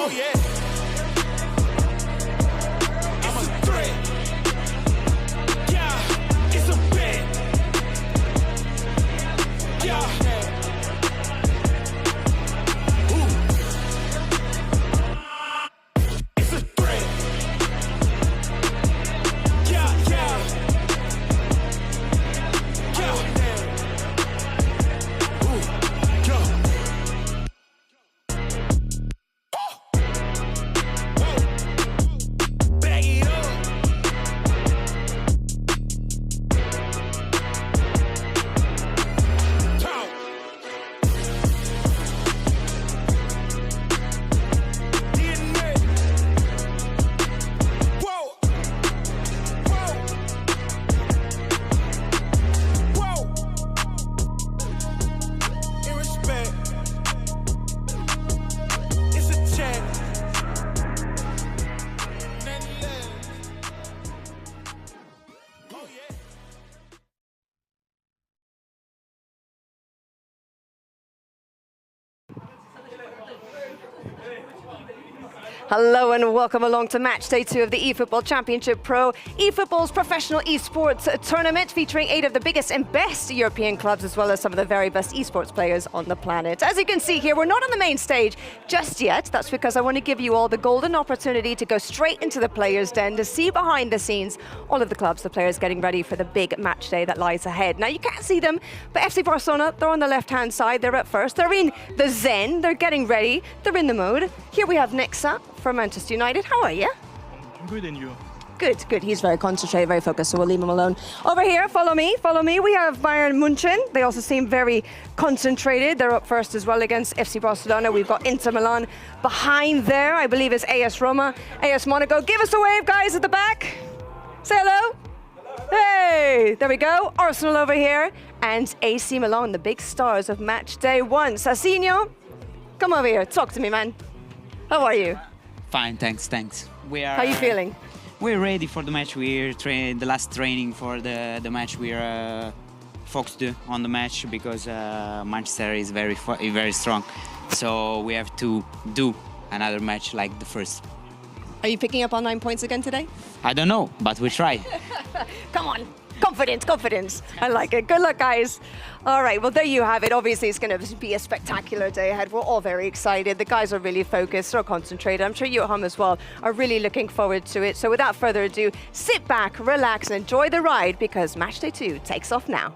Oh yeah. It's a threat. Yeah, it's a bet. Yeah. It's a threat. Yeah, yeah. Hello and welcome along to match day 2 of the eFootball Championship Pro, eFootball's professional esports tournament featuring 8 of the biggest and best European clubs as well as some of the very best esports players on the planet. As you can see here, we're not on the main stage just yet. That's because I want to give you all the golden opportunity to go straight into the players' den to see behind the scenes all of the clubs, the players getting ready for the big match day that lies ahead. Now you can't see them, but FC Barcelona, they're on the left-hand side, they're at first. They're in the zen, they're getting ready, they're in the mode. Here we have Nexa from Manchester United. How are you? I'm good, and you? Good, good. He's very concentrated, very focused, so we'll leave him alone. Over here, follow me. We have Bayern Munich. They also seem very concentrated. They're up first as well against FC Barcelona. We've got Inter Milan behind there. I believe it's AS Roma, AS Monaco. Give us a wave, guys, at the back. Say hello. Hey, there we go. Arsenal over here. And AC Milan, the big stars of match day 1. Sasinho, come over here. Talk to me, man. How are you? Fine, thanks. How are you feeling? We're ready for the match. We're the last training for the match. We're focused on the match because Manchester is very strong. So we have to do another match like the first. Are you picking up on 9 points again today? I don't know, but we try. Come on. Confidence. I like it. Good luck, guys. All right, well, there you have it. Obviously, it's going to be a spectacular day ahead. We're all very excited. The guys are really focused, they're concentrated. I'm sure you at home as well are really looking forward to it. So without further ado, sit back, relax, and enjoy the ride because match day 2 takes off now.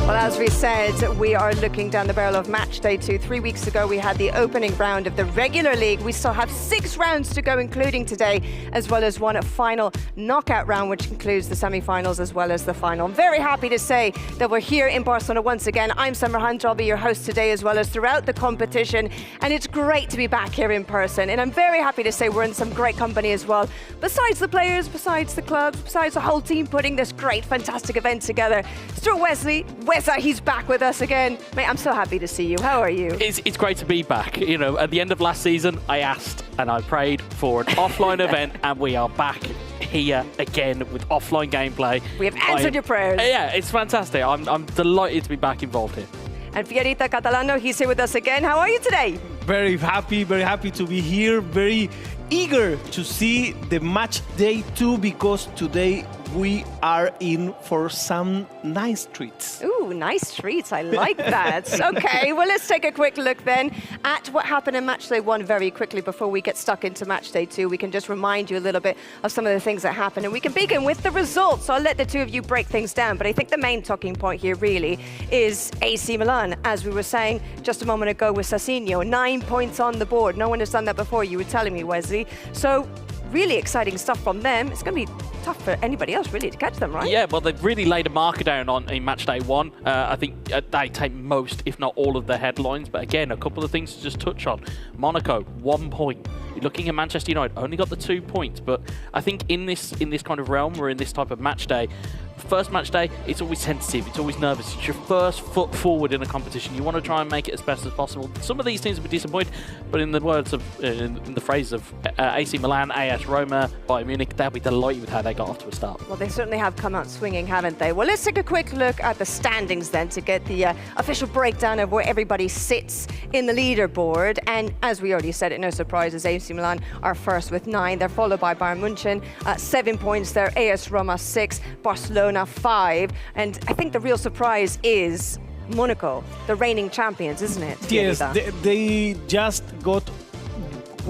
As we said, we are looking down the barrel of match day 2. 3 weeks ago, we had the opening round of the regular league. We still have 6 rounds to go, including today, as well as one final knockout round, which includes the semi-finals as well as the final. I'm very happy to say that we're here in Barcelona once again. I'm Summer Hunt. I'll be your host today as well as throughout the competition. And it's great to be back here in person. And I'm very happy to say we're in some great company as well. Besides the players, besides the clubs, besides the whole team putting this great, fantastic event together. Stuart Wesa, he's back with us again. Mate, I'm so happy to see you. How are you? It's great to be back. You know, at the end of last season, I asked and I prayed for an offline event, and we are back here again with offline gameplay. We have answered your prayers. Yeah, it's fantastic. I'm delighted to be back involved here. And Fierita Catalano, he's here with us again. How are you today? Very happy to be here. Very eager to see the match day 2 because today we are in for some nice treats. Ooh, nice treats. I like that. Okay, well, let's take a quick look then at what happened in Matchday 1 very quickly before we get stuck into Matchday 2. We can just remind you a little bit of some of the things that happened, and we can begin with the results. So I'll let the two of you break things down, but I think the main talking point here really is AC Milan. As we were saying just a moment ago with Sassinio, 9 points on the board. No one has done that before, you were telling me, Wesley. So really exciting stuff from them. It's going to be tough for anybody else really to catch them, right? Yeah, well, they've really laid a marker down in Matchday 1. I think they take most, if not all, of the headlines. But again, a couple of things to just touch on. Monaco, 1 point. You're looking at Manchester United, only got the 2 points. But I think in this kind of realm, or in this type of match day, first match day, it's always sensitive, it's always nervous. It's your first foot forward in a competition. You want to try and make it as best as possible. Some of these teams will be disappointed, but in the words of, in the phrase of AC Milan, AS Roma, Bayern Munich, they'll be delighted with how they got off to a start. Well, they certainly have come out swinging, haven't they? Well, let's take a quick look at the standings then to get the official breakdown of where everybody sits in the leaderboard. And as we already said, it no surprises, AC Milan are first with 9. They're followed by Bayern Munich, 7 points there, AS Roma 6, Barcelona 5, and I think the real surprise is Monaco, the reigning champions, isn't it? Yes, they just got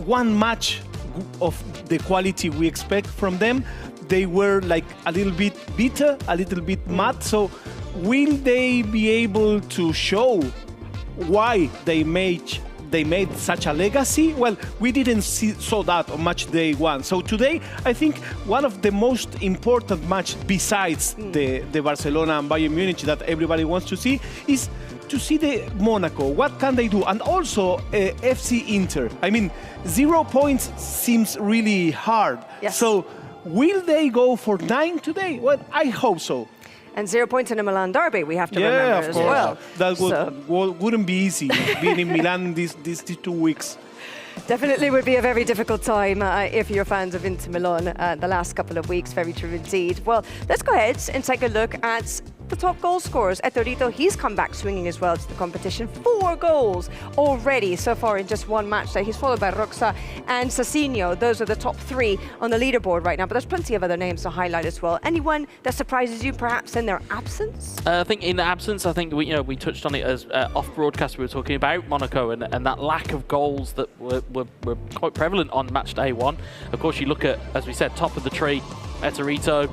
one match of the quality we expect from them. They were like a little bit bitter, a little bit mad. So will they be able to show why they made such a legacy? Well, we didn't saw that on match day 1. So today, I think one of the most important match besides the Barcelona and Bayern Munich that everybody wants to see is to see the Monaco. What can they do? And also FC Inter. I mean, 0 points seems really hard. Yes. So will they go for 9 today? Well, I hope so. And 0 points in a Milan derby, we have to remember as well. That wouldn't be easy, being in Milan these 2 weeks. Definitely would be a very difficult time if you're fans of Inter Milan the last couple of weeks. Very true indeed. Well, let's go ahead and take a look at the top goal scorers. Etorito, he's come back swinging as well to the competition. 4 goals already so far in just one match day. He's followed by Roxa and Sassinio. Those are the top 3 on the leaderboard right now, but there's plenty of other names to highlight as well. Anyone that surprises you perhaps in their absence? I think in the absence, I think we touched on it as off broadcast. We were talking about Monaco and that lack of goals that were quite prevalent on match day 1. Of course, you look at, as we said, top of the tree, Etorito.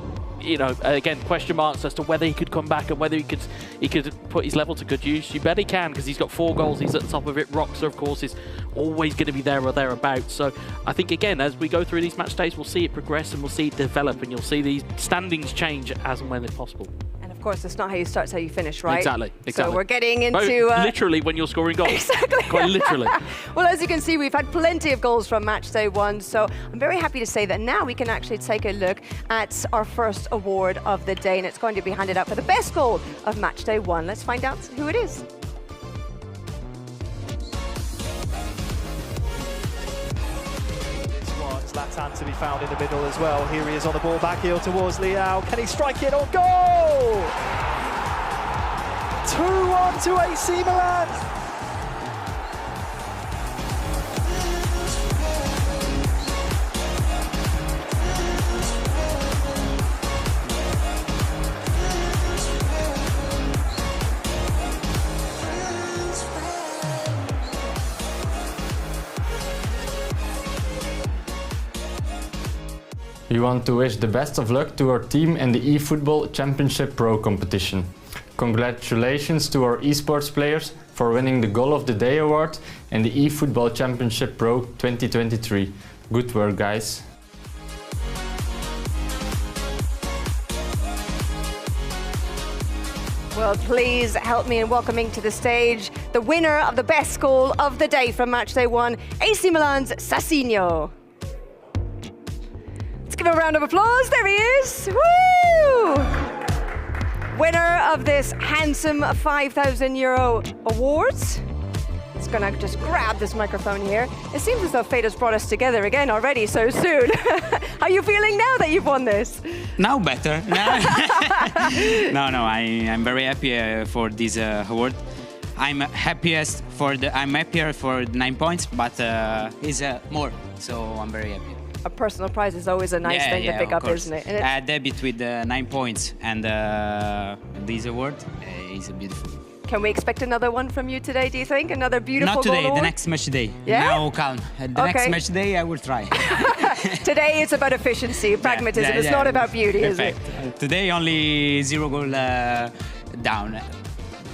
Again, question marks as to whether he could come back and whether he could put his level to good use. You bet he can, because he's got 4 goals. He's at the top of it. Roxa, of course, is always going to be there or thereabouts. So I think, again, as we go through these match days, we'll see it progress and we'll see it develop, and you'll see these standings change as and when it's possible. Of course, it's not how you start, it's how you finish, right? Exactly. So we're getting into... literally when you're scoring goals. Exactly. Quite literally. Well, as you can see, we've had plenty of goals from match day 1, so I'm very happy to say that now we can actually take a look at our first award of the day, and it's going to be handed out for the best goal of match day 1. Let's find out who it is. Zlatan to be found in the middle as well. Here he is on the ball, back heel towards Leao. Can he strike it on goal? 2-1 to AC Milan. We want to wish the best of luck to our team in the eFootball Championship Pro competition. Congratulations to our esports players for winning the Goal of the Day award in the eFootball Championship Pro 2023. Good work, guys. Well, please help me in welcoming to the stage the winner of the best goal of the day from match day 1, AC Milan's Sassinio. Let's give him a round of applause. There he is. Woo! Winner of this handsome €5,000 award. It's gonna just grab this microphone here. It seems as though fate has brought us together again already so soon. How are you feeling now that you've won this? Now better. No, I'm very happy for this award. I'm happier for the 9 points, but it's more, so I'm very happy. A personal prize is always a nice thing to pick of up, course. isn't it? And it's- Debut with 9 points and this award is beautiful. Can we expect another one from you today, do you think? Another beautiful Not today, goal the award? next match day. Yeah? Now calm. The next Okay. match day I will try. Today it's about efficiency, pragmatism. It's not about beauty, is it? Perfect. Today only 0 goal down.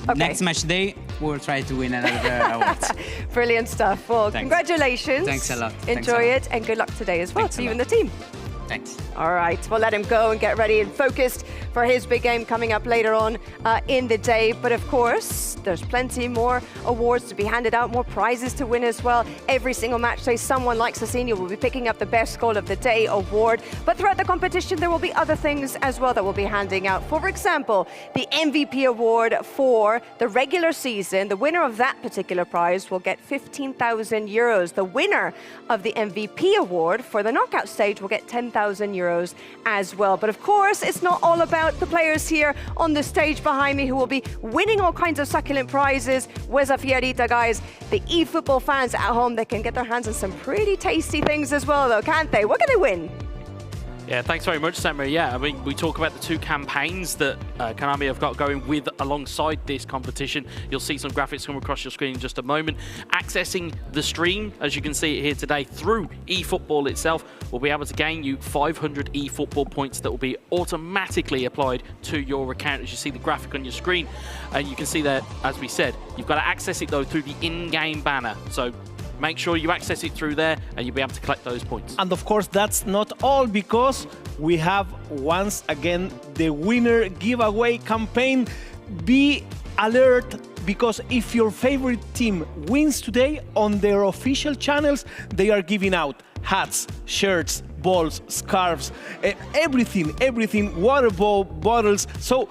Okay. Next match day we'll try to win another award. Brilliant stuff. Well, Thanks. congratulations. Thanks a lot. Thanks Enjoy a lot. it and good luck today as well Thanks to a you and lot. the team. Thanks. All right, we'll let him go and get ready and focused for his big game coming up later on in the day. But of course, there's plenty more awards to be handed out, more prizes to win as well. Every single match day, someone like Cecilio will be picking up the Best Goal of the Day award. But throughout the competition, there will be other things as well that we'll be handing out. For example, the MVP award for the regular season. The winner of that particular prize will get 15,000 euros. The winner of the MVP award for the knockout stage will get 10,000 euros as well. But of course, it's not all about the players here on the stage behind me who will be winning all kinds of succulent prizes. Where's a Fiorita, guys? The eFootball fans at home, they can get their hands on some pretty tasty things as well, though, can't they? What can they win? Yeah, thanks very much, Samra. Yeah, I mean, we talk about the two campaigns that Konami have got going with alongside this competition. You'll see some graphics come across your screen in just a moment. Accessing the stream, as you can see it here today, through eFootball itself, will be able to gain you 500 eFootball points that will be automatically applied to your account, as you see the graphic on your screen. And you can see that, as we said, you've got to access it, though, through the in-game banner. So make sure you access it through there and you'll be able to collect those points. And of course, that's not all, because we have once again the winner giveaway campaign. Be alert, because if your favorite team wins today, on their official channels, they are giving out hats, shirts, balls, scarves, everything, water bottles. So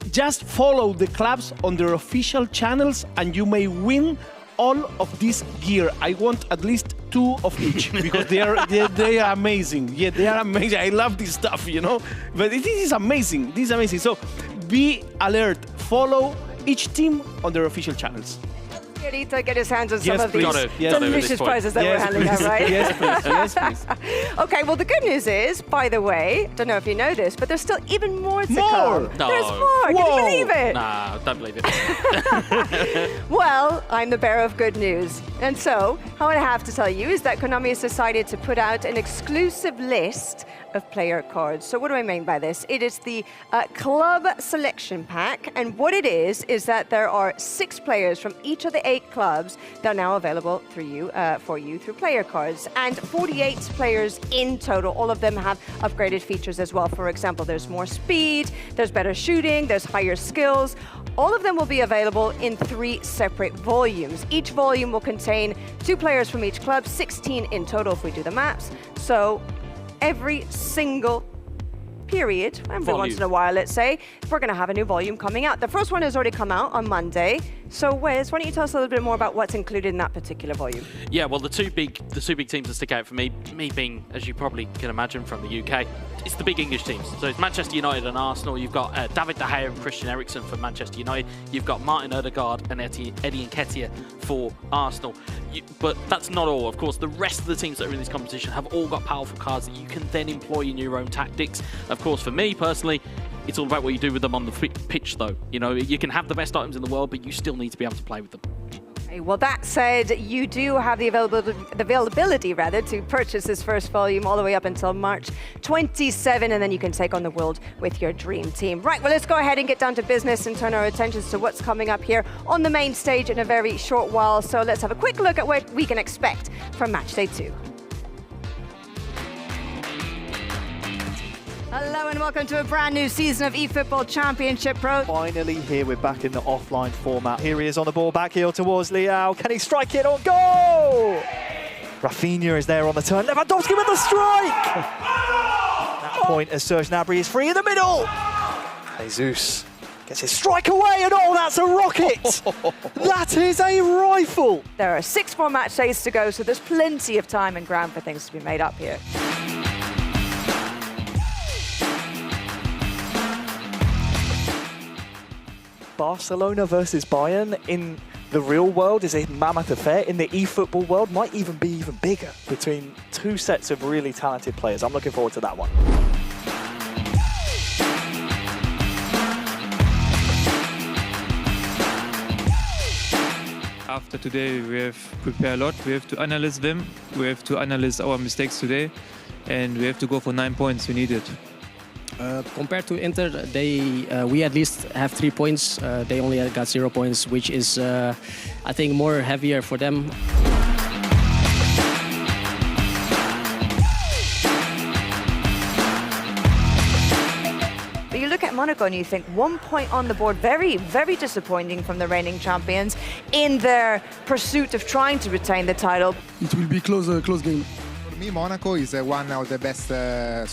just follow the clubs on their official channels and you may win all of this gear. I want at least 2 of each, because they are amazing. Yeah, they are amazing. I love this stuff, you know. But this is amazing. This is amazing. So be alert. Follow each team on their official channels. Fiorita get his hands on some Yes, of these please. Yes, delicious prizes that we're handing out, right? Yes, please. Yes, please. Okay, well, the good news is, by the way, don't know if you know this, but there's still even more to More? come. No. There's more. Can you Whoa. believe it? Nah, don't believe it. Well, I'm the bearer of good news. And so, what I have to tell you is that Konami has decided to put out an exclusive list of player cards. So what do I mean by this? It is the club selection pack. And what it is that there are 6 players from each of the 8 clubs that are now available for you through player cards. And 48 players in total. All of them have upgraded features as well. For example, there's more speed, there's better shooting, there's higher skills. All of them will be available in 3 separate volumes. Each volume will contain 2 players from each club, 16 in total if we do the maps. So every single period, every once in a while, let's say, we're going to have a new volume coming out. The first one has already come out on Monday. So Wes, why don't you tell us a little bit more about what's included in that particular volume? Yeah, well, the two big teams that stick out for me being, as you probably can imagine from the UK, it's the big English teams. So it's Manchester United and Arsenal. You've got David De Gea and Christian Eriksen for Manchester United. You've got Martin Odegaard and Eddie Nketiah for Arsenal. But that's not all. Of course, the rest of the teams that are in this competition have all got powerful cards that you can then employ in your own tactics. Of course, for me personally, it's all about what you do with them on the pitch, though. You know, you can have the best items in the world, but you still need to be able to play with them. Okay, well, that said, you do have the availability to purchase this first volume all the way up until March 27, and then you can take on the world with your dream team. Right, well, let's go ahead and get down to business and turn our attentions to what's coming up here on the main stage in a very short while. So let's have a quick look at what we can expect from Matchday 2. Hello and welcome to a brand new season of eFootball Championship Pro. Finally here, we're back in the offline format. Here he is on the ball, back heel towards Leao. Can he strike it on goal? Rafinha is there on the turn. Lewandowski with the strike! That point as Serge Gnabry is free in the middle. Jesus gets his strike away, and oh, that's a rocket! That is a rifle! There are 6 more match days to go, so there's plenty of time and ground for things to be made up here. Barcelona versus Bayern in the real world is a mammoth affair. In the eFootball world, might even be even bigger between two sets of really talented players. I'm looking forward to that one. After today, we have prepared a lot. We have to analyze them. We have to analyze our mistakes today. And we have to go for 9 points. We need it. Compared to Inter, we at least have 3 points. They only got 0 points, which is, I think, more heavier for them. But you look at Monaco and you think 1 point on the board, very, very disappointing from the reigning champions in their pursuit of trying to retain the title. It will be close game. For me, Monaco is one of the best.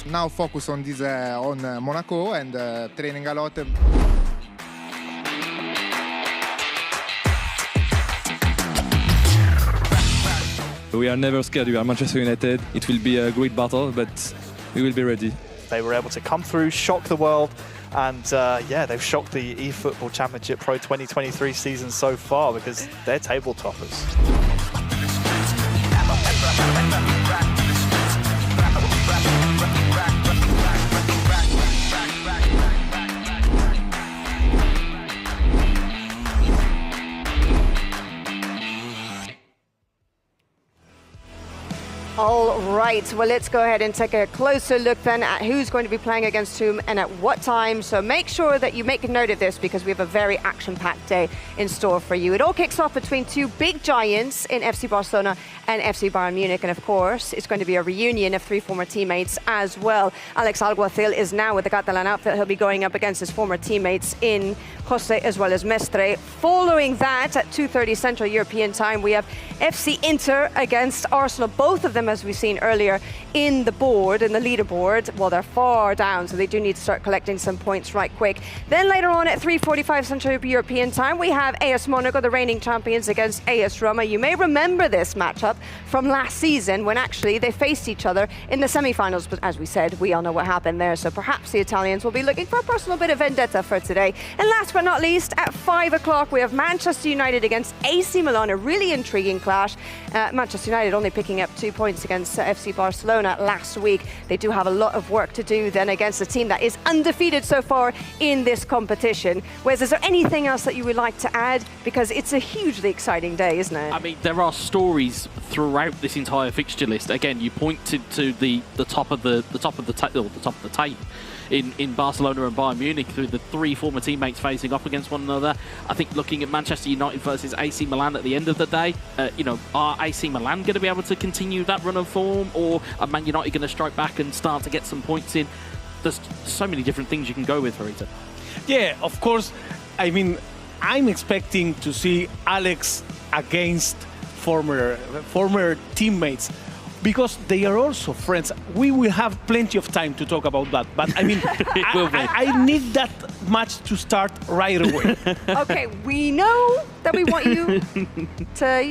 Now focus on this on Monaco and training a lot. We are never scared. We are Manchester United. It will be a great battle, but we will be ready. They were able to come through, shock the world, and yeah, they've shocked the eFootball Championship Pro 2023 season so far because they're table toppers. All right, well, let's go ahead and take a closer look then at who's going to be playing against whom and at what time. So make sure that you make a note of this because we have a very action-packed day in store for you. It all kicks off between two big giants in FC Barcelona and FC Bayern Munich. And of course, it's going to be a reunion of three former teammates as well. Alex Alguacil is now with the Catalan outfit. He'll be going up against his former teammates in Jose as well as Mestre. Following that, at 2:30 Central European time, we have FC Inter against Arsenal. Both of them, as we've seen earlier, in the leaderboard. Well, they're far down, so they do need to start collecting some points right quick. Then later on at 3:45 Central European time, we have AS Monaco, the reigning champions, against AS Roma. You may remember this matchup from last season when actually they faced each other in the semi-finals, but as we said, we all know what happened there, so perhaps the Italians will be looking for a personal bit of vendetta for today. And last but not least, at 5 o'clock, we have Manchester United against AC Milan, a really intriguing clash. Manchester United only picking up 2 points against FC Barcelona last week. They do have a lot of work to do then against a team that is undefeated so far in this competition. Wes, is there anything else that you would like to add? Because it's a hugely exciting day, isn't it? I mean, there are stories throughout this entire fixture list. Again, you pointed to the top of the tape in Barcelona and Bayern Munich through the three former teammates facing off against one another. I think looking at Manchester United versus AC Milan at the end of the day, are AC Milan going to be able to continue that run of form, or are Man United going to strike back and start to get some points in? There's so many different things you can go with, Rita. Yeah, of course. I mean, I'm expecting to see Alex against former teammates, because they are also friends. We will have plenty of time to talk about that. But I mean, I need that match to start right away. Okay, we know that we want you to,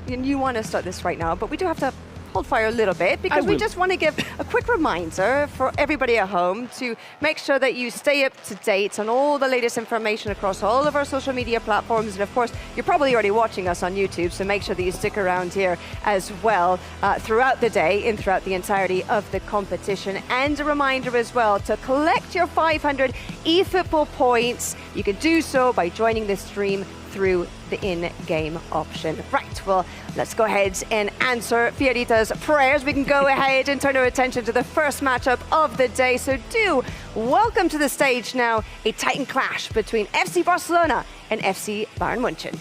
you want to start this right now, but we do have to hold fire a little bit because we just want to give a quick reminder for everybody at home to make sure that you stay up to date on all the latest information across all of our social media platforms. And of course, you're probably already watching us on YouTube, so make sure that you stick around here as well throughout the day and throughout the entirety of the competition. And a reminder as well to collect your 500 eFootball points. You can do so by joining the stream through the in-game option. Right, well, let's go ahead and answer Fiorita's prayers. We can go ahead and turn our attention to the first matchup of the day. So do welcome to the stage now a titan clash between FC Barcelona and FC Bayern München.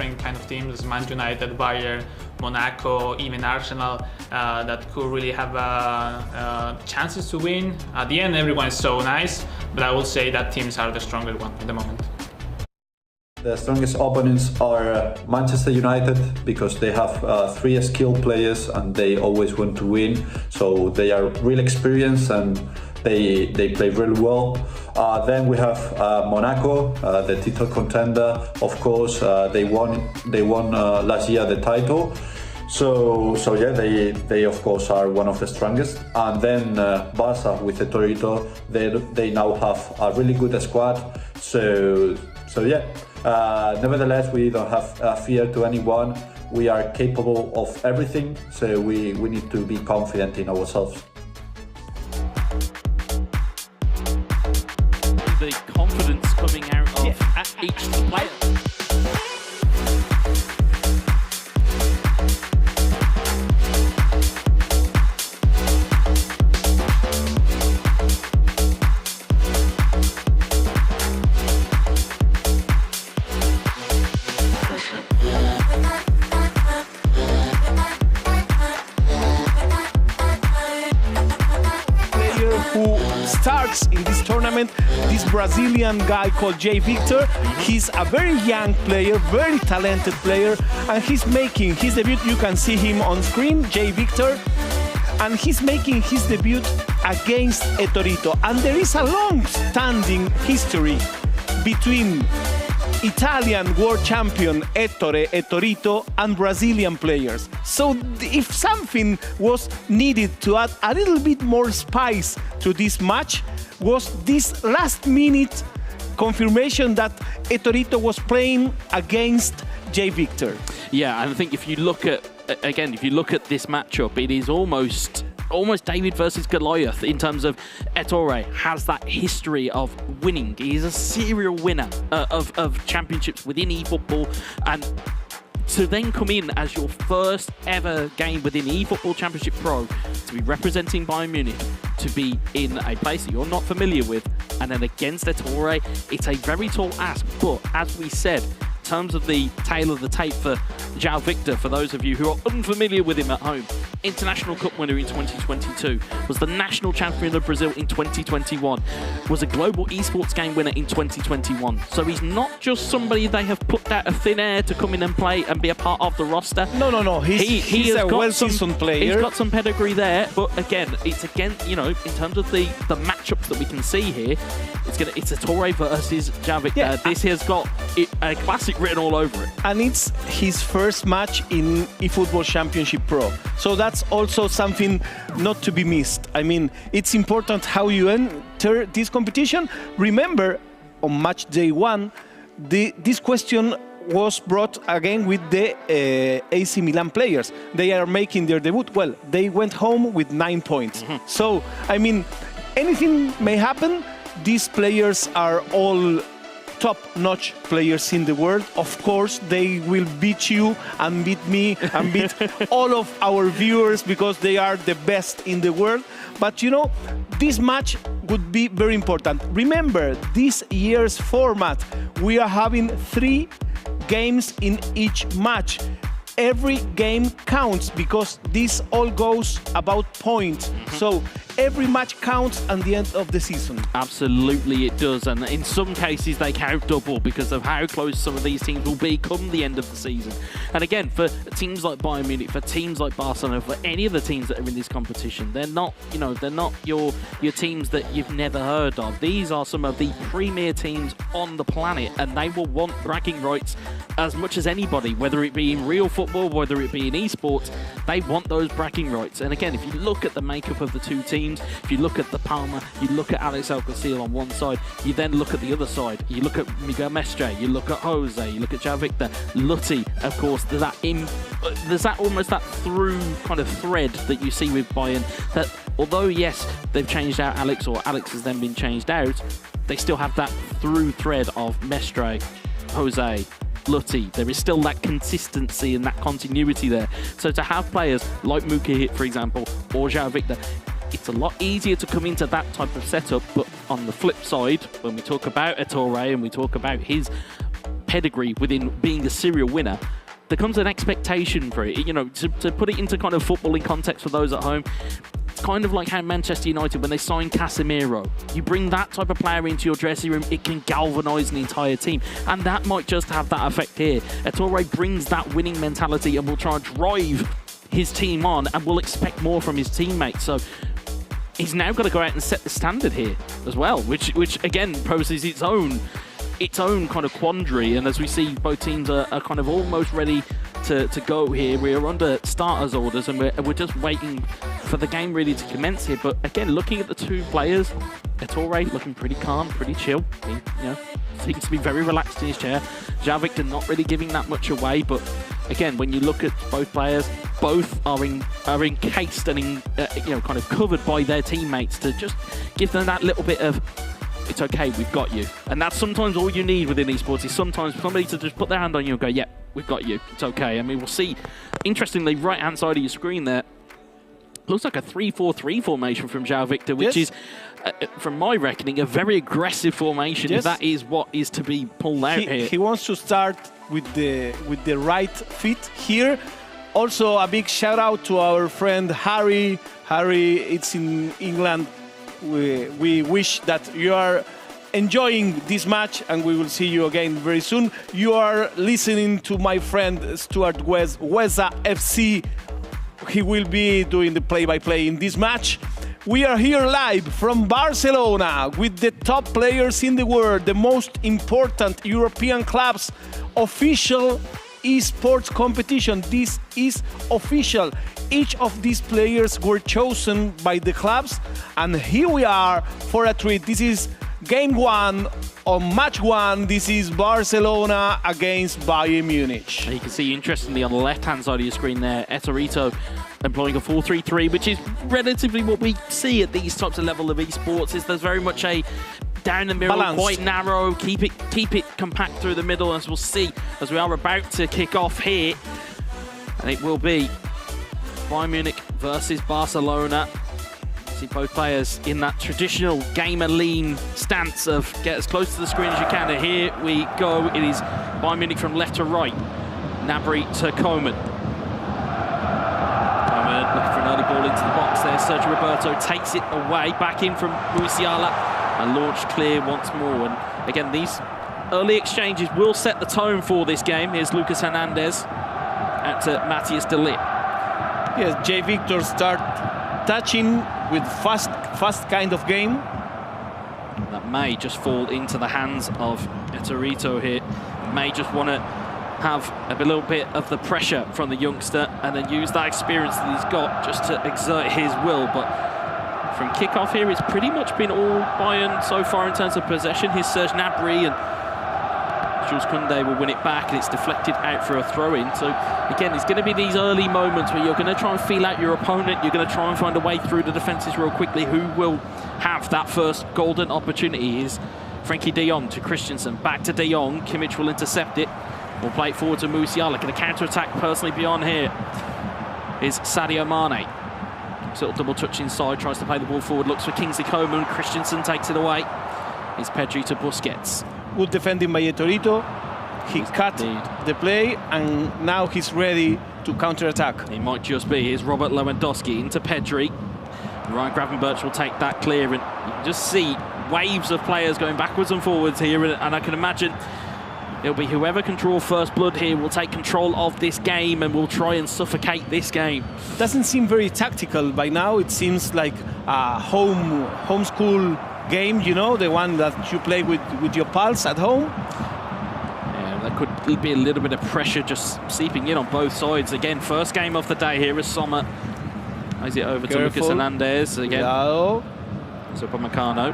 different kind of teams, Man United, Bayern, Monaco, even Arsenal, that could really have chances to win. At the end, everyone is so nice, but I will say that teams are the stronger one at the moment. The strongest opponents are Manchester United, because they have 3 skilled players and they always want to win. So they are real experienced and they play really well. Then we have Monaco, the title contender. Of course, they won last year the title. So yeah, they of course are one of the strongest. And then Barca with the Torito, they now have a really good squad. So yeah. Nevertheless, we don't have fear to anyone. We are capable of everything, so we need to be confident in ourselves. The confidence coming out of each player. Starts in this tournament, this Brazilian guy called Jay Victor. He's a very young player, very talented player, and he's making his debut. You can see him on screen, Jay Victor, and he's making his debut against Torito. And there is a long-standing history between Italian world champion Ettore Torito and Brazilian players. So if something was needed to add a little bit more spice to this match, was this last-minute confirmation that Torito was playing against Jay Victor. Yeah, and I think if you look at this matchup, it is almost David versus Goliath in terms of Ettore has that history of winning. He's a serial winner of championships within eFootball, and to then come in as your first ever game within eFootball Championship Pro, to be representing Bayern Munich, to be in a place that you're not familiar with, and then against Ettore, it's a very tall ask. But as we said, in terms of the tail of the tape for João Victor, for those of you who are unfamiliar with him at home, International Cup winner in 2022, was the national champion of Brazil in 2021, was a global esports game winner in 2021. So he's not just somebody they have plucked out of thin air to come in and play and be a part of the roster. No. He's a well-seasoned player. He's got some pedigree there, but again, it's in terms of the matchups that we can see here, it's Ettore versus João Victor. Yeah, this has got a classic written all over it. And it's his first match in eFootball Championship Pro. So that's also something not to be missed. I mean, it's important how you enter this competition. Remember, on match day 1, this question was brought again with the AC Milan players. They are making their debut. Well, they went home with 9 points. Mm-hmm. So, I mean, anything may happen. These players are all top-notch players in the world. Of course, they will beat you and beat me and beat all of our viewers because they are the best in the world. But, this match would be very important. Remember, this year's format, we are having 3 games in each match. Every game counts because this all goes about points. Mm-hmm. So every match counts at the end of the season. Absolutely it does, and in some cases they count double because of how close some of these teams will be come the end of the season. And again, for teams like Bayern Munich, for teams like Barcelona, for any of the teams that are in this competition, they're not your teams that you've never heard of. These are some of the premier teams on the planet, and they will want bragging rights as much as anybody, whether it be in real football, whether it be in esports. They want those bragging rights. And again, if you look at the makeup of the two teams, if you look at the Palma, you look at Alex Alcacil on one side, you then look at the other side, you look at Miguel Mestre, you look at Jose, you look at João Victor, Lutti, of course, there's that almost that through kind of thread that you see with Bayern, that although yes, they've changed out Alex, or Alex has then been changed out, they still have that through thread of Mestre, Jose, Lutti. There is still that consistency and that continuity there. So to have players like Mukahit, for example, or João Victor, it's a lot easier to come into that type of setup. But on the flip side, when we talk about Ettore and we talk about his pedigree within being a serial winner, there comes an expectation for it. You know, to put it into kind of footballing context for those at home, it's kind of like how Manchester United, when they signed Casemiro, you bring that type of player into your dressing room, it can galvanise an entire team. And that might just have that effect here. Ettore brings that winning mentality and will try and drive his team on and will expect more from his teammates. So he's now got to go out and set the standard here as well, which again poses its own kind of quandary. And as we see, both teams are kind of almost ready to go here. We're under starters orders and we're just waiting for the game really to commence here. But again, looking at the two players, Ettore looking pretty calm, pretty chill. He, seems to be very relaxed in his chair. João Victor not really giving that much away, but again, when you look at both players, both are encased and kind of covered by their teammates to just give them that little bit of, it's okay, we've got you. And that's sometimes all you need within esports, is sometimes somebody to just put their hand on you and go, yeah, we've got you, it's okay. I mean, we'll see, interestingly, right-hand side of your screen there, looks like a 3-4-3 formation from João Victor, which is, from my reckoning, a very aggressive formation, if that is what is to be pulled out here. He wants to start with the right feet here. Also, a big shout out to our friend Harry. Harry, it's in England. We wish that you are enjoying this match, and we will see you again very soon. You are listening to my friend Stuart Weza FC. He will be doing the play-by-play in this match. We are here live from Barcelona with the top players in the world, the most important European clubs, official esports competition. This is official. Each of these players were chosen by the clubs, and here we are for a treat. This is game one on match one. This is Barcelona against Bayern Munich. You can see, interestingly, on the left-hand side of your screen there, Ettore employing a 4-3-3, which is relatively what we see at these types of level of esports. There's very much a down the middle, balanced, quite narrow, keep it compact through the middle, as we'll see as we are about to kick off here. And it will be Bayern Munich versus Barcelona. See both players in that traditional gamer lean stance of get as close to the screen as you can. And here we go. It is Bayern Munich from left to right. Gnabry to Koeman. Koeman looking for an early ball into the box there. Sergio Roberto takes it away. Back in from Musiala. And launched clear once more. And again, these early exchanges will set the tone for this game. Here's Lucas Hernandez out to Matthias de Ligt. Yes, J. Victor start touching with fast kind of game. That may just fall into the hands of Ettore here. May just want to have a little bit of the pressure from the youngster and then use that experience that he's got just to exert his will. But from kickoff here, it's pretty much been all Bayern so far in terms of possession. Here's Serge Gnabry, and Jules Koundé will win it back, and it's deflected out for a throw-in. So again, it's going to be these early moments where you're going to try and feel out your opponent. You're going to try and find a way through the defences real quickly. Who will have that first golden opportunity is Frenkie de Jong to Christensen, back to de Jong. Kimmich will intercept it. We'll play it forward to Musiala. Going to counter-attack personally beyond here is Sadio Mane. Sort of double touch inside, tries to play the ball forward, looks for Kingsley Coman. Christensen takes it away. It's Pedri to Busquets. Good defending by Ettore. He cut the play, and now he's ready to counter-attack. It might just be. Here's Robert Lewandowski into Pedri. Ryan Gravenberch will take that clear, and you can just see waves of players going backwards and forwards here, and I can imagine it'll be whoever can draw first blood here will take control of this game and will try and suffocate this game. Doesn't seem very tactical by now. It seems like a homeschool game, you know, the one that you play with your pals at home. Yeah, there could be a little bit of pressure just seeping in on both sides. Again, first game of the day here is Sommer. Is it over to Lucas Hernandez again? Cuidado. So Upamecano.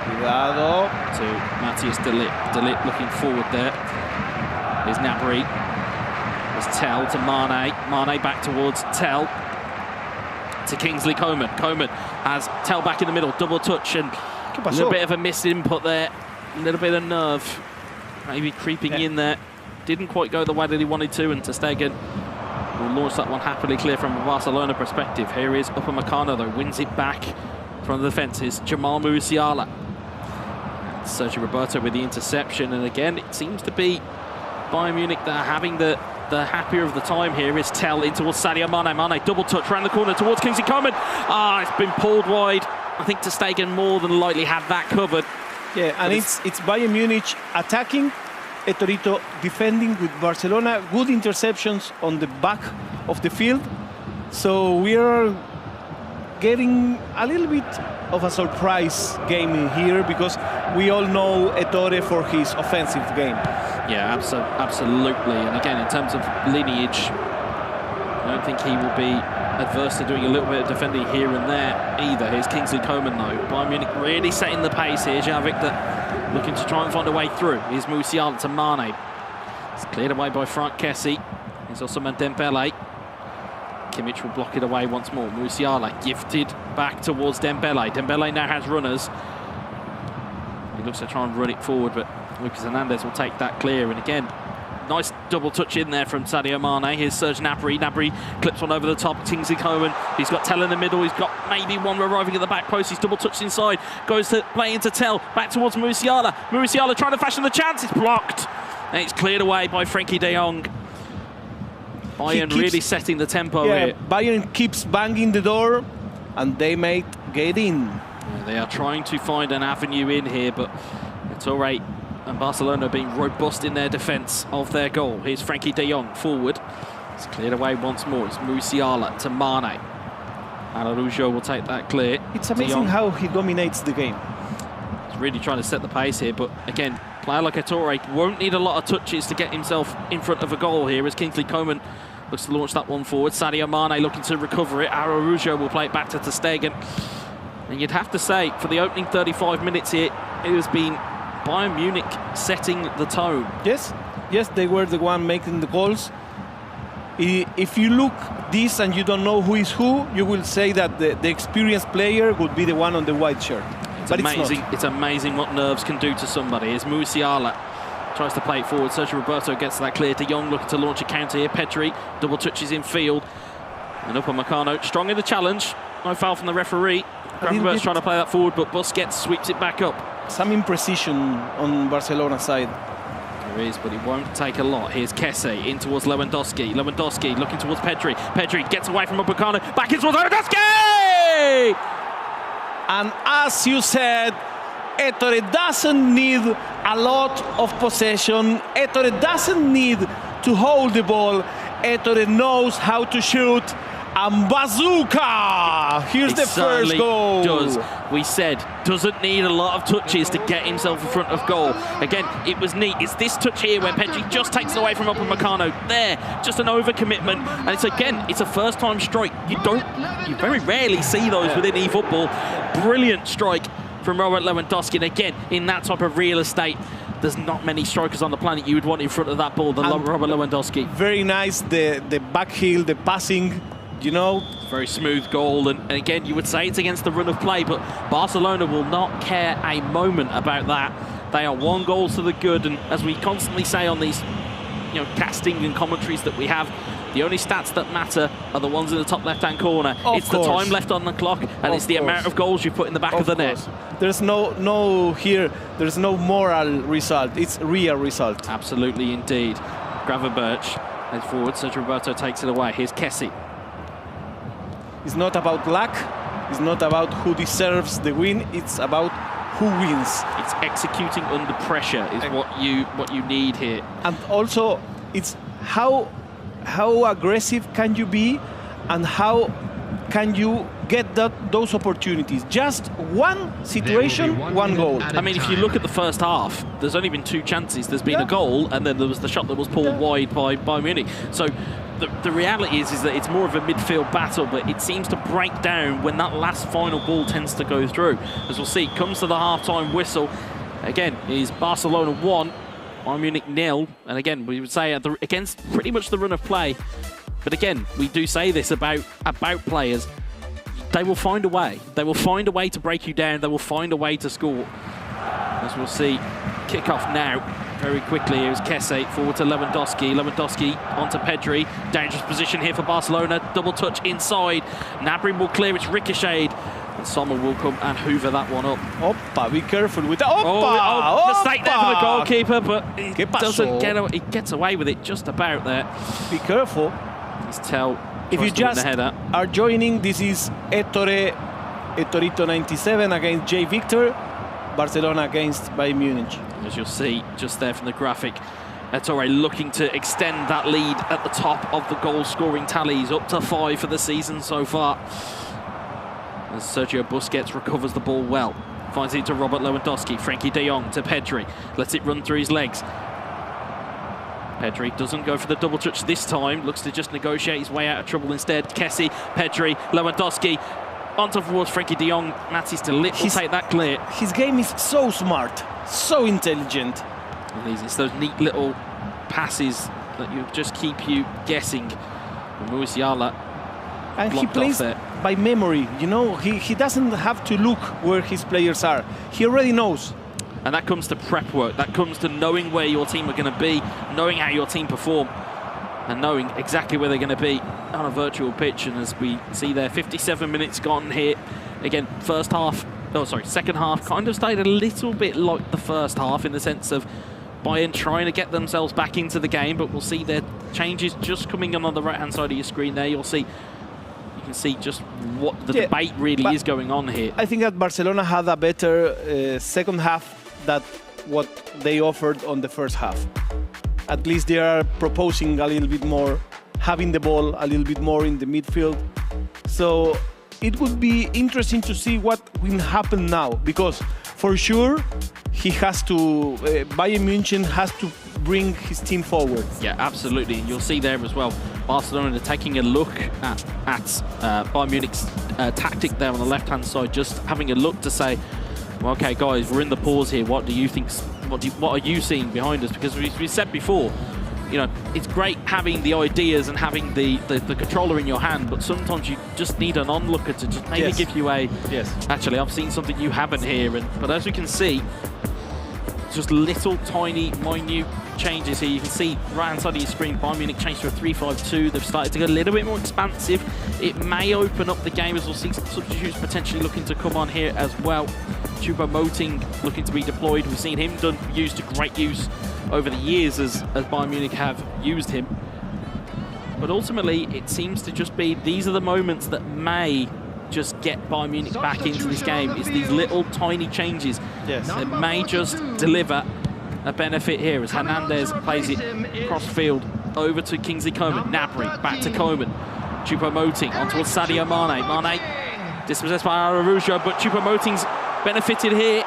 Cuidado. To Matthias de Ligt. De Ligt looking forward there. There's Gnabry. There's Tell to Mane. Mane back towards Tell. To Kingsley Coman. Coman has Tell back in the middle. Double touch and a little bit of a missed input there. A little bit of nerve. Maybe creeping in there. Didn't quite go the way that he wanted to, and Ter Stegen will launch that one happily clear from a Barcelona perspective. Here is Upamecano though. Wins it back from the defences. Jamal Musiala. Sergio Roberto with the interception, and again, it seems to be Bayern Munich that are having the happier of the time here. Is Tell in towards Sadio Mane. Mane double touch around the corner towards Kingsley Coman. It's been pulled wide. I think ter Stegen more than likely had that covered. Yeah, and it's Bayern Munich attacking, Etorito defending with Barcelona. Good interceptions on the back of the field. So we are getting a little bit of a surprise game here because we all know Ettore for his offensive game. Yeah, absolutely. And again, in terms of lineage, I don't think he will be adverse to doing a little bit of defending here and there either. Here's Kingsley Coman though. Bayern Munich really setting the pace here. Javik looking to try and find a way through. Here's Musiala to Mane. It's cleared away by Frank Kessie. Here's also Dembele. Kimmich will block it away once more. Musiala gifted back towards Dembele. Dembele now has runners. He looks to try and run it forward, but Lucas Hernandez will take that clear. And again, nice double touch in there from Sadio Mane. Here's Serge Gnabry. Gnabry clips one over the top. Kingsley Coman. He's got Tell in the middle. He's got maybe one arriving at the back post. He's double touched inside. Goes to play into Tell. Back towards Musiala. Musiala trying to fashion the chance. It's blocked. And it's cleared away by Frenkie de Jong. Bayern really setting the tempo here. Bayern keeps banging the door and they might get in. Yeah, they are trying to find an avenue in here, but Ettore and Barcelona being robust in their defence of their goal. Here's Frenkie de Jong forward. It's cleared away once more. It's Musiala to Mane. Araujo will take that clear. It's amazing how he dominates the game. He's really trying to set the pace here, but again, player like Ettore won't need a lot of touches to get himself in front of a goal here as Kingsley Coman looks to launch that one forward. Sadio Mane looking to recover it. Araujo will play it back to ter Stegen. And you'd have to say, for the opening 35 minutes here, it has been Bayern Munich setting the tone. Yes, they were the one making the goals. If you look this and you don't know who is who, you will say that the experienced player would be the one on the white shirt. But amazing. It's amazing what nerves can do to somebody. It's Musiala. Tries to play it forward. Sergio Roberto gets that clear. De Jong looking to launch a counter here. Pedri double touches in field. And Upamecano strong in the challenge. No foul from the referee. Gravenberch's trying to play that forward, but Busquets sweeps it back up. Some imprecision on Barcelona's side. There is, but it won't take a lot. Here's Kessie in towards Lewandowski. Lewandowski looking towards Pedri. Pedri gets away from Upamecano. Back in towards Lewandowski! And as you said, Ettore doesn't need a lot of possession. Ettore doesn't need to hold the ball. Ettore knows how to shoot. And bazooka! Here's the first goal. Does. We said, doesn't need a lot of touches to get himself in front of goal. Again, it was neat. It's this touch here where Pedri just takes it away from Upamecano. There, just an overcommitment. And it's a first-time strike. You very rarely see those within eFootball. Brilliant strike from Robert Lewandowski. And again, in that type of real estate, there's not many strikers on the planet you would want in front of that ball than Robert Lewandowski. Very nice, the back heel, the passing, you know. Very smooth goal, and again, you would say it's against the run of play, but Barcelona will not care a moment about that. They are 1 goal to the good, and as we constantly say on these casting and commentaries that we have, the only stats that matter are the ones in the top left-hand corner. It's the time left on the clock, and it's the amount of goals you put in the back of the net. There's there's no moral result. It's real result. Absolutely, indeed. Gravenberch heads forward. Sergio Roberto takes it away. Here's Kessie. It's not about luck. It's not about who deserves the win. It's about who wins. It's executing under pressure is what you need here. And also, it's how aggressive can you be, and how can you get those opportunities. Just one situation, 1 goal. I mean, if you look at the first half, there's only been 2 chances. There's been a goal, and then there was the shot that was pulled wide by Munich. So the reality is that it's more of a midfield battle, but it seems to break down when that last final ball tends to go through. As we'll see, comes to the half-time whistle. Again, is Barcelona 1, Bayern Munich 0. And again, we would say against pretty much the run of play. But again, we do say this about players. They will find a way. They will find a way to break you down. They will find a way to score. As we'll see, kick-off now. Very quickly, here's Kessie forward to Lewandowski. Lewandowski onto Pedri. Dangerous position here for Barcelona. Double touch inside. Gnabry will clear. It's ricocheted And Sommer will come and hoover that one up. Oppa, be careful with that. Oppa! Oh, mistake there for the goalkeeper, but he ¿Qué doesn't pasó? he gets away with it just about there. Be careful. He's Tell. If you tries to win just the header. are joining, this is Etorito 97 against J. Victor, Barcelona against Bayern Munich. As you'll see just there from the graphic, Ettore looking to extend that lead at the top of the goal-scoring tallies, up to 5 for the season so far. As Sergio Busquets recovers the ball well, finds it to Robert Lewandowski, Frankie de Jong to Pedri, lets it run through his legs. Pedri doesn't go for the double touch this time, looks to just negotiate his way out of trouble instead. Kessie, Pedri, Lewandowski, on towards Frankie de Jong. Matis de Ligt will take that clear. His game is so smart, so intelligent. It's those neat little passes that you just keep you guessing. Musiala And he plays by memory, you know, he doesn't have to look where his players are. He already knows. And that comes to prep work, that comes to knowing where your team are going to be, knowing how your team perform, and knowing exactly where they're going to be on a virtual pitch. And as we see there, 57 minutes gone here. Again, second half kind of stayed a little bit like the first half in the sense of Bayern trying to get themselves back into the game, but we'll see their changes just coming on the right-hand side of your screen there. You can see just what the debate really is going on here. I think that Barcelona had a better second half than what they offered on the first half. At least they are proposing a little bit more, having the ball a little bit more in the midfield. So it would be interesting to see what will happen now, because for sure he has to, Bayern Munich has to bring his team forward. Yeah, absolutely. And you'll see there as well, Barcelona taking a look at Bayern Munich's tactic there on the left-hand side, just having a look to say, well, okay, guys, we're in the pause here. What do you think? What are you seeing behind us? Because we said before, you know, it's great having the ideas and having the controller in your hand, but sometimes you just need an onlooker to just maybe give you a, actually, I've seen something you haven't here. But as we can see, just little tiny minute changes here. You can see right hand side of your screen, Bayern Munich changed to a 3-5-2. They've started to get a little bit more expansive. It may open up the game as we'll see some substitutes potentially looking to come on here as well. Choupo-Moting looking to be deployed. We've seen him used to great use over the years as Bayern Munich have used him. But ultimately, it seems to just be these are the moments that may just get Bayern Munich back into this game. It's these little tiny changes that may just deliver a benefit here as Hernandez plays it cross field over to Kingsley Coman. Gnabry back to Coman. Choupo-Moting on towards Sadio Mane. Mane dispossessed by Araujo, but Choupo-Moting's benefited here.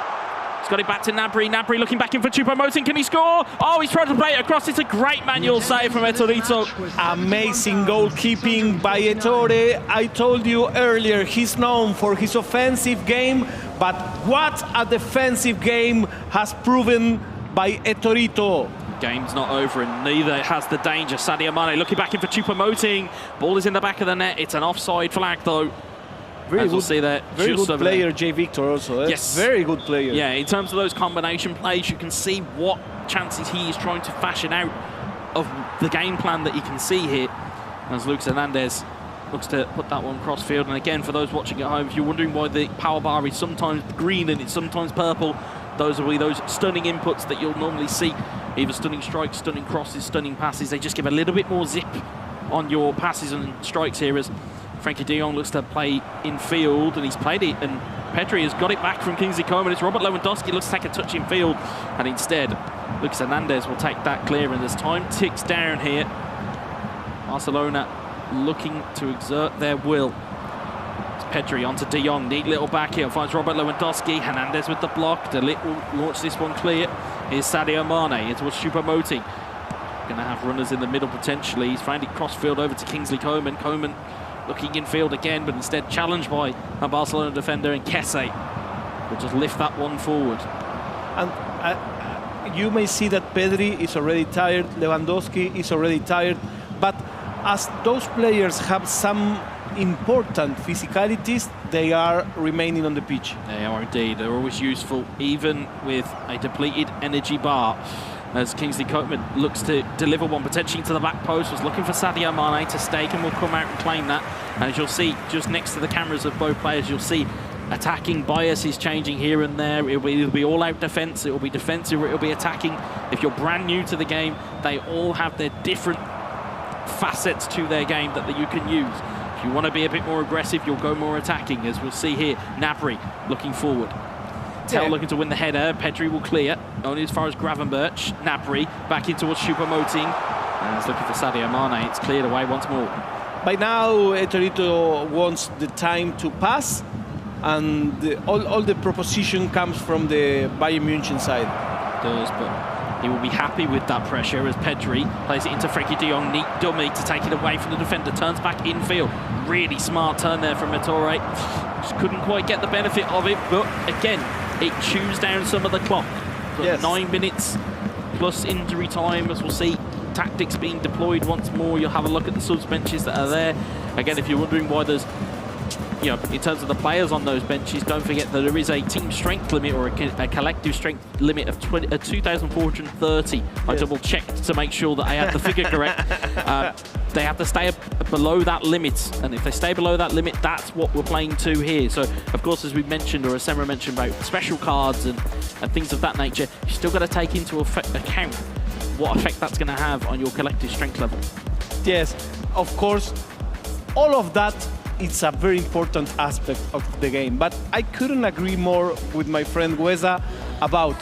He's got it back to Gnabry. Gnabry looking back in for Choupo-Moting. Can he score? Oh, he's trying to play it across. It's a great manual save from Etorito. Amazing goalkeeping by Ettore. I told you earlier, he's known for his offensive game, but what a defensive game has proven by Etorito. Game's not over, and neither has the danger. Sadio Mane looking back in for Choupo-Moting. Ball is in the back of the net. It's an offside flag, though. Very good, we'll see there, very good player, J. Victor also. Yes. Very good player. Yeah, in terms of those combination plays, you can see what chances he is trying to fashion out of the game plan that you can see here. As Lucas Hernandez looks to put that one cross field. And again, for those watching at home, if you're wondering why the power bar is sometimes green and it's sometimes purple, those will be those stunning inputs that you'll normally see. Either stunning strikes, stunning crosses, stunning passes. They just give a little bit more zip on your passes and strikes here as Frankie de Jong looks to play in field, and he's played it, and Pedri has got it back from Kingsley Coman. It's Robert Lewandowski looks to take a touch in field, and instead Lucas Hernandez will take that clear. And as time ticks down here, Barcelona looking to exert their will. It's Pedri onto de Jong, neat little back here, finds Robert Lewandowski. Hernandez with the block. De Ligt will launch this one clear. Here's Sadio Mane, it was Choupo-Moting. Gonna have runners in the middle potentially. He's found it cross field over to Kingsley Coman. Coman looking in field again, but instead challenged by a Barcelona defender, and Kessie will just lift that one forward. And you may see that Pedri is already tired, Lewandowski is already tired, but as those players have some important physicalities, they are remaining on the pitch. They are indeed. They're always useful, even with a depleted energy bar. As Kingsley Coman looks to deliver one potentially to the back post, was looking for Sadio Mane to stake and will come out and claim that. And as you'll see, just next to the cameras of both players, you'll see attacking bias is changing here and there. It'll be all-out defense, it'll be defensive, it'll be attacking. If you're brand new to the game, they all have their different facets to their game that you can use. If you want to be a bit more aggressive, you'll go more attacking, as we'll see here. Gnabry looking forward. Tell looking to win the header. Pedri will clear, only as far as Gravenberch. Gnabry back in towards Choupo-Moting. And it's looking for Sadio Mane. It's cleared away once more. By now, Torito wants the time to pass, and all the proposition comes from the Bayern Munich side. Does, but he will be happy with that pressure as Pedri plays it into Frenkie de Jong. Neat dummy to take it away from the defender. Turns back infield. Really smart turn there from Ettore. Just couldn't quite get the benefit of it, but again, it chews down some of the clock. Yes. 9 minutes plus injury time, as we'll see tactics being deployed once more. You'll have a look at the subs benches that are there. Again, if you're wondering why there's, you know, in terms of the players on those benches, don't forget that there is a team strength limit or a collective strength limit of 2,430. Yes. I double checked to make sure that I had the figure correct. They have to stay below that limit, and if they stay below that limit, that's what we're playing to here. So, of course, as we mentioned, or as Semra mentioned about special cards and things of that nature, you've still got to take into account what effect that's going to have on your collective strength level. Yes, of course, all of that is a very important aspect of the game, but I couldn't agree more with my friend Gueza about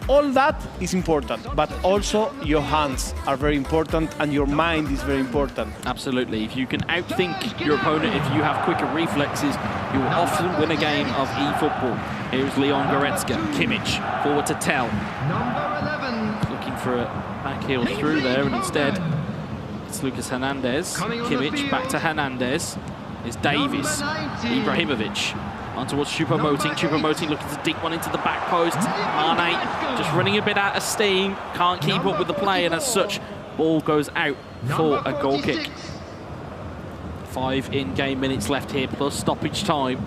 all that is important, but also your hands are very important and your mind is very important. Absolutely. If you can outthink your opponent, if you have quicker reflexes, you will often win a game of eFootball. Here's Leon Goretzka. Kimmich forward to Tell. Looking for a back heel through there, and instead it's Lucas Hernandez. Kimmich back to Hernandez. Is Davies. Ibrahimovic on towards Choupo-Moting. Choupo-Moting looking to dig one into the back post. Mane just running a bit out of steam. Can't keep up with the play, and as such, ball goes out for a goal kick. 5 in-game minutes left here, plus stoppage time.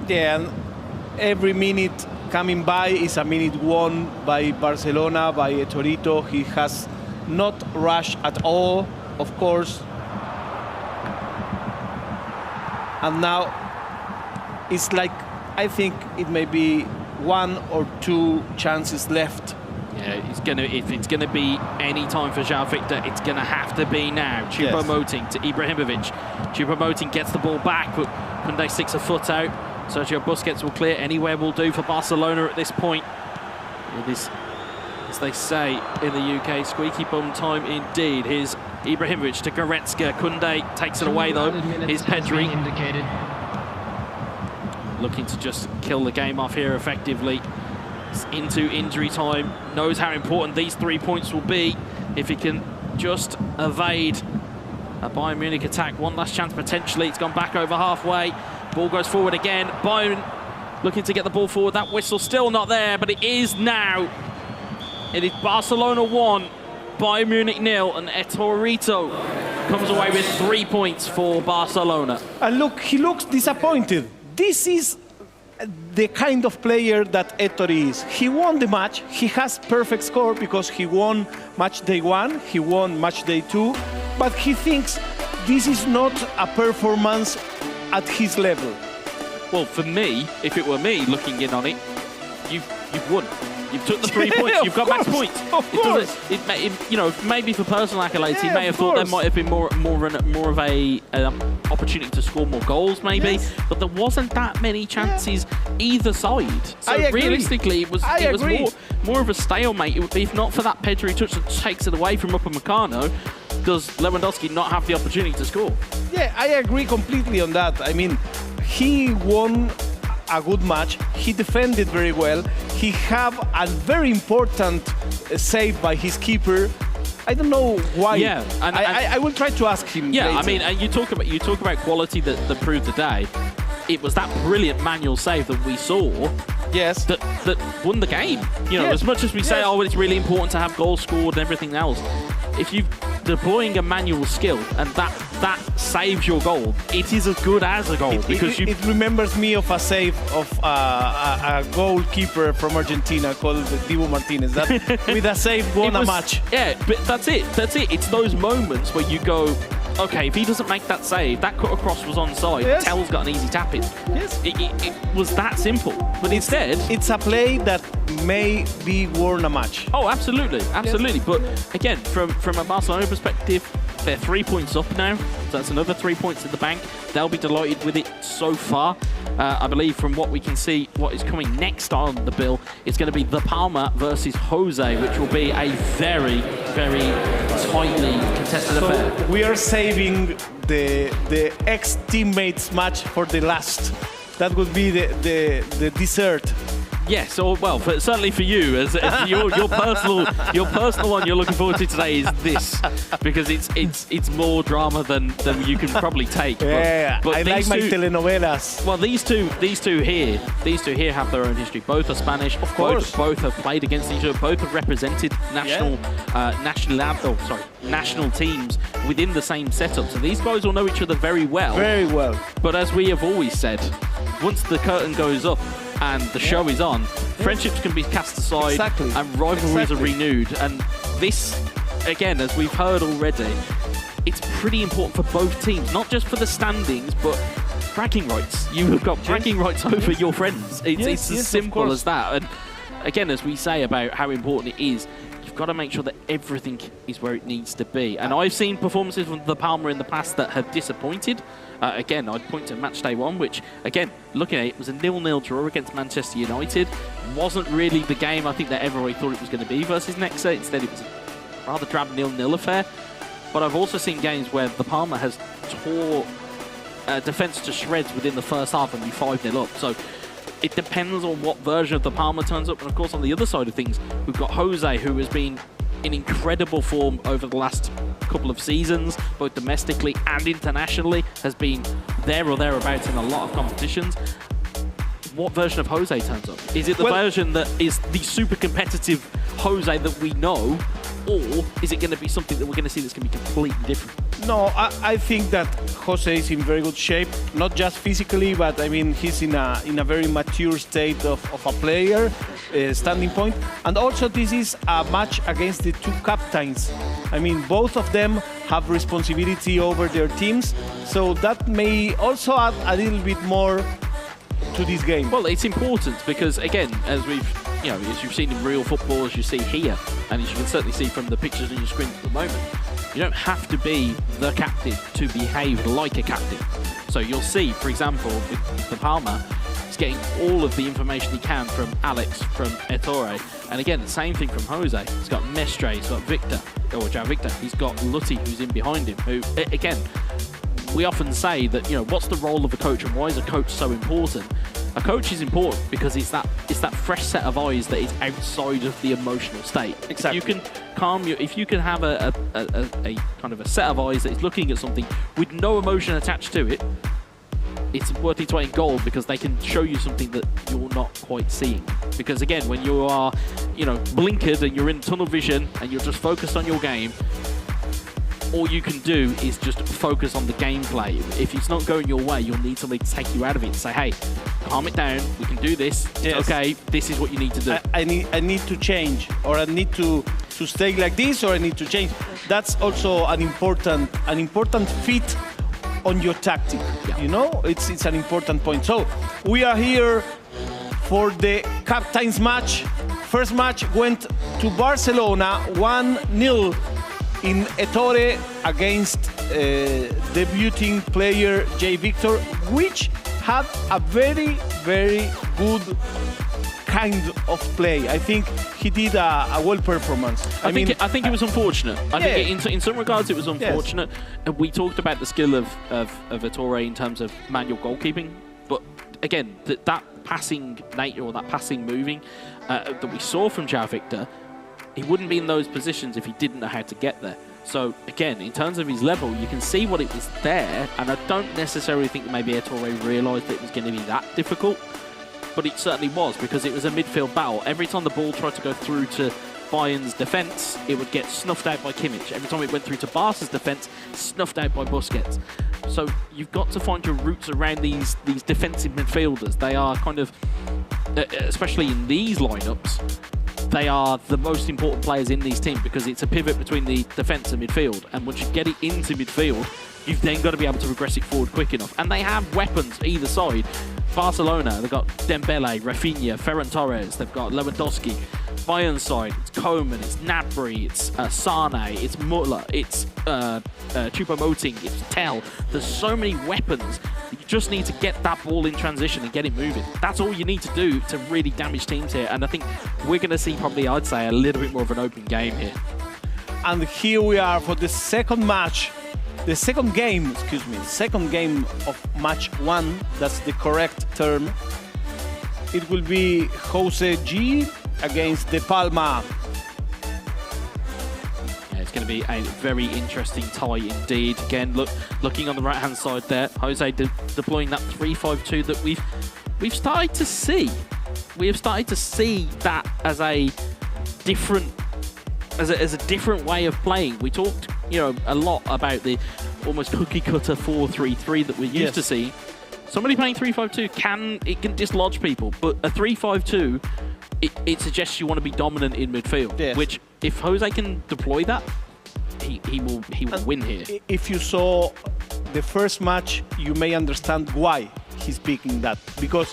Yeah, and every minute coming by is a minute won by Barcelona, by Torito. He has not rushed at all, of course. And now it's like, I think it may be 1 or 2 chances left. Yeah, if it's gonna be any time for João Victor, it's gonna have to be now. Choupo-Moting to Ibrahimovic. Choupo-Moting gets the ball back, but Koundé sticks a foot out. Sergio Busquets will clear. Anywhere will do for Barcelona at this point. It is, as they say in the UK, squeaky bum time indeed. Here's Ibrahimovic to Goretzka. Koundé takes it away though. Here's Pedri. Looking to just kill the game off here effectively. It's into injury time. Knows how important these 3 points will be if he can just evade a Bayern Munich attack. One last chance potentially. It's gone back over halfway. Ball goes forward again. Bayern looking to get the ball forward. That whistle still not there, but it is now. It is Barcelona 1, Bayern Munich 0, and Etorito comes away with 3 points for Barcelona. And look, he looks disappointed. This is the kind of player that Ettore is. He won the match. He has perfect score because he won match day 1, he won match day 2, but he thinks this is not a performance at his level. Well, for me, if it were me looking in on it, you've won. You've took the 3 points. You've got max points. Of course. You know, maybe for personal accolades, he may have thought there might have been more of a opportunity to score more goals, maybe. Yes. But there wasn't that many chances either side. So realistically, it was more of a stalemate. If not for that Pedri touch that takes it away from Upamecano, does Lewandowski not have the opportunity to score? Yeah, I agree completely on that. I mean, he won a good match. He defended very well. He have a very important save by his keeper. I don't know why. Yeah, and I will try to ask him. Yeah, later. I mean, and you talk about quality that proved the day. It was that brilliant manual save that we saw. Yes. That won the game. You know, as much as we say, oh, it's really important to have goals scored and everything else. If you're deploying a manual skill and that saves your goal, it is as good as a goal. It remembers me of a save of a goalkeeper from Argentina called Dibu Martinez. That with a save won a match. Yeah, but that's it. It's those moments where you go, okay, if he doesn't make that save, that cut across was onside, Yes. Tell's got an easy tap in. Yes. It was that simple. But instead... It's a play that may be won a match. Oh, absolutely, absolutely. Yes. But again, from a Barcelona perspective, they're 3 points up now. So that's another 3 points in the bank. They'll be delighted with it so far. I believe from what we can see, what is coming next on the bill, it's going to be the Palma versus Jose, which will be a very, very tightly contested affair. We are saving the ex-teammates match for the last. That would be the dessert. Yes, or well, certainly for you, as your personal one you're looking forward to today is this, because it's more drama than you can probably take. But I like my two, telenovelas. Well, these two here have their own history. Both are Spanish. Of course. Both have played against each other. Both have represented national teams within the same setup. So these guys all know each other very well. Very well. But as we have always said, once the curtain goes up and the show is on, friendships can be cast aside and rivalries are renewed. And this, again, as we've heard already, it's pretty important for both teams, not just for the standings, but bragging rights. You have got bragging rights over your friends. It's as simple as that. And again, as we say about how important it is, you've got to make sure that everything is where it needs to be. And I've seen performances from the Palma in the past that have disappointed. Again, I'd point to matchday 1, which, again, looking at it, was a 0-0 draw against Manchester United. Wasn't really the game I think that everybody thought it was going to be versus Nexa. Instead, it was a rather drab 0-0 affair. But I've also seen games where the Palma has tore defence to shreds within the first half and be 5-0 up. So it depends on what version of the Palma turns up. And of course, on the other side of things, we've got Jose, who has been in incredible form over the last couple of seasons, both domestically and internationally, has been there or thereabouts in a lot of competitions. What version of Jose turns up? Is it the version that is the super competitive Jose that we know, or is it going to be something that we're going to see that's going to be completely different? No, I think that Jose is in very good shape, not just physically, but I mean he's in a very mature state of a player, standing point. And also this is a match against the two captains. I mean both of them have responsibility over their teams, so that may also add a little bit more to this game. Well, it's important because again, as you've seen in real football, as you see here, and as you can certainly see from the pictures on your screen at the moment, you don't have to be the captain to behave like a captain. So you'll see, for example, with the Palma, he's getting all of the information he can from Alex, from Ettore. And again, the same thing from Jose. He's got Mestre, he's got Victor, or João Victor. He's got Lutti, who's in behind him, who, again, we often say that, what's the role of a coach and why is a coach so important? A coach is important because it's that fresh set of eyes that is outside of the emotional state. Exactly. You can if you can have a kind of a set of eyes that is looking at something with no emotion attached to it, it's worth its weight in gold because they can show you something that you're not quite seeing. Because again, when you are, blinkered and you're in tunnel vision and you're just focused on your game, all you can do is just focus on the gameplay. If it's not going your way, you'll need somebody to take you out of it and say, hey, calm it down, we can do this, okay, this is what you need to do. I need to change, or I need to stay like this, or I need to change. That's also an important fit on your tactic. Yeah. It's an important point. So we are here for the captain's match. First match went to Barcelona, 1-0 in Ettore against debuting player J. Victor, which had a very, very good kind of play. I think he did a well performance. I think it was unfortunate. I think in some regards it was unfortunate. Yes. We talked about the skill of Ettore in terms of manual goalkeeping, but again, that passing nature or that passing moving that we saw from João Victor, he wouldn't be in those positions if he didn't know how to get there. So again, in terms of his level, you can see what it was there, and I don't necessarily think that maybe Ettore realised that it was going to be that difficult, but it certainly was, because it was a midfield battle. Every time the ball tried to go through to Bayern's defence, it would get snuffed out by Kimmich. Every time it went through to Barca's defence, snuffed out by Busquets. So you've got to find your roots around these defensive midfielders. They are kind of, especially in these lineups, they are the most important players in these teams because it's a pivot between the defence and midfield. And once you get it into midfield, you've then got to be able to progress it forward quick enough. And they have weapons either side. Barcelona, they've got Dembele, Rafinha, Ferran Torres, they've got Lewandowski. Bayern side, it's Koeman, it's Gnabry, it's Sane, it's Müller, it's Choupo-Moting, it's Tell. There's so many weapons. You just need to get that ball in transition and get it moving. That's all you need to do to really damage teams here. And I think we're going to see probably, I'd say, a little bit more of an open game here. And here we are for the second match. The second game of match 1, that's the correct term. It will be Jose G against De Palma. Yeah, it's going to be a very interesting tie indeed. Again, looking on the right-hand side there, Jose deploying that 3-5-2 that we've started to see. We have started to see that as a different way of playing. We talked, a lot about the almost cookie-cutter 4-3-3 that we're used to seeing. Somebody playing 3-5-2 can dislodge people, but a 3-5-2, it suggests you want to be dominant in midfield. Yes. Which, if Jose can deploy that, he will win here. If you saw the first match, you may understand why he's picking that, because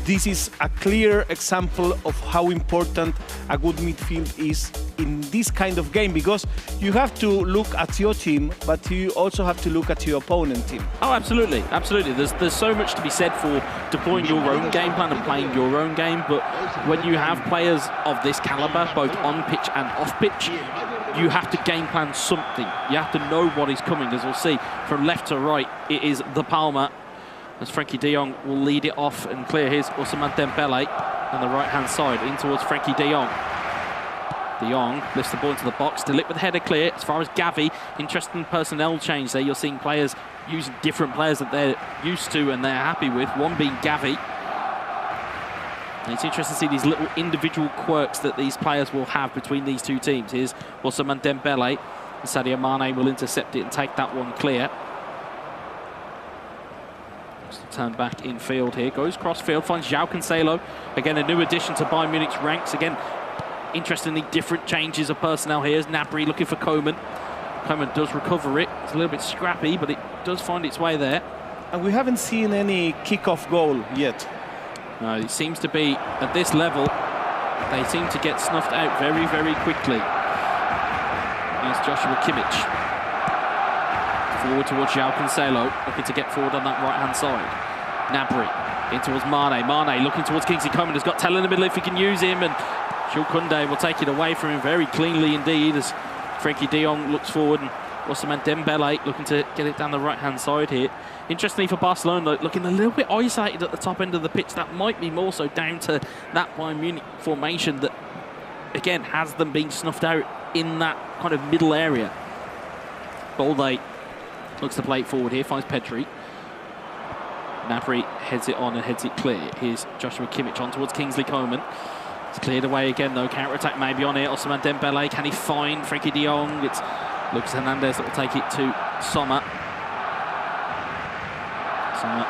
this is a clear example of how important a good midfield is in this kind of game, because you have to look at your team, but you also have to look at your opponent team. Oh, absolutely, absolutely. There's so much to be said for deploying your own game plan and playing your own game, but when you have players of this caliber, both on pitch and off pitch, you have to game plan something. You have to know what is coming. As we'll see, from left to right, it is De Palma, as Frankie de Jong will lead it off and clear his Ousmane Dembele on the right-hand side, in towards Frankie de Jong. De Jong lifts the ball into the box, to with the header clear. As far as Gavi, interesting personnel change there. You're seeing players using different players that they're used to and they're happy with, one being Gavi. And it's interesting to see these little individual quirks that these players will have between these two teams. Here's Ousmane Dembele. Sadio Mane will intercept it and take that one clear. Turn back in field here, goes cross field, finds João Cancelo. Again, a new addition to Bayern Munich's ranks. Again, interestingly, different changes of personnel here. As Gnabry looking for Koeman. Koeman does recover it. It's a little bit scrappy, but it does find its way there. And we haven't seen any kick-off goal yet. No, it seems to be, at this level, they seem to get snuffed out very, very quickly. Here's Joshua Kimmich. Forward towards João Cancelo, looking to get forward on that right-hand side. Gnabry in towards Mane. Mane looking towards Kingsley Coman. Has got Tell in the middle if he can use him, and Jules Koundé will take it away from him very cleanly indeed, as Frankie de Jong looks forward, and Ousmane Dembele looking to get it down the right-hand side here. Interestingly for Barcelona, looking a little bit isolated at the top end of the pitch. That might be more so down to that Bayern Munich formation that, again, has them being snuffed out in that kind of middle area. Balde looks to play it forward here, finds Pedri. Gnabry heads it on and heads it clear. Here's Joshua Kimmich on towards Kingsley Coman. It's cleared away again though, counter-attack maybe on here. Ousmane Dembele, can he find Frankie de Jong? It's Lucas Hernandez that will take it to Sommer. Sommer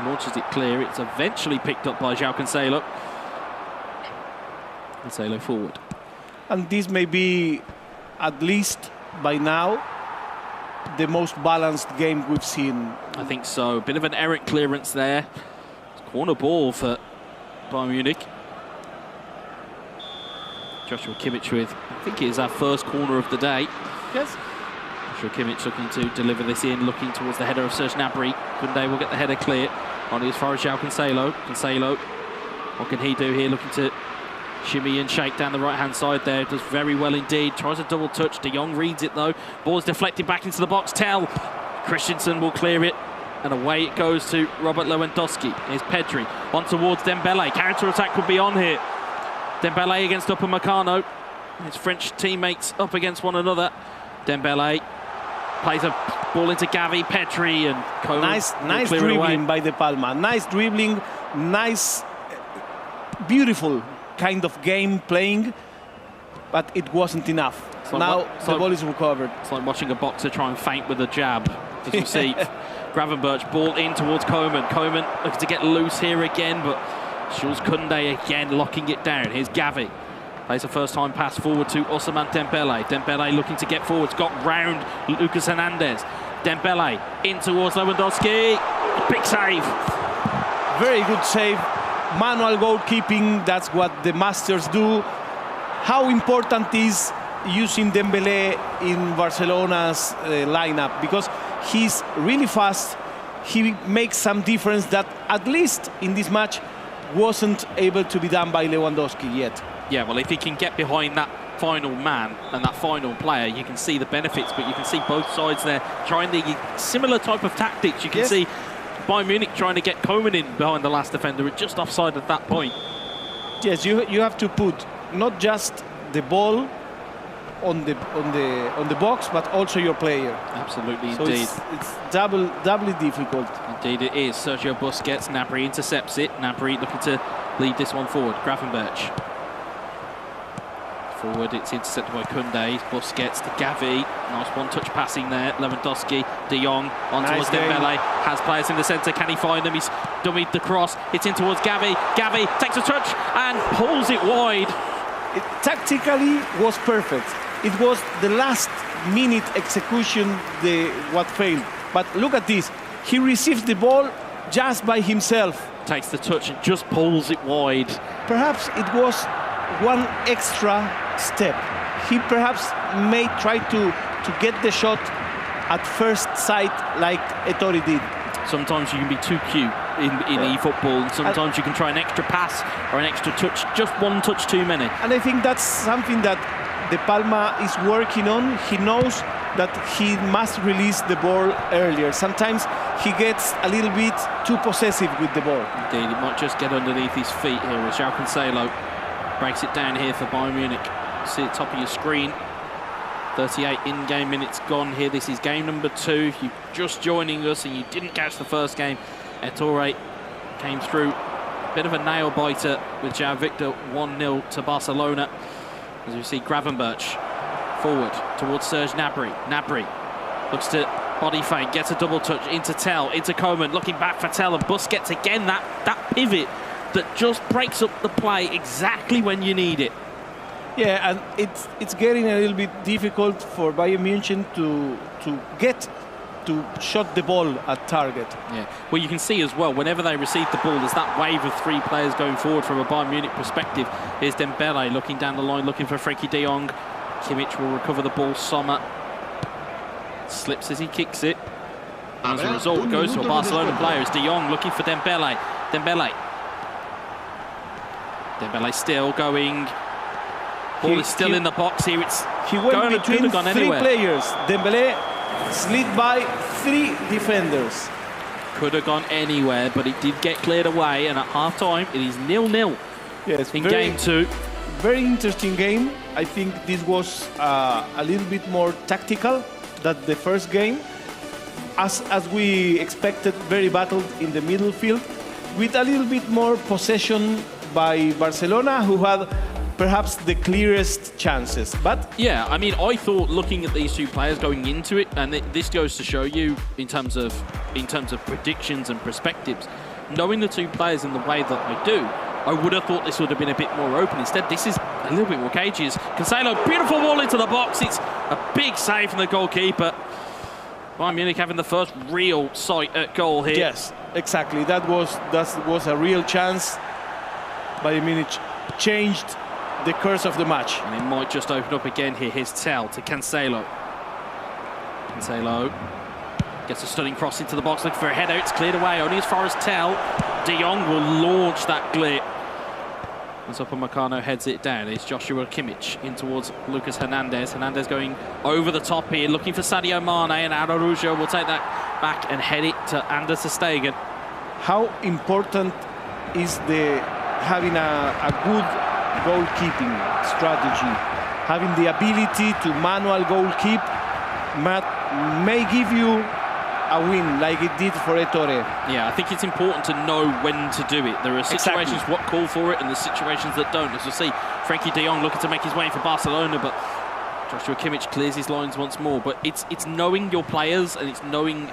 launches it clear. It's eventually picked up by João Cancelo. Cancelo forward. And this may be, at least by now, the most balanced game we've seen. I think so. Bit of an errant clearance there. Corner ball for Bayern Munich. Joshua Kimmich with, I think it is our first corner of the day. Yes. Joshua Kimmich looking to deliver this in, looking towards the header of Serge Gnabry. Koundé will get the header clear. On as far as João Cancelo. Cancelo, what can he do here? Looking to shimmy and shake down the right-hand side there. Does very well indeed. Tries a double touch. De Jong reads it though. Ball's deflected back into the box. Tell. Christensen will clear it. And away it goes to Robert Lewandowski. Here's Pedri. On towards Dembele. Counter-attack could be on here. Dembele against Upamecano. His French teammates up against one another. Dembele plays a ball into Gavi, Pedri, and Koeman. Nice dribbling by De Palma. Nice dribbling. Nice, beautiful kind of game playing, but it wasn't enough. Now the ball is recovered. It's like watching a boxer try and feint with a jab. As we see, Gravenberch ball in towards Koeman. Koeman looking to get loose here again, but Jules Koundé again locking it down. Here's Gavi. Plays a first-time pass forward to Ousmane Dembele. Dembele looking to get forward. Got round Lucas Hernandez. Dembele in towards Lewandowski. Big save. Very good save. Manual goalkeeping, that's what the masters do. How important is using Dembele in Barcelona's lineup? Because he's really fast. He makes some difference that, at least in this match, wasn't able to be done by Lewandowski yet. Yeah, well, if he can get behind that final man and that final player, you can see the benefits, but you can see both sides there trying the similar type of tactics. You can see Bayern Munich trying to get Koeman in behind the last defender, just offside at that point. Yes, you have to put not just the ball on the box, but also your player. Absolutely, so indeed. It's doubly difficult. Indeed it is. Sergio Busquets, Gnabry intercepts it. Gnabry looking to lead this one forward. Gravenberch. Forward, it's intercepted by Koundé. Busquets to Gavi. Nice one-touch passing there. Lewandowski, De Jong on towards Dembele. Has players in the centre. Can he find them? He's dummied the cross. It's in towards Gavi. Gavi takes a touch and pulls it wide. It tactically was perfect. It was the last minute execution what failed. But look at this. He receives the ball just by himself. Takes the touch and just pulls it wide. Perhaps it was one extra step. He perhaps may try to get the shot at first sight like Ettore did. Sometimes you can be too cute in eFootball, and sometimes you can try an extra pass or an extra touch, just one touch too many. And I think that's something that De Palma is working on. He knows that he must release the ball earlier. Sometimes he gets a little bit too possessive with the ball. Indeed, it might just get underneath his feet here as João Cancelo breaks it down here for Bayern Munich. See at the top of your screen. 38 in-game minutes gone here. This is game number 2. If you're just joining us and you didn't catch the first game, Ettore came through. Bit of a nail-biter with João Victor, 1-0 to Barcelona. As you see, Gravenberch forward towards Serge Gnabry. Gnabry looks to body feint, gets a double touch into Tell, into Koeman, looking back for Tell, and Busquets again, that pivot that just breaks up the play exactly when you need it. Yeah, and it's getting a little bit difficult for Bayern Munich to shot the ball at target. Yeah, well, you can see as well, whenever they receive the ball, there's that wave of 3 players going forward from a Bayern Munich perspective. Here's Dembele looking down the line, looking for Frenkie de Jong. Kimmich will recover the ball. Sommer slips as he kicks it. And as a result, it goes to a Barcelona player. It's de Jong looking for Dembele. Dembele still going. Ball is still in the box here. He went between 3 players. Dembele slid by 3 defenders. Could have gone anywhere, but it did get cleared away. And at half-time, it is 0-0 in game 2. Very interesting game. I think this was a little bit more tactical than the first game. As we expected, very battled in the middle field, with a little bit more possession by Barcelona, who had perhaps the clearest chances. But yeah, I mean, I thought looking at these 2 players going into it, and this goes to show you in terms of predictions and perspectives, knowing the 2 players in the way that I do, I would have thought this would have been a bit more open. Instead, this is a little bit more cagey. Cancelo, beautiful ball into the box. It's a big save from the goalkeeper. Bayern Munich having the first real sight at goal here. Yes, exactly. That was a real chance. Bayern Munich changed the course of the match. And it might just open up again here. Here's Tell to Cancelo. Cancelo gets a stunning cross into the box, looking for a header. It's cleared away, only as far as Tell. De Jong will launch that glare. As Upamecano heads it down, it's Joshua Kimmich in towards Lucas Hernandez. Hernandez going over the top here, looking for Sadio Mane, and Araujo will take that back and head it to Anders Stegen. How important is having a good goalkeeping strategy? Having the ability to manual goalkeep may give you a win like it did for Ettore. Yeah, I think it's important to know when to do it. There are situations what call for it and the situations that don't. As you'll see, Frenkie de Jong looking to make his way for Barcelona, but Joshua Kimmich clears his lines once more. But it's knowing your players, and it's knowing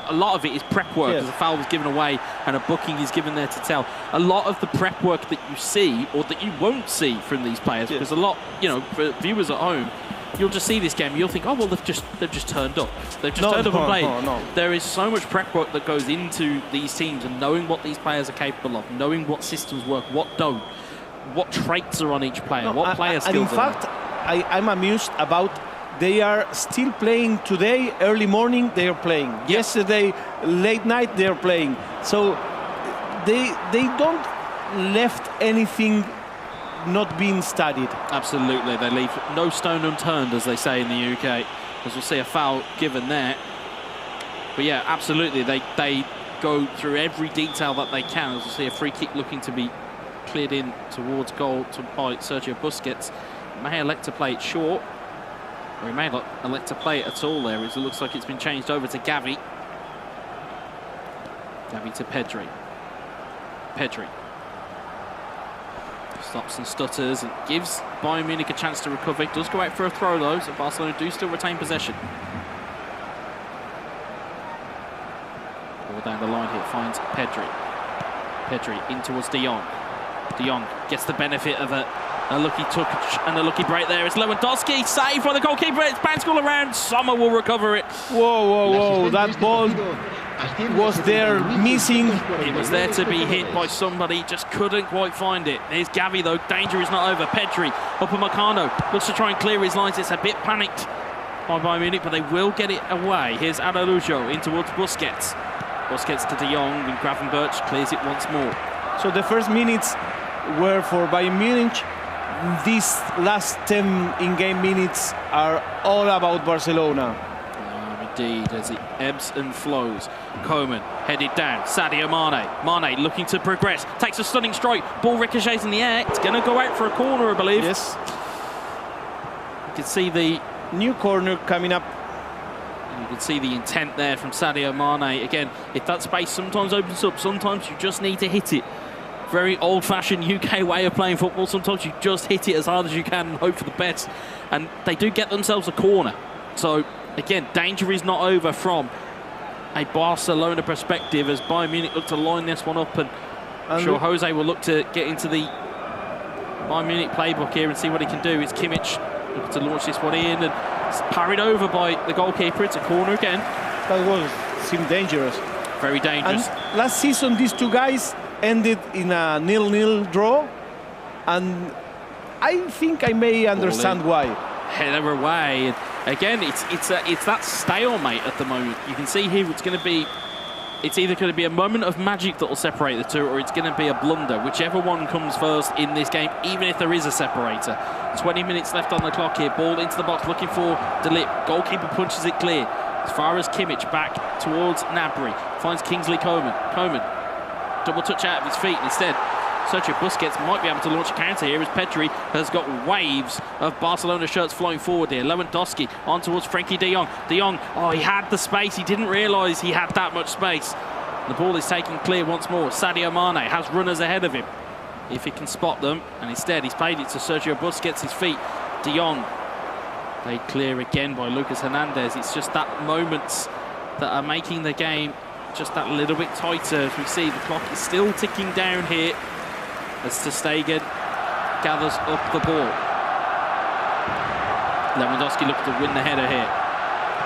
a lot of it is prep work. As a foul was given away and a booking is given there to Tell. A lot of the prep work that you see or that you won't see from these players, because a lot, for viewers at home, you'll just see this game, you'll think, oh well, they've just turned up. They've just turned up and played. No. There is so much prep work that goes into these teams, and knowing what these players are capable of, knowing what systems work, what don't, what traits are on each player, what player skills. And in fact, I'm amused about they are still playing today, early morning they are playing. Yep. Yesterday, late night they are playing. So they don't left anything not being studied. Absolutely, they leave no stone unturned, as they say in the UK, as we'll see a foul given there. But yeah, absolutely, they go through every detail that they can, as we'll see a free kick looking to be cleared in towards goal by Sergio Busquets. May elect to play it short, or he may not elect to play it at all there, as it looks like it's been changed over to Gavi. Gavi to Pedri. Pedri stops and stutters and gives Bayern Munich a chance to recover. It does go out for a throw though, so Barcelona do still retain possession. Ball down the line here, finds Pedri. Pedri in towards De Jong. De Jong gets the benefit of a lucky touch and a lucky break there. It's Lewandowski, saved by the goalkeeper. It's bounced all around. Sommer will recover it. Whoa. That ball was there missing. It was there to be hit by somebody, just couldn't quite find it. There's Gavi though, danger is not over. Pedri, Upamecano, looks to try and clear his lines. It's a bit panicked by Bayern Munich, but they will get it away. Here's Araujo in towards Busquets. Busquets to De Jong, and Gravenberch clears it once more. So the first minutes were for Bayern Munich. These last 10 in-game minutes are all about Barcelona. Indeed, as it ebbs and flows. Koeman headed down. Sadio Mane. Mane looking to progress. Takes a stunning strike. Ball ricochets in the air. It's going to go out for a corner, I believe. Yes. You can see the new corner coming up. You can see the intent there from Sadio Mane. Again, if that space sometimes opens up, sometimes you just need to hit it. Very old-fashioned UK way of playing football. Sometimes you just hit it as hard as you can and hope for the best. And they do get themselves a corner. So again, danger is not over from a Barcelona perspective as Bayern Munich look to line this one up, and I'm sure Jose will look to get into the Bayern Munich playbook here and see what he can do. It's Kimmich looking to launch this one in, and it's parried over by the goalkeeper. It's a corner again. That seemed dangerous. Very dangerous. And last season, these two guys ended in a 0-0 draw, and I think I may understand why. Header away. And again, it's that stalemate at the moment. You can see here it's either going to be a moment of magic that will separate the two, or it's going to be a blunder. Whichever one comes first in this game, even if there is a separator. 20 minutes left on the clock here. Ball into the box, looking for De Ligt. Goalkeeper punches it clear. As far as Kimmich, back towards Gnabry. Finds Kingsley Coman. Coman, double touch out of his feet. Instead, Sergio Busquets might be able to launch a counter here as Pedri has got waves of Barcelona shirts flowing forward here. Lewandowski on towards Frenkie de Jong. De Jong, oh, he had the space. He didn't realise he had that much space. The ball is taken clear once more. Sadio Mane has runners ahead of him, if he can spot them. And instead, he's played it to Sergio Busquets' feet. De Jong, played clear again by Lucas Hernandez. It's just that moments that are making the game just that little bit tighter. As we see, the clock is still ticking down here as ter Stegen gathers up the ball. Lewandowski looks to win the header here.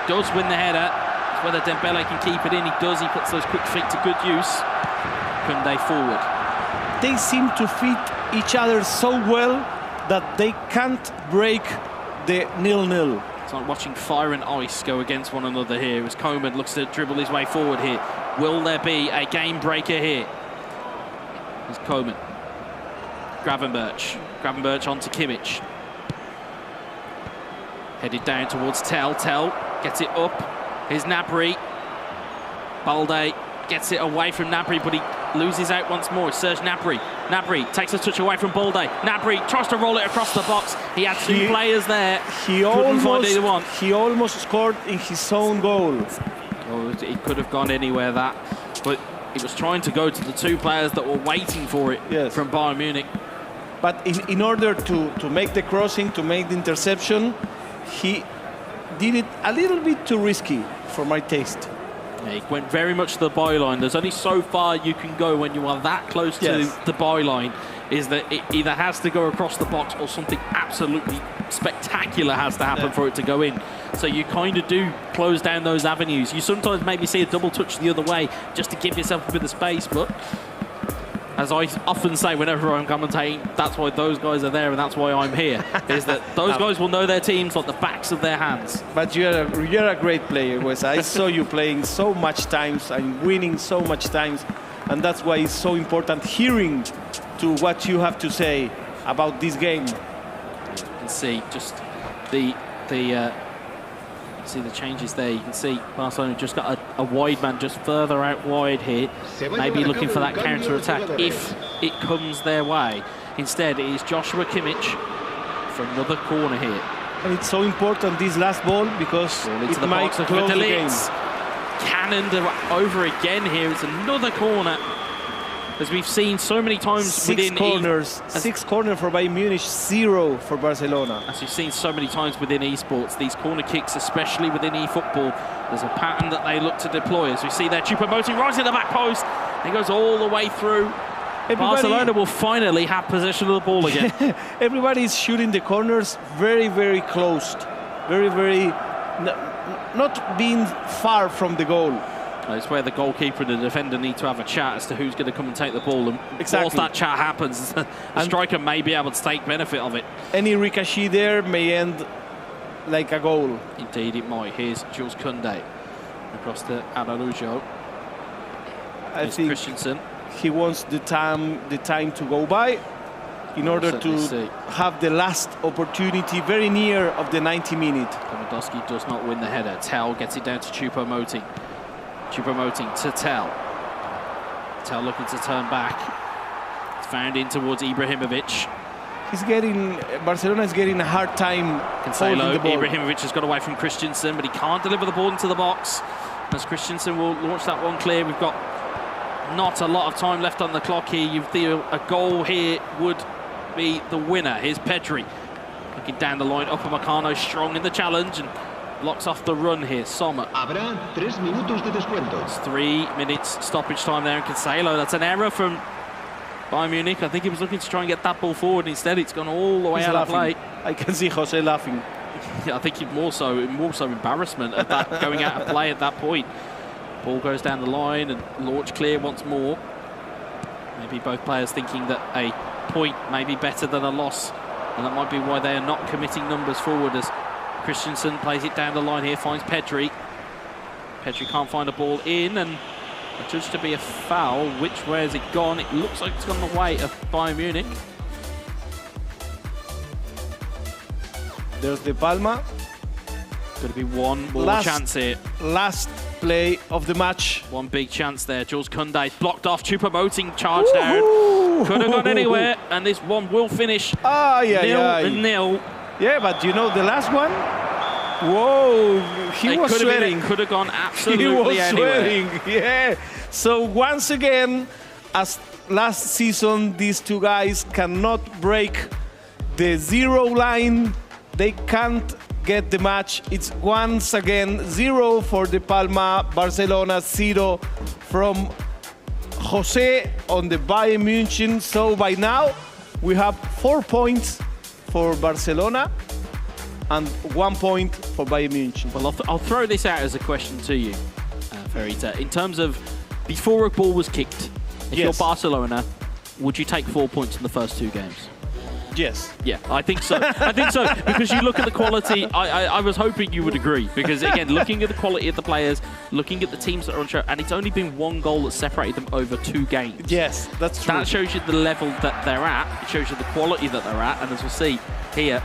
Does win the header. It's whether Dembele can keep it in. He does. He puts those quick feet to good use. Koundé forward. They seem to fit each other so well that they can't break the 0-0. It's like watching fire and ice go against one another here as Koeman looks to dribble his way forward here. Will there be a game breaker here? There's Koeman. Gravenberch. Gravenberch onto Kimmich. Headed down towards Tell. Tell gets it up. Here's Gnabry. Balde gets it away from Gnabry, but he loses out once more. Serge Gnabry. Gnabry takes a touch away from Balde. Gnabry tries to roll it across the box. He had two players there. He almost scored in his own goal. Oh, he could have gone anywhere that, but he was trying to go to the two players that were waiting for it from Bayern Munich. But in order to make the crossing, to make the interception, he did it a little bit too risky for my taste. Yeah, he went very much to the byline. There's only so far you can go when you are that close to the byline. is that it either has to go across the box or something absolutely spectacular has to happen for it to go in. So you kind of do close down those avenues. You sometimes maybe see a double touch the other way just to give yourself a bit of space, but as I often say whenever I'm commentating, that's why those guys are there and that's why I'm here, is that those guys will know their teams like the backs of their hands. But you're a great player, Wes. I saw you playing so much times and winning so much times, and that's why it's so important hearing to what you have to say about this game. You can see just see the changes there. You can see Barcelona just got a wide man just further out wide here, maybe looking for that counter-attack if it comes their way. Instead, it is Joshua Kimmich for another corner here. And it's so important, this last ball, because it might close the game. Cannoned over again here. It's another corner. As we've seen so many times six corners for Bayern Munich, 0 for Barcelona. As you've seen so many times within esports, these corner kicks, especially within eFootball, there's a pattern that they look to deploy. As we see there, Choupo-Moting right in the back post. He goes all the way through. Barcelona will finally have possession of the ball again. Everybody is shooting the corners very, very close. Very, very... not being far from the goal. It's where the goalkeeper and the defender need to have a chat as to who's going to come and take the ball. And whilst that chat happens, the striker may be able to take benefit of it. Any ricochet there may end like a goal. Indeed, it might. Here's Jules Koundé across to Araujo. I think Christensen. He wants the time to go by in order to have the last opportunity very near of the 90 minute. Lewandowski does not win the header. Tell gets it down to Choupo-Moting. Choupo-Moting to Tell. Tell looking to turn back. It's found in towards Ibrahimovic. Barcelona is getting a hard time holding the ball. Ibrahimovic has got away from Christensen, but he can't deliver the ball into the box. As Christensen will launch that one clear. We've got not a lot of time left on the clock here. You feel a goal here would be the winner. Here's Pedri. Looking down the line. Upamecano strong in the challenge and blocks off the run here. Sommer. It's 3 minutes stoppage time there in Cancelo. That's an error from Bayern Munich. I think he was looking to try and get that ball forward. Instead, it's gone all the way out of play. I can see Jose laughing. I think more so embarrassment at that going out of play at that point. Ball goes down the line and launch clear once more. Maybe both players thinking that a point may be better than a loss, and that might be why they are not committing numbers forward as Christensen plays it down the line here, finds Pedri. Pedri can't find a ball in, and judged to be a foul. Which way has it gone? It looks like it's gone the way of Bayern Munich. There's De Palma. Could be one more chance here. Last play of the match. One big chance there. Jules Koundé blocked off. Choupo-Moting charged down. Could have gone anywhere, and this one will finish 0-0. Yeah, but you know the last one? Whoa, he was sweating. Could have gone absolutely anywhere. He was sweating, yeah. So once again, as last season, these two guys cannot break the 0 line. They can't get the match. It's once again 0 for De Palma, Barcelona 0 from Jose on the Bayern Munich. So by now, we have 4 points for Barcelona and 1 point for Bayern Munich. Well, I'll throw this out as a question to you, Verita. In terms of before a ball was kicked, if you're Barcelona, would you take 4 points in the first 2 games? Yes. Yeah, I think so. I think so, because you look at the quality. I was hoping you would agree, because again, looking at the quality of the players, looking at the teams that are on show, and it's only been 1 goal that separated them over 2 games. Yes, that's true. That shows you the level that they're at. It shows you the quality that they're at, and as we'll see here,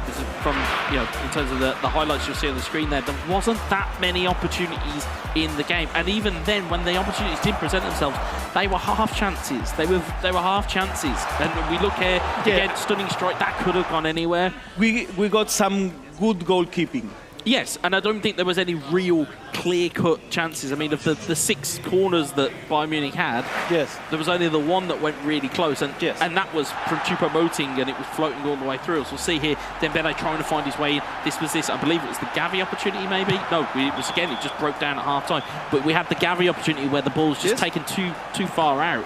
this is from, in terms of the highlights you'll see on the screen there wasn't that many opportunities in the game, and even then, when the opportunities did present themselves, they were half chances. They were half chances, and we look here again, stunning strike that could have gone anywhere. We got some good goalkeeping. Yes, and I don't think there was any real clear-cut chances. I mean, of the 6 corners that Bayern Munich had, there was only the 1 that went really close, and that was from Choupo-Moting, and it was floating all the way through. So we'll see here, Dembele trying to find his way in. I believe it was the Gavi opportunity, maybe? No, it was, again, it just broke down at half-time. But we had the Gavi opportunity where the ball was just taken too far out.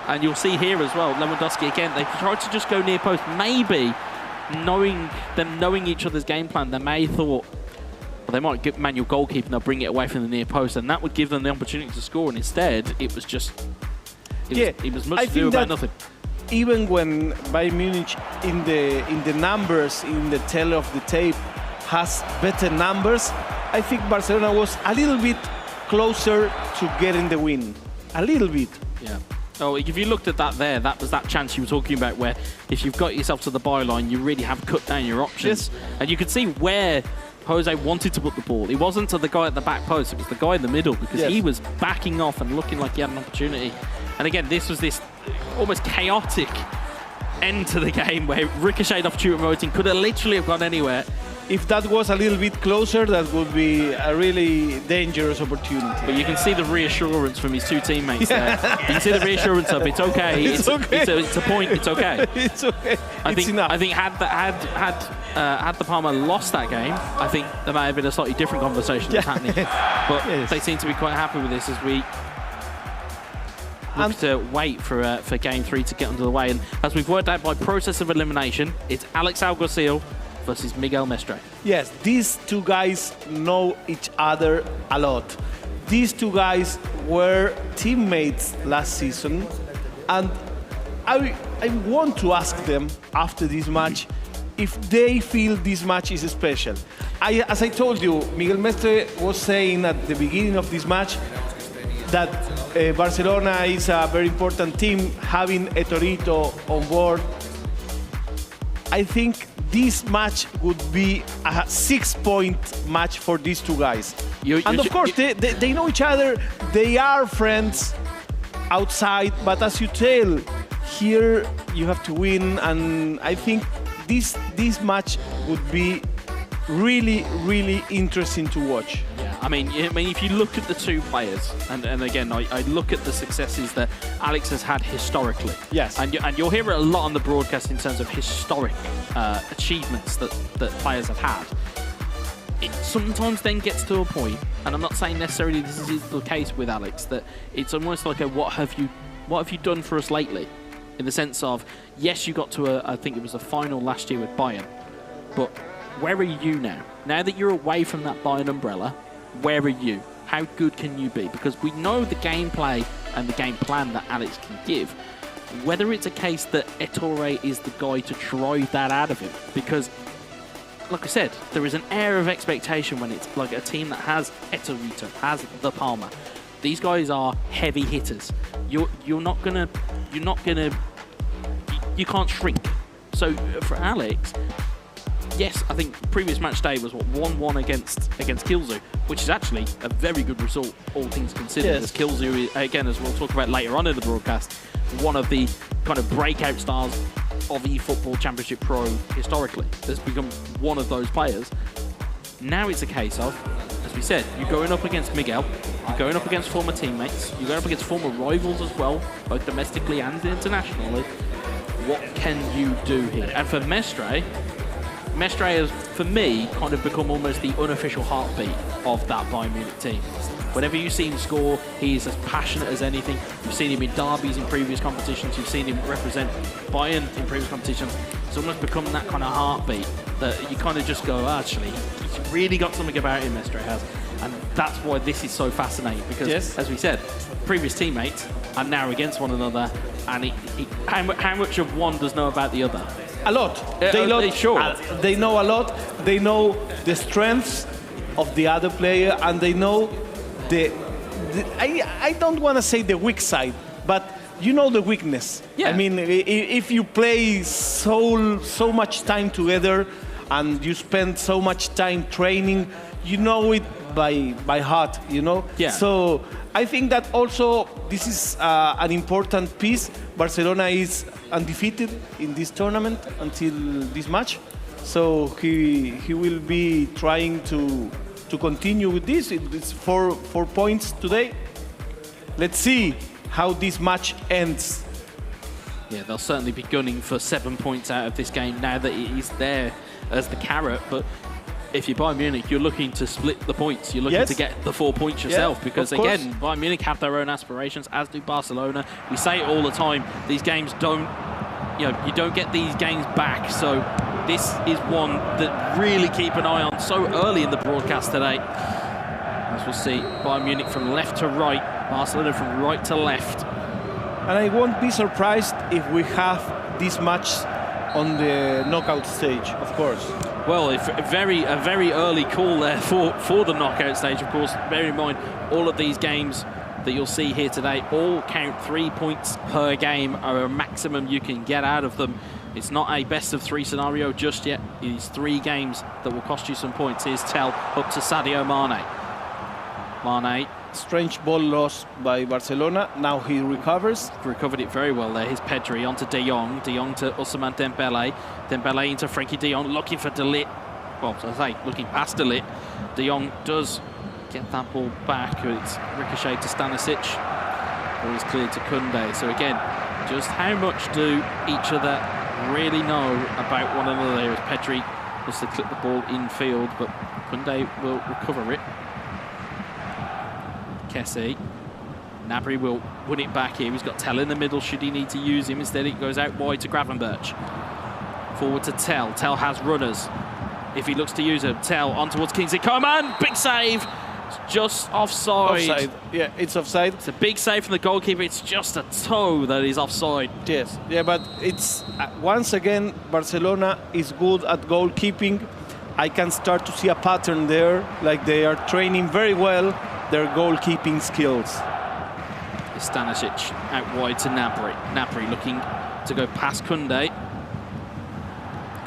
And you'll see here as well, Lewandowski again, they tried to just go near post. Maybe knowing each other's game plan, they may have thought, well, they might get manual goalkeeping, they'll bring it away from the near post, and that would give them the opportunity to score. And instead, it was just, it was much to do about nothing. Even when Bayern Munich in the numbers, in the tail of the tape, has better numbers, I think Barcelona was a little bit closer to getting the win. A little bit. Yeah. Oh, if you looked at that there, that was that chance you were talking about where if you've got yourself to the byline, you really have cut down your options. Yes. And you could see where Jose wanted to put the ball. It wasn't to the guy at the back post, it was the guy in the middle, because he was backing off and looking like he had an opportunity. And again, this was this almost chaotic end to the game where ricocheted off Choupo-Moting, could have literally have gone anywhere. If that was a little bit closer, that would be a really dangerous opportunity. But you can see the reassurance from his two teammates there. You can see the reassurance of it's okay. It's a point. It's okay. It's okay. I think had the Palma lost that game, I think there might have been a slightly different conversation that's happening. But they seem to be quite happy with this as we look to wait for Game 3 to get under the way. And as we've worked out by process of elimination, it's Alex Alguacil versus Miguel Mestre. Yes, these two guys know each other a lot. These two guys were teammates last season, and I want to ask them after this match if they feel this match is special. As I told you, Miguel Mestre was saying at the beginning of this match that Barcelona is a very important team, having a Torito on board. I think this match would be a 6-point match for these two guys. And of course, they know each other. They are friends outside, but as you tell, here you have to win. And I think this match would be really, really interesting to watch. Yeah, I mean, if you look at the two players, and again, I look at the successes that Alex has had historically. Yes. And you'll hear it a lot on the broadcast in terms of historic achievements that players have had. It sometimes then gets to a point, and I'm not saying necessarily this is the case with Alex, that it's almost like what have you done for us lately? In the sense of, yes, you got to I think it was a final last year with Bayern, but where are you now? Now that you're away from that Bayern umbrella, where are you? How good can you be? Because we know the gameplay and the game plan that Alex can give. Whether it's a case that Ettore is the guy to drive that out of him. Because, like I said, there is an air of expectation when it's like a team that has Ettore, has the Palma. These guys are heavy hitters. You can't shrink. So for Alex, yes, I think previous match day was 1-1 against Kilzu, which is actually a very good result, all things considered. Yes. As Kilzu, again, as we'll talk about later on in the broadcast, one of the kind of breakout stars of eFootball Championship Pro historically. Has become one of those players. Now it's a case of, as we said, you're going up against Miguel, you're going up against former teammates, you're going up against former rivals as well, both domestically and internationally. What can you do here? And for Mestre has, for me, kind of become almost the unofficial heartbeat of that Bayern Munich team. Whenever you see him score, he is as passionate as anything. You've seen him in derbies in previous competitions. You've seen him represent Bayern in previous competitions. It's almost become that kind of heartbeat that you kind of just go, actually, he's really got something about him, Mestre has. And that's why this is so fascinating, because, as we said, previous teammates are now against one another, and how much of one does know about the other? A lot. They know a lot. They know the strengths of the other player, and they know I don't want to say the weak side, but you know the weakness. Yeah. I mean, if you play so much time together and you spend so much time training, you know it by heart, you know? Yeah. So I think that also this is an important piece. Barcelona is undefeated in this tournament until this match. So he will be trying to continue with this. It's 4 points today. Let's see how this match ends. Yeah, they'll certainly be gunning for 7 points out of this game now that he's there as the carrot. But if you're Bayern Munich, you're looking to split the points. You're looking to get the 4 points yourself because, again, Bayern Munich have their own aspirations, as do Barcelona. We say it all the time. These games don't, you don't get these games back. So this is one that really keep an eye on so early in the broadcast today. As we'll see, Bayern Munich from left to right, Barcelona from right to left. And I won't be surprised if we have this match on the knockout stage, of course. Well, a very early call there for the knockout stage, of course. Bear in mind, all of these games that you'll see here today all count 3 points per game, are a maximum you can get out of them. It's not a best-of-3 scenario just yet. It's 3 games that will cost you some points. Here's Tell up to Sadio Mane. Mane. Strange ball lost by Barcelona. Now he recovers. Recovered it very well there. Here's Pedri onto De Jong. De Jong to Ousmane Dembele. Dembele into Frenkie de Jong, looking for De Ligt. Well, as I say, looking past De Ligt. De Jong does get that ball back. It's ricocheted to Stanisic. Ball is cleared to Koundé. So again, just how much do each other really know about one another there? As Pedri was to clip the ball in field, but Koundé will recover it. Kessie. Gnabry will win it back here. He's got Tell in the middle should he need to use him. Instead it goes out wide to Gravenberch. Forward to Tell. Tell has runners. If he looks to use him, Tell on towards Kingsley Coman. Big save. It's just offside. Offside. Yeah, it's offside. It's a big save from the goalkeeper. It's just a toe that is offside. Yes. Yeah, but it's once again Barcelona is good at goalkeeping. I can start to see a pattern there. Like they are training very well their goalkeeping skills. Stanisic out wide to Gnabry. Gnabry looking to go past Koundé.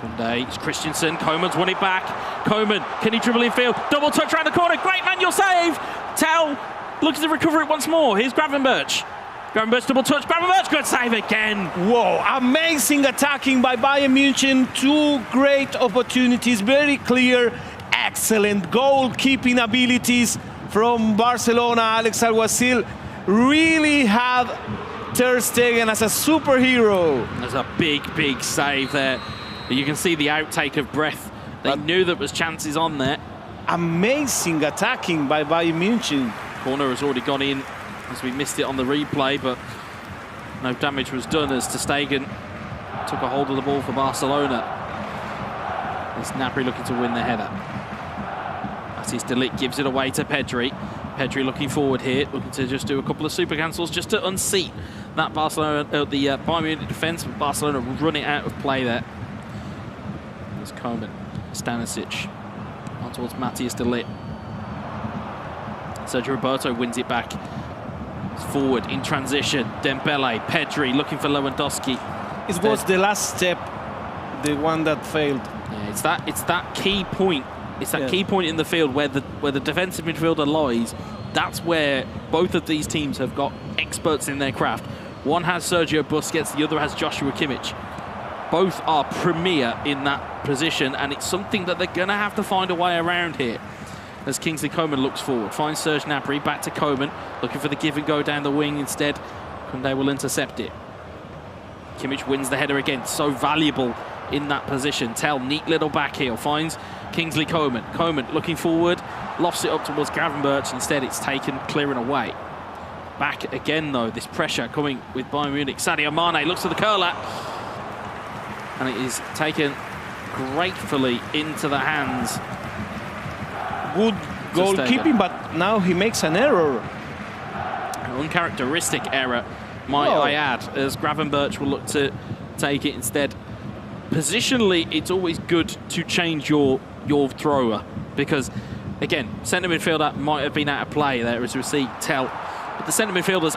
Koundé, it's Christensen. Coman's won it back. Coman, can he dribble in field? Double touch around the corner. Great manual save. Tell looks to recover it once more. Here's Gravenberch. Gravenberch double touch. Gravenberch, good save again. Whoa, amazing attacking by Bayern Munich. 2 great opportunities, very clear, excellent goalkeeping abilities from Barcelona. Alex Alguacil really have Ter Stegen as a superhero. There's a big save there. You can see the outtake of breath. They knew there was chances on there. Amazing attacking by Bayern Munich. Corner has already gone in as we missed it on the replay, but no damage was done as Ter Stegen took a hold of the ball for Barcelona. It's Gnabry looking to win the header. As De Ligt gives it away to Pedri. Pedri looking forward here, looking to just do a couple of super cancels just to unseat that Barcelona, the Bayern Munich defence. Barcelona run it out of play there. There's Coman, Stanisic, on towards Matthias De Ligt. Sergio Roberto wins it back. It's forward in transition. Dembele, Pedri looking for Lewandowski. It was the last step, the one that failed. Yeah, it's that key point. It's that key point in the field where the defensive midfielder lies. That's where both of these teams have got experts in their craft. One has Sergio Busquets, the other has Joshua Kimmich. Both are premier in that position, and it's something that they're going to have to find a way around here. As Kingsley Coman looks forward, finds Serge Gnabry, back to Coman, looking for the give and go down the wing instead. Koundé will intercept it. Kimmich wins the header again, so valuable in that position. Tell, neat little back heel, finds Kingsley Coman. Coman looking forward, lofts it up towards Gravenberch. Instead, it's taken clearing away. Back again, though, this pressure coming with Bayern Munich. Sadio Mane looks for the curler, and it is taken gratefully into the hands. Good goalkeeping, but now he makes an error. An uncharacteristic error, might I add, as Gravenberch will look to take it instead. Positionally, it's always good to change your thrower because, again, centre midfielder might have been out of play there as we see Tell, but the centre midfielders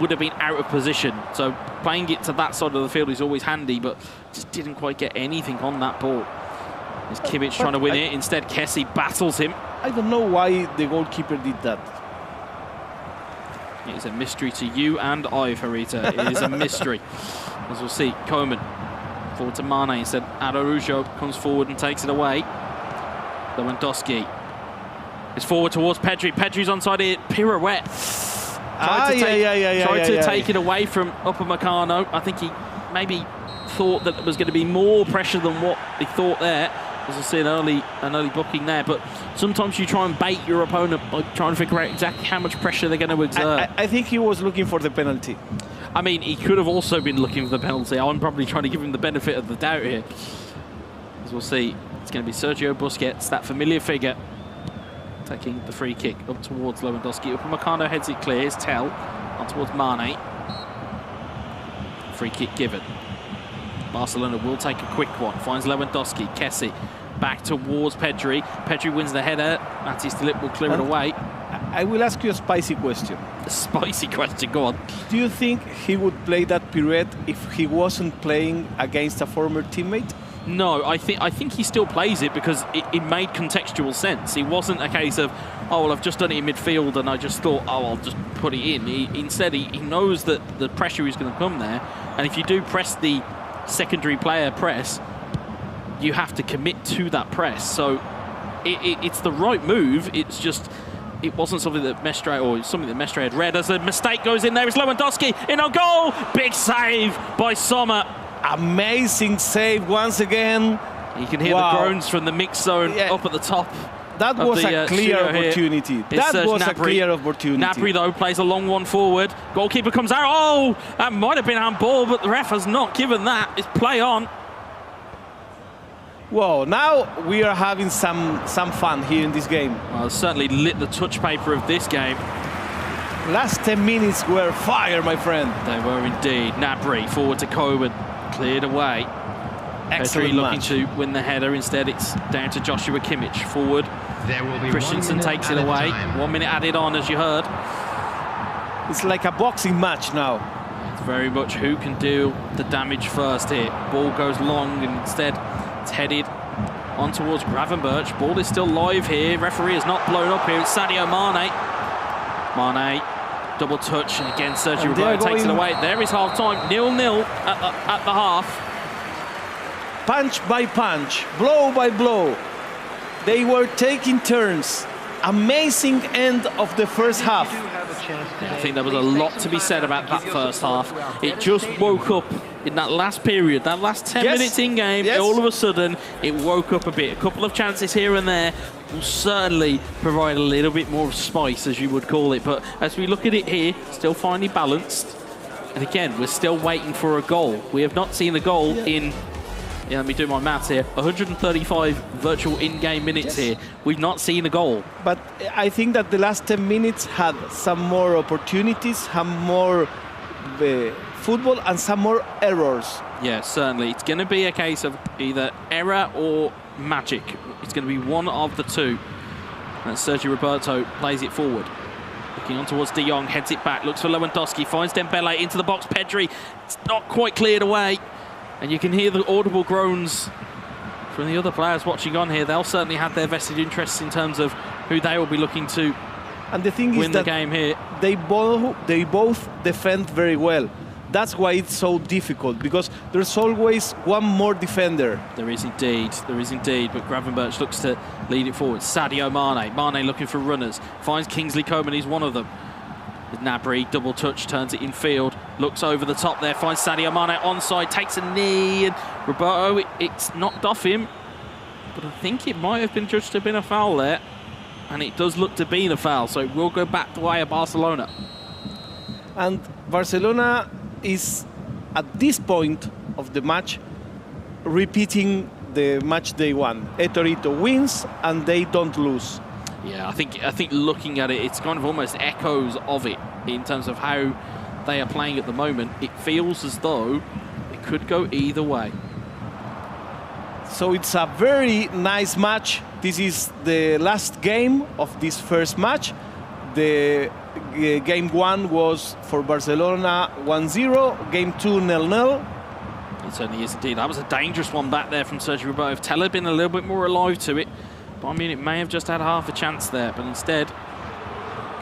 would have been out of position. So playing it to that side of the field is always handy, but just didn't quite get anything on that ball. Is Kimmich trying to win it? Instead, Kessie battles him. I don't know why the goalkeeper did that. It is a mystery to you and I, Farita. It is a mystery. As we'll see, Coman forward to Mane. Instead, Araujo comes forward and takes it away. Lewandowski is forward towards Pedri. Pedri's onside here. Pirouette. Tried to take it away from Upamecano. I think he maybe thought that there was going to be more pressure than what he thought there. As I said, an early booking there, but sometimes you try and bait your opponent by trying to figure out exactly how much pressure they're going to exert. I think he was looking for the penalty. I mean, he could have also been looking for the penalty. I'm probably trying to give him the benefit of the doubt here. As we'll see, it's going to be Sergio Busquets, that familiar figure, taking the free kick up towards Lewandowski. Upamecano heads it clear, it's Tell, on towards Mane. Free kick given. Barcelona will take a quick one, finds Lewandowski, Kessie, back towards Pedri. Pedri wins the header, Matis de Ligt will clear it away. I will ask you a spicy question. A spicy question, go on. Do you think he would play that pirouette if he wasn't playing against a former teammate? No, I think he still plays it because it made contextual sense. It wasn't a case of, oh, well, I've just done it in midfield and I just thought, oh, I'll just put it in. Instead, he knows that the pressure is going to come there. And if you do press the secondary player press, you have to commit to that press. So it's the right move. It's just, it wasn't something that Mestre, or something that Mestre had read. As a mistake goes in there, it's Lewandowski in on goal. Big save by Sommer. Amazing save once again. You can hear the groans from the mix zone up at the top. That was a clear opportunity. That was a clear opportunity. Gnabry, though, plays a long one forward. Goalkeeper comes out. Oh, that might have been handball, but the ref has not given that. It's play on. Whoa, now we are having some fun here in this game. Well, certainly lit the touch paper of this game. Last 10 minutes were fire, my friend. They were indeed. Gnabry forward to Coburn. Cleared away. Excellent Pedri looking match. to win the header. Instead, it's down to Joshua Kimmich. Forward. Christensen takes it away. 1 minute added on, as you heard. It's like a boxing match now. It's very much who can do the damage first here. Ball goes long, and instead it's headed on towards Gravenberch. Ball is still live here. Referee has not blown up here. It's Sadio Mane. Mane, double touch, and again Sergio Roberto takes it away. There is half-time. 0-0 at the half. Punch by punch, blow by blow. They were taking turns. Amazing end of the first half. I think there was a lot to be said about that first half. It just woke up in that last period, that last 10 minutes in game. All of a sudden, it woke up a bit. A couple of chances here and there will certainly provide a little bit more spice, as you would call it. But as we look at it here, still finely balanced. And again, we're still waiting for a goal. We have not seen a goal in... Yeah, let me do my maths here. 135 virtual in-game minutes here. We've not seen a goal. But I think that the last 10 minutes had some more opportunities, some more football, and some more errors. Yeah, certainly. It's going to be a case of either error or magic. It's going to be one of the two. And Sergio Roberto plays it forward. Looking on towards De Jong, heads it back, looks for Lewandowski, finds Dembele into the box. Pedri, it's not quite cleared away. And you can hear the audible groans from the other players watching on here. They'll certainly have their vested interests in terms of who they will be looking to and the thing win is the that game here. They both defend very well. That's why it's so difficult, because there's always one more defender. There is indeed. But Gravenberch looks to lead it forward. Sadio Mane. Mane looking for runners. Finds Kingsley Coman, he's one of them. Gnabry, double touch, turns it in field, looks over the top there, finds Sadio Mane onside, takes a knee, and Roberto, it's knocked off him, but I think it might have been judged to have been a foul there, and it does look to be a foul, so it will go back the way of Barcelona. And Barcelona is, at this point of the match, repeating the match day one. Etorito wins, and they don't lose. Yeah, I think looking at it, it's kind of almost echoes of it in terms of how they are playing at the moment. It feels as though it could go either way. So it's a very nice match. This is the last game of this first match. The game one was for Barcelona 1-0, game two 0-0. It certainly is indeed. That was a dangerous one back there from Sergio Roberto. If Tell had been a little bit more alive to it, I mean, it may have just had half a chance there, but instead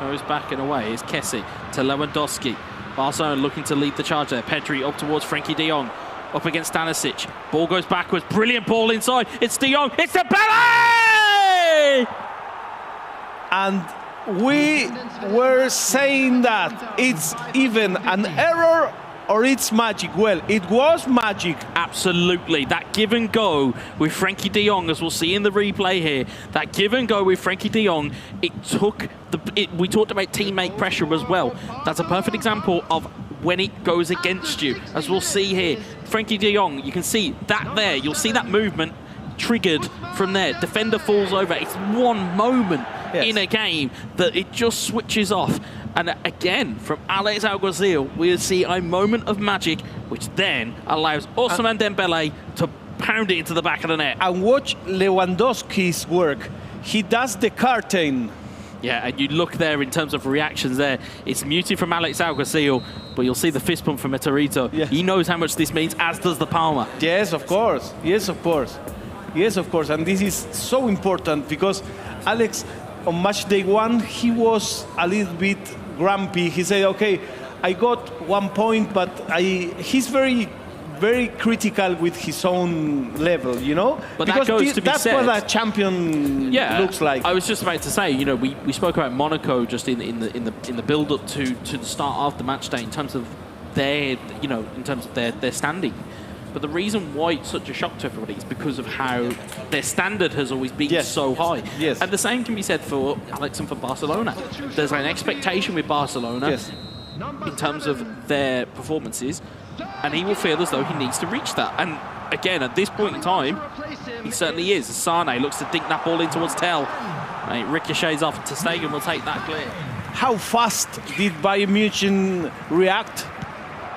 goes back and away. It's Kessie to Lewandowski. Barcelona looking to lead the charge there. Pedri up towards Frenkie de Jong. Up against Stanisic. Ball goes backwards. Brilliant ball inside. It's de Jong. It's Dembele! And we were saying that it's even an error or it's magic? Well, it was magic. Absolutely. That give and go with Frankie de Jong, as we'll see in the replay here, that give and go with Frankie de Jong, it took we talked about teammate pressure as well. That's a perfect example of when it goes against you. As we'll see here, Frankie de Jong, you can see that there. You'll see that movement triggered from there. Defender falls over. It's one moment in a game that it just switches off. And again, from Alex Alguacil, we'll see a moment of magic, which then allows Ousmane Dembele to pound it into the back of the net. And watch Lewandowski's work. He does the curtain. Yeah, and you look there in terms of reactions there. It's muted from Alex Alguacil, but you'll see the fist pump from Eterito. Yes. He knows how much this means, as does the Palmer. Yes, of course. Yes, of course. Yes, of course. And this is so important because Alex, on match day 1, he was a little bit grumpy. He said, okay, I got 1 point, but he's very critical with his own level, you know? But because that goes to be that's said. what a champion looks like. I was just about to say, you know, we spoke about Monaco just in the build-up to the start of the match day in terms of their standing. But the reason why it's such a shock to everybody is because of how their standard has always been so high. Yes. And the same can be said for Alex and for Barcelona. There's an expectation with Barcelona in terms of their performances, and he will feel as though he needs to reach that. And again, at this point in time, he certainly is. Sane looks to dink that ball in towards Tel. And it ricochets off, and ter Stegen will take that clear. How fast did Bayern Munich react?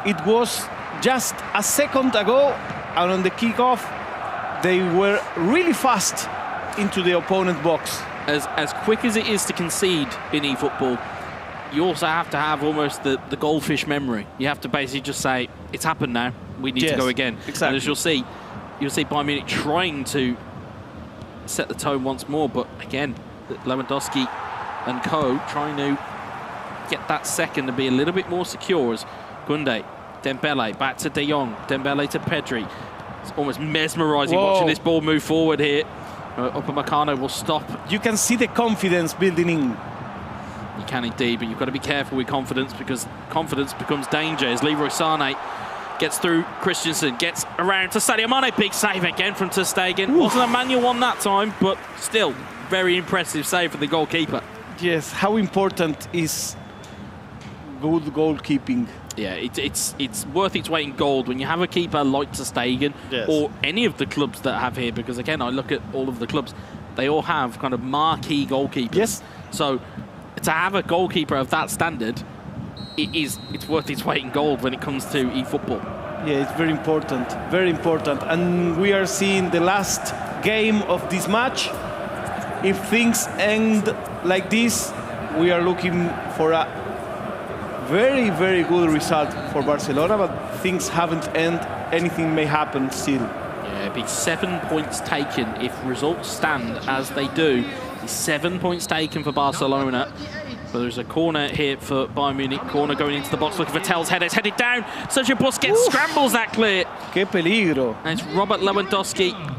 It was just a second ago, and on the kickoff, they were really fast into the opponent box. As quick as it is to concede in eFootball, you also have to have almost the goldfish memory. You have to basically just say, it's happened now, we need to go again. Exactly. And as you'll see Bayern Munich trying to set the tone once more, but again, Lewandowski and co trying to get that second to be a little bit more secure as Koundé, Dembele, back to De Jong, Dembele to Pedri. It's almost mesmerising watching this ball move forward here. Upamecano will stop. You can see the confidence building in. You can indeed, but you've got to be careful with confidence because confidence becomes danger as Leroy Sané gets through Christensen, gets around to Sadio Mane. Big save again from ter Stegen. Wasn't a manual one that time, but still very impressive save for the goalkeeper. Yes, how important is good goalkeeping? Yeah, it's worth its weight in gold when you have a keeper like ter Stegen or any of the clubs that have here, because again, I look at all of the clubs, they all have kind of marquee goalkeepers. Yes. So to have a goalkeeper of that standard, it's worth its weight in gold when it comes to eFootball. Yeah, it's very important, very important. And we are seeing the last game of this match. If things end like this, we are looking for a very, very good result for Barcelona, but things haven't ended. Anything may happen still. Yeah, it'd be 7 points taken if results stand as they do. 7 points taken for Barcelona. But there's a corner here for Bayern Munich. Corner going into the box, looking for Tel's header. It's headed down. Sergio Busquets scrambles that clear. Qué peligro. And it's Robert Lewandowski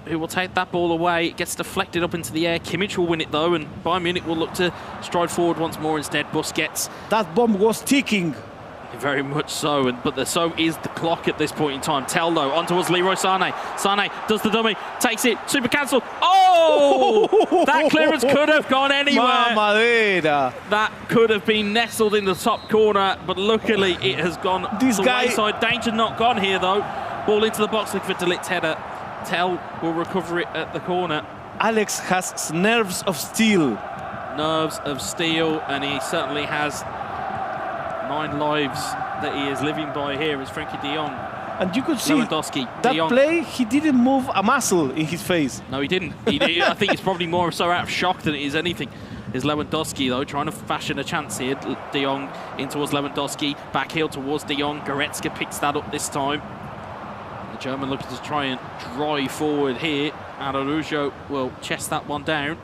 who will take that ball away. It gets deflected up into the air. Kimmich will win it though, and Bayern Munich will look to stride forward once more instead. Busquets. That bomb was ticking. Very much so, but so is the clock at this point in time. Tel though, on towards Leroy Sané. Sané does the dummy, takes it, super cancel. Oh! That clearance could have gone anywhere. Mamadera. That could have been nestled in the top corner, but luckily it has gone the wayside. Danger not gone here though. Ball into the box, looking for De Ligt's header. Tel will recover it at the corner. Alex has nerves of steel. Nerves of steel, and he certainly has 9 lives that he is living by here as Frankie de Jong. And you could see Lewandowski, that de Jong. play, he didn't move a muscle in his face. No, he didn't. I think it's probably more so out of shock than it is anything. Is Lewandowski, though, trying to fashion a chance here. De Jong in towards Lewandowski, back heel towards de Jong. Goretzka picks that up this time. The German looking to try and drive forward here. Araujo will chest that one down.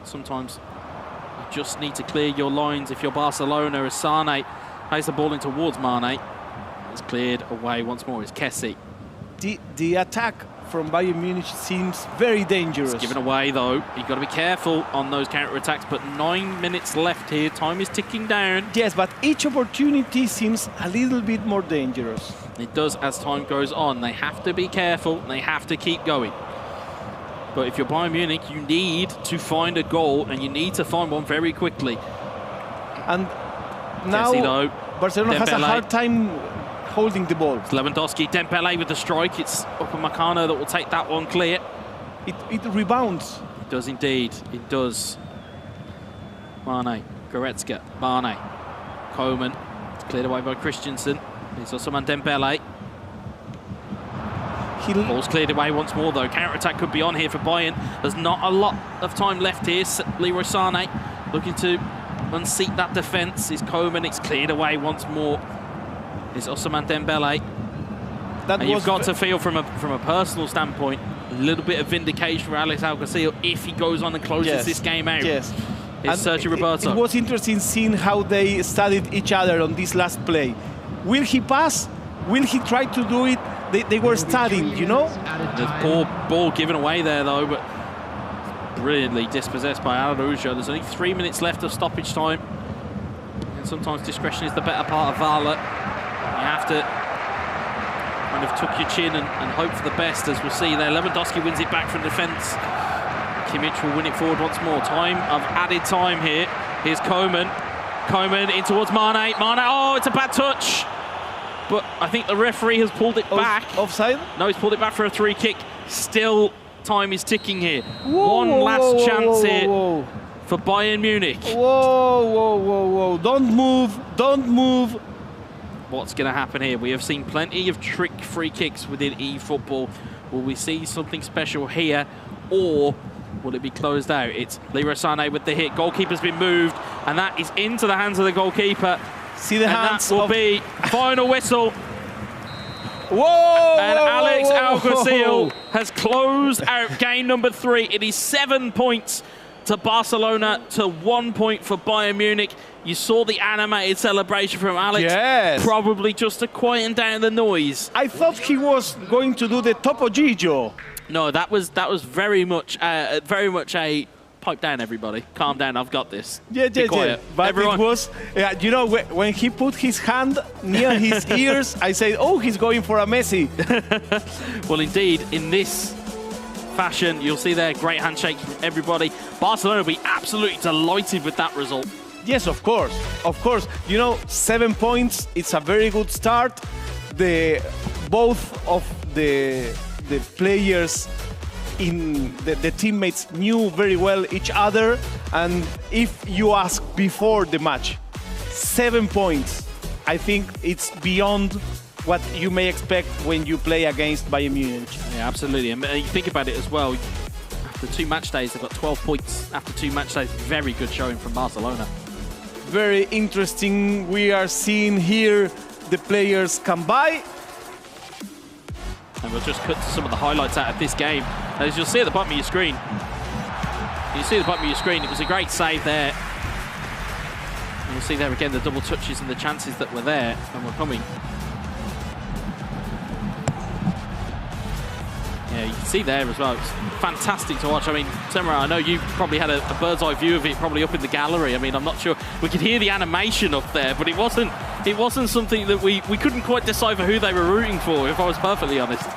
Sometimes you just need to clear your lines if you're Barcelona. As Sané plays the ball in towards Mane. It's cleared away once more. It's Kessie. The attack from Bayern Munich seems very dangerous. It's given away though. You've got to be careful on those counter-attacks, but 9 minutes left here. Time is ticking down. Yes, but each opportunity seems a little bit more dangerous. It does as time goes on. They have to be careful. They have to keep going. But if you're Bayern Munich, you need to find a goal, and you need to find one very quickly. And now though, Barcelona has a Dembele. hard time holding the ball. It's Lewandowski, Dembele with the strike. It's Upamecano that will take that one clear. It rebounds. It does indeed. It does. Mane, Goretzka, Mane, Coman. It's cleared away by Christensen. It's Ousmane Dembele. Ball's cleared away once more though. Counter-attack could be on here for Bayern. There's not a lot of time left here. Leroy Sané looking to unseat that defence. It's Coman. It's cleared away once more. It's Ousmane Dembele. And you've got to feel from a personal standpoint, a little bit of vindication for Alex Alguacil if he goes on and closes this game out. Yes. It's Sergio Roberto. It was interesting seeing how they studied each other on this last play. Will he pass? Will he try to do it? They were studying, you know? The poor ball given away there though, but brilliantly dispossessed by Araujo. There's only 3 minutes left of stoppage time. And sometimes discretion is the better part of valor. You have to kind of tuck your chin and hope for the best, as we'll see there. Lewandowski wins it back from defence. Kimmich will win it forward once more. Time of added time here. Here's Coman. Coman in towards Mane. Mane, oh, it's a bad touch. But I think the referee has pulled it back. Offside? No, he's pulled it back for a free kick. Still, time is ticking here. Whoa, One whoa, last whoa, chance whoa, here whoa. for Bayern Munich. Whoa, whoa, whoa, whoa. Don't move, don't move. What's going to happen here? We have seen plenty of trick free kicks within eFootball. Will we see something special here, or will it be closed out? It's Leroy Sané with the hit. Goalkeeper's been moved, and that is into the hands of the goalkeeper. See the hands. That will be final whistle. Whoa! And Alex Alguacil whoa. has closed out game number 3. It is 7 points to Barcelona to 1 point for Bayern Munich. You saw the animated celebration from Alex. Yes. Probably just to quieten down the noise. I thought he was going to do the Topo Gigio. No, that was very much a pipe down, everybody. Calm down. I've got this. Yeah. But everyone. It was, you know, when he put his hand near his ears, I said, oh, he's going for a Messi. Well, indeed, in this fashion, you'll see there, great handshake from everybody. Barcelona will be absolutely delighted with that result. Yes, of course. Of course. You know, 7 points, it's a very good start. Both of the players in the teammates knew very well each other, and if you ask before the match, 7 points, I think it's beyond what you may expect when you play against Bayern Munich. Yeah, absolutely. And you think about it as well, after 2 match days, they've got 12 points after 2 match days. Very good showing from Barcelona. Very interesting. We are seeing here the players come by. And we'll just cut to some of the highlights out of this game. As you'll see at the bottom of your screen, it was a great save there. And you'll see there again the double touches and the chances that were there and were coming. Yeah, you can see there as well. It's fantastic to watch. I mean, Semra, I know you probably had a bird's eye view of it, probably up in the gallery. I mean, I'm not sure. We could hear the animation up there, but it wasn't something that we couldn't quite decipher who they were rooting for, if I was perfectly honest.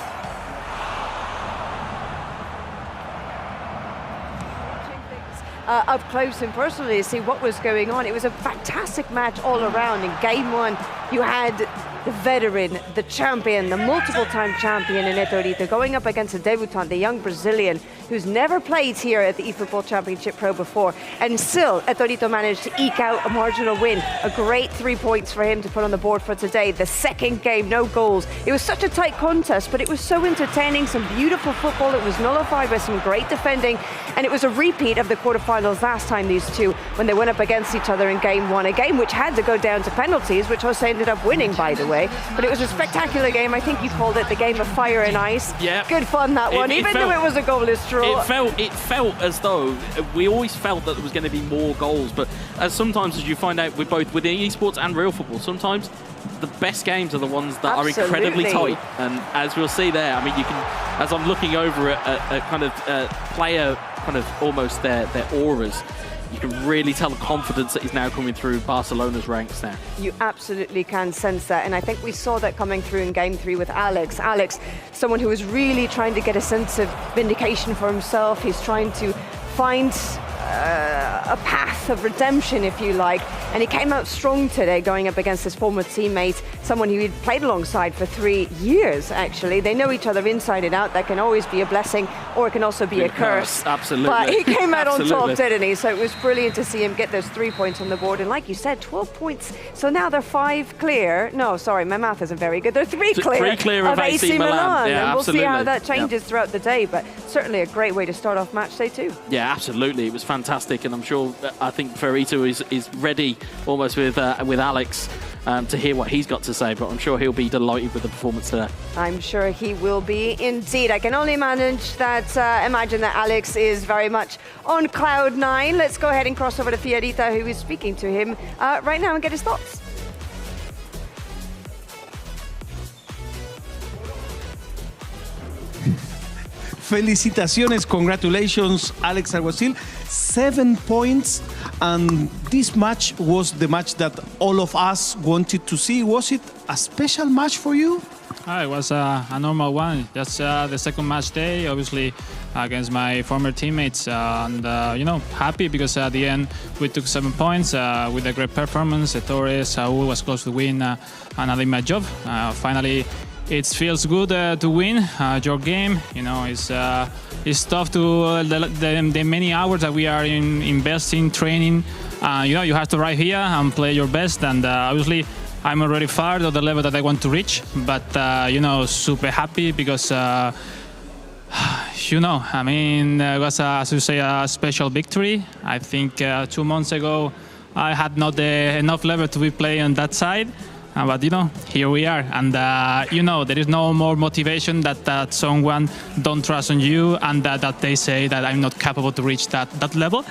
Up close and personally to see what was going on. It was a fantastic match all around. In game 1, you had the veteran, the champion, the multiple-time champion in Etorito going up against a debutant, the young Brazilian, who's never played here at the eFootball Championship Pro before. And still, Etorito managed to eke out a marginal win. A great 3 points for him to put on the board for today. The second game, no goals. It was such a tight contest, but it was so entertaining. Some beautiful football. It was nullified by some great defending. And it was a repeat of the quarterfinals last time, these two, when they went up against each other in game 1. A game which had to go down to penalties, which Jose ended up winning, by the way. way. But it was a spectacular game. I think you called it the game of fire and ice. Yeah. Good fun, that one, even though it was a goalless draw. It felt as though we always felt that there was going to be more goals, but sometimes, as you find out with both within esports and real football, sometimes the best games are the ones that are incredibly tight. And as we'll see there, I mean, you can, as I'm looking over at kind of player, kind of almost their auras, you can really tell the confidence that is now coming through Barcelona's ranks now. You absolutely can sense that, and I think we saw that coming through in Game 3 with Alex. Alex, someone who was really trying to get a sense of vindication for himself. He's trying to find a path of redemption, if you like, and he came out strong today going up against his former teammate, someone who he'd played alongside for 3 years, actually. They know each other inside and out. That can always be a blessing, or it can also be a curse. Absolutely. But he came out on top, didn't he? So it was brilliant to see him get those 3 points on the board, and like you said, 12 points. So now they're 5 clear. No, sorry, my math isn't very good. They're 3 clear, 3 clear of AC Milan. Yeah, and we'll see how that changes throughout the day, but certainly a great way to start off match day 2. Yeah, absolutely. It was fantastic, and I'm sure, I think Ferrito is ready almost with Alex to hear what he's got to say, but I'm sure he'll be delighted with the performance today. I'm sure he will be indeed. I can only imagine that Alex is very much on cloud 9. Let's go ahead and cross over to Fiorita, who is speaking to him right now, and get his thoughts. Felicitaciones, congratulations, Alex Alguacil. 7 points, and this match was the match that all of us wanted to see. Was it a special match for you? It was a normal one, just the second match day, obviously against my former teammates, and happy because at the end we took 7 points with a great performance. Torres, Saul was close to win, and I did my job. Finally, it feels good to win your game. It's tough to the many hours that we are investing, training. You have to arrive here and play your best, and obviously I'm already far to the level that I want to reach, but super happy because it was as you say, a special victory. I think 2 months ago I had not enough level to be playing on that side. But here we are, and there is no more motivation that someone don't trust on you, and that they say that I'm not capable to reach that level.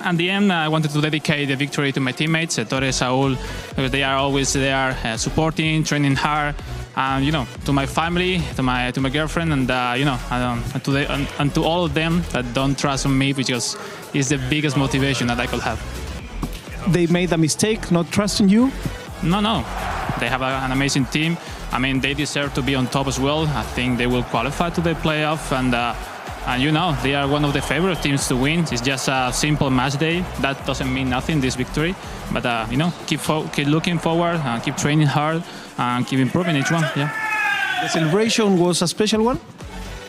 At the end, I wanted to dedicate the victory to my teammates, Torres, Saul, because they are always there, supporting, training hard, and to my family, to my girlfriend, and and to all of them that don't trust on me, because it's the biggest motivation that I could have. They made a mistake, not trusting you? No. They have an amazing team. I mean, they deserve to be on top as well. I think they will qualify to the playoff, and they are one of the favorite teams to win. It's just a simple match day. That doesn't mean nothing, this victory. But keep looking forward, keep training hard, and keep improving each one. Yeah. The celebration was a special one?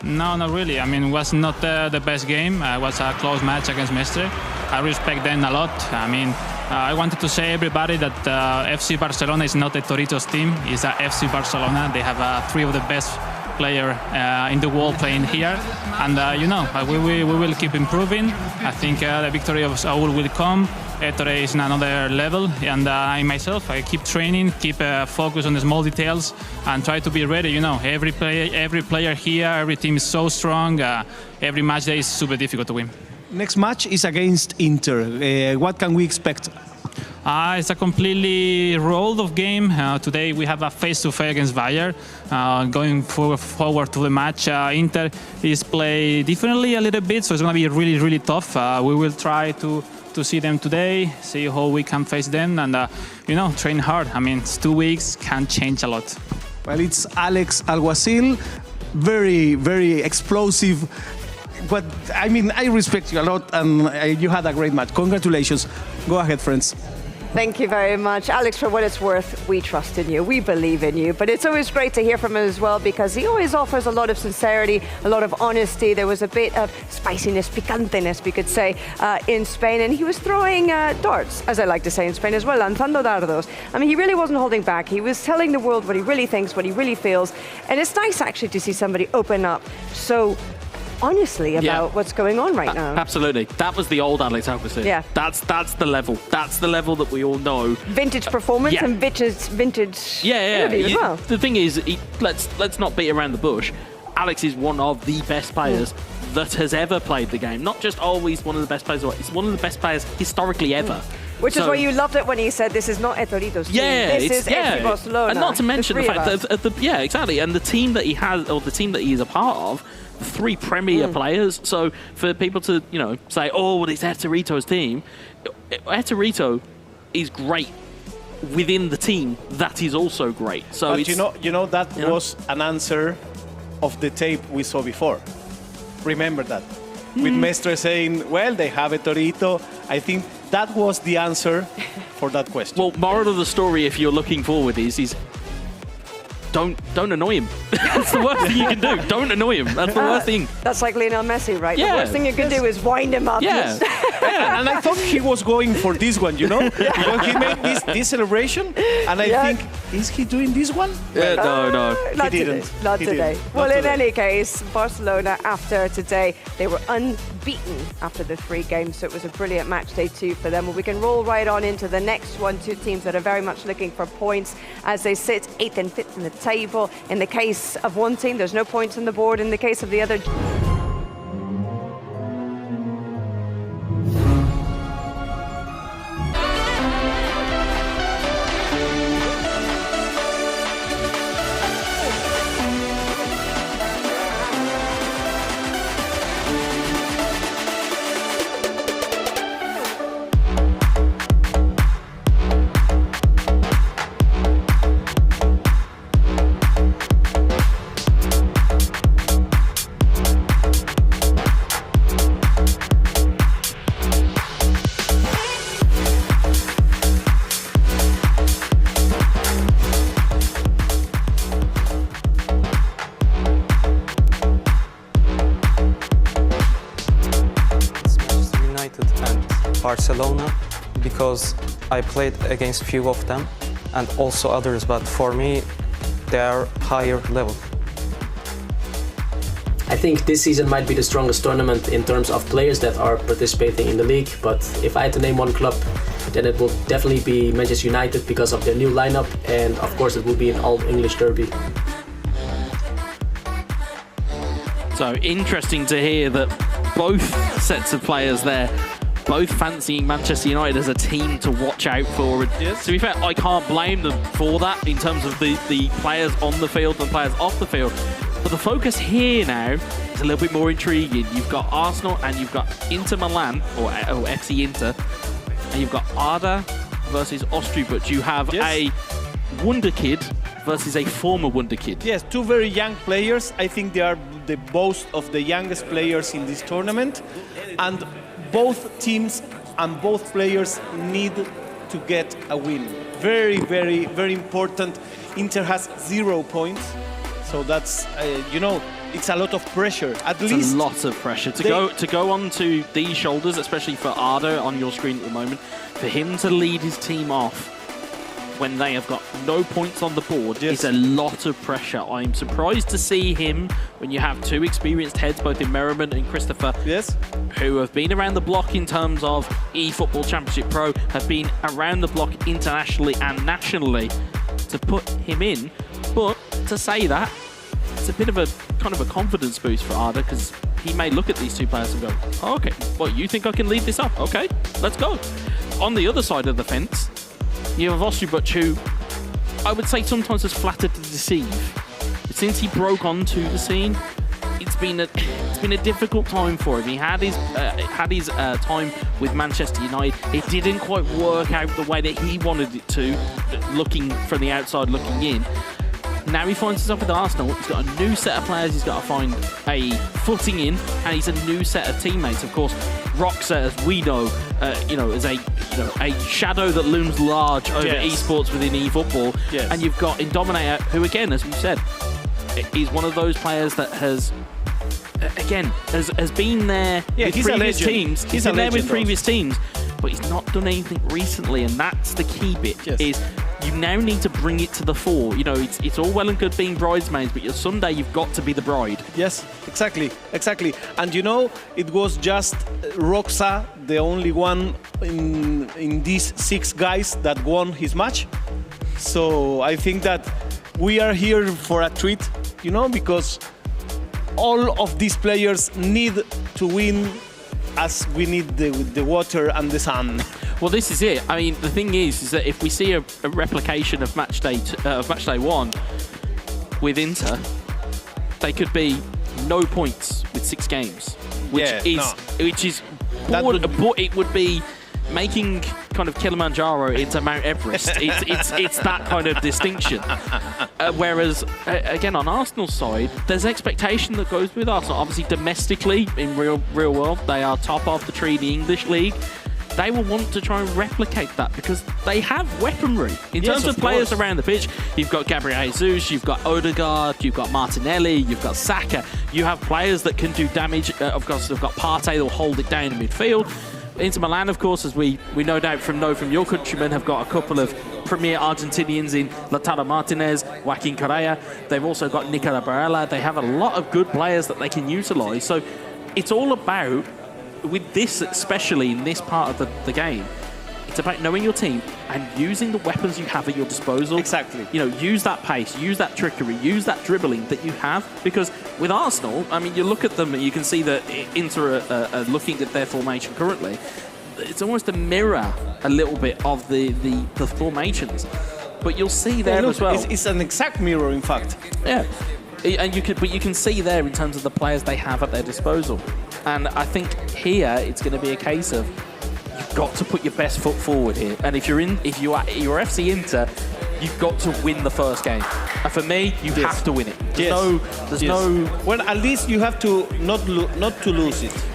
No, not really. I mean, it was not the best game. It was a close match against Mestre. I respect them a lot. I mean, I wanted to say everybody that FC Barcelona is not a Toritos team. It's a FC Barcelona. They have 3 of the best players in the world playing here. And, we will keep improving. I think the victory of Saul will come. Ettore is in another level. And I myself, I keep training, keep focus on the small details, and try to be ready. Every player here, every team is so strong. Every match day is super difficult to win. Next match is against Inter. What can we expect? It's a completely rolled of game. Today we have a face-to-face against Bayern. Going forward to the match, Inter is played differently a little bit, so it's going to be really, really tough. We will try to see them today, see how we can face them, and train hard. I mean, it's 2 weeks, can change a lot. Well, it's Alex Alguacil, very, very explosive. But I mean, I respect you a lot, and you had a great match. Congratulations. Go ahead, friends. Thank you very much. Alex, for what it's worth, we trust in you. We believe in you. But it's always great to hear from him as well, because he always offers a lot of sincerity, a lot of honesty. There was a bit of spiciness, picantenes, we could say, in Spain. And he was throwing darts, as I like to say in Spain as well, lanzando dardos. I mean, he really wasn't holding back. He was telling the world what he really thinks, what he really feels. And it's nice, actually, to see somebody open up so honestly about what's going on right now. Absolutely. That was the old Alex Albertson. Yeah. That's the level. That's the level that we all know. Vintage performance and vintage interview as well. The thing is, let's not beat around the bush. Alex is one of the best players that has ever played the game. Not just always one of the best players, he's one of the best players historically ever. Which is why you loved it when he said, this is not Etorito's team. This is FC Barcelona. And not to mention the fact that, exactly. And the team that he has, or the team that he is a part of, 3 Premier players. So for people to, say, oh, well, it's Etorito's team. Etorito is great within the team. That is also great. So but that was an answer of the tape we saw before. Remember that. With Mestre saying, well, they have Etorito. I think that was the answer for that question. Well, moral of the story, if you're looking forward, is don't annoy him. That's the worst thing you can do. Don't annoy him. That's the worst thing. That's like Lionel Messi, right? Yeah. The worst thing you can do is wind him up. Yeah. And I thought he was going for this one, Because he made this celebration, and I think, is he doing this one? No. Not He today. didn't. Not He today. didn't. Well, Not in today. any case, Barcelona, after today, they were unbeaten after the 3 games, so it was a brilliant match day 2 for them. Well, we can roll right on into the next one. 2 teams that are very much looking for points as they sit 8th and 5th in the table. In the case of one team, there's no points on the board. In the case of the other... Barcelona because I played against few of them and also others, but for me they are higher level. I think this season might be the strongest tournament in terms of players that are participating in the league, but if I had to name one club, then it will definitely be Manchester United because of their new lineup, and of course it will be an all-English derby. So interesting to hear that both sets of players there, both fancying Manchester United as a team to watch out for. And to be fair, I can't blame them for that in terms of the players on the field and players off the field. But the focus here now is a little bit more intriguing. You've got Arsenal and you've got Inter Milan, or FC Inter, and you've got Arda versus Austria, but you have a wonder kid versus a former wonder kid. Yes, 2 very young players. I think they are the both of the youngest players in this tournament. And both teams and both players need to get a win. Very, very, very important. Inter has 0 points. So that's, it's a lot of pressure. It's a lot of pressure to go onto these shoulders, especially for Arda on your screen at the moment. For him to lead his team off when they have got no points on the board is a lot of pressure. I'm surprised to see him when you have 2 experienced heads, both in Merriman and Christopher, who have been around the block in terms of eFootball Championship Pro, have been around the block internationally and nationally, to put him in. But to say that, it's a bit of a kind of a confidence boost for Arda, because he may look at these 2 players and go, oh, okay, well, you think I can lead this up? Okay, let's go. On the other side of the fence, you have Ostrubuc, who I would say sometimes has flattered to deceive. But since he broke onto the scene, it's been a difficult time for him. He had his time with Manchester United. It didn't quite work out the way that he wanted it to, looking from the outside looking in. Now he finds himself with Arsenal. He's got a new set of players he's got to find a footing in, and he's a new set of teammates. Of course, Roxa, as we know, is a shadow that looms large over esports within eFootball. And you've got Indominator, who again, as we said, is one of those players that has been there with previous teams. He's been there with previous teams, but he's not done anything recently, and that's the key bit. Is you now need to bring it to the fore. It's all well and good being bridesmaids, but someday you've got to be the bride. Yes, exactly. And you know, it was just Roxa, the only one in these 6 guys that won his match. So I think that we are here for a treat, you know, because all of these players need to win as we need the water and the sun. Well, this is it. I mean, the thing is that if we see a replication of matchday 1 with Inter, they could be no points with 6 games, which is it would be making kind of Kilimanjaro into Mount Everest. it's that kind of distinction. Whereas again, on Arsenal's side, there's expectation that goes with Arsenal. Obviously, domestically in real world, they are top of the tree in the English league. They will want to try and replicate that because they have weaponry. In terms of players around the pitch, you've got Gabriel Jesus, you've got Odegaard, you've got Martinelli, you've got Saka. You have players that can do damage. Of course, they've got Partey that will hold it down in midfield. Inter Milan, of course, as we no doubt know from your countrymen, have got a couple of premier Argentinians in Lautaro Martinez, Joaquin Correa. They've also got Nicola Barella. They have a lot of good players that they can utilise. So it's all about, with this, especially in this part of the game, it's about knowing your team and using the weapons you have at your disposal. Exactly. You know, use that pace, use that trickery, use that dribbling that you have. Because with Arsenal, I mean, you look at them and you can see that Inter are looking at their formation currently. It's almost a mirror, a little bit, of the formations. But you'll see there as well. It's an exact mirror, in fact. Yeah. And you can see there in terms of the players they have at their disposal. And I think here it's going to be a case of you've got to put your best foot forward here. And if you're FC Inter, you've got to win the first game. And for me, you have to win it. There's no. Well, at least you have to not to lose it.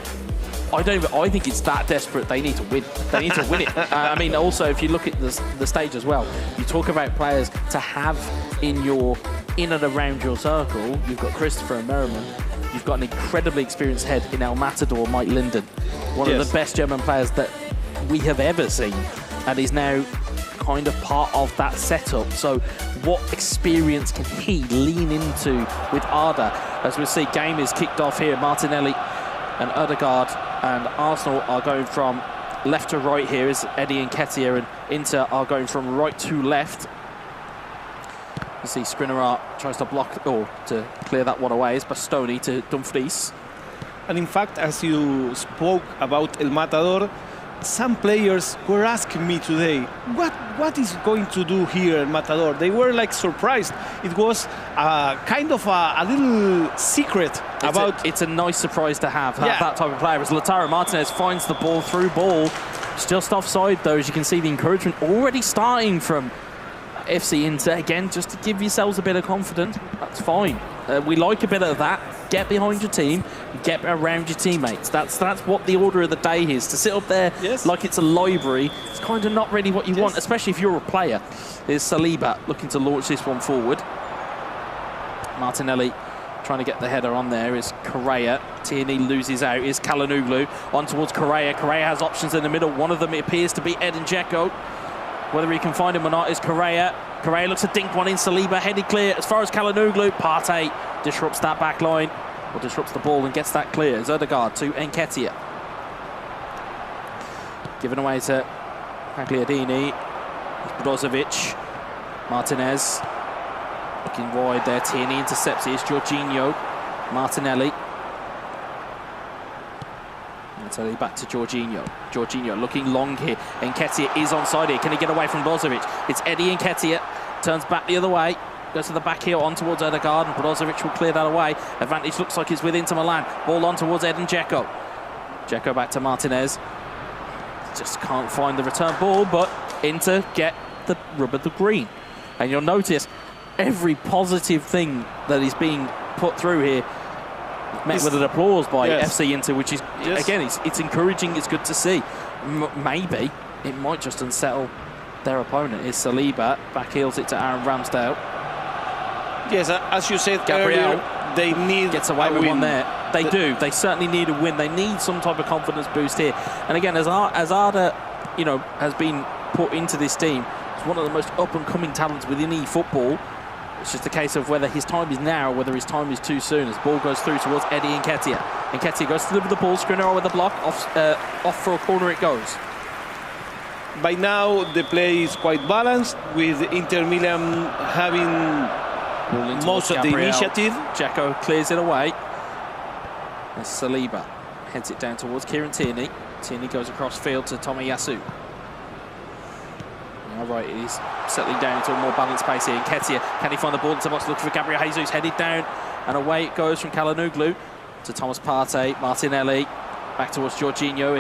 I think it's that desperate. They need to win. They need to win it. I mean, also, if you look at the stage as well, you talk about players to have in and around your circle. You've got Christopher and Merriman. You've got an incredibly experienced head in El Matador, Mike Linden, one of the best German players that we have ever seen, and is now kind of part of that setup. So what experience can he lean into with Arda? As we see, game is kicked off here. Martinelli and Odegaard and Arsenal are going from left to right here as Eddie Nketiah, and Inter are going from right to left. You see Skriniar tries to block or to clear that one away. It's Bastoni to Dumfries. And in fact, as you spoke about El Matador, some players were asking me today, what is going to do here El Matador? They were like surprised. It was kind of a little secret about... It's a nice surprise to have that type of player. As Lautaro Martinez finds the ball through ball. Just offside though, as you can see the encouragement already starting from FC Inter. Again, just to give yourselves a bit of confidence. That's fine. We like a bit of that. Get behind your team, get around your teammates. That's what the order of the day is. To sit up there like it's a library, it's kind of not really what you want, especially if you're a player. Here's Saliba looking to launch this one forward. Martinelli trying to get the header on there is Correa. Tierney loses out. Is Calhanoglu on towards Correa. Correa has options in the middle. One of them it appears to be Edin Dzeko. Whether he can find him or not is Correa. Correa looks to dink one in. Saliba headed clear as far as Calhanoglu. Partey disrupts that back line, or disrupts the ball and gets that clear. Odegaard to Nketiah. Given away to Pagliardini. Brozovic. Martinez. Looking wide there. Tierney intercepts it. It's Jorginho. Martinelli. Martinelli back to Jorginho. Jorginho looking long here. Nketiah is onside here. Can he get away from Brozovic? It's Eddie Nketiah. Turns back the other way. Goes to the back heel on towards Odegaard, and Brozovic will clear that away. Advantage looks like it's with Inter Milan. Ball on towards Edin Dzeko. Dzeko back to Martinez. Just can't find the return ball, but Inter get the rub of the green. And you'll notice every positive thing that is being put through here met with an applause by FC Inter, which is, again, it's encouraging, it's good to see. Maybe it might just unsettle their opponent. Is Saliba, back heels it to Aaron Ramsdale. Yes, as you said Gabriel earlier, they need gets away with win. one there. They do. They certainly need a win. They need some type of confidence boost here. And again, as Arda, has been put into this team, he's one of the most up-and-coming talents within eFootball. It's just a case of whether his time is now or whether his time is too soon. As ball goes through towards Eddie Nketiah. Nketiah goes to deliver the ball. Skriniar with the block. Off for a corner it goes. By now, the play is quite balanced, with Inter Milan having most of the initiative. Dzeko clears it away. As Saliba heads it down towards Kieran Tierney. Tierney goes across field to Tomiyasu. All right, he's settling down into a more balanced pace here. Nketiah, can he find the ball into the box? Looking for Gabriel Jesus, headed down, and away it goes from Calhanoglu to Thomas Partey, Martinelli, back towards Jorginho.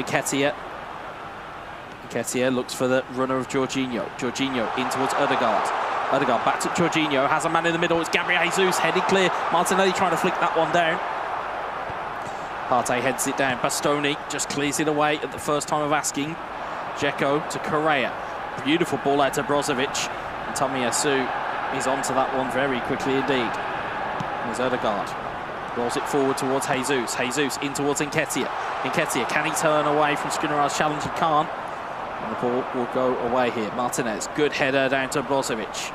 Nketiah looks for the runner of Jorginho. Jorginho in towards Ødegaard. Ødegaard back to Jorginho, has a man in the middle. It's Gabriel Jesus, headed clear. Martinelli trying to flick that one down. Partey heads it down. Bastoni just clears it away at the first time of asking. Dzeko to Correa. Beautiful ball out to Brozovic. And Tomiyasu is onto that one very quickly indeed. There's Ødegaard. Rolls it forward towards Jesus. Jesus in towards Nketiah. Nketiah, can he turn away from Skriniar's challenge? He can't. And the ball will go away here. Martinez, good header down to Brozovic.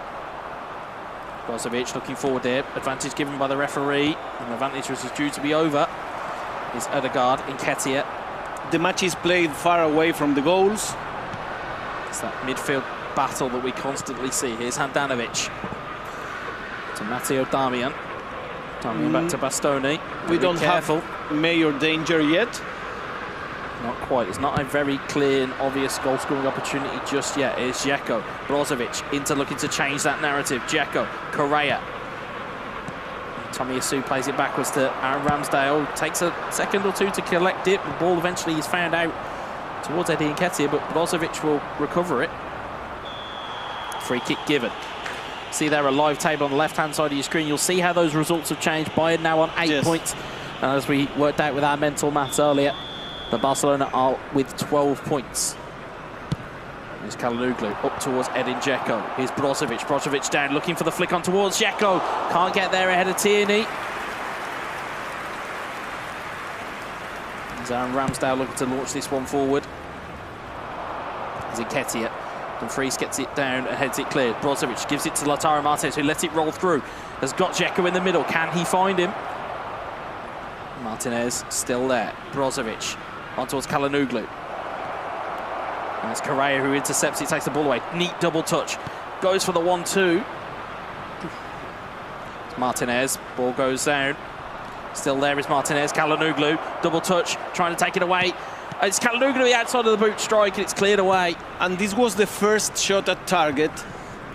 Brozovic looking forward there. Advantage given by the referee. And the advantage was due to be over. Is Ødegaard. Nketiah. The match is played far away from the goals. It's that midfield battle that we constantly see. Here's Handanovic to Matteo Darmian. Darmian back to Bastoni. We don't have major danger yet. Not quite. It's not a very clear and obvious goal-scoring opportunity just yet. It's Dzeko. Brozovic into looking to change that narrative. Dzeko, Correa. Tomiyasu plays it backwards to Aaron Ramsdale. Takes a second or two to collect it. The ball eventually is found out towards Eddie Nketiah, but Brozovic will recover it. Free kick given. See there a live table on the left-hand side of your screen. You'll see how those results have changed. Bayern now on 8 points. And as we worked out with our mental maths earlier, the Barcelona are with 12 points. Here's Calhanoglu up towards Edin Dzeko. Here's Brozovic. Brozovic down, looking for the flick on towards Dzeko. Can't get there ahead of Tierney. There's Aaron Ramsdale looking to launch this one forward. There's Nketiah. Dumfries gets it down and heads it clear. Brozovic gives it to Lautaro Martinez, who lets it roll through. Has got Dzeko in the middle. Can he find him? Martinez still there. Brozovic on towards Calhanoglu. And it's Correa who intercepts it, takes the ball away. Neat double touch. Goes for the 1-2. It's Martinez. Ball goes down. Still there is Martinez. Calhanoglu. Double touch. Trying to take it away. It's Calhanoglu the outside of the boot strike, and it's cleared away. And this was the first shot at target.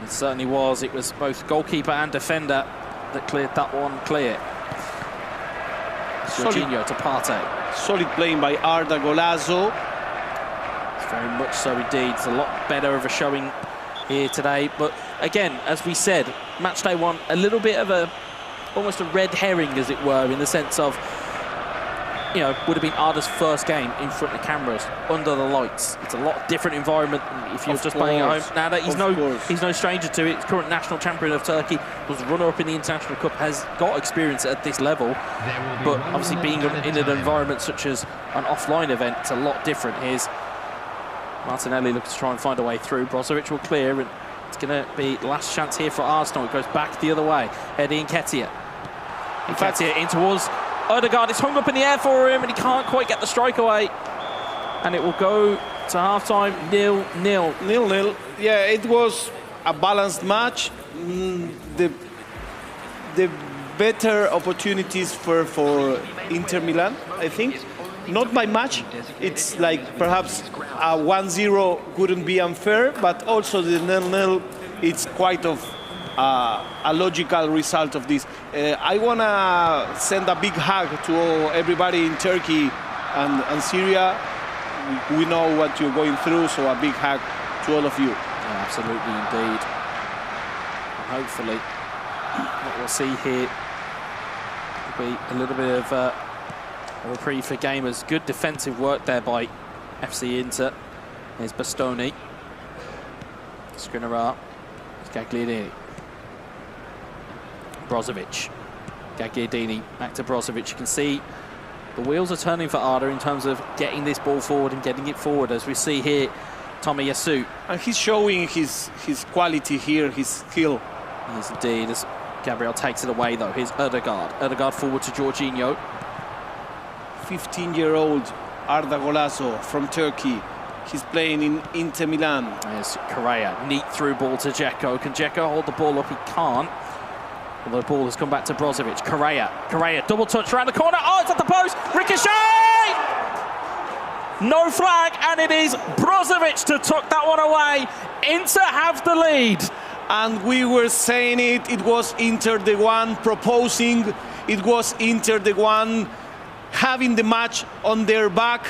It certainly was. It was both goalkeeper and defender that cleared that one clear. Jorginho to Partey. Solid playing by Arda Golazo. Very much so indeed. It's a lot better of a showing here today. But again, as we said, match day one, a little bit of almost a red herring, as it were, in the sense of, you know, would have been Arda's first game in front of cameras, under the lights. It's a lot different environment than if you're just playing at home. Now that he's no stranger to it. Current national champion of Turkey, was runner-up in the International Cup, has got experience at this level. But obviously being in an environment such as an offline event, it's a lot different. Here's Martinelli looks to try and find a way through. Brozovic will clear, and it's going to be last chance here for Arsenal. It goes back the other way. Eddie Nketiah. Nketiah in towards Ødegaard. It's hung up in the air for him, and he can't quite get the strike away. And it will go to half-time 0-0. 0-0. Yeah, it was a balanced match. The better opportunities for Inter Milan, I think. Not by much. It's like perhaps a 1-0 couldn't be unfair, but also the 0-0, it's quite of a logical result of this. I want to send a big hug to everybody in Turkey and Syria. We know what you're going through, so a big hug to all of you. Yeah, absolutely, indeed. And hopefully, what we'll see here will be a little bit of a reprieve for gamers. Good defensive work there by FC Inter. There's Bastoni. Skriniar. Gagliardini. Brozovic. Gagliardini back to Brozovic. You can see the wheels are turning for Arda in terms of getting this ball forward and getting it forward, as we see here Tomiyasu. And he's showing his quality here, his skill. Yes, indeed, as Gabriel takes it away, though. Here's Ødegaard. Ødegaard forward to Jorginho. 15-year-old Arda Golazo from Turkey. He's playing in Inter Milan. There's Correa. Neat through ball to Dzeko. Can Dzeko hold the ball up? He can't. Although the ball has come back to Brozovic. Correa. Correa, double touch around the corner. Oh, it's at the post. Ricochet! No flag, and it is Brozovic to tuck that one away. Inter have the lead. And we were saying it was Inter the one proposing. It was Inter the one having the match on their back.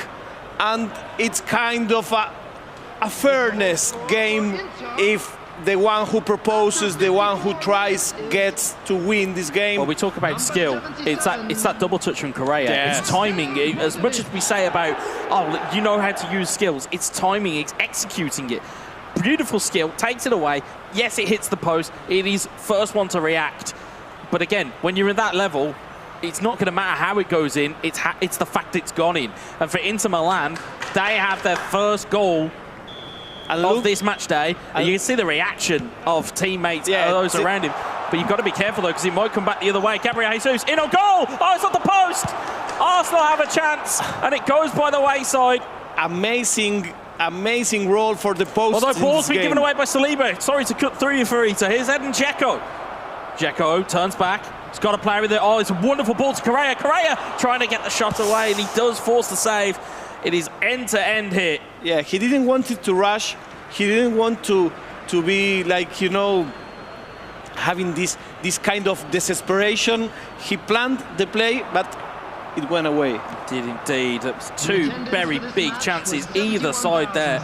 And it's kind of a fairness game if the one who proposes, the one who tries, gets to win this game. Well, we talk about skill. It's that double touch from Correa. Yes. It's timing. As much as we say about, oh, you know how to use skills, it's timing, it's executing it. Beautiful skill, takes it away. Yes, it hits the post. It is first one to react. But again, when you're at that level, it's not going to matter how it goes in. It's the fact it's gone in. And for Inter Milan, they have their first goal of this match day. And you can see the reaction of teammates, those around him. But you've got to be careful, though, because he might come back the other way. Gabriel Jesus in on goal. Oh, it's on the post. Arsenal have a chance, and it goes by the wayside. Amazing role for the post. Although ball's been given away by Saliba. Sorry to cut through you, Farita. Here's Edin Dzeko. Dzeko turns back. He's got to play with it. Oh, it's a wonderful ball to Correa. Correa trying to get the shot away, and he does force the save. It is end-to-end here. Yeah, he didn't want it to rush. He didn't want to be like, you know, having this kind of desperation. He planned the play, but it went away. It did indeed. It was two very big chances either side there.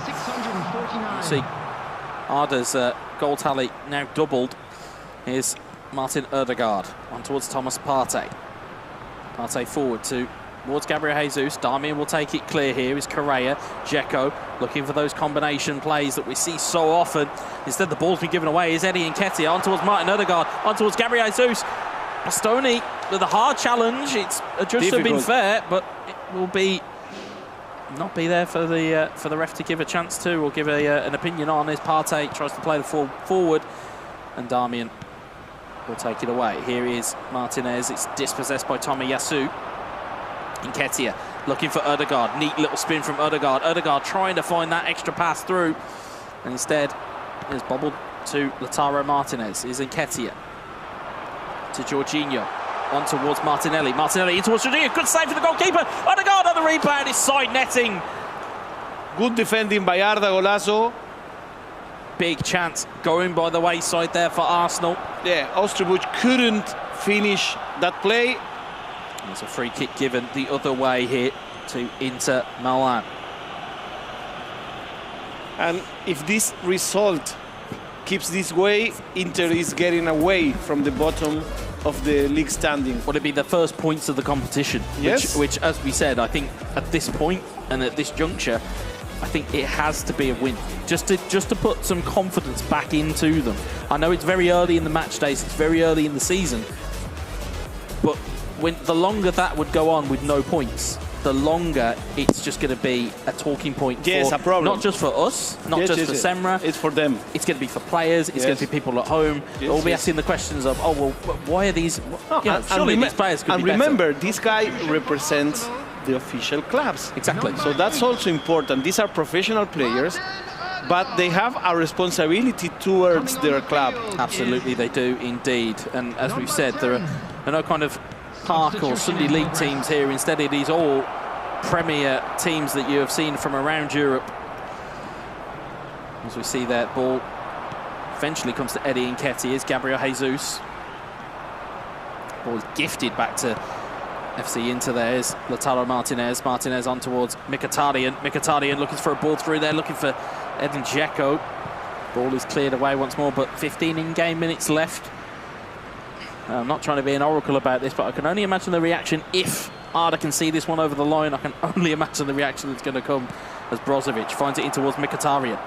You see Arda's goal tally now doubled. Here's Martin Ødegaard on towards Thomas Partey. Partey forward towards Gabriel Jesus. Darmian will take it clear here. Is Correa. Dzeko looking for those combination plays that we see so often. Instead, the ball's been given away. Is Eddie Nketiah on towards Martin Ødegaard. On towards Gabriel Jesus. Bastoni with a hard challenge. It's just been fair, but it will not be there for the ref to give a chance to, or give an opinion on. As Partey tries to play the forward, and Darmian will take it away. Here is Martinez. It's dispossessed by Tomiyasu. Nketiah looking for Ødegaard. Neat little spin from Ødegaard. Ødegaard trying to find that extra pass through, and instead is bobbled to Lautaro Martinez. Is Nketiah to Jorginho. On towards Martinelli. Martinelli in towards Jorginho. Good save for the goalkeeper. Ødegaard on the rebound. Is side netting. Good defending by Arda Golazo. Big chance going by the wayside there for Arsenal. Yeah, Osterbuch couldn't finish that play. There's a free kick given the other way here to Inter Milan. And if this result keeps this way, Inter is getting away from the bottom of the league standing. Will it be the first points of the competition? Yes. Which, as we said, I think at this point and at this juncture, I think it has to be a win, just to put some confidence back into them. I know it's very early in the match days, it's very early in the season, but the longer that would go on with no points, the longer it's just going to be a talking point. Yes, a problem. Not just for us, not just for Semra. It's for them. It's going to be for players. It's going to be people at home. They'll be asking the questions of, oh well, why are these? Surely these players could be better. And remember, this guy represents the official clubs. Exactly. So that's also important. These are professional players, but they have a responsibility towards their club. Absolutely, they do indeed. And as we've said, there are no kind of Park or Sunday League teams here. Instead, it is all Premier teams that you have seen from around Europe. As we see that ball eventually comes to Eddie Nketiah. Here's Gabriel Jesus. Ball is gifted back to FC Inter. There's Lautaro Martinez. Martinez on towards Mkhitaryan. Mkhitaryan looking for a ball through there, looking for Edin Dzeko. Ball is cleared away once more, but 15 in-game minutes left. I'm not trying to be an oracle about this, but I can only imagine the reaction if Arda can see this one over the line. I can only imagine the reaction that's going to come as Brozovic finds it in towards Mkhitaryan.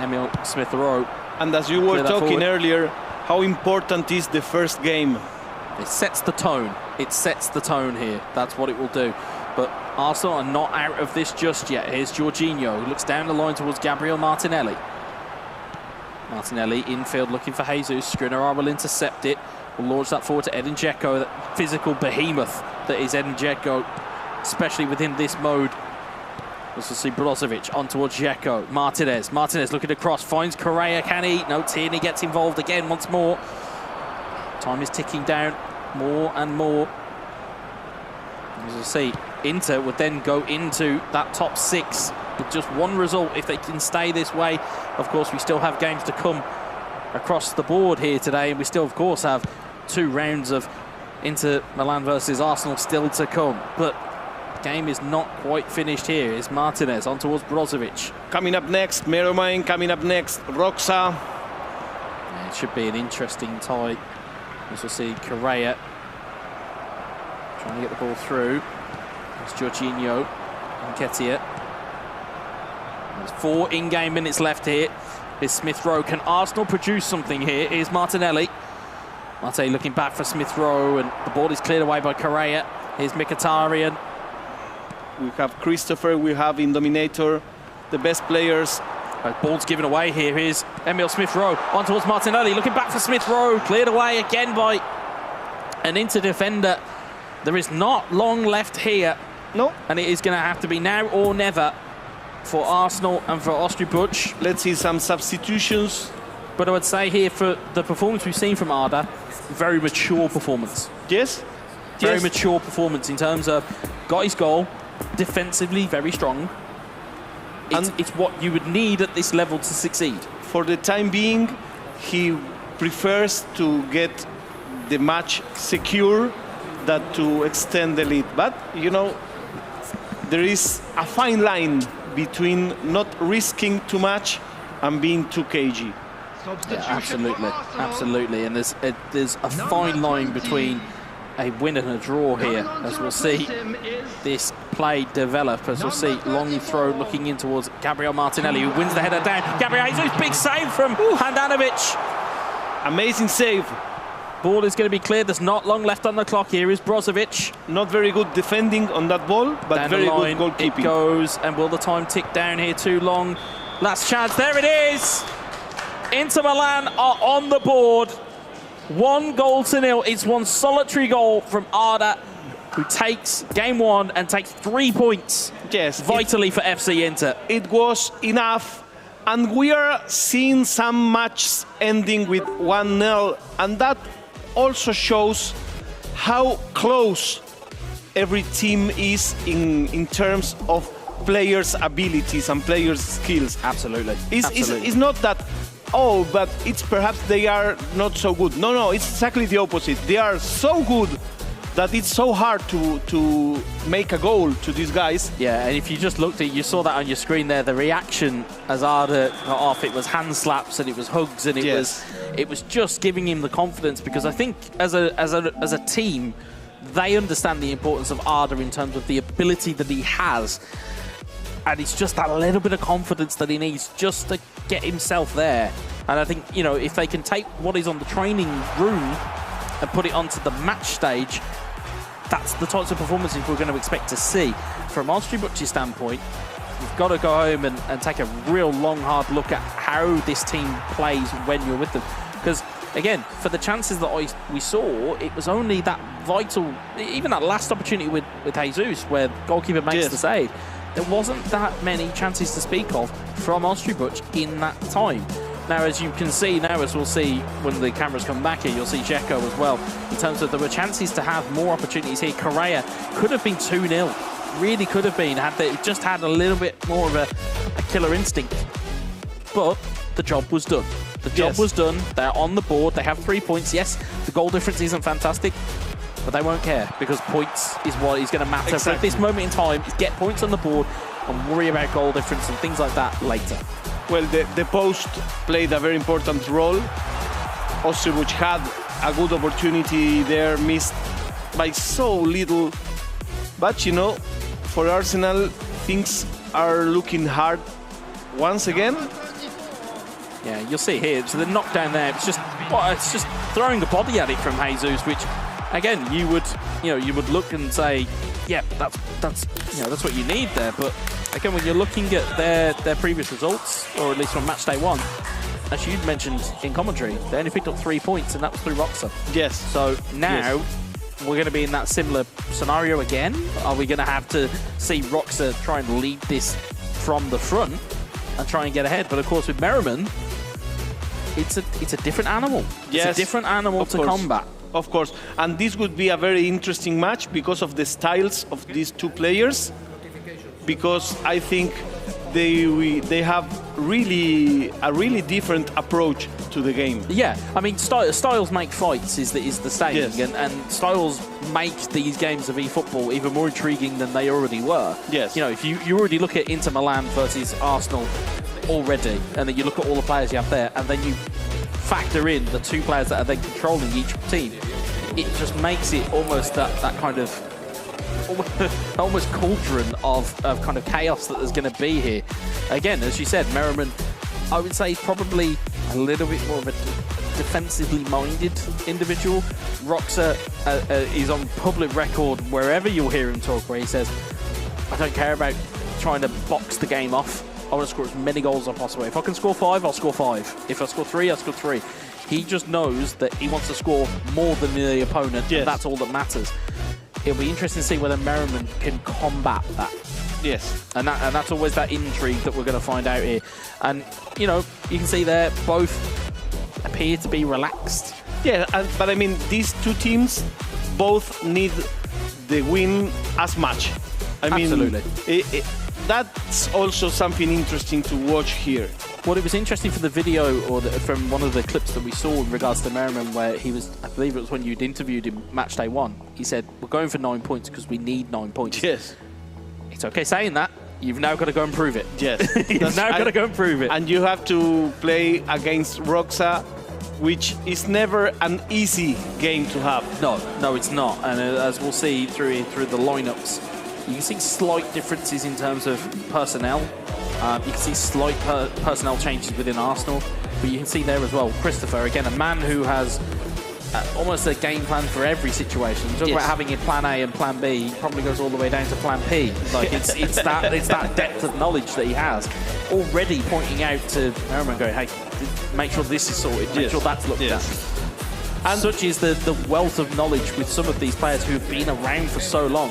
Emil Smith-Rowe. And as you were talking earlier, how important is the first game? It sets the tone. It sets the tone here. That's what it will do. But Arsenal are not out of this just yet. Here's Jorginho, who looks down the line towards Gabriel Martinelli. Martinelli infield looking for Jesus. Skriniar will intercept it. Will launch that forward to Edin Dzeko, that physical behemoth that is Edin Dzeko, especially within this mode. We'll see Brozovic on towards Dzeko. Martinez looking across, finds Correa, can he? No, Tierney gets involved again once more. Time is ticking down more and more. As you see, Inter would then go into that top 6 with just one result if they can stay this way. Of course, we still have games to come across the board here today, and we still, of course, have 2 rounds of Inter Milan versus Arsenal still to come. But the game is not quite finished here. It's Martinez on towards Brozovic. Coming up next, Meromain. Coming up next, Roxa. Yeah, it should be an interesting tie. As we'll see, Correa trying to get the ball through. It's Jorginho and Nketiah. There's 4 in-game minutes left here. Is Smith Rowe. Can Arsenal produce something here? Here's Martinelli. Martinelli looking back for Smith Rowe, and the ball is cleared away by Correa. Here's Mkhitaryan. We have Christopher, we have Indominator, the best players. Ball's given away here. Here's Emil Smith Rowe on towards Martinelli. Looking back for Smith Rowe. Cleared away again by an Inter defender. There is not long left here. No. And it is going to have to be now or never for Arsenal and for Osterbuch. Let's see some substitutions. But I would say here, for the performance we've seen from Arda, very mature performance. Yes. Very mature performance in terms of got his goal, defensively very strong. It's what you would need at this level to succeed. For the time being, he prefers to get the match secure than to extend the lead. But, you know, there is a fine line between not risking too much and being too cagey. Yeah, absolutely. And there's a fine line between a win and a draw here, as we'll see this play develop. As we'll see, long throw looking in towards Gabriel Martinelli, who wins the header down. Gabriel Jesus, big save from Handanovic. Amazing save. Ball is going to be cleared. There's not long left on the clock. Here is Brozovic. Not very good defending on that ball, but down very the line, good goalkeeping. It goes, and will the time tick down here too long? Last chance, there it is! Inter Milan are on the board. 1-0. It's one solitary goal from Arda, who takes game 1 and takes 3 points. Yes. Vitally for FC Inter. It was enough. And we are seeing some matches ending with 1-0. And that also shows how close every team is in terms of players' abilities and players' skills. Absolutely. It's not that, oh, but it's perhaps they are not so good. No, it's exactly the opposite. They are so good that it's so hard to make a goal to these guys. Yeah, and if you just looked at, you saw that on your screen there, the reaction as Arda got off, it was hand slaps and it was hugs, and it was just giving him the confidence, because I think as a team, they understand the importance of Arda in terms of the ability that he has. And it's just that little bit of confidence that he needs just to get himself there. And I think, you know, if they can take what is on the training room and put it onto the match stage, that's the types of performances we're going to expect to see. From Osterbuch's standpoint, you've got to go home and take a real long, hard look at how this team plays when you're with them. Because, again, for the chances that we saw, it was only that vital, even that last opportunity with Jesus, where the goalkeeper makes the save. There wasn't that many chances to speak of from Osterbuch in that time. Now, as you can see now, as we'll see when the cameras come back here, you'll see Dzeko as well. In terms of there were chances to have more opportunities here. Correa could have been 2-0. Really could have been, had they just had a little bit more of a killer instinct. But the job was done. The job was done. They're on the board. They have 3 points. Yes, the goal difference isn't fantastic, but they won't care, because points is what is going to matter. Exactly. But at this moment in time, is get points on the board and worry about goal difference and things like that later. Well, the post played a very important role. Osterbuch had a good opportunity there, missed by so little. But, you know, for Arsenal, things are looking hard once again. Yeah, you'll see here. So the knockdown there, it's just throwing a body at it from Jesus, which, again, you would look and say, yeah, that's what you need there. But again, when you're looking at their previous results, or at least from match day 1, as you mentioned in commentary, they only picked up 3 points, and that was through Roxa. Yes. So now we're going to be in that similar scenario again. Are we going to have to see Roxa try and lead this from the front and try and get ahead? But of course, with Merriman, it's a different animal. Yes, it's a different animal to course. combat. Of course. And this would be a very interesting match because of the styles of these two players. Because I think they have a really different approach to the game. Yeah, I mean, styles make fights is the saying, Yes. and styles make these games of eFootball even more intriguing than they already were. Yes. You know, if you already look at Inter Milan versus Arsenal already, and then you look at all the players you have there, and then you factor in the two players that are then controlling each team, it just makes it almost that kind of almost cauldron of kind of chaos that there's going to be here. Again, as you said, Merriman, I would say, probably a little bit more of a defensively minded individual. Roxa is on public record wherever you'll hear him talk, where he says, I don't care about trying to box the game off. I want to score as many goals as possible. If I can score 5, I'll score 5. If I score 3, I'll score 3. He just knows that he wants to score more than the opponent, and that's all that matters. It'll be interesting to see whether Merriman can combat that. Yes. And that's always that intrigue that we're going to find out here. And, you know, you can see there, both appear to be relaxed. Yeah, but I mean, these two teams both need the win as much. I mean, absolutely. That's also something interesting to watch here. Well, it was interesting for the video, or from one of the clips that we saw in regards to Merriman, where he was, I believe it was when you'd interviewed him match day 1, he said, we're going for 9 points because we need 9 points. Yes. It's okay saying that. You've now got to go and prove it. Yes. You've now got to go and prove it. And you have to play against Roxa, which is never an easy game to have. No, it's not. And as we'll see through the lineups, you can see slight differences in terms of personnel. You can see slight personnel changes within Arsenal, but you can see there as well, Christopher, again, a man who has almost a game plan for every situation. You talk about having a plan A and plan B, he probably goes all the way down to plan P. Like it's that depth of knowledge that he has, already pointing out to Merriman, going, hey, make sure this is sorted, make sure that's looked at. And such is the wealth of knowledge with some of these players who have been around for so long.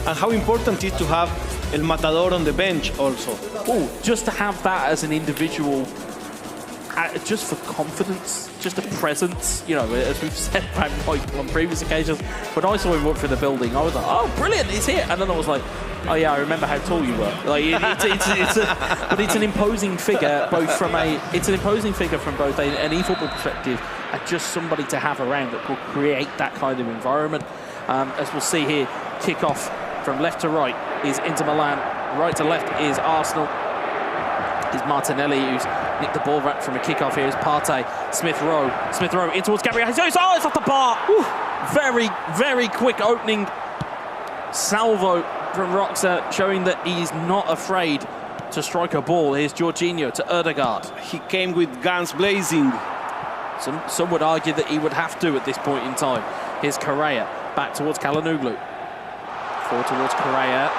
And how important it is to have El Matador on the bench also. Oh, just to have that as an individual, just for confidence, just a presence, you know, as we've said on previous occasions. When I saw him walk through the building, I was like, oh, brilliant, he's here. And then I was like, oh yeah, I remember how tall you were. Like, but it's an imposing figure, it's an imposing figure from both an eFootball perspective and just somebody to have around that will create that kind of environment. As we'll see here, kick-off from left to right is Inter Milan, right to left is Arsenal. Is Martinelli, who's nicked the ball right from a kick-off here, is Partey, Smith Rowe in towards Gabriel Jesus, oh, it's off the bar! Whew. Very, very quick opening salvo from Roxa, showing that he's not afraid to strike a ball. Here's Jorginho to Ødegaard. He came with guns blazing. Some would argue that he would have to at this point in time. Here's Correa, back towards Çalhanoğlu. Forward towards Correa.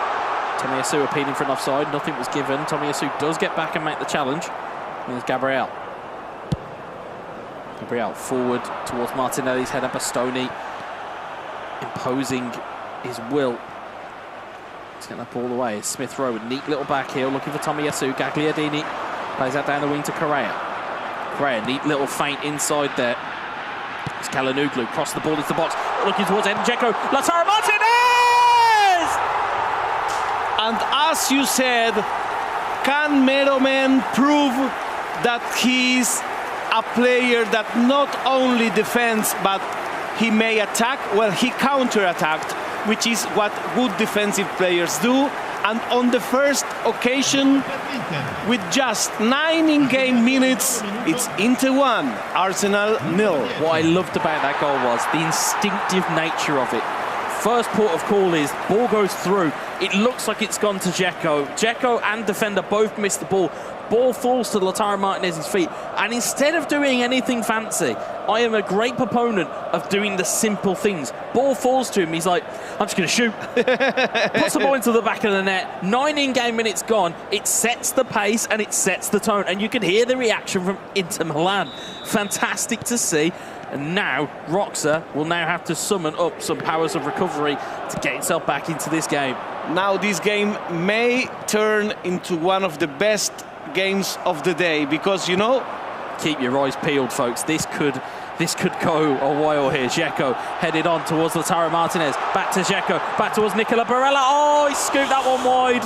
Tomiyasu appealing for an offside. Nothing was given. Tomiyasu does get back and make the challenge. There's Gabriel. Gabriel forward towards Martinelli's header. Bastoni imposing his will. He's getting that ball away. Smith Rowe, neat little back heel, looking for Tomiyasu. Gagliardini plays that down the wing to Correa. Correa, neat little feint inside there. It's Çalhanoğlu, cross the ball into the box, looking towards Dzeko. Lautaro Martinez! And as you said, can Merriman prove that he's a player that not only defends, but he may attack? Well, he counter-attacked, which is what good defensive players do. And on the first occasion, with just 9 in-game minutes, it's Inter 1, Arsenal 0. What I loved about that goal was the instinctive nature of it. First port of call is, ball goes through, It looks like it's gone to Dzeko. Dzeko and defender both missed the ball. Ball falls to Lautaro Martinez's feet. And instead of doing anything fancy, I am a great proponent of doing the simple things. Ball falls to him. He's like, I'm just going to shoot. Puts the ball into the back of the net. 9 in-game minutes gone. It sets the pace and it sets the tone. And you can hear the reaction from Inter Milan. Fantastic to see. And now, Roxa will now have to summon up some powers of recovery to get itself back into this game. Now this game may turn into one of the best games of the day, because, you know... Keep your eyes peeled, folks. This could go a while here. Dzeko headed on towards Lautaro Martinez. Back to Dzeko. Back towards Nicola Barella. Oh, he scooped that one wide.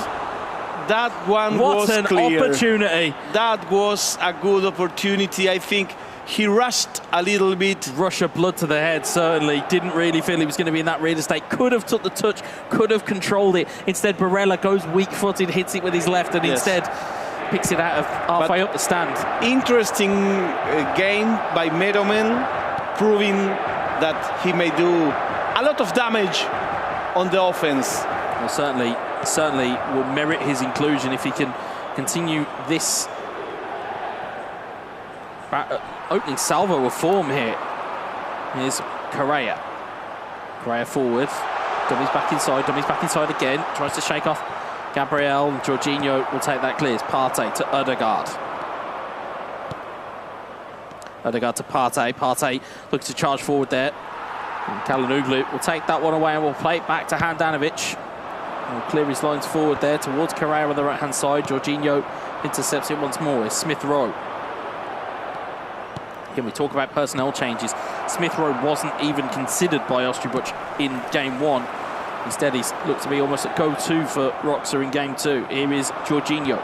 That one was clear. What an opportunity. That was a good opportunity. I think he rushed a little bit. Rush of blood to the head, certainly. Didn't really feel he was going to be in that real estate. Could have took the touch, could have controlled it. Instead, Barella goes weak-footed, hits it with his left, and instead picks it out of halfway up the stand. Interesting game by Meromen, proving that he may do a lot of damage on the offense. Well, certainly will merit his inclusion if he can continue this opening salvo of form here. Here's Correa. Correa forward. Dummies back inside again. Tries to shake off Gabriel. Jorginho will take that clear. It's Partey to Ødegaard. Ødegaard to Partey. Partey looks to charge forward there. And Kalhanoglu will take that one away and will play it back to Handanovic. He'll clear his lines forward there towards Correa on the right-hand side. Jorginho intercepts it once more. It's Smith Rowe. Again, we talk about personnel changes. Smith Rowe wasn't even considered by Osterbuch in game 1. Instead, he's looked to be almost a go-to for Roxa in game 2. Here is Jorginho.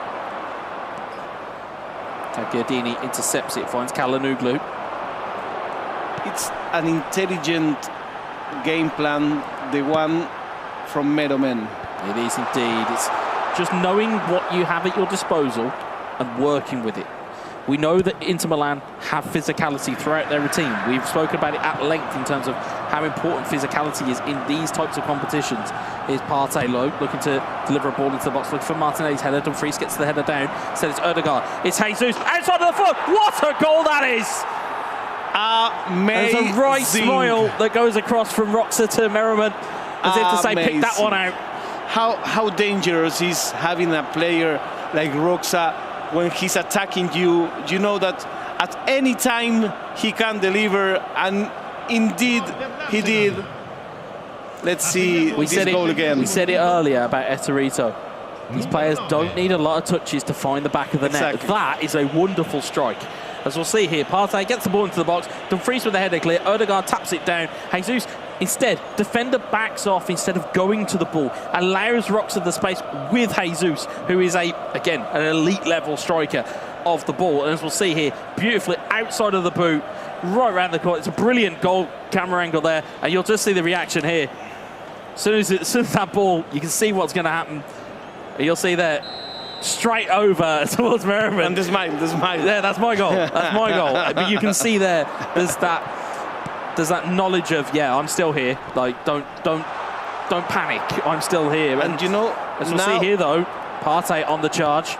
Tagliardini intercepts it, finds Kalhanoglu. It's an intelligent game plan, the one from Meromen. It is indeed. It's just knowing what you have at your disposal and working with it. We know that Inter Milan have physicality throughout their routine. We've spoken about it at length in terms of how important physicality is in these types of competitions. Here's Partey low, looking to deliver a ball into the box, looking for Martinez. Header, Dumfries gets the header down. Instead it's Ødegaard. It's Jesus, outside of the foot. What a goal that is! Amazing. There's a right smile that goes across from Roxa to Merriman, as if to say, pick that one out. How dangerous is having a player like Roxa when he's attacking you. You know that at any time he can deliver, and indeed he did. Let's see this goal again. We said it earlier about Eterito. These players don't need a lot of touches to find the back of the net. That is a wonderful strike. As we'll see here, Partey gets the ball into the box. Dumfries with the header clear. Ødegaard taps it down. Jesus, instead, defender backs off instead of going to the ball. Allows Roxa the space with Jesus, who is, again, an elite level striker of the ball. And as we'll see here, beautifully outside of the boot, right around the corner. It's a brilliant goal camera angle there. And you'll just see the reaction here. As soon as that ball, you can see what's going to happen. You'll see there. Straight over towards Merriman. And this is mine. Yeah, that's my goal. That's my goal. But you can see there's that knowledge of, yeah, I'm still here. Like, don't panic. I'm still here. And you know, as we'll see here though, Partey on the charge.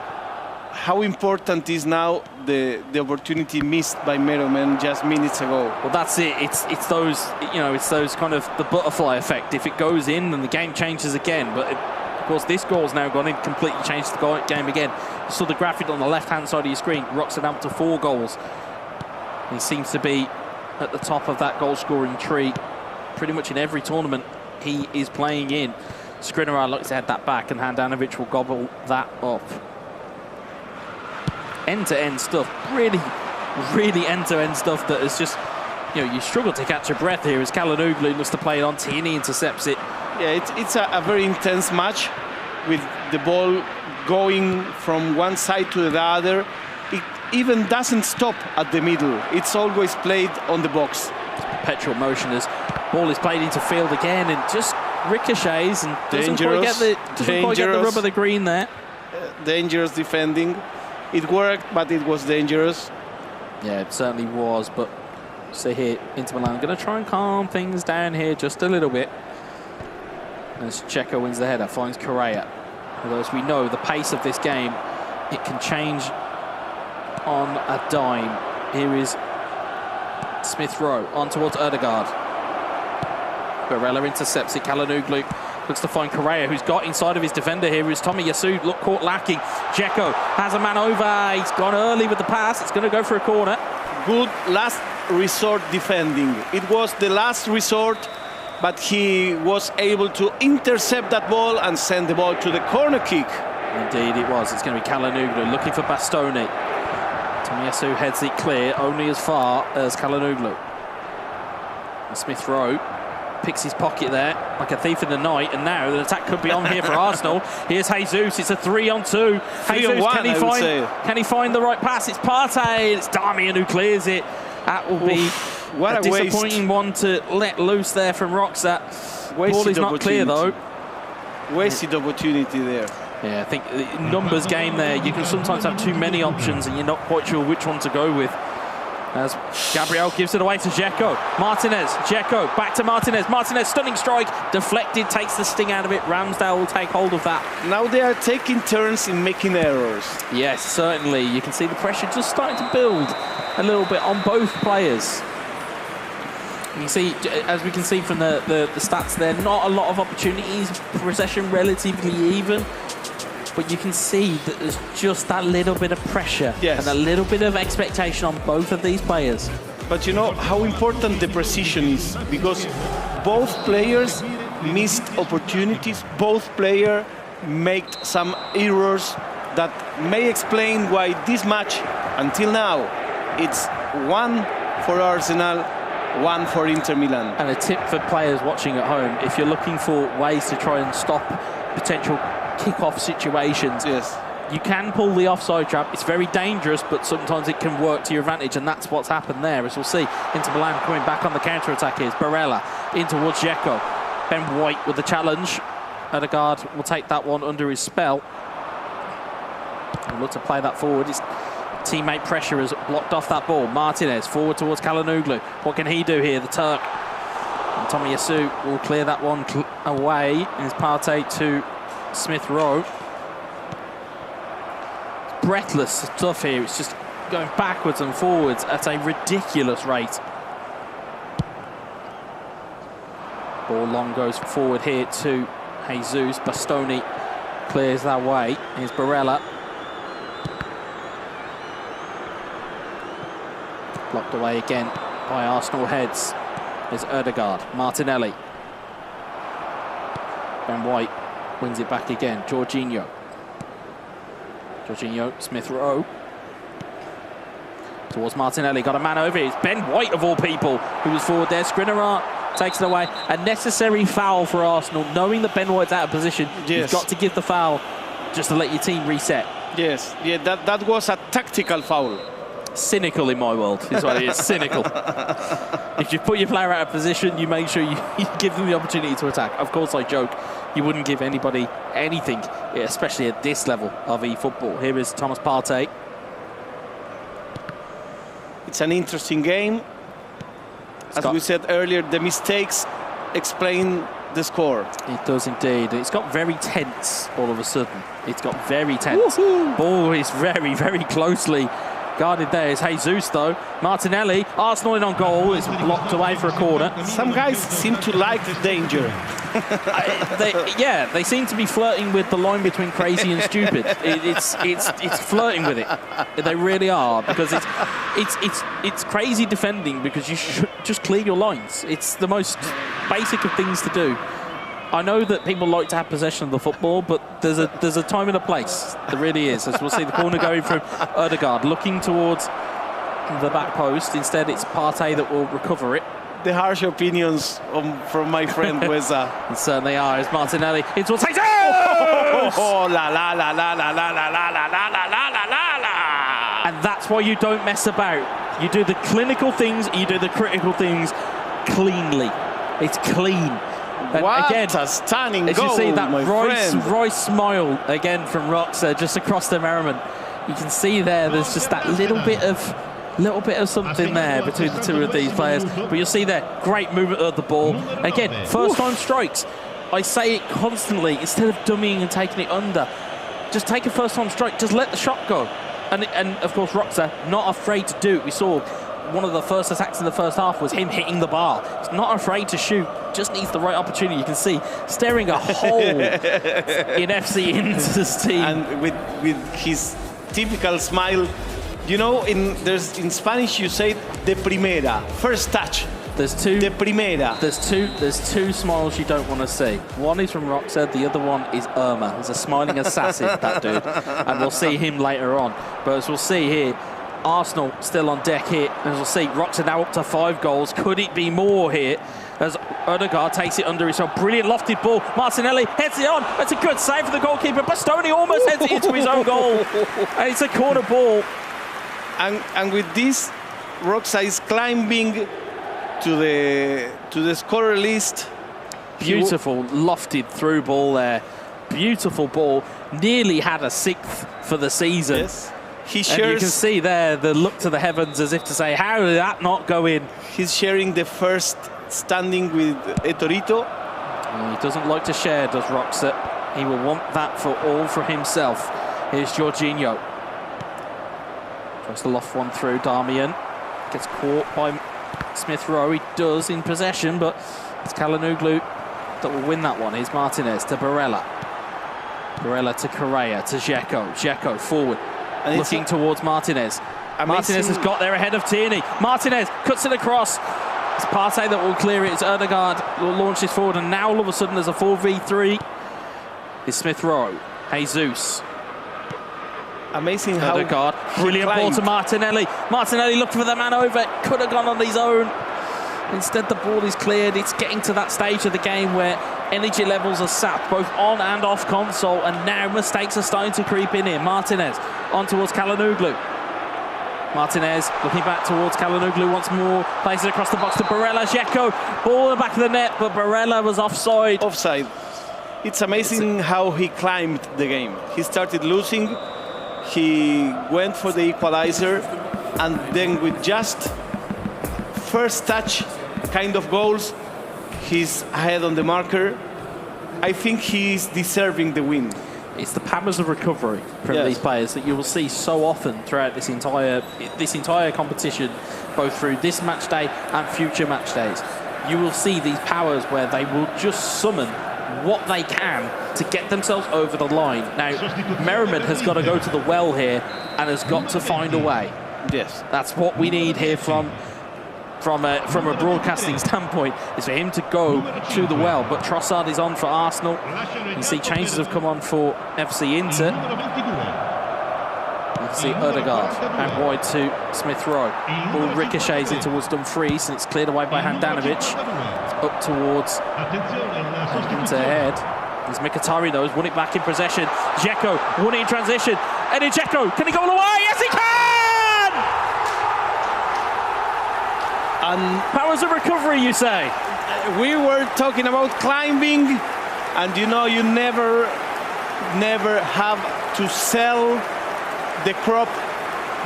How important is now the opportunity missed by Meromen just minutes ago? Well, that's it. It's those, you know, it's those kind of the butterfly effect. If it goes in, then the game changes again. But of course, this goal's now gone in, completely changed the game again. You saw the graphic on the left-hand side of your screen. Roxa up to 4 goals. He seems to be at the top of that goal-scoring tree pretty much in every tournament he is playing in. Skriniar looks to head that back, and Handanovic will gobble that up. End-to-end stuff. Really, really end-to-end stuff that is just, you know, you struggle to catch your breath here as Kalhanoglu looks to play it on. Tierney intercepts it. Yeah, it's a very intense match with the ball going from one side to the other. It even doesn't stop at the middle. It's always played on the box. It's perpetual motion as ball is played into field again and just ricochets and doesn't quite get the rub of the green there. Dangerous defending. It worked, but it was dangerous. Yeah, it certainly was. But see here, Inter Milan going to try and calm things down here just a little bit. As Checo wins the header, finds Correa. Although, as we know, the pace of this game, it can change on a dime. Here is Smith Rowe on towards Ødegaard. Barella intercepts it. Çalhanoğlu looks to find Correa, who's got inside of his defender here. Is Tommy Yasu, look, caught lacking. Dzeko has a man over. He's gone early with the pass. It's going to go for a corner. Good last resort defending. It was the last resort, but he was able to intercept that ball and send the ball to the corner kick. Indeed it was. It's going to be Çalhanoğlu looking for Bastoni. Tomiyasu heads it clear, only as far as Çalhanoğlu. Smith Rowe picks his pocket there like a thief in the night, and now the attack could be on here for Arsenal. Here's Jesus. It's a 3-on-2. Jesus, can he find the right pass? It's Partey. It's Darmian who clears it. That will be a disappointing one to let loose there from Roxa. Ball is not clear though. Wasted opportunity there. Yeah, I think numbers game there. You can sometimes have too many options and you're not quite sure which one to go with. As Gabriel gives it away to Dzeko. Martinez, Dzeko, back to Martinez. Martinez, stunning strike, deflected, takes the sting out of it. Ramsdale will take hold of that. Now they are taking turns in making errors. Yes, certainly. You can see the pressure just starting to build a little bit on both players. You see, as we can see from the stats there, not a lot of opportunities, possession relatively even. But you can see that there's just that little bit of pressure and a little bit of expectation on both of these players. But you know how important the precision is, because both players missed opportunities, both players made some errors that may explain why this match, until now, it's 1 for Arsenal, 1 for Inter Milan. And a tip for players watching at home, if you're looking for ways to try and stop potential kick-off situations, you can pull the offside trap. It's very dangerous, but sometimes it can work to your advantage, and that's what's happened there. As we'll see, Inter Milan coming back on the counter-attack is Barella in towards Dzeko. Ben White with the challenge. Ødegaard will take that one under his spell. He'll look to play that forward. His teammate pressure has blocked off that ball. Martinez forward towards Çalhanoğlu. What can he do here, the Turk? And Tommy Yasu will clear that one away. It's Partey to Smith Rowe. Breathless stuff here. It's just going backwards and forwards at a ridiculous rate. Ball long goes forward here to Jesus. Bastoni clears that way. Here's Barella. Blocked away again by Arsenal heads. There's Ødegaard. Martinelli. Ben White wins it back again. Jorginho, Smith Rowe. Towards Martinelli. Got a man over here. It's Ben White, of all people, who was forward there. Skriniar takes it away. A necessary foul for Arsenal. Knowing that Ben White's out of position, you've got to give the foul just to let your team reset. Yes, yeah, that was a tactical foul. Cynical in my world is what it is. Cynical. If you put your player out of position, you make sure you give them the opportunity to attack. Of course, I joke. You wouldn't give anybody anything, especially at this level of eFootball. Here is Thomas Partey. It's an interesting game. As we said earlier, the mistakes explain the score. It does indeed. It's got very tense all of a sudden. It's got very tense. Ball is very, very closely guarded there. Is Jesus though. Martinelli, Arsenal in on goal. It's blocked away for a corner. Some guys seem to like the danger. They seem to be flirting with the line between crazy and stupid. It's flirting with it. They really are, because it's crazy defending because you should just clear your lines. It's the most basic of things to do. I know that people like to have possession of the football, but there's a time and a place. There really is. As we'll see, the corner going from Ødegaard, looking towards the back post. Instead, it's Partey that will recover it. The harsh opinions from my friend Weza. It certainly are. It's Martinelli. It's what takes it. Oh, la la la la la la la la la la la la la la. And that's why you don't mess about. You do the clinical things. You do the critical things cleanly. It's clean. And what again, a stunning as goal, you see that my friend. Rice smile again from Roxa just across the merriment. You can see there's just that little bit of something there between the two of these players. But you'll see there, great movement of the ball. Again, first time strikes. I say it constantly, instead of dummying and taking it under, just take a first-time strike, just let the shot go. And of course, Roxa, not afraid to do it. We saw one of the first attacks in the first half was him hitting the bar. He's not afraid to shoot, just needs the right opportunity. You can see staring a hole in FC Inter's team. And with his typical smile, you know, in Spanish you say de primera, first touch. There's two. De primera. There's two smiles you don't want to see. One is from Roxa, the other one is Irma. He's a smiling assassin, that dude. And we'll see him later on. But as we'll see here, Arsenal still on deck here. As we'll see, Roxa now up to 5 goals. Could it be more here? As Odegaard takes it under his own brilliant lofted ball. Martinelli heads it on. It's a good save for the goalkeeper. Bastoni almost heads it into his own goal. And it's a corner ball. And with this, Roxa is climbing to the scorer list. Beautiful lofted through ball there. Beautiful ball. Nearly had a 6th for the season. Yes. And you can see there the look to the heavens as if to say, how did that not go in? He's sharing the first standing with Etorito. He doesn't like to share, does Roxa. He will want that for all for himself. Here's Jorginho. Tries to loft one through. Darmian gets caught by Smith Rowe. He does in possession, but it's Kalanoglu that will win that one. Here's Martinez to Barella. Barella to Correa to Dzeko. Dzeko forward, and looking towards Martinez. Martinez has got there ahead of Tierney. Martinez cuts it across. It's Partey that will clear it. It's Odegaard will launch this forward, and now all of a sudden there's a 4v3. It's Smith Rowe. Jesus. Amazing how Odegaard, brilliant ball to Martinelli. Martinelli looking for the man over. Could have gone on his own. Instead, the ball is cleared. It's getting to that stage of the game where energy levels are sapped, both on and off console, and now mistakes are starting to creep in here. Martinez on towards Kalanoglu. Martinez looking back towards Kalanoglu once more. Places it across the box to Barella. Dzeko, ball in the back of the net, but Barella was offside. Offside. It's amazing how he climbed the game. He started losing. He went for the equalizer, and then with just first touch kind of goals, he's ahead on the marker. I think he's deserving the win. It's the powers of recovery from these players that you will see so often throughout this entire competition, both through this match day and future match days. You will see these powers where they will just summon what they can to get themselves over the line. Now, Merriman has got to go to the well here and has got to find a way. Yes. That's what we need here from a broadcasting standpoint, is for him to go to the well. But Trossard is on for Arsenal. You see changes have come on for FC Inter. You can see Odegaard out wide to Smith Rowe. Ball ricochets in towards Dumfries, and it's cleared away by Handanovic. Up towards Inter head. There's Mkhitaryan though, won it back in possession. Dzeko won it in transition. Eddie Dzeko, can he go all the way? Yes, he can! And powers of recovery, you say? We were talking about climbing, and you know, you never have to sell the crop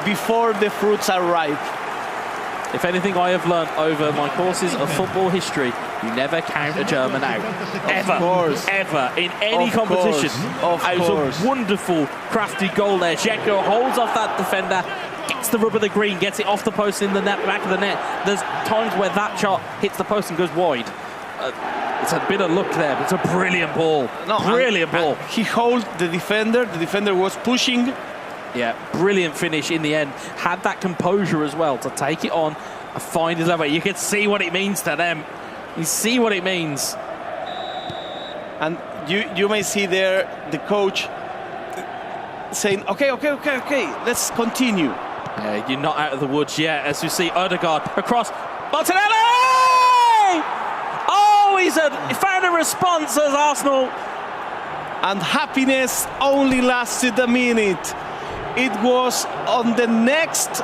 before the fruits are ripe. If anything I have learned over my courses of football history, you never count a German out. Ever. Of course. Ever. In any competition. Of it was course. a wonderful, crafty goal there. Dzeko holds off that defender, gets the rub of the green, gets it off the post in the net, back of the net. There's times where that shot hits the post and goes wide. It's a bit of luck there, but it's a brilliant ball. Brilliant ball. He holds the defender was pushing. Yeah, brilliant finish in the end. Had that composure as well to take it on and find his way. You can see what it means to them. You see what it means. And you may see there the coach saying, okay, let's continue. Yeah, you're not out of the woods yet, as you see Odegaard across. Martinelli! Oh, he found a response as Arsenal. And happiness only lasted a minute. It was on the next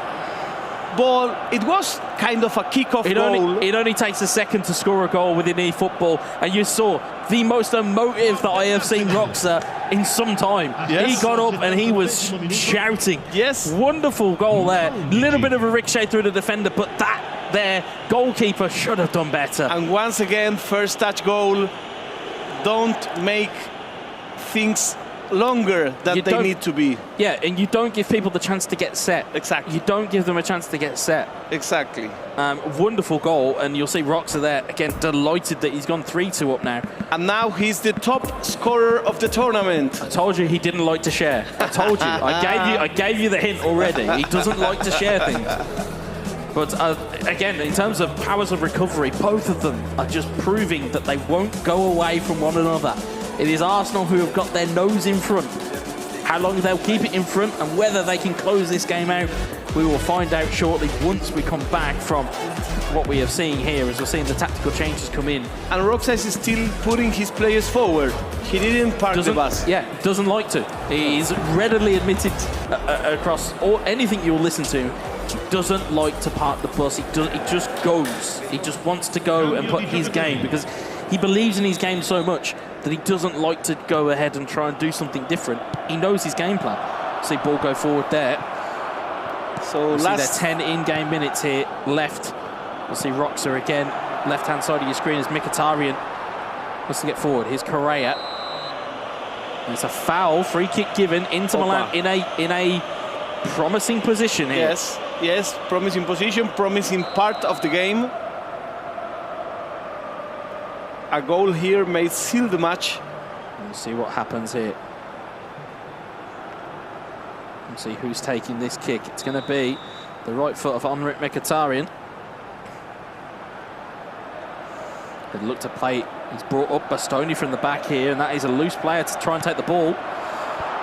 ball. It was kind of a kickoff goal. It only takes a second to score a goal within eFootball, and you saw the most emotive that I have seen Roxa in some time. Yes. He got up and he was shouting. Yes. Wonderful goal there. Little bit of a ricochet through the defender, but that their goalkeeper should have done better. And once again, first touch goal. don't make things longer than they need to be. Yeah, and you don't give people the chance to get set. Exactly. You don't give them a chance to get set. Exactly. Wonderful goal, and you'll see Roxa there, again, delighted that he's gone 3-2 up now. And now he's the top scorer of the tournament. I told you he didn't like to share. I told you. I gave you the hint already. He doesn't like to share things. But again, in terms of powers of recovery, both of them are just proving that they won't go away from one another. It is Arsenal who have got their nose in front. How long they'll keep it in front and whether they can close this game out, we will find out shortly once we come back from what we have seen here as we're seeing the tactical changes come in. And Roxas is still putting his players forward. He didn't park the bus. Yeah, doesn't like to. He's readily admitted across anything you'll listen to. He doesn't like to park the bus. He just goes. He just wants to go and put his game because he believes in his game so much that he doesn't like to go ahead and try and do something different. He knows his game plan. See ball go forward there. So we'll see there 10 in-game minutes here left. We'll see Roxa again. Left-hand side of your screen is Mkhitaryan. Wants to get forward. Here's Correa. And it's a foul. Free kick given into Milan in a promising position here. Yes, promising position, promising part of the game. A goal here may seal the match. We'll see what happens here. We'll see who's taking this kick. It's going to be the right foot of Henrik Mkhitaryan. They look to play. He's brought up Bastoni from the back here, and that is a loose player to try and take the ball.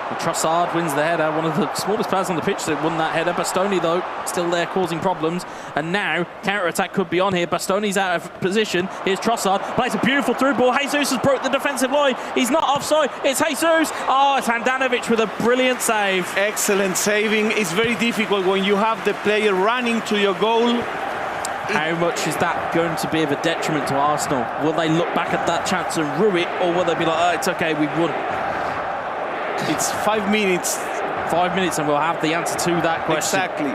And Trossard wins the header, one of the smallest players on the pitch that won that header. Bastoni, though, still there causing problems. And now, counter-attack could be on here. Bastoni's out of position. Here's Trossard, plays a beautiful through ball. Jesus has broke the defensive line. He's not offside. It's Jesus. Oh, it's Handanovic with a brilliant save. Excellent saving. It's very difficult when you have the player running to your goal. How much is that going to be of a detriment to Arsenal? Will they look back at that chance and rue it, or will they be like, oh, it's okay, we've won? It's 5 minutes. 5 minutes and we'll have the answer to that question. Exactly.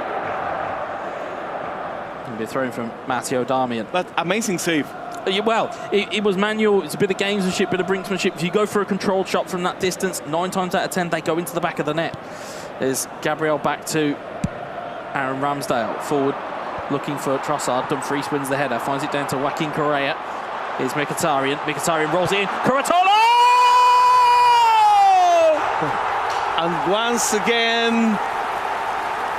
It'll be thrown from Matteo Darmian. But amazing save. Well, it was manual. It's a bit of gamesmanship, bit of brinksmanship. If you go for a controlled shot from that distance, 9 times out of 10, they go into the back of the net. There's Gabriel back to Aaron Ramsdale. Forward, looking for Trossard. Dumfries wins the header, finds it down to Joaquin Correa. Here's Mkhitaryan. Mkhitaryan rolls it in. Curatolo! And once again,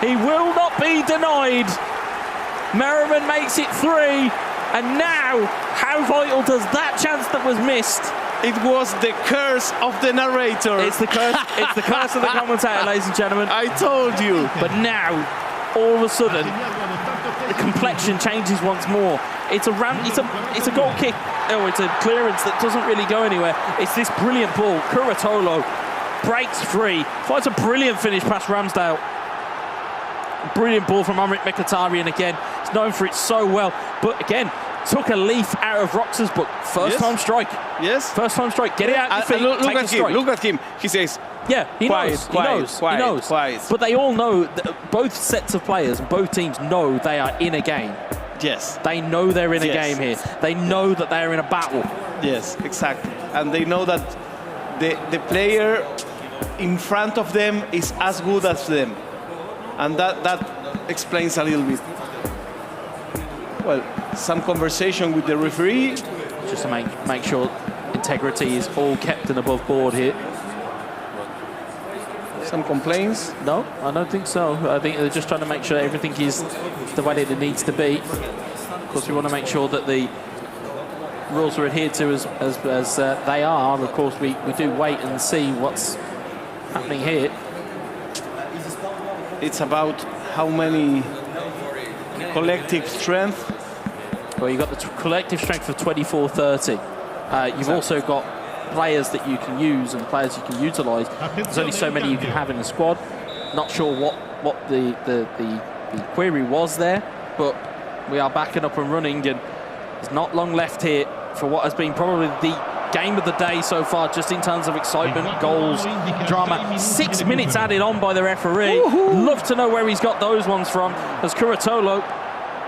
he will not be denied. Merriman makes it 3. And now, how vital does that chance that was missed? It was the curse of the narrator. It's the curse. It's the curse of the commentator, ladies and gentlemen. I told you. But now, all of a sudden, the complexion changes once more. It's a goal kick. Oh, it's a clearance that doesn't really go anywhere. It's this brilliant ball. Curatolo breaks free, finds a brilliant finish past Ramsdale. Brilliant ball from Henrik Mkhitaryan again. He's known for it so well, but again, took a leaf out of Roxa's book. First time strike. Yes. First time strike. Get it out your feet. Look at him. Look at him. He says, yeah, he knows. Quiet. He knows. But they all know that both sets of players and both teams know they are in a game. Yes. They know they're in a game here. They know that they're in a battle. Yes, exactly. And they know that the player in front of them is as good as them. And that explains a little bit. Well, some conversation with the referee. Just to make sure integrity is all kept and above board here. Some complaints? No, I don't think so. I think they're just trying to make sure everything is the way that it needs to be. Of course, we want to make sure that the rules are adhered to as they are. Of course, we do wait and see what's happening here. It's about how many collective strength. Well, you've got the collective strength of 24-30. You've also got players that you can use and players you can utilise. There's only so many you can have in a squad. Not sure what the query was there, but we are backing up and running, and there's not long left here for what has been probably the game of the day so far, just in terms of excitement, goals, drama. 6 minutes added on by the referee. Love to know where he's got those ones from, as Curatolo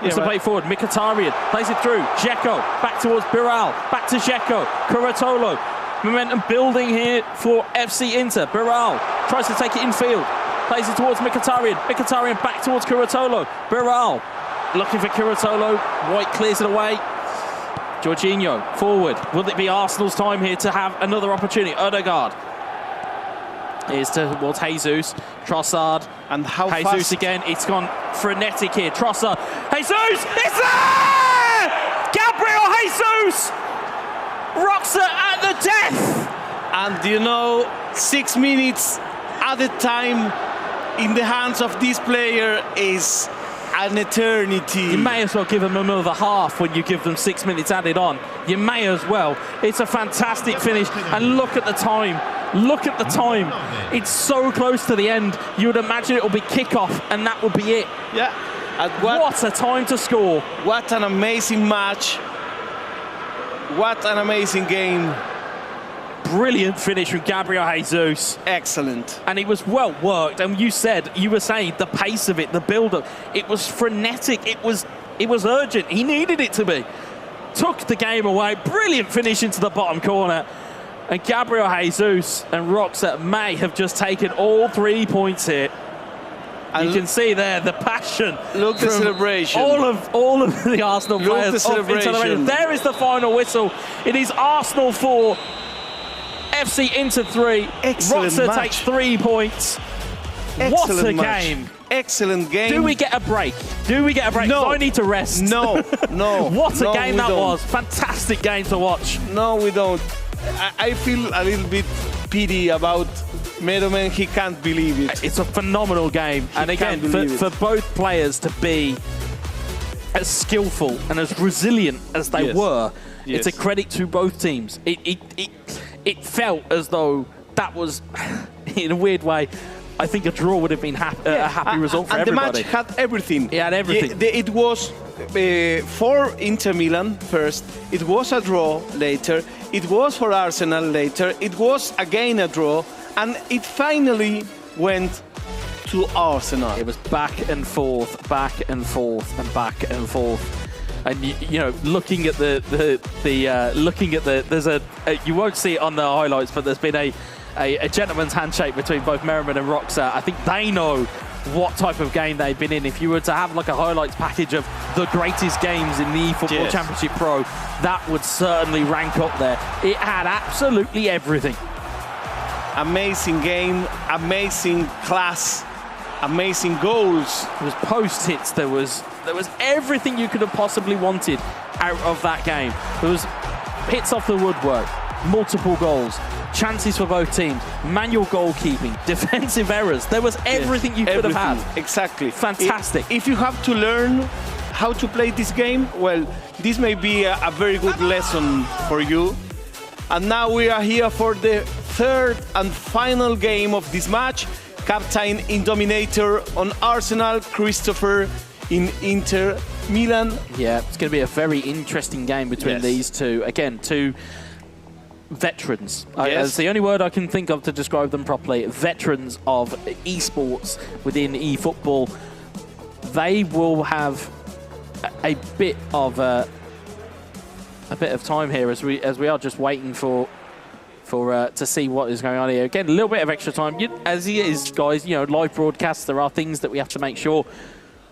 wants to play forward. Mkhitaryan plays it through. Dzeko back towards Biral. Back to Dzeko. Curatolo Momentum building here for FC Inter. Biral tries to take it infield. Plays it towards Mkhitaryan. Mkhitaryan back towards Curatolo. Biral looking for Curatolo. White clears it away. Jorginho forward. Will it be Arsenal's time here to have another opportunity? Odegaard is towards Jesus. Trossard. And how Jesus fast again. It's gone frenetic here. Trossard. Jesus! It's there! Gabriel Jesus! Rocks it at the death! And you know, 6 minutes added time in the hands of this player is an eternity. You may as well give them another half when you give them 6 minutes added on. You may as well. It's a fantastic finish. And look at the time. Look at the time. It's so close to the end. You would imagine it will be kickoff and that would be it. Yeah. What a time to score. What an amazing match. What an amazing game. Brilliant finish from Gabriel Jesus. Excellent. And it was well worked. And you were saying the pace of it, the build-up, it was frenetic. It was urgent. He needed it to be. Took the game away. Brilliant finish into the bottom corner. And Gabriel Jesus and Roxa may have just taken all 3 points here. And you can see there the passion. Look the celebration. All of the Arsenal players. The celebration. There is the final whistle. It is Arsenal 4, FC Inter 3. Excellent Roxa match. takes 3 points. Excellent what a match. game. Excellent game. Do we get a break? Do we get a break? No. I need to rest. No, no. What a no, game that don't. was. Fantastic game to watch. No, we don't. I feel a little bit pity about Medoman. He can't believe it. It's a phenomenal game. And again, for both players to be as skillful and as resilient as they were, it's a credit to both teams. It felt as though that was, in a weird way, I think a draw would have been a happy result for everybody. And the match had everything. It had everything. It was for Inter Milan first. It was a draw later. It was for Arsenal later. It was again a draw. And it finally went to Arsenal. It was back and forth, back and forth, and back and forth. And you know, looking at you won't see it on the highlights, but there's been a gentleman's handshake between both Merriman and Roxa. I think they know what type of game they've been in. If you were to have like a highlights package of the greatest games in the eFootball Championship Pro, that would certainly rank up there. It had absolutely everything. Amazing game, amazing class, amazing goals. There was post hits, there was everything you could have possibly wanted out of that game. There was hits off the woodwork, multiple goals, chances for both teams, manual goalkeeping, defensive errors. There was everything you could have had. Exactly. Fantastic. If you have to learn how to play this game, well, this may be a very good lesson for you. And now we are here for the third and final game of this match. Captain in Dominator on Arsenal, Christopher in Inter Milan. Yeah, it's going to be a very interesting game between these two. Again, two veterans. That's the only word I can think of to describe them properly. Veterans of esports within eFootball. They will have a bit of time here as we are just waiting to see what is going on here. Again, a little bit of extra time. As it is, guys, you know, live broadcasts, there are things that we have to make sure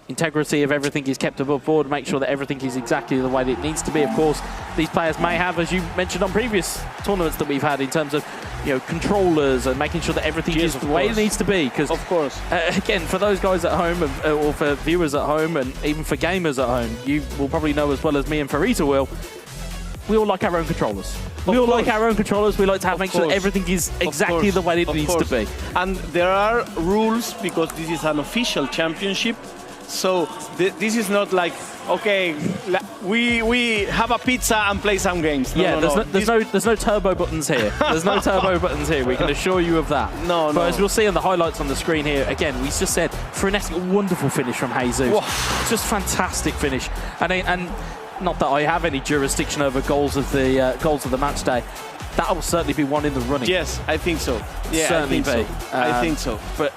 integrity of everything is kept above board, make sure that everything is exactly the way that it needs to be. Of course, these players may have, as you mentioned on previous tournaments that we've had, in terms of, you know, controllers and making sure that everything is the way it needs to be. Because, of course, again, for those guys at home, or for viewers at home, and even for gamers at home, you will probably know as well as me and Farita will, we all like our own controllers. We all like our own controllers. We like to make sure that everything is exactly the way it needs to be. And there are rules, because this is an official championship. So this is not like, okay, we have a pizza and play some games. There's no turbo buttons here. There's no turbo buttons here. We can assure you of that. But as we'll see on the highlights on the screen here, again, we just said frenetic, wonderful finish from Jesus. Whoa. Just fantastic finish. And not that I have any jurisdiction over goals of the match day. That will certainly be one in the running. Yes, I think so. Yeah, certainly I think so. But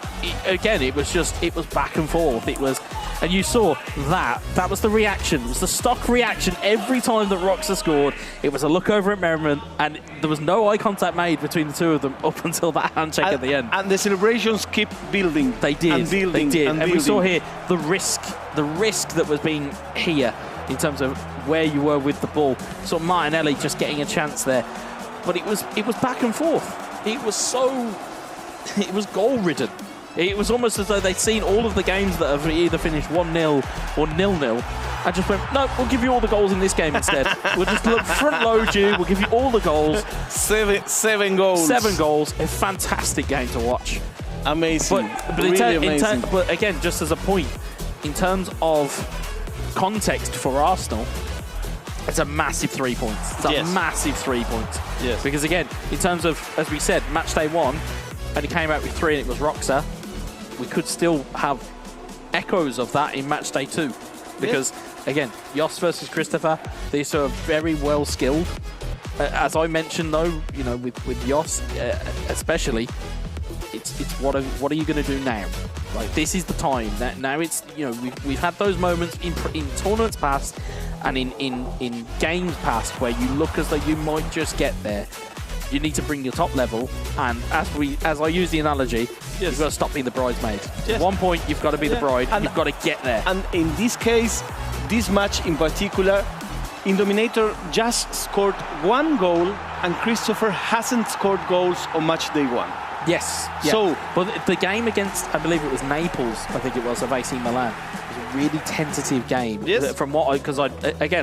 again, it was back and forth. It was, And you saw that. That was the reaction. It was the stock reaction every time that Roxa scored. It was a look over at Merriman, and there was no eye contact made between the two of them up until that handshake at the end. And the celebrations keep building. They did. And building, they did. and we saw here the risk that was being here in terms of where you were with the ball. So Martinelli just getting a chance there. But it was back and forth. It was goal-ridden. It was almost as though they'd seen all of the games that have either finished 1-0 or 0-0 and just went, no, we'll give you all the goals in this game instead. We'll just front-load you, we'll give you all the goals. Seven goals. 7 goals. A fantastic game to watch. Amazing. But really amazing. But again, just as a point, in terms of context for Arsenal, it's a massive 3 points. It's a massive 3 points. Yes. Because again, in terms of, as we said, match day 1, and he came out with 3 and it was Roxa, we could still have echoes of that in match day 2. Because, again, Jos versus Christopher, these two are very well skilled. As I mentioned, though, you know, with Jos especially, it's what are you going to do now? Like, this is the time. Now it's, you know, we've had those moments in tournaments past and in games past where you look as though you might just get there. You need to bring your top level, and as I use the analogy, you've got to stop being the bridesmaid. At one point, you've got to be the bride, and you've got to get there. And in this case, this match in particular, Indominator just scored 1 goal, and Christopher hasn't scored goals on match day 1. Yes. Yeah. So, but the game against, I believe it was Naples, I think it was, of AC Milan, was a really tentative game. Yes. From what because I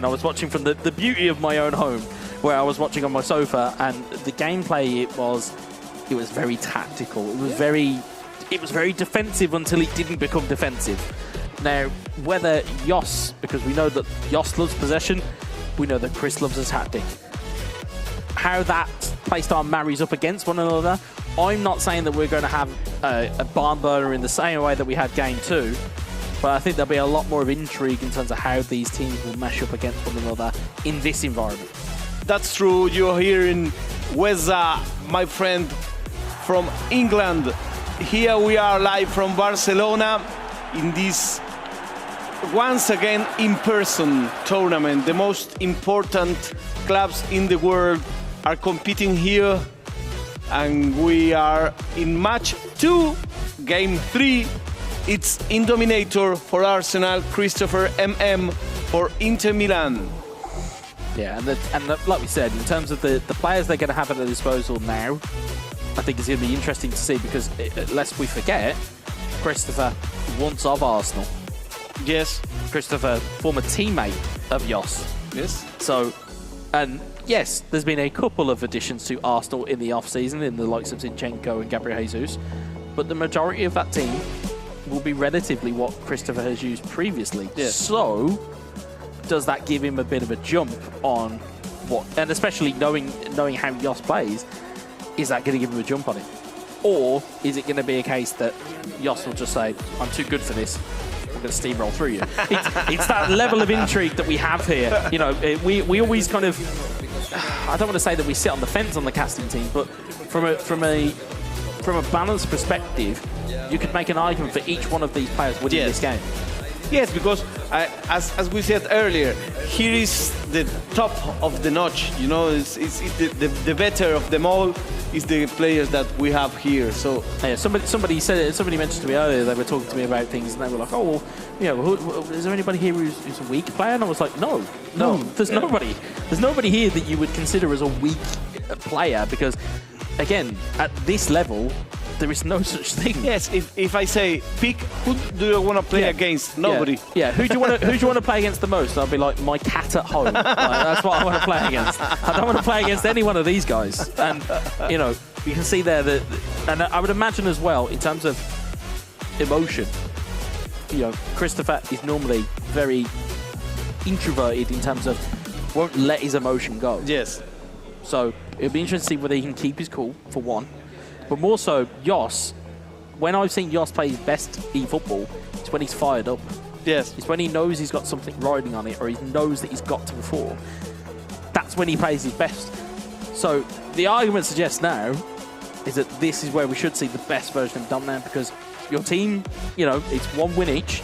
was watching from the beauty of my own home, where I was watching on my sofa, and the gameplay it was very tactical. It was very defensive until it didn't become defensive. Now, whether Jos, because we know that Jos loves possession, we know that Chris loves a tactic. How that playstyle marries up against one another, I'm not saying that we're going to have a barn burner in the same way that we had game 2, but I think there'll be a lot more of intrigue in terms of how these teams will mesh up against one another in this environment. That's true. You're here in Weza, my friend from England. Here we are live from Barcelona in this, once again, in-person tournament. The most important clubs in the world are competing here. And we are in match 2, game 3. It's Indominator for Arsenal, Christopher MM for Inter Milan. Yeah, and like we said, in terms of the players they're going to have at their disposal now, I think it's going to be interesting to see because, lest we forget, Christopher once of Arsenal. Yes. Christopher, former teammate of Jos. Yes. So, and yes, there's been a couple of additions to Arsenal in the off-season, in the likes of Zinchenko and Gabriel Jesus, but the majority of that team will be relatively what Christopher has used previously. Yes. So, does that give him a bit of a jump on what, and especially knowing how Jos plays, is that going to give him a jump on it? Or is it going to be a case that Jos will just say, I'm too good for this, I'm going to steamroll through you? It's that level of intrigue that we have here. You know, we always kind of, I don't want to say that we sit on the fence on the casting team, but from a balanced perspective, you could make an argument for each one of these players winning this game. Yes, because as we said earlier, here is the top of the notch. You know, it's the better of them all is the players that we have here. So yeah, somebody mentioned to me earlier, they were talking to me about things, and they were like, oh, well, you know, is there anybody here who's a weak player? And I was like, no, there's nobody. There's nobody here that you would consider as a weak player because, again, at this level, there is no such thing. Yes, if I say pick, who do you want to play against? Nobody. Yeah. Who do you want to play against the most? I'll be like my cat at home. Like, that's what I want to play against. I don't want to play against any one of these guys. And you know, you can see there that, and I would imagine as well in terms of emotion. You know, Christopher is normally very introverted in terms of won't let his emotion go. Yes. So it'll be interesting to see whether he can keep his cool for one. But more so, Jos, when I've seen Jos play his best eFootball, it's when he's fired up. Yes. It's when he knows he's got something riding on it, or he knows that he's got to perform. That's when he plays his best. So the argument suggests now is that this is where we should see the best version of Domnan, because your team, you know, it's 1 win each.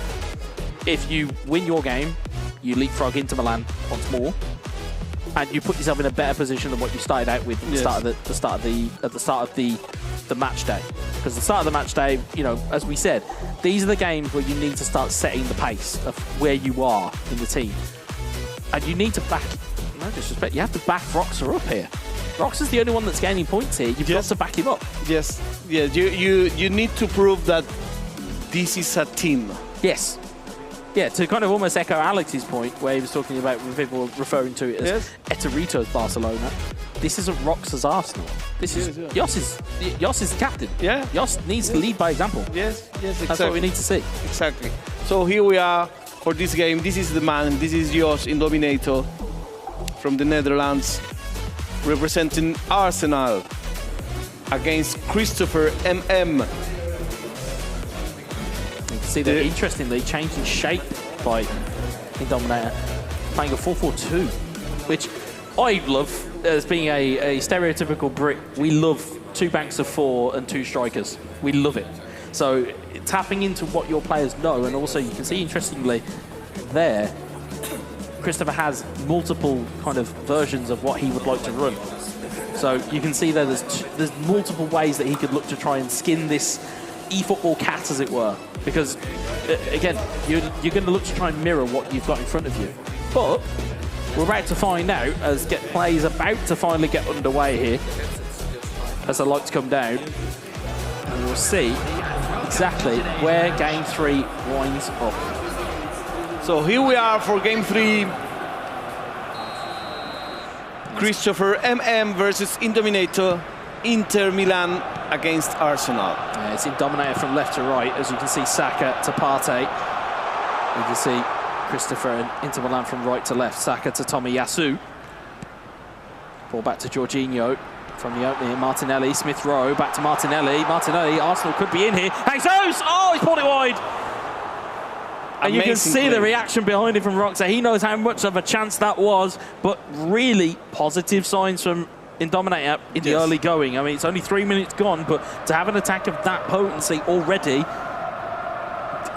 if you win your game, you leapfrog into Milan once more, and you put yourself in a better position than what you started out with at the start of the match day. Because the start of the match day, you know, as we said, these are the games where you need to start setting the pace of where you are in the team, and you need to back. No disrespect, you have to back Roxa up here. Roxa's the only one that's gaining points here. You've got to back him up. Yes, yeah. You need to prove that this is a team. Yes. Yeah, to kind of almost echo Alex's point, where he was talking about people referring to it as Eterito's Barcelona. This isn't Roxa's Arsenal. This is Jos is the captain. Yeah. Jos needs to lead by example. Yes, exactly. That's what we need to see. Exactly. So here we are for this game. This is the man. This is Jos Indominator from the Netherlands, representing Arsenal against Christopher MM. You can see they're interestingly changing shape by Indominator, playing a 4-4-2, which I love as being a stereotypical Brit. We love 2 banks of 4 and 2 strikers. We love it. So tapping into what your players know, and also you can see interestingly there, Christopher has multiple kind of versions of what he would like to run. So you can see there's multiple ways that he could look to try and skin this eFootball cat, as it were. Because, again, you're going to look to try and mirror what you've got in front of you. But we're about to find out, as play is about to finally get underway here, as the lights come down, and we'll see exactly where Game 3 winds up. So here we are for Game 3. Christopher MM versus Indominator. Inter Milan against Arsenal. Yeah, it's Indominator from left to right, as you can see Saka to Partey. You can see Christopher and Inter Milan from right to left. Saka to Tomiyasu. Ball back to Jorginho from the opening. Martinelli, Smith Rowe, back to Martinelli. Martinelli, Arsenal could be in here. Jesus! Oh, he's pulled it wide. And you can see the reaction behind him from Roxa. He knows how much of a chance that was, but really positive signs from Indominator in the early going. I mean, it's only 3 minutes gone, but to have an attack of that potency already,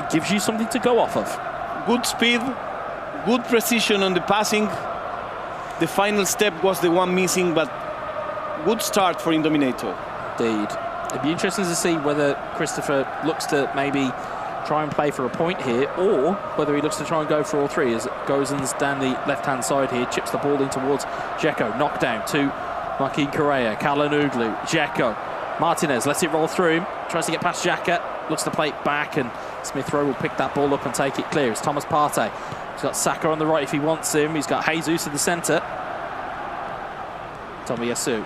it gives you something to go off of. Good speed, good precision on the passing. The final step was the one missing, but good start for Indominator. Indeed. It'd be interesting to see whether Christopher looks to maybe try and play for a point here, or whether he looks to try and go for all 3 as Gozens down the left-hand side here, chips the ball in towards Dzeko. Knockdown to Marquinhos Correa, Kalanoglu, Dzeko. Martinez lets it roll through him, tries to get past Xhaka, looks to play it back, and Smith Rowe will pick that ball up and take it clear. It's Thomas Partey. He's got Saka on the right if he wants him. He's got Jesus in the centre. Tomiyasu.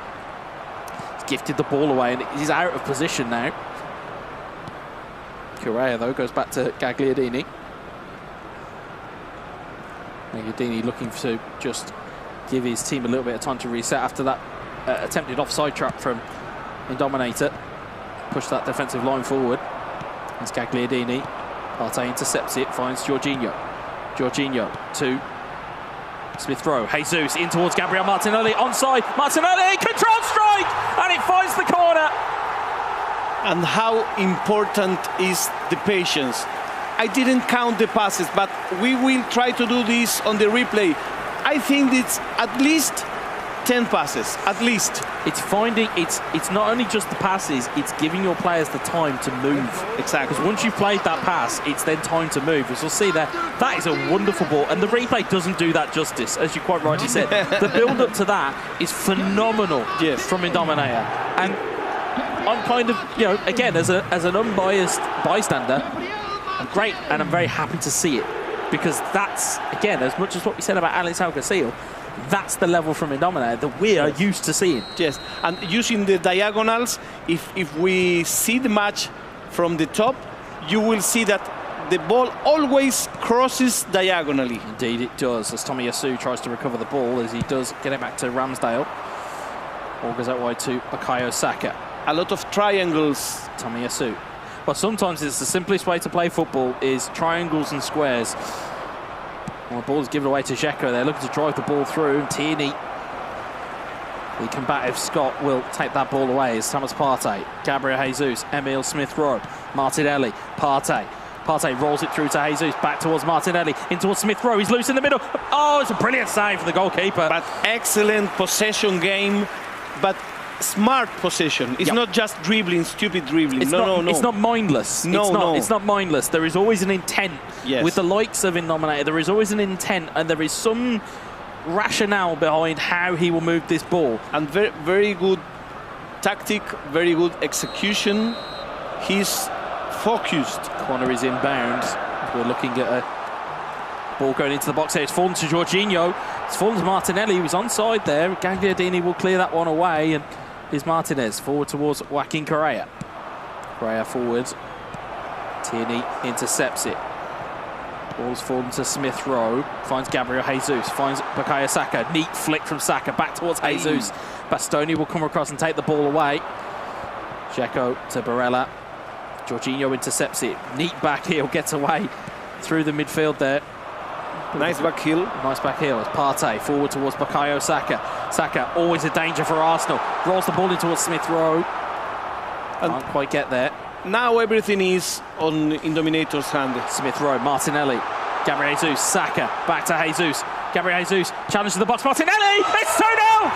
He's gifted the ball away, and he's out of position now. Correa, though, goes back to Gagliardini. Gagliardini looking to just give his team a little bit of time to reset after that attempted offside trap from Indominator. Push that defensive line forward. It's Gagliardini. Partey intercepts it, finds Jorginho. Jorginho to Smith Rowe. Jesus in towards Gabriel Martinelli. Onside. Martinelli, control strike! And it finds the corner. And how important is the patience? I didn't count the passes, but we will try to do this on the replay. I think it's at least 10 passes, at least. It's finding, it's not only just the passes, it's giving your players the time to move. Exactly. Because once you've played that pass, it's then time to move. As you'll see there, that is a wonderful ball, and the replay doesn't do that justice, as you quite rightly said. The build-up to that is phenomenal from Indominator. And I'm kind of, you know, again, as an unbiased bystander, I'm great, and I'm very happy to see it. Because that's, again, as much as what we said about Alex Alguacil, that's the level from Indominator that we are used to seeing. Yes, and using the diagonals, if we see the match from the top, you will see that the ball always crosses diagonally. Indeed it does, as Tomiyasu tries to recover the ball, as he does get it back to Ramsdale. Ball goes out wide to Bukayo Saka. A lot of triangles. Tomiyasu. Well, sometimes it's the simplest way to play football is triangles and squares. Well, the ball is given away to Dzeko. They're looking to drive the ball through. And Tierney, the combative Scot, will take that ball away. It's Thomas Partey, Gabriel Jesus, Emile Smith-Rowe, Martinelli, Partey. Partey rolls it through to Jesus, back towards Martinelli, in towards Smith Rowe. He's loose in the middle. Oh, it's a brilliant save for the goalkeeper. But excellent possession game, but smart possession. It's not just dribbling, stupid dribbling. No. It's not mindless. It's not mindless. There is always an intent. Yes. With the likes of Indominator, there is always an intent, and there is some rationale behind how he will move this ball. And very, very good tactic, very good execution. He's focused. Corner is inbound. We're looking at a ball going into the box here. It's fallen to Jorginho. It's fallen to Martinelli. He was onside there. Gagliardini will clear that one away. And here's Martinez forward towards Joaquin Correa. Correa forward. Tierney intercepts it. Ball's fallen to Smith Rowe. Finds Gabriel Jesus. Finds Bukayo Saka. Neat flick from Saka back towards Jesus. Bastoni will come across and take the ball away. Dzeko to Barella. Jorginho intercepts it. Neat back heel, gets away through the midfield there. Nice back heel. Nice back heel. It's Partey forward towards Bukayo Saka. Saka, always a danger for Arsenal. Rolls the ball in towards Smith Rowe. Can't quite get there. Now everything is on Indominator's hand. Smith Rowe, Martinelli. Gabriel Jesus, Saka, back to Jesus. Gabriel Jesus, challenge to the box. Martinelli! It's 2-0!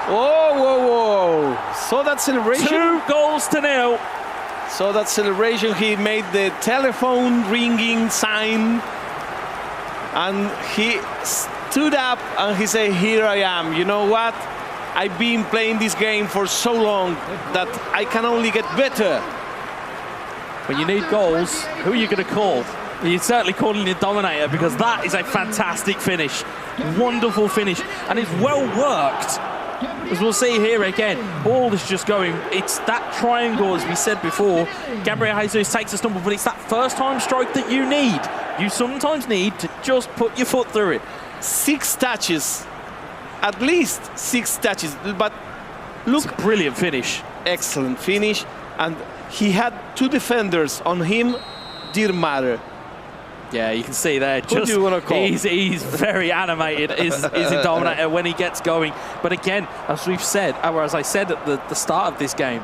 Whoa. So that celebration. 2-0. So that celebration, he made the telephone ringing sign. And he stood up and he said, here I am. You know what? I've been playing this game for so long that I can only get better. When you need goals, who are you going to call? You're certainly calling the Dominator, because that is a fantastic finish. Wonderful finish. And it's well worked. As we'll see here again, ball is just going. It's that triangle, as we said before. Gabriel Jesus takes a stumble, but it's that first time strike that you need. You sometimes need to just put your foot through it. 6 touches. At least 6 touches. But look. It's a brilliant finish. Excellent finish. And he had 2 defenders on him. Didn't matter. Yeah, you can see there. Who do you want to call? He's very animated, is Indominator when he gets going. But again, as we've said, or as I said at the start of this game,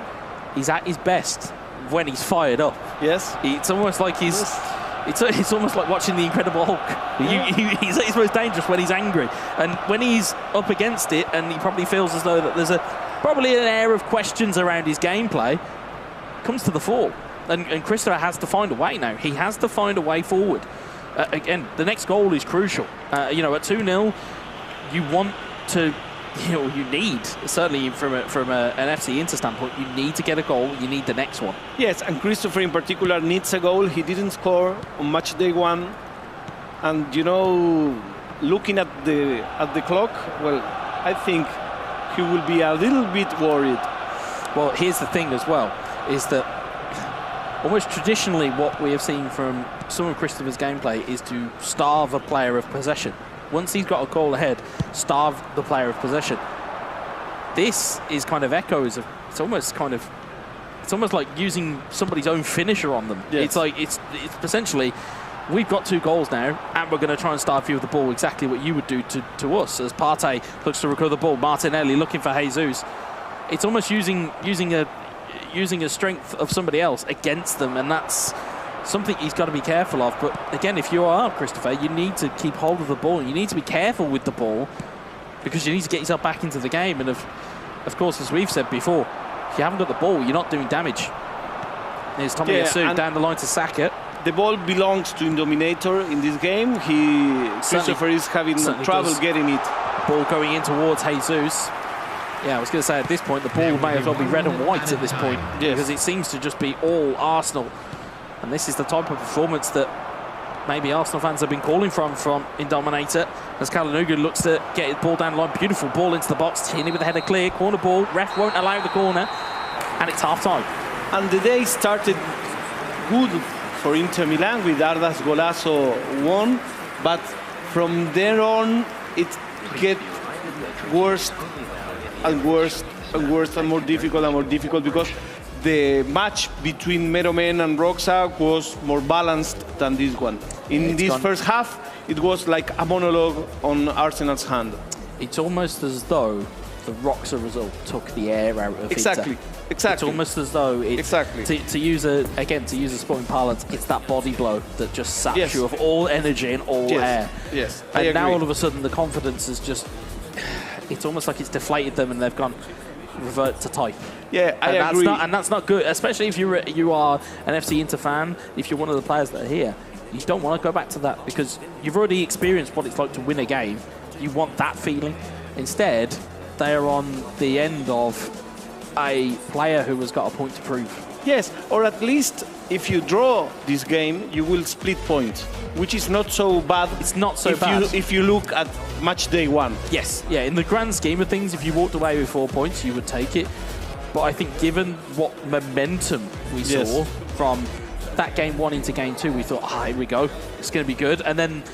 he's at his best when he's fired up. Yes. It's almost like he's... It's almost like watching the Incredible Hulk. He's at his most dangerous when he's angry. And when he's up against it, and he probably feels as though that there's probably an air of questions around his gameplay, comes to the fore. And Christopher has to find a way now. He has to find a way forward. Again, the next goal is crucial. At 2-0, you want to... you need, certainly from an FC Inter standpoint, you need to get a goal, you need the next one. Yes, and Christopher in particular needs a goal. He didn't score on match day 1. And, looking at the clock, well, I think he will be a little bit worried. Well, here's the thing as well, is that almost traditionally what we have seen from some of Christopher's gameplay is to starve a player of possession. Once he's got a goal ahead, starve the player of possession. This is kind of echoes of, it's almost like using somebody's own finisher on them. Yes. It's like, it's essentially, we've got 2 goals now, and we're going to try and starve you with the ball, exactly what you would do to us. As Partey looks to recover the ball, Martinelli looking for Jesus. It's almost using a strength of somebody else against them, and that's something he's got to be careful of. But again, if you are Christopher, you need to keep hold of the ball. You need to be careful with the ball, because you need to get yourself back into the game. And of course, as we've said before, if you haven't got the ball, you're not doing damage. There's Tommy Yasu down the line to Saka. The ball belongs to Indominator in this game. Christopher is having trouble getting it. Ball going in towards Jesus. Yeah, I was going to say, at this point, the ball may as well be red and white at this point, because it seems to just be all Arsenal. And this is the type of performance that maybe Arsenal fans have been calling from Indominator, as Kalanugu looks to get his ball down the line. Beautiful ball into the box. Tierney with the header clear. Corner ball. Ref won't allow the corner. And it's half-time. And the day started good for Inter Milan with Arda's golazo 1. But from there on, it gets worse and worse and worse and more difficult because the match between Meromen and Roxa was more balanced than this one. In this first half, it was like a monologue on Arsenal's hand. It's almost as though the Roxa result took the air out of Exactly. Inter. Exactly. It's almost as though it's Exactly. to use a sporting parlance, it's that body blow that just saps you of all energy and all air. Yes. And now all of a sudden the confidence is just, it's almost like it's deflated them and they've gone revert to type. Yeah, I agree. That's not good, especially if you are an FC Inter fan. If you're one of the players that are here, you don't want to go back to that because you've already experienced what it's like to win a game. You want that feeling. Instead, they are on the end of a player who has got a point to prove. Yes, or at least if you draw this game, you will split points, which is not so bad. It's not so bad. If you look at match day 1. Yes, yeah, in the grand scheme of things, if you walked away with 4 points, you would take it. But I think given what momentum we saw from that game 1 into game 2, we thought, here we go, it's going to be good. And then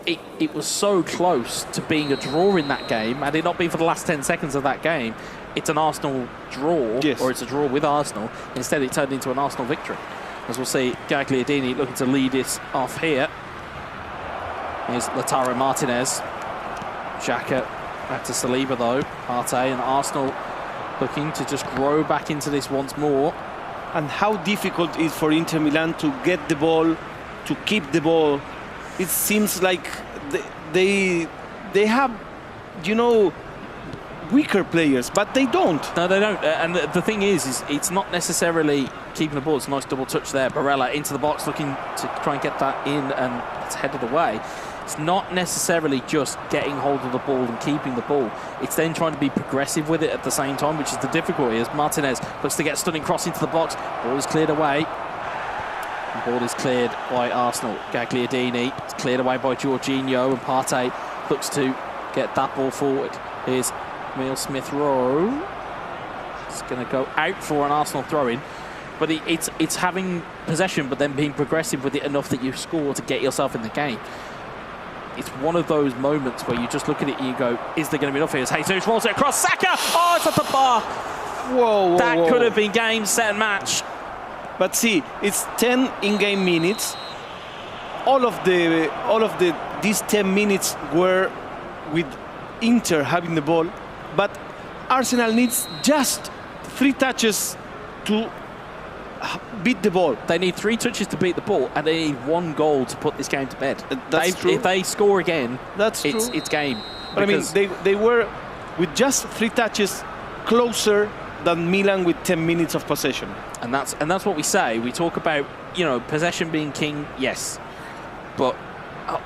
it was so close to being a draw in that game. Had it not been for the last 10 seconds of that game, it's an Arsenal draw, or it's a draw with Arsenal. Instead, it turned into an Arsenal victory. As we'll see, Gagliardini looking to lead this off here. Here's Lautaro Martinez. Xhaka back to Saliba, though. Partey and Arsenal looking to just grow back into this once more. And how difficult it is for Inter Milan to get the ball, to keep the ball. It seems like they have, weaker players, but they don't. No, they don't. And the thing is it's not necessarily keeping the ball. It's a nice double touch there. Barella into the box looking to try and get that in, and it's headed away. It's not necessarily just getting hold of the ball and keeping the ball. It's then trying to be progressive with it at the same time, which is the difficulty. As Martinez looks to get stunning cross into the box. Ball is cleared away. The ball is cleared by Arsenal. Gagliardini. It's cleared away by Jorginho, and Partey looks to get that ball forward. Here's Emile Smith-Rowe. It's going to go out for an Arsenal throw-in. But it's having possession, but then being progressive with it enough that you score to get yourself in the game. It's one of those moments where you just look at it and you go, is there going to be enough here? As Jesus rolls it across, Saka! Oh, it's at the bar! Whoa, that could have been game, set, and match. But see, it's 10 in-game minutes. All of these 10 minutes were with Inter having the ball, but Arsenal needs just 3 touches to beat the ball. They need 3 touches to beat the ball, and they need 1 goal to put this game to bed. That's true. If they score again, that's true. It's game. But I mean, they were with just 3 touches closer than Milan with 10 minutes of possession. And that's what we say. We talk about, possession being king, yes. But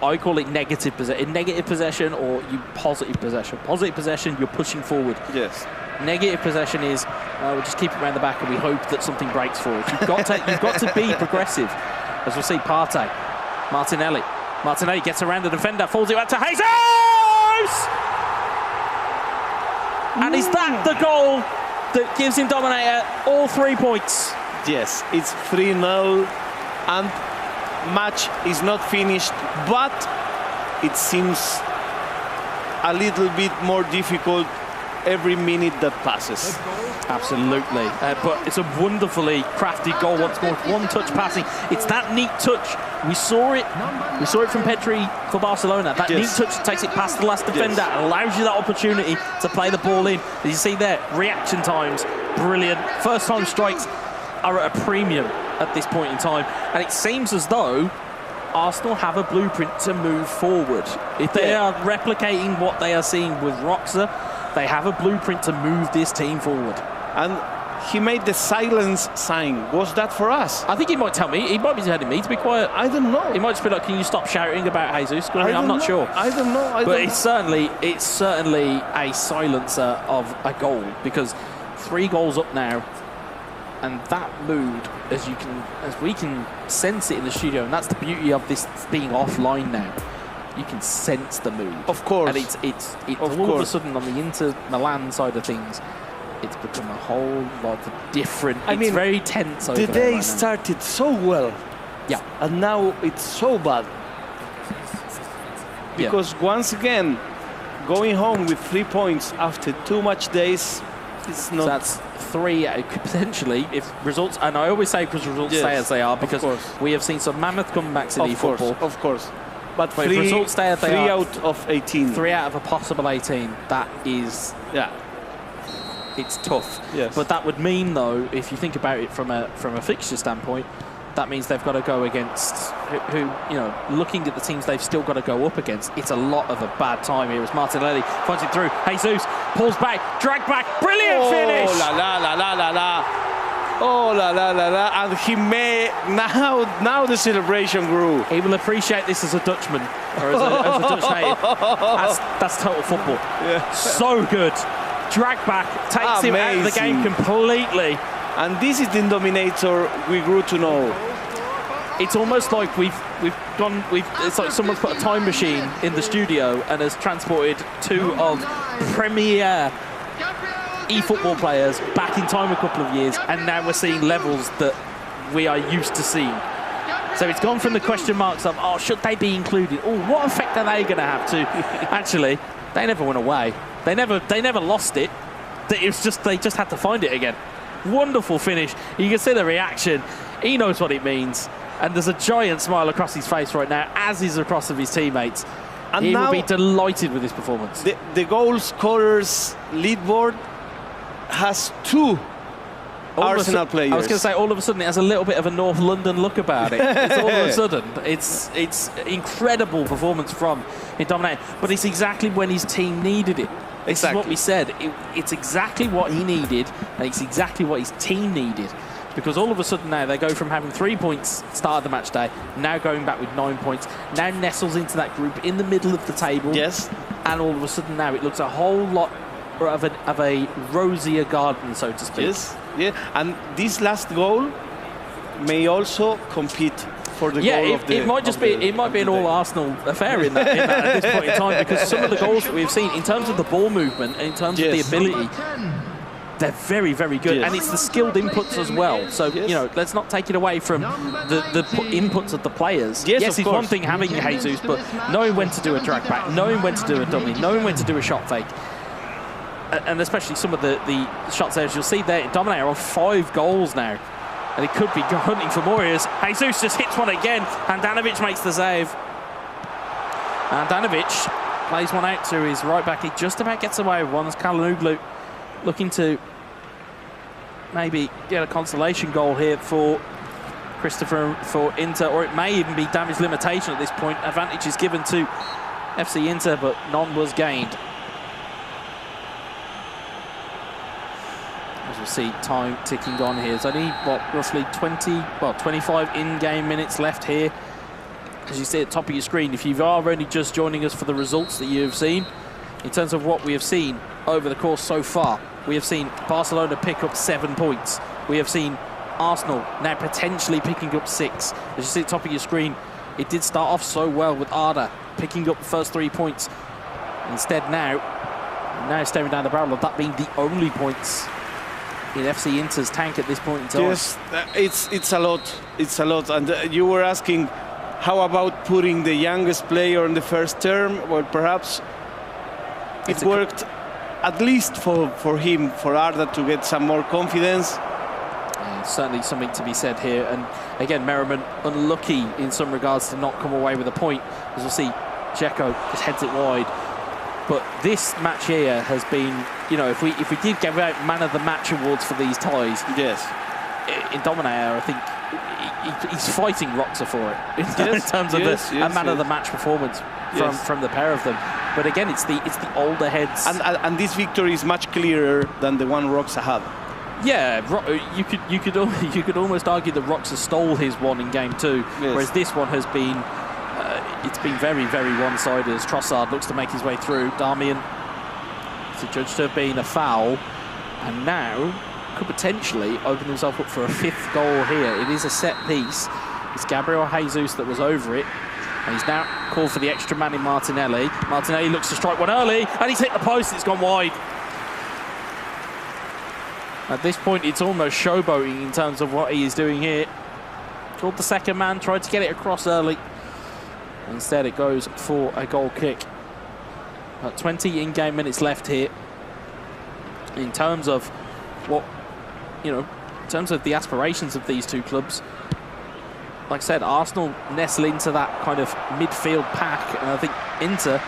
I call it negative possession or positive possession. Positive possession, you're pushing forward. Yes. Negative possession is we just keep it around the back and we hope that something breaks for us. You've got to be progressive. As we'll see, Partey, Martinelli gets around the defender, falls it back to Jesus! And is that the goal that gives him Dominator all 3 points? Yes, it's 3-0 and match is not finished, but it seems a little bit more difficult every minute that passes. Absolutely, but it's a wonderfully crafted goal once more. 1-touch passing. It's that neat touch. We saw it from Pedri for Barcelona. That neat touch takes it past the last defender and allows you that opportunity to play the ball in. As you see there, reaction times, brilliant. First time strikes are at a premium at this point in time, and it seems as though Arsenal have a blueprint to move forward. If they are replicating what they are seeing with Roxa, they have a blueprint to move this team forward. And he made the silence sign. Was that for us? I think he might tell me. He might be telling me to be quiet. I don't know. He might just be like, "Can you stop shouting about Jesus?" I'm not sure. I don't know. But it's certainly a silencer of a goal, because 3 goals up now, and that mood, as we can sense it in the studio, and that's the beauty of this being offline now. You can sense the mood. Of course. And it's all of a sudden on the Inter Milan side of things, it's become a whole lot different. It's very tense over there. The day started so well. Yeah. And now it's so bad. Because once again, going home with 3 points after 2 match days, it's not... So that's 3 potentially, if results... And I always say because results stay as they are, because we have seen some mammoth comebacks in eFootball. Of course. But results stay as they are. 3 out of 18. 3 out of a possible 18. That is it's tough. Yes. But that would mean, though, if you think about it from a fixture standpoint, that means they've got to go against who, you know, looking at the teams they've still got to go up against. It's a lot of a bad time here as Martinelli finds it through. Jesus pulls back, drag back, brilliant finish! Oh la la la la la la! Oh la la la la! And he may now the celebration grew. He will appreciate this as a Dutchman or as a Dutch native. That's total football. Yeah. So good. Drag back, takes him out of the game completely. And this is the dominator we grew to know. It's almost like it's like someone's put a time machine in the studio and has transported two of premier eFootball players back in time a couple of years, and now we're seeing levels that we are used to seeing. So it's gone from the question marks of, oh, should they be included? Oh, what effect are they going to have to? Actually, they never went away. They never lost it. It's just they just had to find it again. Wonderful finish. You can see the reaction. He knows what it means. And there's a giant smile across his face right now, as is across of his teammates. And he will be delighted with this performance. The goal scorers leaderboard has two Arsenal players. I was going to say, all of a sudden, it has a little bit of a North London look about it. It's all of a sudden, it's incredible performance from Indominate, but it's exactly when his team needed it. This is what we said. It's exactly what he needed, and it's exactly what his team needed. Because all of a sudden now they go from having 3 points start of the match day, now going back with 9 points, now nestles into that group in the middle of the table. Yes. And all of a sudden now it looks a whole lot of a rosier garden, so to speak. Yes, yeah. And this last goal may also compete for the goal of the... It might be an all-Arsenal affair in that at this point in time, because some of the goals that we've seen, in terms of the ball movement, and in terms of the ability, they're very, very good. And it's the skilled inputs as well. So, you know, let's not take it away from the inputs of the players. Yes, it's one thing having Jesus, but knowing when to do a drag back, knowing when to do a dummy, knowing when to do a shot fake, and especially some of the shots there, as you'll see there, Dominator on 5 goals now. And it could be hunting for more here. Jesus just hits one again. Handanovic makes the save. Handanovic plays one out to his right back. He just about gets away with one. As Kalanooglu looking to maybe get a consolation goal here for Christopher for Inter, or it may even be damage limitation at this point. Advantage is given to FC Inter, but none was gained. As we'll see, time ticking on here. There's only, roughly 25 in-game minutes left here. As you see at the top of your screen, if you are only just joining us for the results that you have seen, in terms of what we have seen over the course so far, we have seen Barcelona pick up 7 points. We have seen Arsenal now potentially picking up 6. As you see at the top of your screen, it did start off so well with Arda picking up the first 3 points. Instead now staring down the barrel of that being the only points in FC Inter's tank at this point in time. Yes, it's a lot. It's a lot. And you were asking, how about putting the youngest player in the first term? Well, perhaps it worked at least for him, for Arda, to get some more confidence. Certainly something to be said here. And again, Merriman unlucky in some regards to not come away with a point. As we'll see, Dzeko just heads it wide. But this match here has been, you know, if we did give out man of the match awards for these ties, yes, in Dominator, I think he's fighting Roxa for it in terms of a man of the match performance from the pair of them. But again, it's the older heads, and this victory is much clearer than the one Roxa had. Yeah, you could almost argue that Roxa stole his one in game 2, whereas this one has been. It's been very, very one-sided as Trossard looks to make his way through. Darmian is adjudged to have been a foul, and now could potentially open himself up for a 5th goal here. It is a set piece. It's Gabriel Jesus that was over it, and he's now called for the extra man in Martinelli. Martinelli looks to strike one early, and he's hit the post. It's gone wide. At this point, it's almost showboating in terms of what he is doing here. Called the second man, tried to get it across early. Instead, it goes for a goal kick. 20 in-game minutes left here. In terms of what, in terms of the aspirations of these two clubs, like I said, Arsenal nestle into that kind of midfield pack, and I think Inter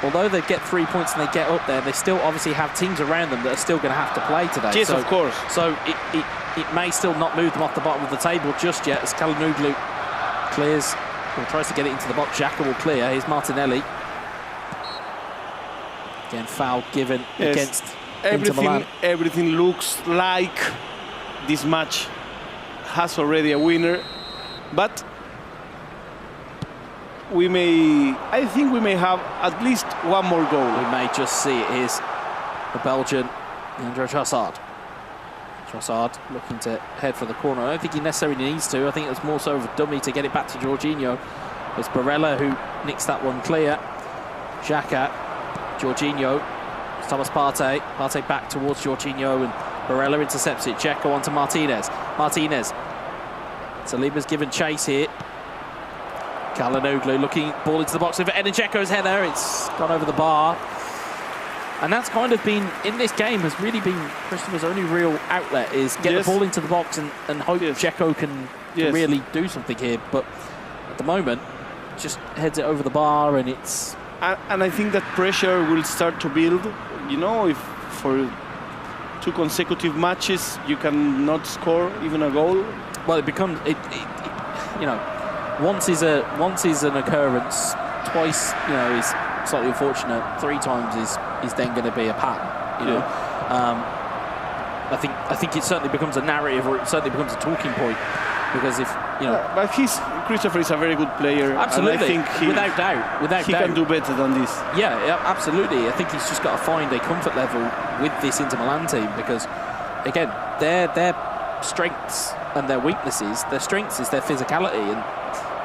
although they get 3 points and they get up there, they still obviously have teams around them that are still going to have to play today. Yes, of course. So it may still not move them off the bottom of the table just yet, as Kalanooglu clears, or tries to get it into the box. Xhaka will clear. Here's Martinelli. Again, foul given against Inter Milan. Everything looks like this match has already a winner, but I think we may have at least one more goal. We may just see it. Here's the Belgian, Leandro Trossard. Trossard looking to head for the corner. I don't think he necessarily needs to. I think it's more so of a dummy to get it back to Jorginho. It's Barella who nicks that one clear. Xhaka, Jorginho, Thomas Partey. Partey back towards Jorginho, and Barella intercepts it. Dzeko onto Martinez. Martinez. Saliba's given chase here. Kalanooglu looking, ball into the box over Edin Dzeko's header. It's gone over the bar. And that's kind of been, in this game, has really been Christopher's only real outlet, is get the ball into the box and hope Dzeko can really do something here. But at the moment, just heads it over the bar, and it's... And I think that pressure will start to build. You know, if for 2 consecutive matches you cannot score even a goal. Well, it becomes, you know, once is an occurrence, twice, you know, is slightly unfortunate. 3 times is then going to be a pattern. You know, I think it certainly becomes a narrative, or it certainly becomes a talking point, because if you know. But Christopher is a very good player. Absolutely, and I think without doubt, he can do better than this. Yeah, absolutely. I think he's just got to find a comfort level with this Inter Milan team, because again, their strengths and their weaknesses. Their strengths is their physicality, and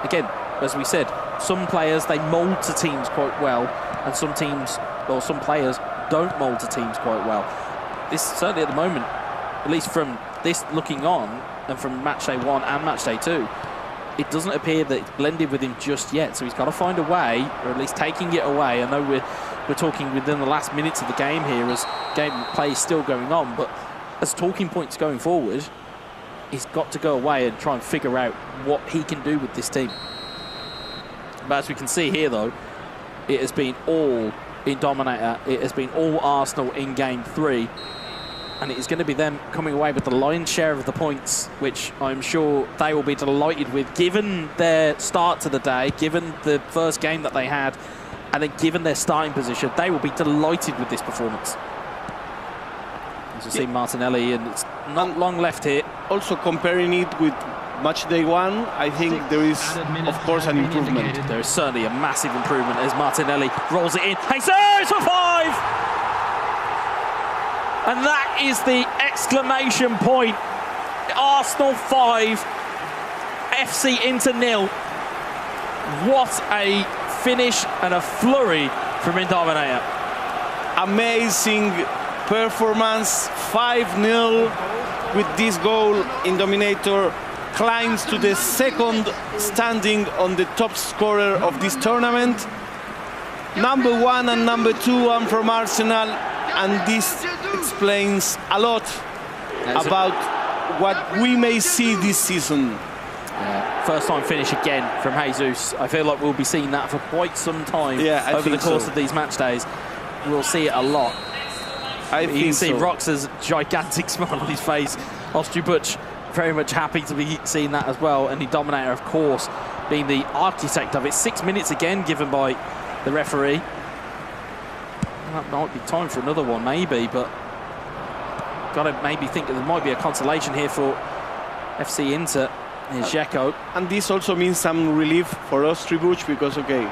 again, as we said, some players they mould to teams quite well, and some teams or some players don't mould to teams quite well. This certainly at the moment, at least from this looking on, and from matchday 1 and matchday 2, it doesn't appear that it's blended with him just yet. So he's got to find a way, or at least taking it away. I know we're talking within the last minutes of the game here, as game play is still going on, but as talking points going forward, he's got to go away and try and figure out what he can do with this team. But as we can see here, though, it has been all in Dominator. It has been all Arsenal in Game 3. And it is going to be them coming away with the lion's share of the points, which I'm sure they will be delighted with, given their start to the day, given the first game that they had, and then given their starting position. They will be delighted with this performance. As you see Martinelli, and it's not long left here. Also comparing it with match day 1, I think there is, of course, an improvement. There is certainly a massive improvement as Martinelli rolls it in. Jesus for 5! And that is the exclamation point. Arsenal 5, FC Inter 0. What a finish and a flurry from Indominator. Amazing performance, 5-0 with this goal. Indominator climbs to the second standing on the top scorer of this tournament. Number 1 and number 2 are from Arsenal, and this explains a lot about what we may see this season. First time finish again from Jesus. I feel like we'll be seeing that for quite some time over the course of these match days. We'll see it a lot. You can see Rox's gigantic smile on his face. Ostrubuch very much happy to be seeing that as well. And the Dominator, of course, being the architect of it. 6 minutes again given by the referee. That might be time for another one, maybe, but got to maybe think that there might be a consolation here for FC Inter. Here's Dzeko. And this also means some relief for Ostrubuch, because, okay,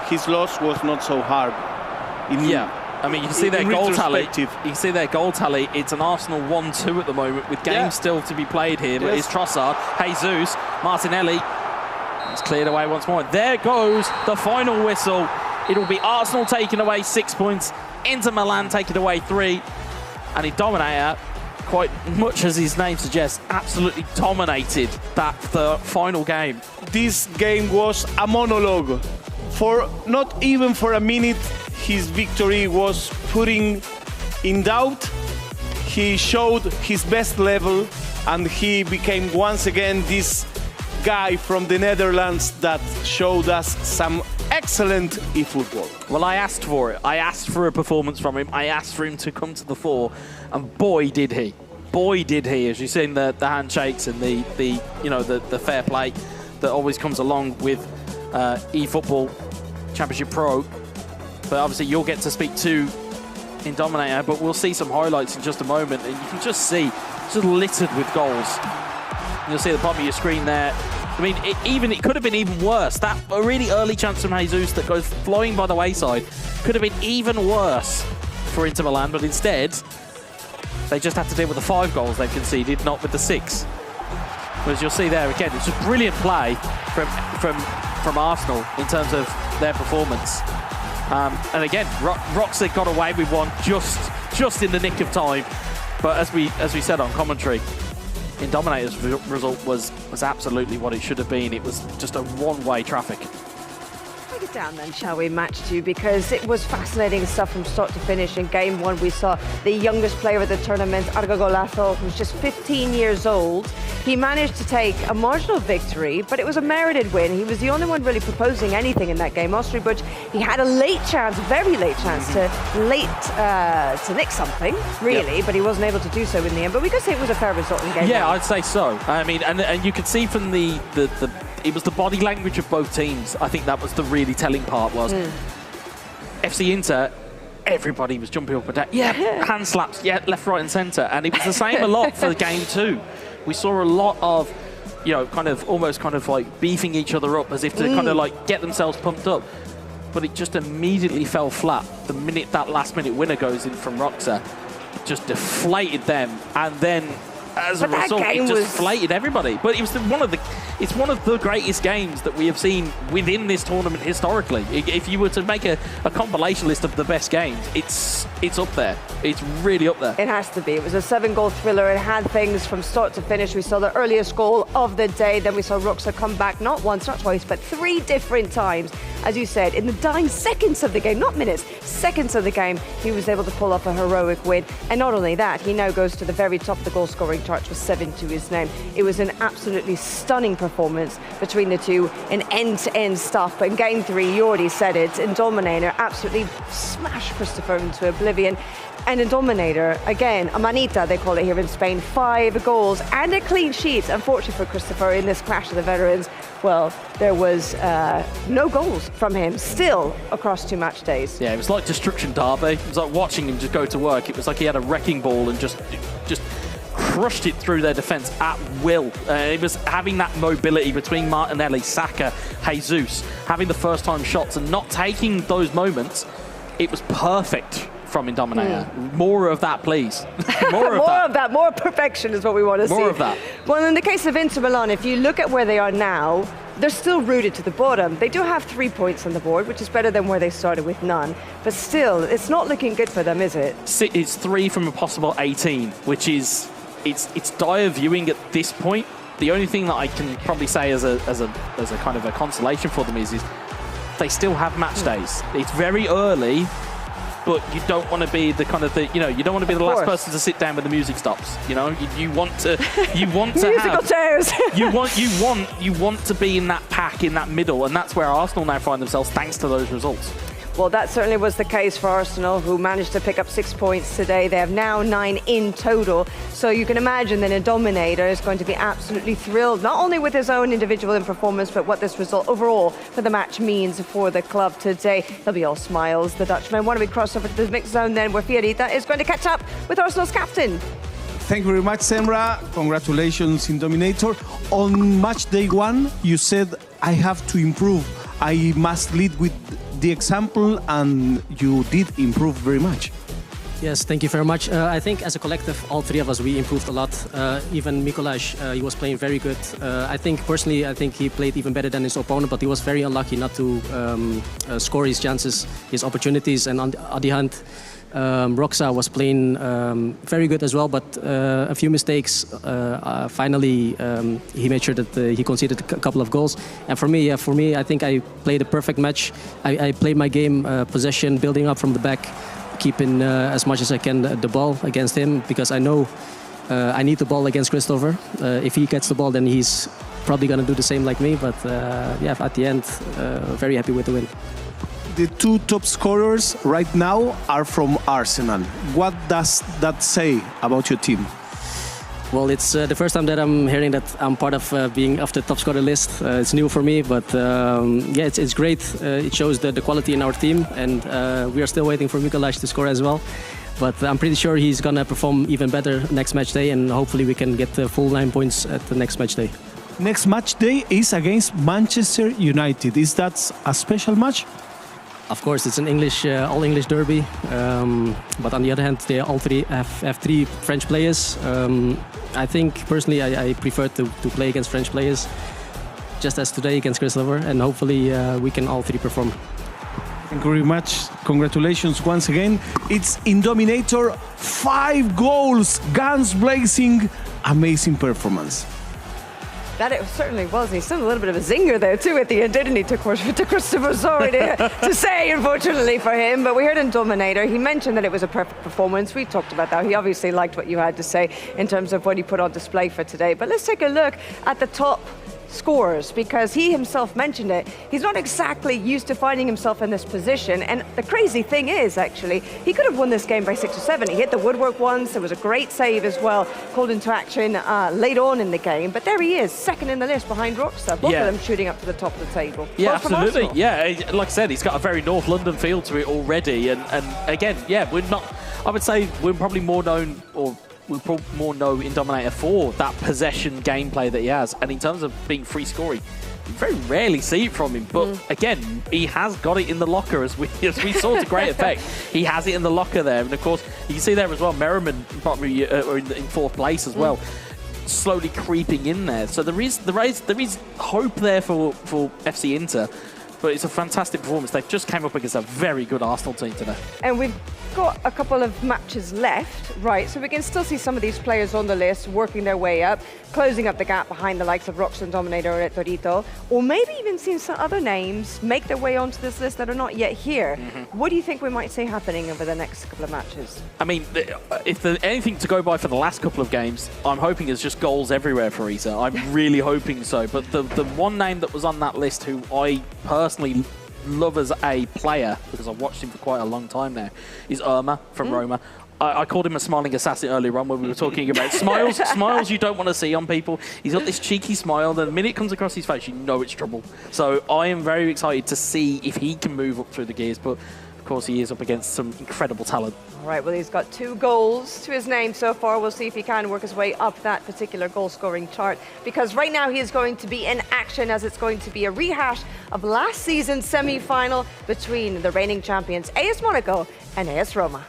his loss was not so hard. I mean, you can see their goal tally. You can see their goal tally. It's an Arsenal 1-2 at the moment, with games still to be played here. But it's Trossard, Jesus, Martinelli. It's cleared away once more. There goes the final whistle. It'll be Arsenal taking away 6 points, Inter Milan taking away 3. And Indominator, quite much as his name suggests, absolutely dominated that final game. This game was a monologue. For not even for a minute, his victory was putting in doubt. He showed his best level, and he became once again this guy from the Netherlands that showed us some excellent eFootball. Well, I asked for it. I asked for a performance from him. I asked for him to come to the fore, and boy did he. Boy did he, as you've seen the handshakes and the fair play that always comes along with eFootball Championship Pro. But obviously you'll get to speak to Indominator, but we'll see some highlights in just a moment, and you can just see just littered with goals. You'll see at the bottom of your screen there. I mean, it could have been even worse. That a really early chance from Jesus that goes flying by the wayside could have been even worse for Inter Milan, but instead they just had to deal with the 5 goals they conceded, not with the 6. But as you'll see there again, it's just brilliant play from Arsenal in terms of their performance. And again, Roxa got away with one just in the nick of time. But as we said on commentary, Indominator's result was absolutely what it should have been. It was just a one-way traffic. Take it down then, shall we, match 2, because it was fascinating stuff from start to finish. In game 1, we saw the youngest player of the tournament, Argo Golazo, who's just 15 years old. He managed to take a marginal victory, but it was a merited win. He was the only one really proposing anything in that game. Ostribuch, he had a late chance, very late chance to nick something, really, but he wasn't able to do so in the end. But we could say it was a fair result in game 1. I'd say so. I mean, and you could see from it was the body language of both teams. I think that was the really telling part was FC Inter, everybody was jumping up and down. Yeah, hand slaps, yeah, left, right and centre. And it was the same a lot for game 2. We saw a lot of, almost like beefing each other up as if to kind of like get themselves pumped up. But it just immediately fell flat the minute that last-minute winner goes in from Roxa. It just deflated them, and then as a result, it just deflated everybody. But it was one of the greatest games that we have seen within this tournament historically. If you were to make a compilation list of the best games, it's up there. It's really up there. It has to be. It was a 7-goal thriller. It had things from start to finish. We saw the earliest goal of the day. Then we saw Roxa come back not once, not twice, but 3 different times. As you said, in the dying seconds of the game, not minutes, seconds of the game, he was able to pull off a heroic win. And not only that, he now goes to the very top of the goal-scoring charts with 7 to his name. It was an absolutely stunning performance between the two, an end-to-end stuff. But in game 3, you already said it, Indominator absolutely smashed Christopher into oblivion. And Indominator, again, a manita, they call it here in Spain, 5 goals and a clean sheet. Unfortunately for Christopher, in this clash of the veterans, well, there was no goals from him still across 2 match days. Yeah, it was like Destruction Derby. It was like watching him just go to work. It was like he had a wrecking ball and just crushed it through their defence at will. It was having that mobility between Martinelli, Saka, Jesus, having the first-time shots and not taking those moments. It was perfect from Indominator. More of that, please. More of that. More perfection is what we want to see. More of that. Well, in the case of Inter Milan, if you look at where they are now, they're still rooted to the bottom. They do have 3 points on the board, which is better than where they started with none. But still, it's not looking good for them, is it? It's 3 from a possible 18, which is it's dire viewing at this point. The only thing that I can probably say as a kind of a consolation for them is they still have match days. It's very early, but you don't want to be the kind of you don't want to be the last person to sit down when the music stops. You want to musical chairs. you want to be in that pack in that middle, and that's where Arsenal now find themselves thanks to those results. Well, that certainly was the case for Arsenal, who managed to pick up 6 points today. They have now 9 in total. So you can imagine that Indominator is going to be absolutely thrilled, not only with his own individual performance, but what this result overall for the match means for the club today. They'll be all smiles, the Dutchman. Why don't we cross over to the mixed zone then, where Fiorita is going to catch up with Arsenal's captain. Thank you very much, Semra. Congratulations, Indominator. On match day 1, you said, I have to improve. I must lead with the example, and you did improve very much. Yes, thank you very much. I think as a collective, all 3 of us, we improved a lot. Even Mikolaj, he was playing very good. I think he played even better than his opponent, but he was very unlucky not to score his chances, his opportunities. And on the other hand, Roxa was playing very good as well, but a few mistakes. Finally, he made sure that he conceded a couple of goals. And for me, I think I played a perfect match. I played my game, possession, building up from the back, keeping as much as I can the ball against him, because I know I need the ball against Christopher. If he gets the ball, then he's probably going to do the same like me. But yeah, at the end, very happy with the win. The two top scorers right now are from Arsenal. What does that say about your team? Well, it's the first time that I'm hearing that I'm part of being off the top scorer list. It's new for me, but yeah, it's great. It shows the quality in our team, and we are still waiting for Mikuláš to score as well. But I'm pretty sure he's going to perform even better next match day, and hopefully we can get the full 9 points at the next match day. Next match day is against Manchester United. Is that a special match? Of course, it's an all-English derby. But on the other hand, they all three have three French players. I think, personally, I prefer to play against French players, just as today against Chris Lover, and hopefully we can all three perform. Thank you very much. Congratulations once again. It's Indominator, 5 goals, guns blazing, amazing performance. That it certainly was. He's still a little bit of a zinger there too at the end, didn't he? To Christopher, sorry to say, unfortunately for him. But we heard in Dominator, he mentioned that it was a perfect performance. We talked about that. He obviously liked what you had to say in terms of what he put on display for today. But let's take a look at the top scorers, because he himself mentioned it. He's not exactly used to finding himself in this position, and the crazy thing is, actually, he could have won this game by 6 or 7. He hit the woodwork once. There was a great save as well, called into action late on in the game, but there he is, second in the list behind Rockstar, both of them shooting up to the top of the table. Yeah, both absolutely. Yeah, like I said, he's got a very North London feel to it already, and again, yeah, we're not, I would say we're probably more known, or we probably more know in Dominator for that possession gameplay that he has. And in terms of being free scoring, you very rarely see it from him. But again, he has got it in the locker, as we saw to great effect. He has it in the locker there. And of course, you can see there as well, Merriman probably in fourth place as well, slowly creeping in there. So there is hope there for FC Inter. But it's a fantastic performance. They've just came up against a very good Arsenal team today. And we've got a couple of matches left, right? So we can still see some of these players on the list working their way up, closing up the gap behind the likes of Roxanne, Dominator, or Torito, or maybe even seeing some other names make their way onto this list that are not yet here. What do you think we might see happening over the next couple of matches? I mean, if there's anything to go by for the last couple of games, I'm hoping it's just goals everywhere for Isa. I'm really hoping so. But the one name that was on that list who I personally love as a player, because I've watched him for quite a long time now, is Irma from Roma. I called him a smiling assassin earlier on when we were talking about smiles you don't want to see on people. He's got this cheeky smile. The minute it comes across his face, you know it's trouble. So I am very excited to see if he can move up through the gears. But of course, he is up against some incredible talent. All right, well, he's got 2 goals to his name so far. We'll see if he can work his way up that particular goal-scoring chart, because right now he is going to be in action, as it's going to be a rehash of last season's semi-final between the reigning champions AS Monaco and AS Roma.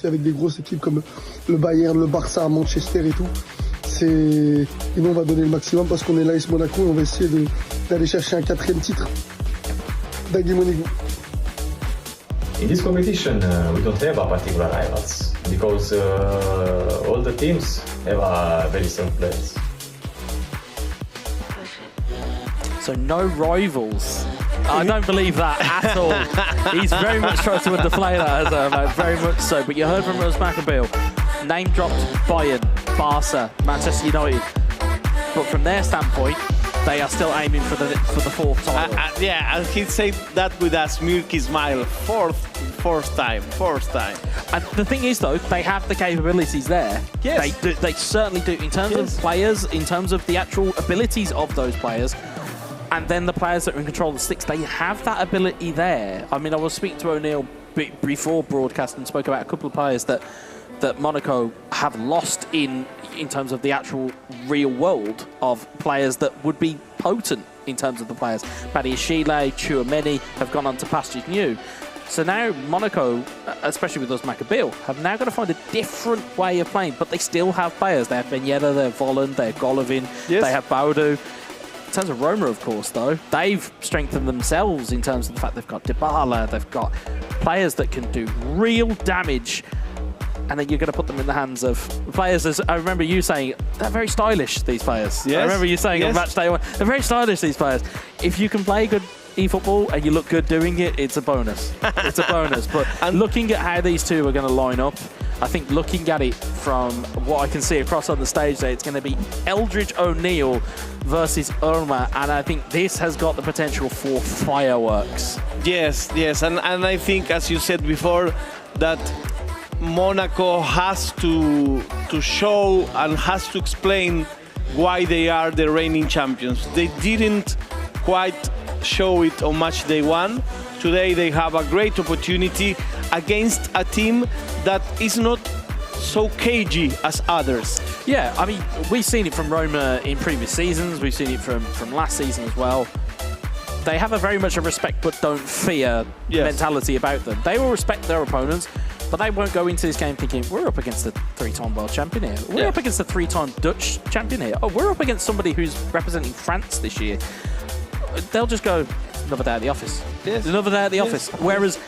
Avec des grosses équipes comme le Bayern, le Barça, Manchester et tout. Et nous, on va donner le maximum parce qu'on est là, AS Monaco, et on va essayer d'aller chercher un 4e titre d'Agimonigo. In this competition, we don't have a particular rivals because all the teams have very strong players. So no rivals. I don't believe that at all. He's very much trying to underplay that, as a very much so. But you heard from Rose Macabil, name dropped Bayern, Barca, Manchester United. But from their standpoint, they are still aiming for the 4th title. Yeah, and he said that with a smirky smile. Fourth time. And the thing is, though, they have the capabilities there. Yes. They certainly do. In terms of players, in terms of the actual abilities of those players, and then the players that are in control of the sticks, they have that ability there. I mean, I was speaking to O'Neill before broadcast and spoke about a couple of players that Monaco have lost in terms of the actual real world of players that would be potent in terms of the players. Badiashile, Chouameni have gone on to pastures new. So now Monaco, especially with those Maccabi, have now got to find a different way of playing, but they still have players. They have Ben Yedder, they have Volland, they have Golovin, they have Baudu. In terms of Roma, of course, though, they've strengthened themselves in terms of the fact they've got Dybala, they've got players that can do real damage, and then you're going to put them in the hands of players, as I remember you saying, they're very stylish, these players. I remember you saying on match day one, they're very stylish, these players. If you can play good eFootball and you look good doing it, it's a bonus. It's a bonus. But looking at how these two are going to line up, I think looking at it from what I can see across on the stage there, it's going to be Eldridge O'Neill versus Irma, and I think this has got the potential for fireworks. Yes, and I think, as you said before, that Monaco has to show and has to explain why they are the reigning champions. They didn't quite show it on match day one. Today they have a great opportunity against a team that is not so cagey as others. Yeah, I mean, we've seen it from Roma in previous seasons. We've seen it from last season as well. They have a very much a respect but don't fear mentality about them. They will respect their opponents, but they won't go into this game thinking, we're up against the 3-time world champion here. We're up against the 3-time Dutch champion here. Oh, we're up against somebody who's representing France this year. They'll just go, another day at the office. Another day at the office. Whereas,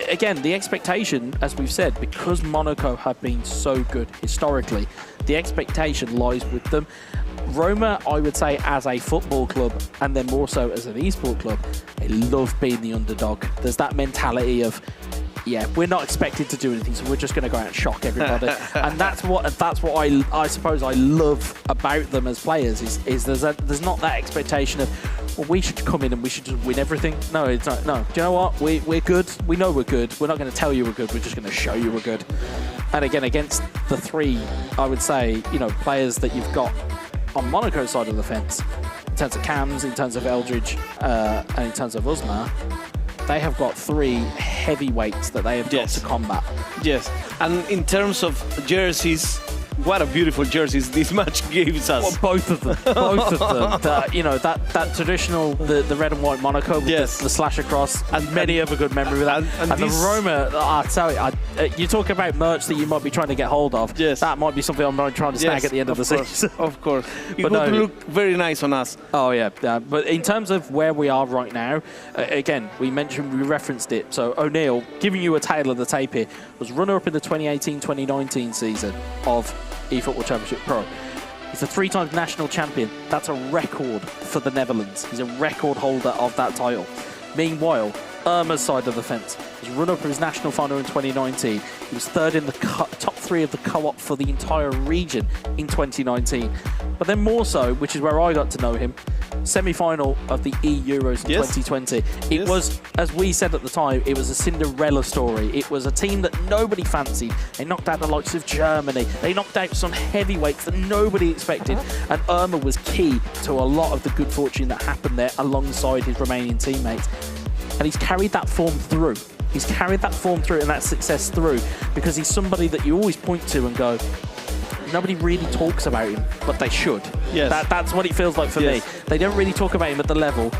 again, the expectation, as we've said, because Monaco have been so good historically, the expectation lies with them. Roma, I would say, as a football club, and then more so as an esport club, they love being the underdog. There's that mentality of, yeah, we're not expected to do anything, so we're just going to go out and shock everybody. And that's what I suppose I love about them as players is there's not that expectation of, well, we should come in and we should just win everything. No, it's not. No, do you know what? We're good. We know we're good. We're not going to tell you we're good. We're just going to show you we're good. And again, against the three, I would say, players that you've got on Monaco's side of the fence, in terms of Cams, in terms of Eldridge, and in terms of Uzma, they have got three heavyweights that they have got to combat. Yes, and in terms of jerseys, what a beautiful jerseys this match gives us. Well, both of them. That traditional, the red and white Monaco with the slash across, and many of a good memory with that. And the Roma, I tell you, you talk about merch that you might be trying to get hold of. Yes. That might be something I'm trying to snag at the end of the season. Of course. It would look very nice on us. Oh, yeah. But in terms of where we are right now, again, we referenced it. So O'Neill, giving you a tale of the tape here, was runner-up in the 2018-2019 season of eFootball Championship Pro. He's a 3-time national champion. That's a record for the Netherlands. He's a record holder of that title. Meanwhile, Irma's side of the fence was runner-up for his national final in 2019. He was third in the top 3 of the co-op for the entire region in 2019. But then more so, which is where I got to know him, semi-final of the E-Euros in 2020. It was, as we said at the time, it was a Cinderella story. It was a team that nobody fancied. They knocked out the likes of Germany. They knocked out some heavyweights that nobody expected. And Irma was key to a lot of the good fortune that happened there alongside his Romanian teammates. And he's carried that form through. He's carried that form through and that success through because he's somebody that you always point to and go, nobody really talks about him, but they should. Yes. That's what it feels like for me. They don't really talk about him at the level,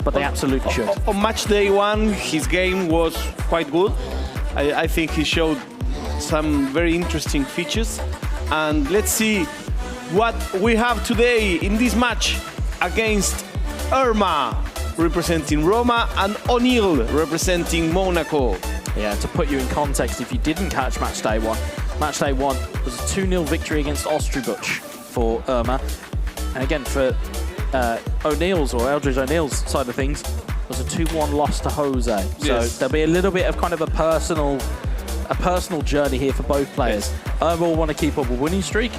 but they absolutely should. On match day one, his game was quite good. I think he showed some very interesting features. And let's see what we have today in this match against Irma, representing Roma, and O'Neill, representing Monaco. Yeah, to put you in context, if you didn't catch match day one was a 2-0 victory against Ostrubuch for Irma. And again, for O'Neill's or Eldridge O'Neill's side of things, was a 2-1 loss to Jose. So there'll be a little bit of kind of a personal journey here for both players. Irma will want to keep up a winning streak,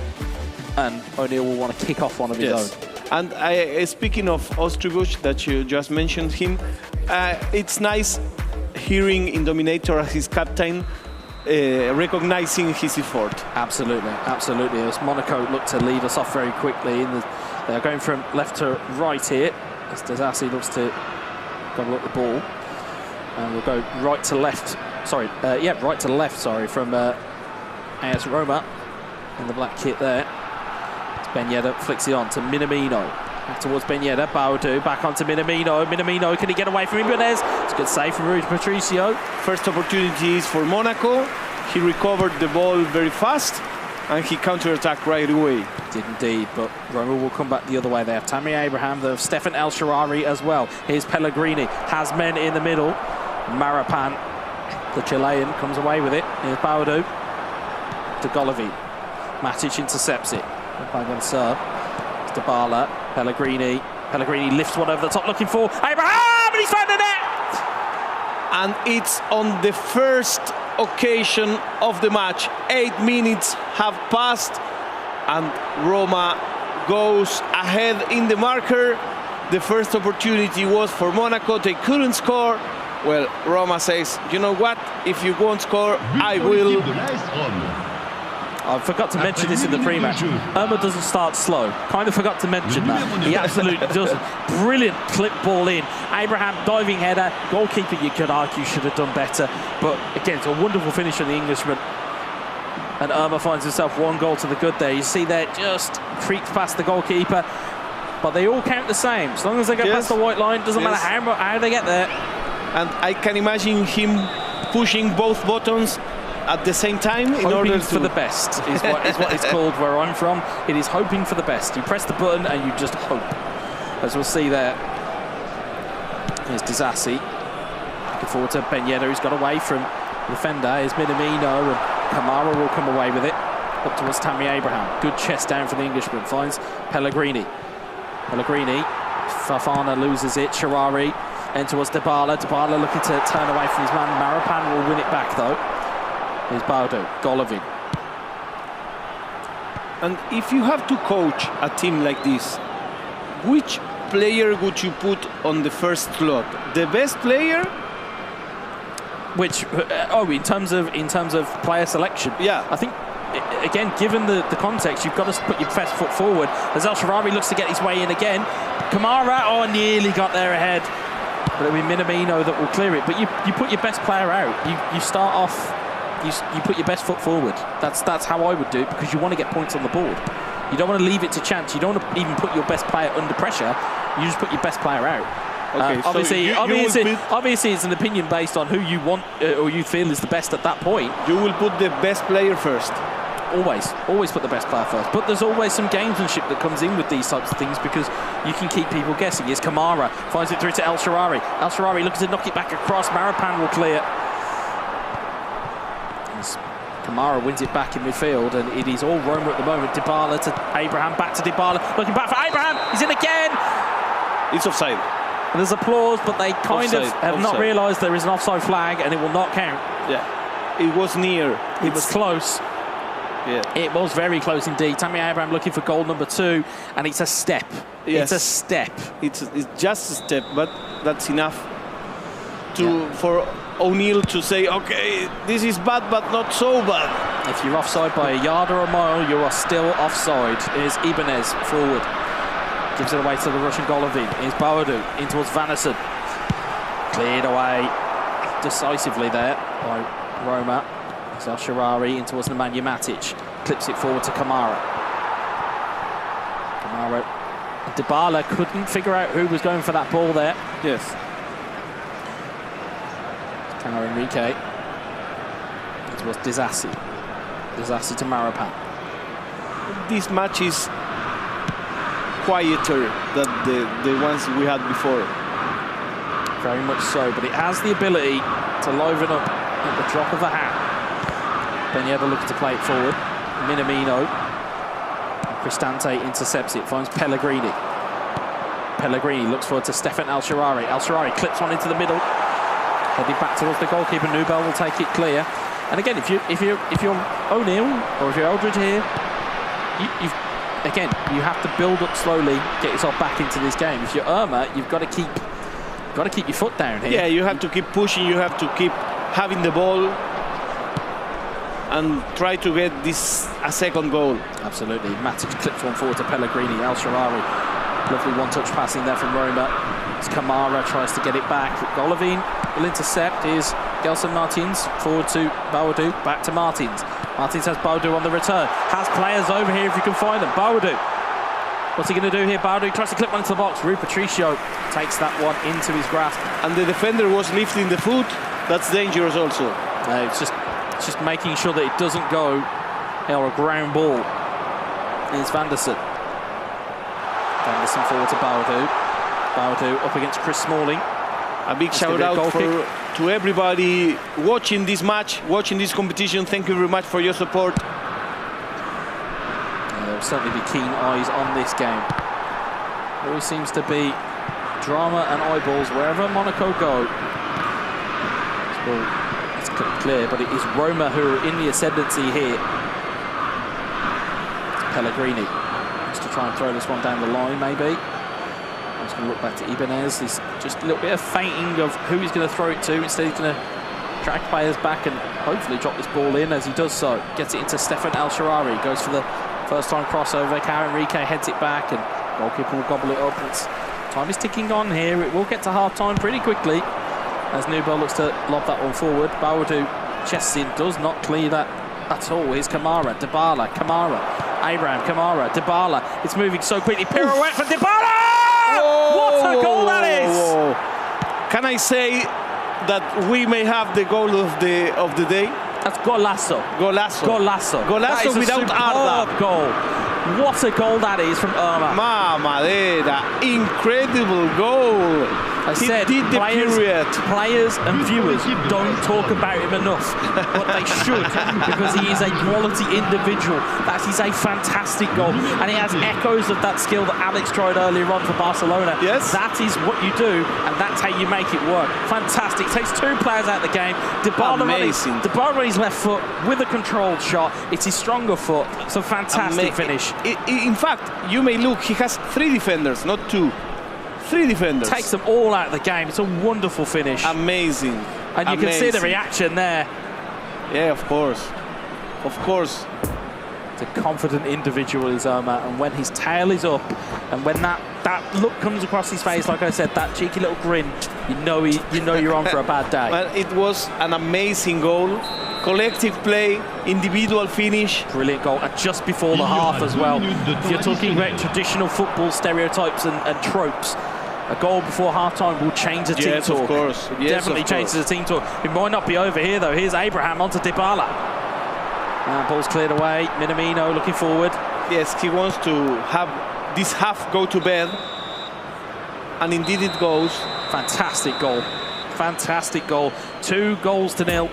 and O'Neill will want to kick off one of his own. And speaking of Ostrubuch, that you just mentioned him, it's nice hearing in Dominator as his captain recognizing his effort. Absolutely. As Monaco look to lead us off very quickly. They're going from left to right here, as Dazassi looks to gobble up the ball. And we'll go right to left. Right to left, from Roma in the black kit there. Ben Yedder flicks it on to Minamino. Back towards Ben Yedder. Baudou back onto Minamino. Minamino, can he get away from Ibanez? It's a good save from Rui Patricio. First opportunity is for Monaco. He recovered the ball very fast and he counter-attacked right away. Did indeed, but Roma will come back the other way. They have Tammy Abraham, they have Stefan El Shaarawy as well. Here's Pellegrini, has men in the middle. Marapan, the Chilean, comes away with it. Here's Baudou to Golovin. Matic intercepts it. Back on serve. It's Dybala, Pellegrini. Pellegrini lifts one over the top looking for Abraham, and he's found the net! And it's on the first occasion of the match. 8 minutes have passed and Roma goes ahead in the marker. The first opportunity was for Monaco. They couldn't score. Well, Roma says, you know what? If you won't score, I will. I forgot to mention this in the pre-match. Irma doesn't start slow. Kind of forgot to mention that. He absolutely doesn't. Brilliant clip ball in. Abraham diving header. Goalkeeper, you could argue, should have done better. But again, it's a wonderful finish from the Englishman. And Irma finds himself 1 goal to the good there. You see there, just creeps past the goalkeeper. But they all count the same. As long as they get past the white line, doesn't matter how they get there. And I can imagine him pushing both buttons at the same time in order for the best is what it's called where I'm from. It is hoping for the best. You press the button and you just hope. As we'll see there. Here's Disasi. Looking forward to Ben Yedder, who's got away from the defender. Here's Minamino, and Kamara will come away with it. Up towards Tammy Abraham. Good chest down for the Englishman. Finds Pellegrini. Pellegrini. Fafana loses it. Shaarawy. And towards Dybala. Dybala looking to turn away from his man. Marapan will win it back though. Here's Baudou, Golovin. And if you have to coach a team like this, which player would you put on the first slot? The best player? Which, in terms of player selection, yeah. I think again, given the context, you've got to put your best foot forward. As El Shaarawy looks to get his way in again. Kamara, nearly got there ahead. But it'll be Minamino that will clear it. But you put your best player out. You start off. You put your best foot forward. That's how I would do it, because you want to get points on the board. You don't want to leave it to chance. You don't want to even put your best player under pressure. You just put your best player out. Okay, obviously, it's an opinion based on who you want or you feel is the best at that point. You will put the best player first. Always put the best player first. But there's always some gamesmanship that comes in with these types of things, because you can keep people guessing. Here's Kamara, finds it through to El Shaarawy. El Shaarawy looks to knock it back across. Marapan will clear. Kamara wins it back in midfield, and it is all Roma at the moment. Dybala to Abraham, back to Dybala, looking back for Abraham. He's in again. It's offside. And there's applause, but they kind of have not realised there is an offside flag, and it will not count. Yeah, it was near. It was close. Yeah, it was very close indeed. Tammy Abraham looking for goal number 2, and it's a step. Yes. It's a step. It's just a step, but that's enough for O'Neill to say, okay, this is bad, but not so bad. If you're offside by a yard or a mile, you are still offside. Here's Ibanez forward. Gives it away to the Russian Golovin. Here's Baudou in towards Vanessa. Cleared away decisively there by Roma. It's El Shaarawy in towards Nemanja Matic. Clips it forward to Kamara. Dybala couldn't figure out who was going for that ball there. Yes. Tano Enrique. It was Disasi. Disasi to Marapan. This match is quieter than the ones we had before. Very much so, but it has the ability to liven up at the drop of a hat. Ben Yedder looking to play it forward. Minamino. Cristante intercepts it, finds Pellegrini. Pellegrini looks forward to Stefan El Shaarawy. El Shaarawy clips one into the middle. Heading back towards the goalkeeper. Nubel will take it clear. And again, if you're O'Neill or if you're Eldridge here, you have to build up slowly, get yourself back into this game. If you're Irma, you've got to keep your foot down here. Yeah, you have to keep pushing. You have to keep having the ball and try to get a second goal. Absolutely. Matic clips one forward to Pellegrini. El Shaarawy. Lovely one-touch passing there from Roma. As Kamara tries to get it back. Golovin will intercept. Here's Gelson Martins forward to Baudou. Back to Martins. Martins has Baudou on the return. Has players over here if you can find them. Baudou. What's he going to do here? Baudu tries to clip one into the box. Rui Patricio takes that one into his grasp. And the defender was lifting the foot. That's dangerous also. It's just making sure that it doesn't go or a ground ball. Is Vanderson. Vanderson forward to Baudu. Baudu up against Chris Smalling. A big shout out to everybody watching this match, watching this competition. Thank you very much for your support. There'll certainly be keen eyes on this game. There always seems to be drama and eyeballs wherever Monaco go. Well, it's clear, but it is Roma who are in the ascendancy here. It's Pellegrini. Wants to try and throw this one down the line, maybe. I'm just going to look back to Ibanez. There's just a little bit of feinting of who he's going to throw it to. Instead, he's going to drag players back and hopefully drop this ball in. As he does so, gets it into Stefan El-Shaarawy. Goes for the first-time crossover. Enrique heads it back, and goalkeeper will gobble it up. Time is ticking on here. It will get to half-time pretty quickly. As Nubel looks to lob that one forward. Baudu chests in, does not clear that at all. Here's Kamara, Dybala, Kamara, Abraham, Kamara, Dybala. It's moving so quickly. Pirouette for Dybala! Whoa, what a goal that is! Whoa. Can I say that we may have the goal of the day? That's golazo. Golazo. Golazo. Golazo without Arda. Goal. What a goal that is from Irma. Mamadera. Incredible goal. I said, did the players and viewers don't talk about him enough, but they should, because he is a quality individual. That is a fantastic goal, and he has echoes of that skill that Alex tried earlier on for Barcelona. Yes. That is what you do, and that's how you make it work. Fantastic. Takes two players out of the game. Dybala on his left foot with a controlled shot. It's his stronger foot. So fantastic finish. In fact, you may look, he has 3 defenders, not 2. 3 defenders. Takes them all out of the game. It's a wonderful finish. Amazing. And you can see the reaction there. Yeah, of course. Of course. It's a confident individual is Omar, and when his tail is up, and when that look comes across his face, like I said, that cheeky little grin, you know you're on for a bad day. Well, it was an amazing goal. Collective play, individual finish. Brilliant goal, and just before the half as well. If you're talking about traditional football stereotypes and tropes, a goal before half-time will change the team talk. Yes, of course. Yes, definitely changes the team talk. It might not be over here, though. Here's Abraham onto Dybala. Ball's cleared away. Minamino looking forward. Yes, he wants to have this half go to bed. And indeed it goes. Fantastic goal. Fantastic goal. 2-0.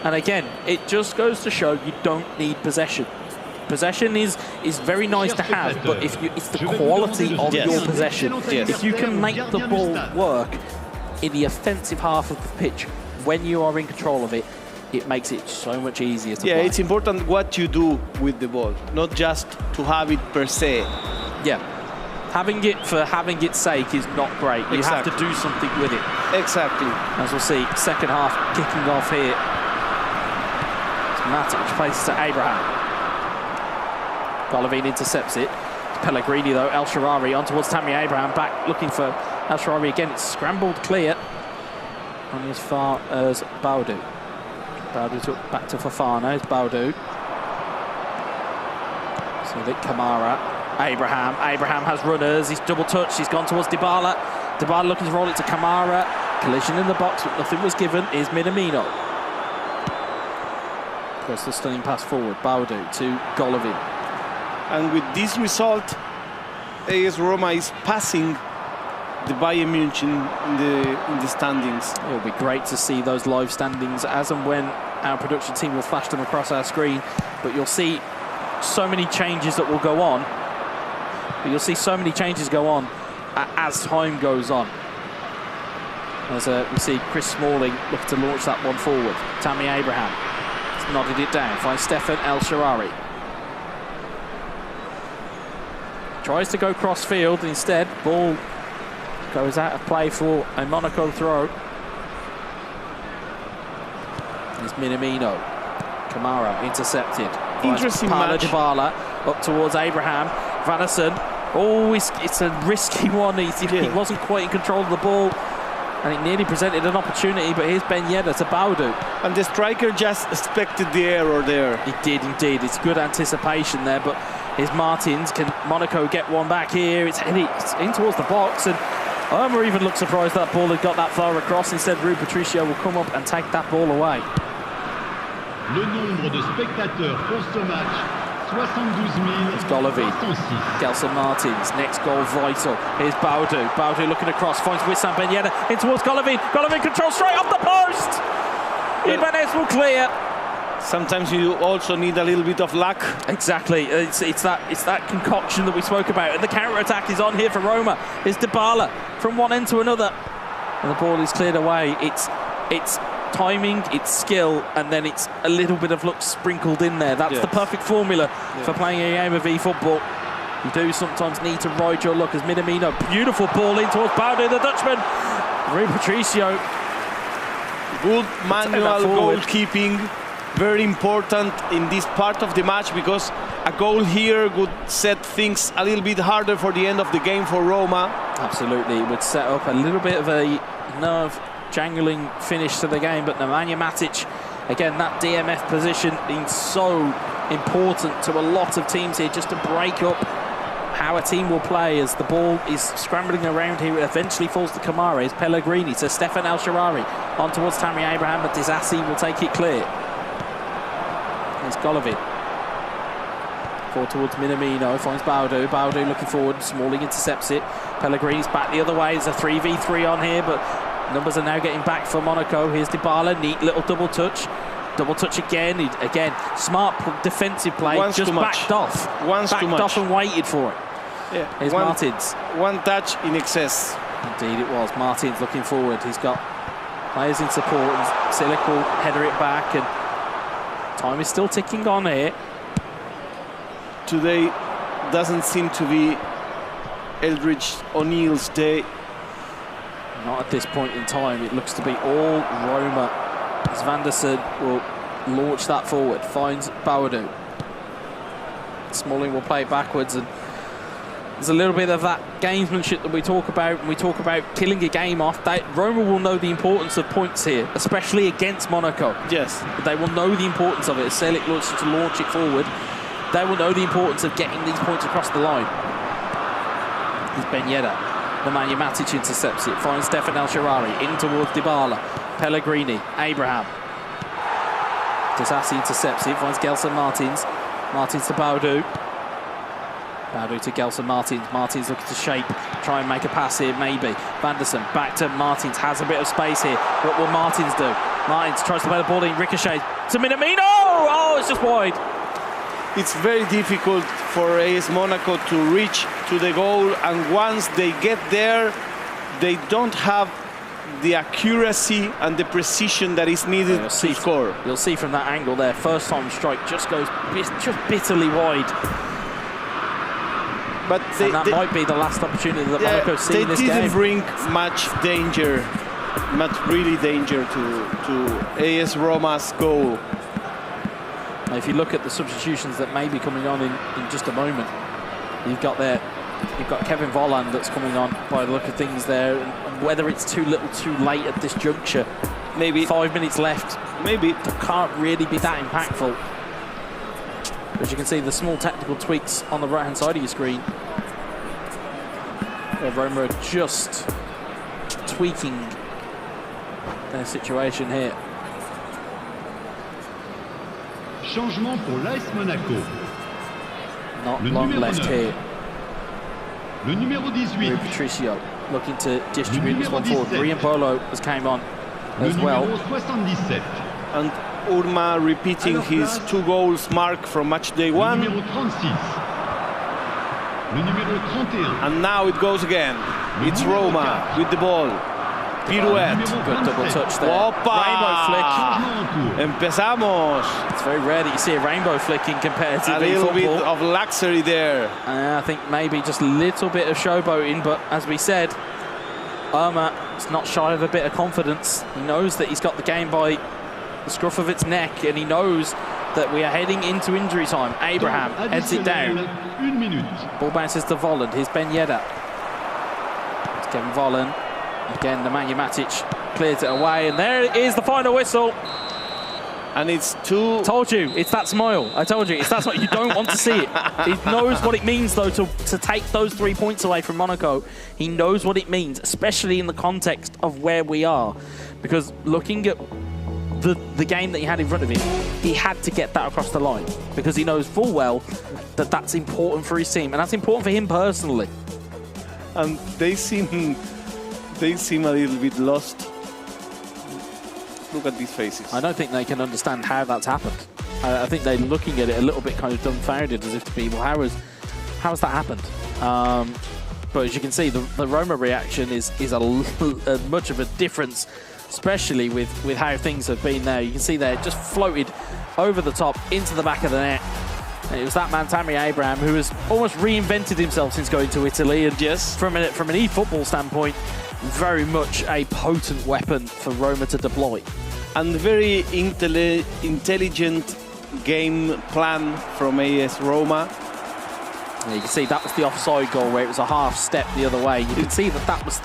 And again, it just goes to show you don't need possession. Possession is very nice to have, but it's the quality of your possession. If you can make the ball work in the offensive half of the pitch when you are in control of it, it makes it so much easier to play. It's important what you do with the ball, not just to have it per se. Yeah. Having it for having its sake is not great. You have to do something with it. Exactly. As we'll see, second half kicking off here. Matic places to Abraham. Golovin intercepts it. Pellegrini though, El-Shaarawy on towards Tammy Abraham, back looking for El-Shaarawy again. It's scrambled clear on as far as Baudu. Baudu took back to Fofana. It's Baudu. So that Kamara, Abraham has runners. He's double touched. He's gone towards Dybala. Dybala looking to roll it to Kamara. Collision in the box, but nothing was given. Is Minamino. Goes the stunning pass forward. Baudu to Golovin. And with this result, AS Roma is passing the Bayern Munich in the standings. It'll be great to see those live standings as and when our production team will flash them across our screen. But you'll see so many changes that will go on. But you'll see so many changes go on as time goes on. As we see Chris Smalling look to launch that one forward. Tammy Abraham has nodded it down. Finds Stefan El-Shaarawy. Tries to go cross field, and instead ball goes out of play for a Monaco throw. It's Minamino. Kamara intercepted. Interesting match. Dybala up towards Abraham. Vanderson. Oh, it's a risky one. He wasn't quite in control of the ball. And it nearly presented an opportunity, but here's Ben Yedder to Baudu. And the striker just expected the error there. He did indeed. It's good anticipation there, but here's Martins. Can Monaco get one back here? It's in towards the box, and Roma even looked surprised that ball had got that far across. Instead, Rui Patricio will come up and take that ball away. Le nombre de spectateurs pour ce match, 72 It's Golovin. Gelson Martins, next goal vital. Here's Baudu. Baudu looking across, finds Wissam Ben Yedder in towards Golovin. Golovin controls straight off the post. Ibanez will clear. Sometimes you also need a little bit of luck. Exactly. It's that concoction that we spoke about. And the counter-attack is on here for Roma. It's Dybala from one end to another. And the ball is cleared away. It's timing, it's skill, and then it's a little bit of luck sprinkled in there. That's the perfect formula for playing a game of eFootball. You do sometimes need to ride your luck as Minamino. Beautiful ball in towards Baudu, the Dutchman. Rui Patricio. Good manual goalkeeping. Very important in this part of the match, because a goal here would set things a little bit harder for the end of the game for Roma. Absolutely. It would set up a little bit of a nerve jangling finish to the game, but Nemanja Matic, again, that DMF position being so important to a lot of teams here, just to break up how a team will play as the ball is scrambling around here. It eventually falls to Kamara. It's Pellegrini to Stefan El Shaarawy on towards Tammy Abraham, but Disasi will take it clear. There's Golovin. Forward towards Minamino, finds Baudu. Baudu looking forward, Smalling intercepts it. Pellegrini's back the other way. There's a 3v3 on here, but numbers are now getting back for Monaco. Here's Dybala, neat little double touch. Double touch again. Again, smart defensive play. Once just too much. backed off. Once too much. Backed off and waited for it. Yeah. Here's Martins. One touch in excess. Indeed it was. Martins looking forward. He's got players in support. And Silic will header it back, and time is still ticking on here. Today doesn't seem to be Eldridge O'Neill's day. Not at this point in time. It looks to be all Roma as Vanderson will launch that forward. Finds Baudu. Smalling will play it backwards, and there's a little bit of that gamesmanship that we talk about. When we talk about killing a game off, Roma will know the importance of points here, especially against Monaco. Yes. They will know the importance of it. As Selic looks to launch it forward, they will know the importance of getting these points across the line. Here's Ben Yedder. Nemanja Matic intercepts it, finds Stefan El Shaarawy in towards Dybala. Pellegrini, Abraham. Disasi intercepts it, finds Gelson Martins. Martins to Baudu. Baudu to Gelson Martins. Martins looking to shape, try and make a pass here, maybe. Vanderson back to Martins, has a bit of space here. What will Martins do? Martins tries to play the ball in, ricochets to Minamino! Oh, it's just wide. It's very difficult for AS Monaco to reach to the goal, and once they get there, they don't have the accuracy and the precision that is needed to score. You'll see from that angle there, first time strike just goes just bitterly wide. But that might be the last opportunity that Monaco see in this game. They didn't bring much danger, much really danger to AS Roma's goal. Now, if you look at the substitutions that may be coming on in just a moment, you've got Kevin Volland that's coming on by the look of things there, and whether it's too little too late at this juncture, maybe 5 minutes left, maybe it can't really be that impactful. As you can see, the small technical tweaks on the right hand side of your screen, where Roma are just tweaking their situation here. Changement pour l'AS Monaco. Not long left here. Le numéro 18. Rui Patricio looking to distribute this one forward. Brian Bolo has came on as well. And Urma repeating his 2 goals mark from match day 1. Le numéro 36. Le numéro 31. And now it goes again. It's Roma with the ball. Pirouette. Good double touch there. Opa! Rainbow flick. Empezamos. It's very rare that you see a rainbow flicking compared to a the little football. bit of luxury there. I think maybe just a little bit of showboating, but as we said, Irma is not shy of a bit of confidence. He knows that he's got the game by the scruff of its neck, and he knows that we are heading into injury time. Abraham heads it down. Ball bounces to Volland. Here's Ben Yedder. It's Kevin Volland. Again, Nemanja Matic clears it away, and there is the final whistle. And it's two... Told you, it's that smile. I told you, it's that smile. You don't want to see it. He knows what it means, though, to take those 3 points away from Monaco. He knows what it means, especially in the context of where we are. Because looking at the game that he had in front of him, he had to get that across the line. Because he knows full well that that's important for his team, and that's important for him personally. And they seem a little bit lost. Look at these faces. I don't think they can understand how that's happened. I think they're looking at it a little bit kind of dumbfounded, as if to be, well, how has that happened? But as you can see, the Roma reaction is a much of a difference, especially with how things have been there. You can see there, just floated over the top into the back of the net. And it was that man, Tammy Abraham, who has almost reinvented himself since going to Italy. And yes, from an eFootball standpoint, very much a potent weapon for Roma to deploy. And very intelligent game plan from AS Roma. Yeah, you can see that was the offside goal where it was a half step the other way. You can see that was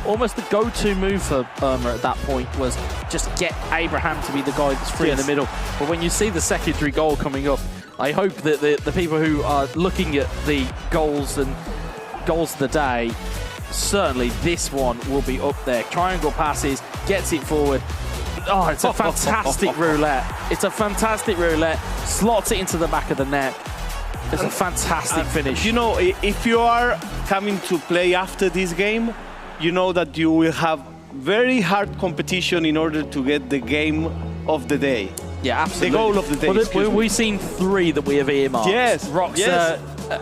almost the go-to move for Irma at that point, was just get Abraham to be the guy that's free in the middle. But when you see the secondary goal coming up, I hope that the people who are looking at the goals and goals of the day, certainly this one will be up there. Triangle passes, gets it forward. Oh, it's a fantastic roulette. It's a fantastic roulette. Slots it into the back of the net. It's a fantastic finish. You know, if you are coming to play after this game, you know that you will have very hard competition in order to get the game of the day. Yeah, absolutely. The goal of the day. Well, we've seen 3 that we have earmarked. Yes. Roxa,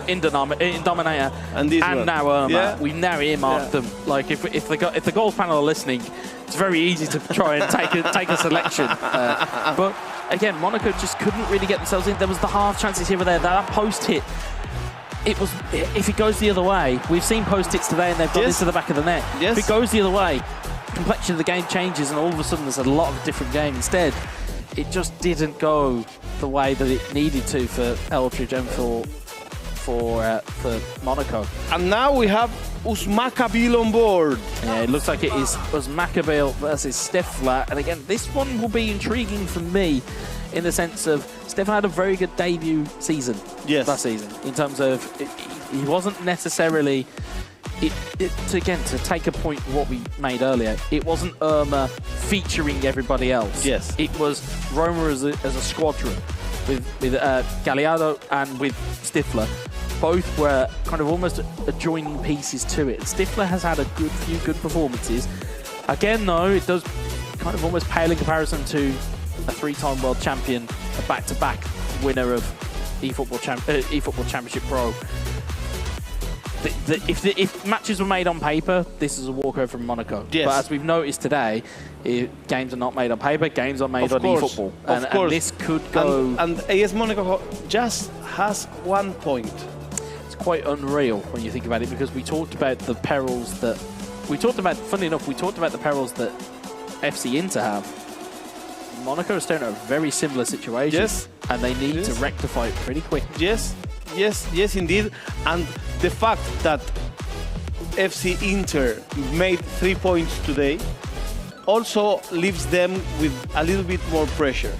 Indominator, and now Irma. Yeah. We've now earmarked them. Like if the goals panel are listening, it's very easy to try and take a selection. But again, Monaco just couldn't really get themselves in. There was the half chances here or there. That post hit. It was, if it goes the other way, we've seen post hits today and they've gone into the back of the net. Yes. If it goes the other way, the complexion of the game changes and all of a sudden there's a lot of a different game. Instead, it just didn't go the way that it needed to for Eldridge and for Monaco. And now we have Uzmakabil on board. Yeah, it looks like it is Uzmakabil versus Stifler. And again, this one will be intriguing for me in the sense of Stefan had a very good debut season last season. In terms of, he wasn't necessarily, to take a point of what we made earlier, it wasn't Irma featuring everybody else. Yes. It was Roma as a squadron with Gallardo and with Stifler. Both were kind of almost adjoining pieces to it. Stifler has had a few good performances. Again, though, it does kind of almost pale in comparison to a 3-time world champion, a back-to-back winner of eFootball Championship Pro. If matches were made on paper, this is a walkover from Monaco. Yes. But as we've noticed today, games are not made on paper, games are made on eFootball. And this could go... And AS Monaco just has 1 point. It's quite unreal when you think about it, because we talked about the perils that... Funny enough, we talked about the perils that FC Inter have. Monaco is staring at a very similar situation. Yes. And they need to rectify it pretty quick. Yes, indeed. And the fact that FC Inter made 3 points today also leaves them with a little bit more pressure.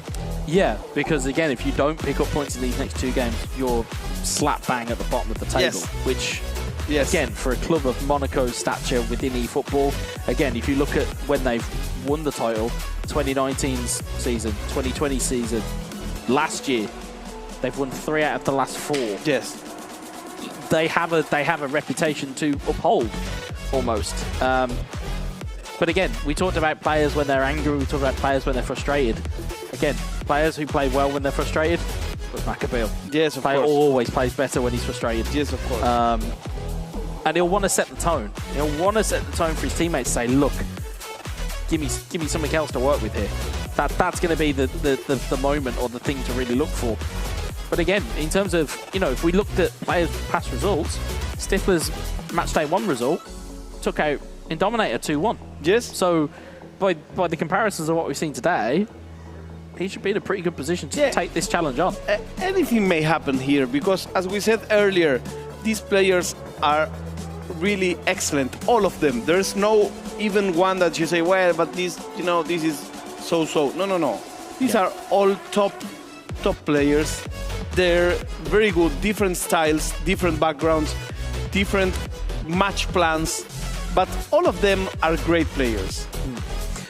Yeah, because again, if you don't pick up points in these next 2 games, you're slap bang at the bottom of the table, which, again, for a club of Monaco's stature within eFootball, again, if you look at when they've won the title, 2019's season, 2020 season, last year, they've won 3 out of the last 4. Yes. They have a reputation to uphold, almost. But again, we talked about players when they're angry, we talked about players when they're frustrated. Again, players who play well when they're frustrated, but Maccabil. Yes, of Player course. always plays better when he's frustrated. Yes, of course. And he'll want to set the tone. He'll want to set the tone for his teammates to say, look, give me something else to work with here. That's going to be the moment or the thing to really look for. But again, in terms of, if we looked at players' past results, Stifler's matchday 1 result took out Indominator 2-1. Yes. So by the comparisons of what we've seen today, he should be in a pretty good position to take this challenge on. Anything may happen here because, as we said earlier, these players are really excellent, all of them. There's no even one that you say, well, but this, this is so-so. No. These are all top players. They're very good, different styles, different backgrounds, different match plans, but all of them are great players.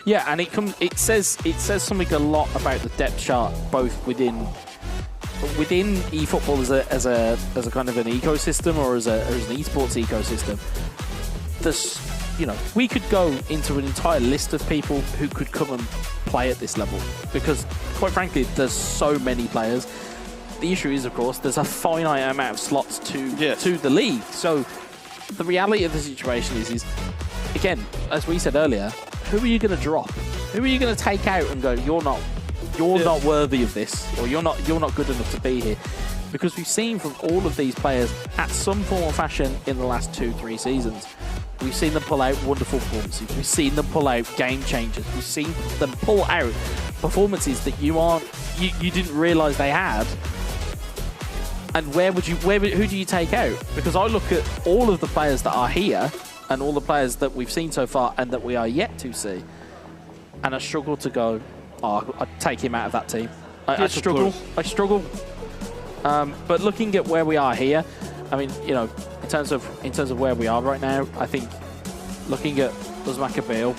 Yeah, and it says something a lot about the depth chart, both within eFootball as a kind of an ecosystem or as an esports ecosystem. We could go into an entire list of people who could come and play at this level because, quite frankly, there's so many players. The issue is, of course, there's a finite amount of slots to the league. So the reality of the situation is again, as we said earlier, who are you going to drop? Who are you going to take out and go, you're not worthy of this, or you're not good enough to be here? Because we've seen from all of these players at some form or fashion in the last 2-3 seasons, we've seen them pull out wonderful performances. We've seen them pull out game changers. We've seen them pull out performances that you didn't realise they had. And who do you take out? Because I look at all of the players that are here and all the players that we've seen so far and that we are yet to see, and I struggle to go, I'd take him out of that team. I struggle. But looking at where we are here, I mean, in terms of where we are right now, I think looking at Uzmakabil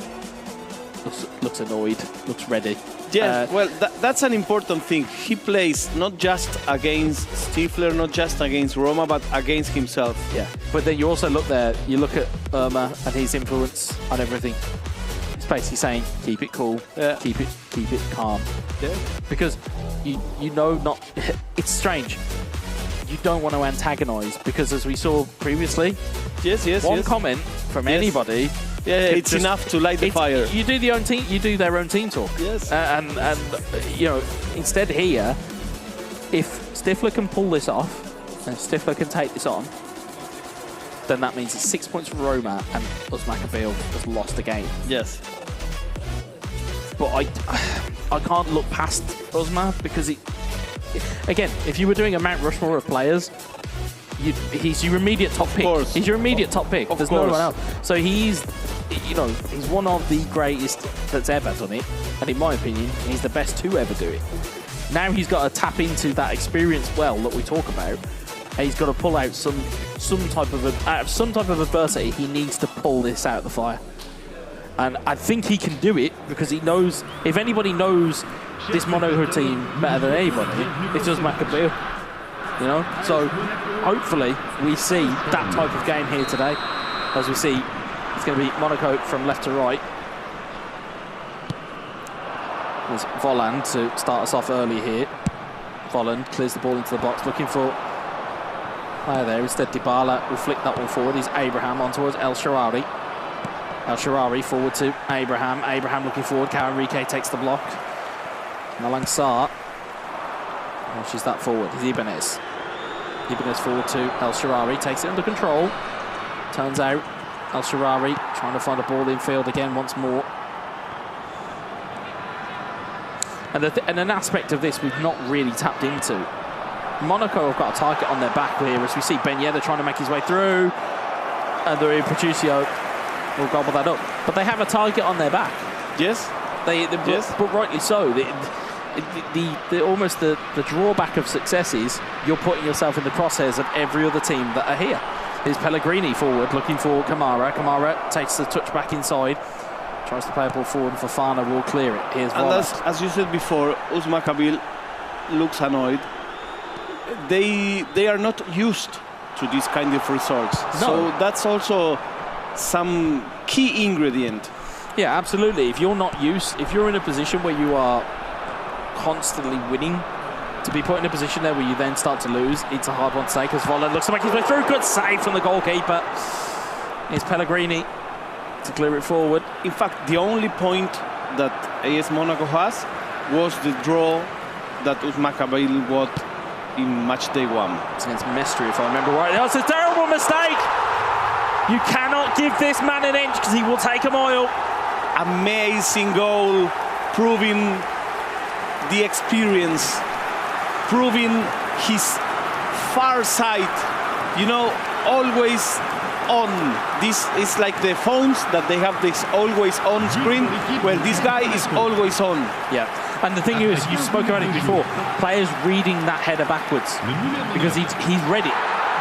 looks annoyed, looks ready. Yeah, well, that's an important thing. He plays not just against Stifler, not just against Roma, but against himself. Yeah, but then you also look at Irma and his influence on everything. It's basically saying, keep it cool, keep it calm. Yeah. Because it's strange. You don't want to antagonise because, as we saw previously, one comment from anybody. Yeah, it's enough to light the fire. You do their own team talk. Yes. And instead here, if Stifler can pull this off and Stifler can take this on, then that means it's 6 points for Roma and Uzmakabil has lost a game. Yes. But I can't look past Uzma because again, if you were doing a Mount Rushmore of players, he's your immediate top pick. He's your immediate top pick. There's no one else. So he's one of the greatest that's ever done it. And in my opinion, he's the best to ever do it. Now he's got to tap into that experience that we talk about. And he's got to pull out some type of adversity. He needs to pull this out of the fire. And I think he can do it because he knows, if anybody knows this Monaco team better than anybody, it's just Uzmakabil. So hopefully we see that type of game here today. As we see, it's going to be Monaco from left to right. There's Volland to start us off early here. Volland clears the ball into the box, looking for player there. Instead, Dybala will flick that one forward. He's Abraham on towards El Shaarawy. El Shaarawy forward to Abraham. Abraham looking forward. Cal Enrique takes the block. Malang Sarr pushes that forward. It's Ibanez. Ibanez forward to El Shaarawy. Takes it under control. Turns out El Shaarawy trying to find a ball in field again once more. And an aspect of this we've not really tapped into. Monaco have got a target on their back here as we see Ben Yedder trying to make his way through. And the Patricio will gobble that up. But they have a target on their back. Yes. But rightly so. Almost the drawback of success is you're putting yourself in the crosshairs of every other team that are here. Here's Pellegrini forward, looking for Kamara. Kamara takes the touch back inside. Tries to play a ball forward, and Fofana will clear it. Here's Volland. As you said before, Uzmakabil looks annoyed. They are not used to this kind of results. No. So that's also some key ingredient. Yeah, absolutely. If you're in a position where you are constantly winning, to be put in a position there where you then start to lose, it's a hard one to say because Volland looks to make his way through. Good save from the goalkeeper. Here's Pellegrini to clear it forward. In fact, the only point that AS Monaco has was the draw that Uzmakabil got in matchday 1. It's against Mestre, if I remember right. That's a terrible mistake. You cannot give this man an inch because he will take a mile. Amazing goal, proving the experience, proving his far sight. Always on. This is like the phones that they have this always on screen. Well, this guy is always on. Yeah. And the thing is, you spoke about it before, players reading that header backwards because he's read it.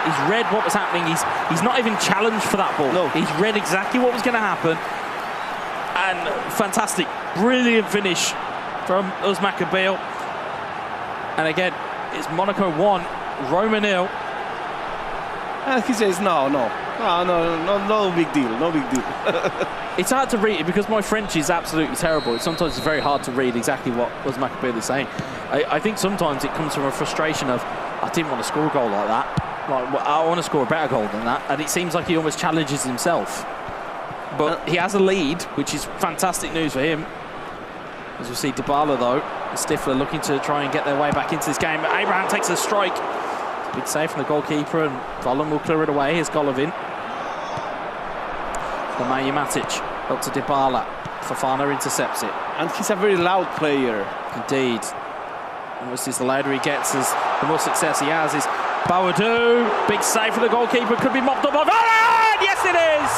He's read what was happening. He's not even challenged for that ball. No. He's read exactly what was going to happen. And fantastic, brilliant finish from Uzmakabil. And again, it's Monaco 1, Roma 0. And he says, no big deal, no big deal. It's hard to read because my French is absolutely terrible. Sometimes it's very hard to read exactly what Uzmakabil is saying. I think sometimes it comes from a frustration of, I didn't want to score a goal like that. Like, well, I want to score a better goal than that. And it seems like he almost challenges himself. But he has a lead, which is fantastic news for him. As we see Dybala, though, and Stifler looking to try and get their way back into this game. Abraham takes a strike. Big save from the goalkeeper, and Volland will clear it away. Here's Golovin. Nemanja Matic up to Dybala. Fofana intercepts it. And he's a very loud player. Indeed. Almost the louder he gets, as the more success he has. Is Bawadou. Big save for the goalkeeper. Could be mopped up by Volland. Yes, it is.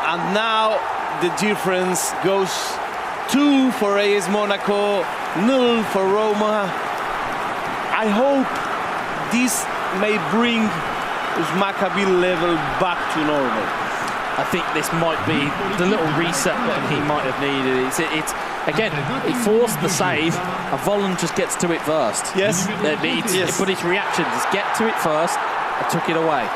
And now the difference goes 2 for AS Monaco, 0 for Roma. I hope this may bring Uzmakabil level back to normal. I think this might be the little reset button he might have needed. It's again, he forced the save, and Volland just gets to it first. Yes. But his reactions is get to it first and took it away.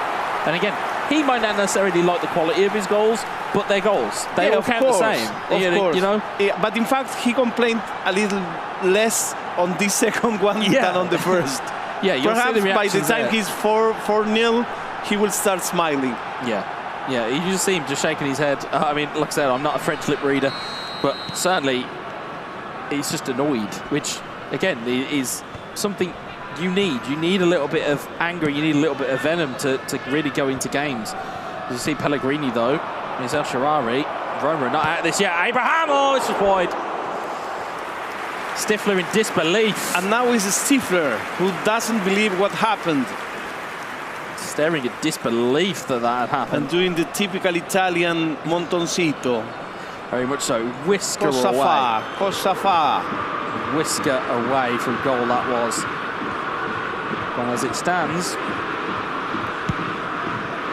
And again, he might not necessarily like the quality of his goals, but they're goals. They all count the same. Of course. You know? Yeah, but in fact, he complained a little less on this second one than on the first. Yeah, you'll perhaps see the by the reactions time there. he's 4-0, he will start smiling. Yeah, you just see him just shaking his head. I mean, like I said, I'm not a French lip reader, but certainly he's just annoyed, which, again, is something you need. You need a little bit of anger, you need a little bit of venom to really go into games. You see Pellegrini, though. There's El Shaarawy. Roma not out of this yet. Abraham, oh, it's just wide. Stifler in disbelief. And now is Stifler, who doesn't believe what happened. Staring at disbelief that had happened. And doing the typical Italian montoncito. Very much so. Whisker Cosa away. fa? Cosa fa? Whisker away from goal that was. And as it stands,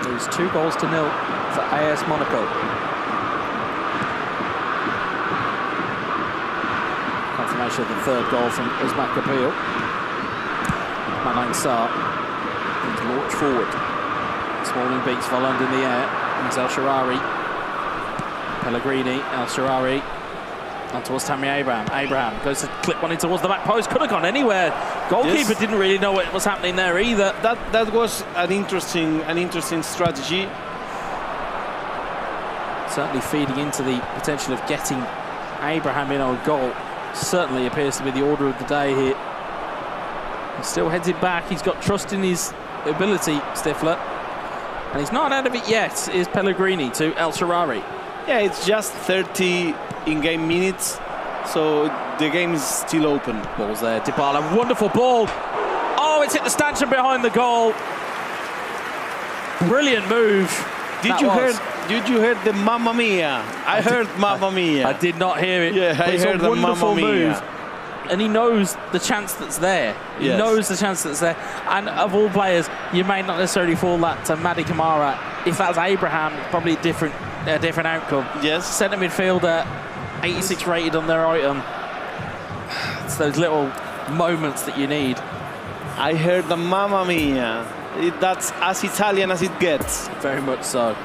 there's 2-0 for AS Monaco. Confirmation of the third goal from Uzmakabil. Malang Sarr to launch forward. Smalling beats Volland in the air. There's El Shaarawy. Pellegrini, El Shaarawy. On towards Tammy Abraham. Abraham goes to clip one in towards the back post. Could have gone anywhere. Goalkeeper didn't really know what was happening there either. That was an interesting strategy. Certainly feeding into the potential of getting Abraham in on goal. Certainly appears to be the order of the day here. He still heads it back. He's got trust in his ability, Stifler. And he's not out of it yet, is Pellegrini to El Shaarawy. Yeah, it's just 30 in-game minutes, so the game is still open. Ball's there, Dybala, wonderful ball. Oh, it's hit the stanchion behind the goal. Brilliant move. Did you hear the Mamma Mia? I heard Mamma Mia. I did not hear it. Yeah, I heard the Mamma Mia. And he knows the chance that's there. He knows the chance that's there. And of all players, you may not necessarily fall that to Mady Camara. If that's Abraham, it's probably a different outcome. Yes. Centre midfielder, 86 rated on their item. It's those little moments that you need. I heard the Mamma Mia. That's as Italian as it gets. Very much so.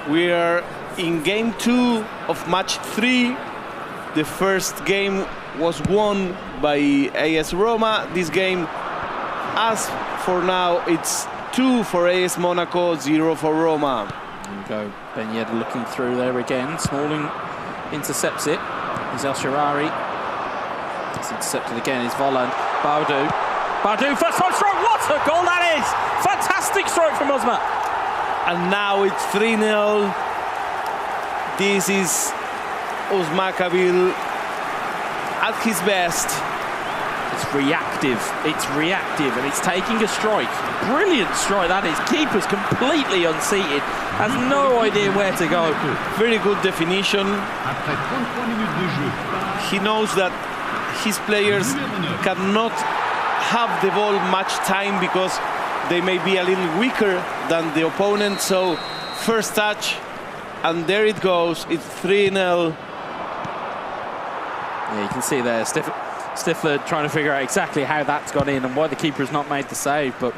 We are in game 2 of match 3. The first game was won by AS Roma. This game, as for now, it's 2 for AS Monaco, 0 for Roma. There we go. Ben Yedder looking through there again. Smalling intercepts it. Is El Shaarawy. It's intercepted again. Is Volland. Bawadou, first time stroke. What a goal that is! Fantastic stroke from Uzma. And now it's 3-0. This is Uzmakabil at his best. It's reactive, and it's taking a strike. Brilliant strike, that is. Keeper's completely unseated, has no idea where to go. Very good definition. He knows that his players cannot have the ball much time because they may be a little weaker than the opponent. So first touch, and there it goes. It's 3-0. Yeah, you can see there, Stifler trying to figure out exactly how that's gone in and why the keeper has not made the save, but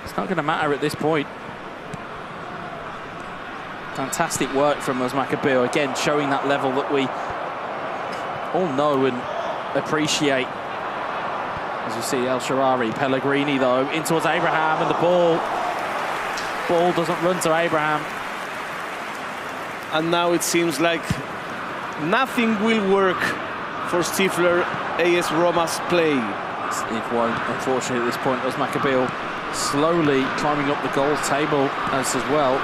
it's not going to matter at this point. Fantastic work from Maccabi, again showing that level that we all know and appreciate. As you see, El Shaarawy, Pellegrini though, in towards Abraham, and the ball doesn't run to Abraham. And now it seems like nothing will work for Stifler, AS Roma's play. It won't, unfortunately, at this point. Maccabi slowly climbing up the goal table as well.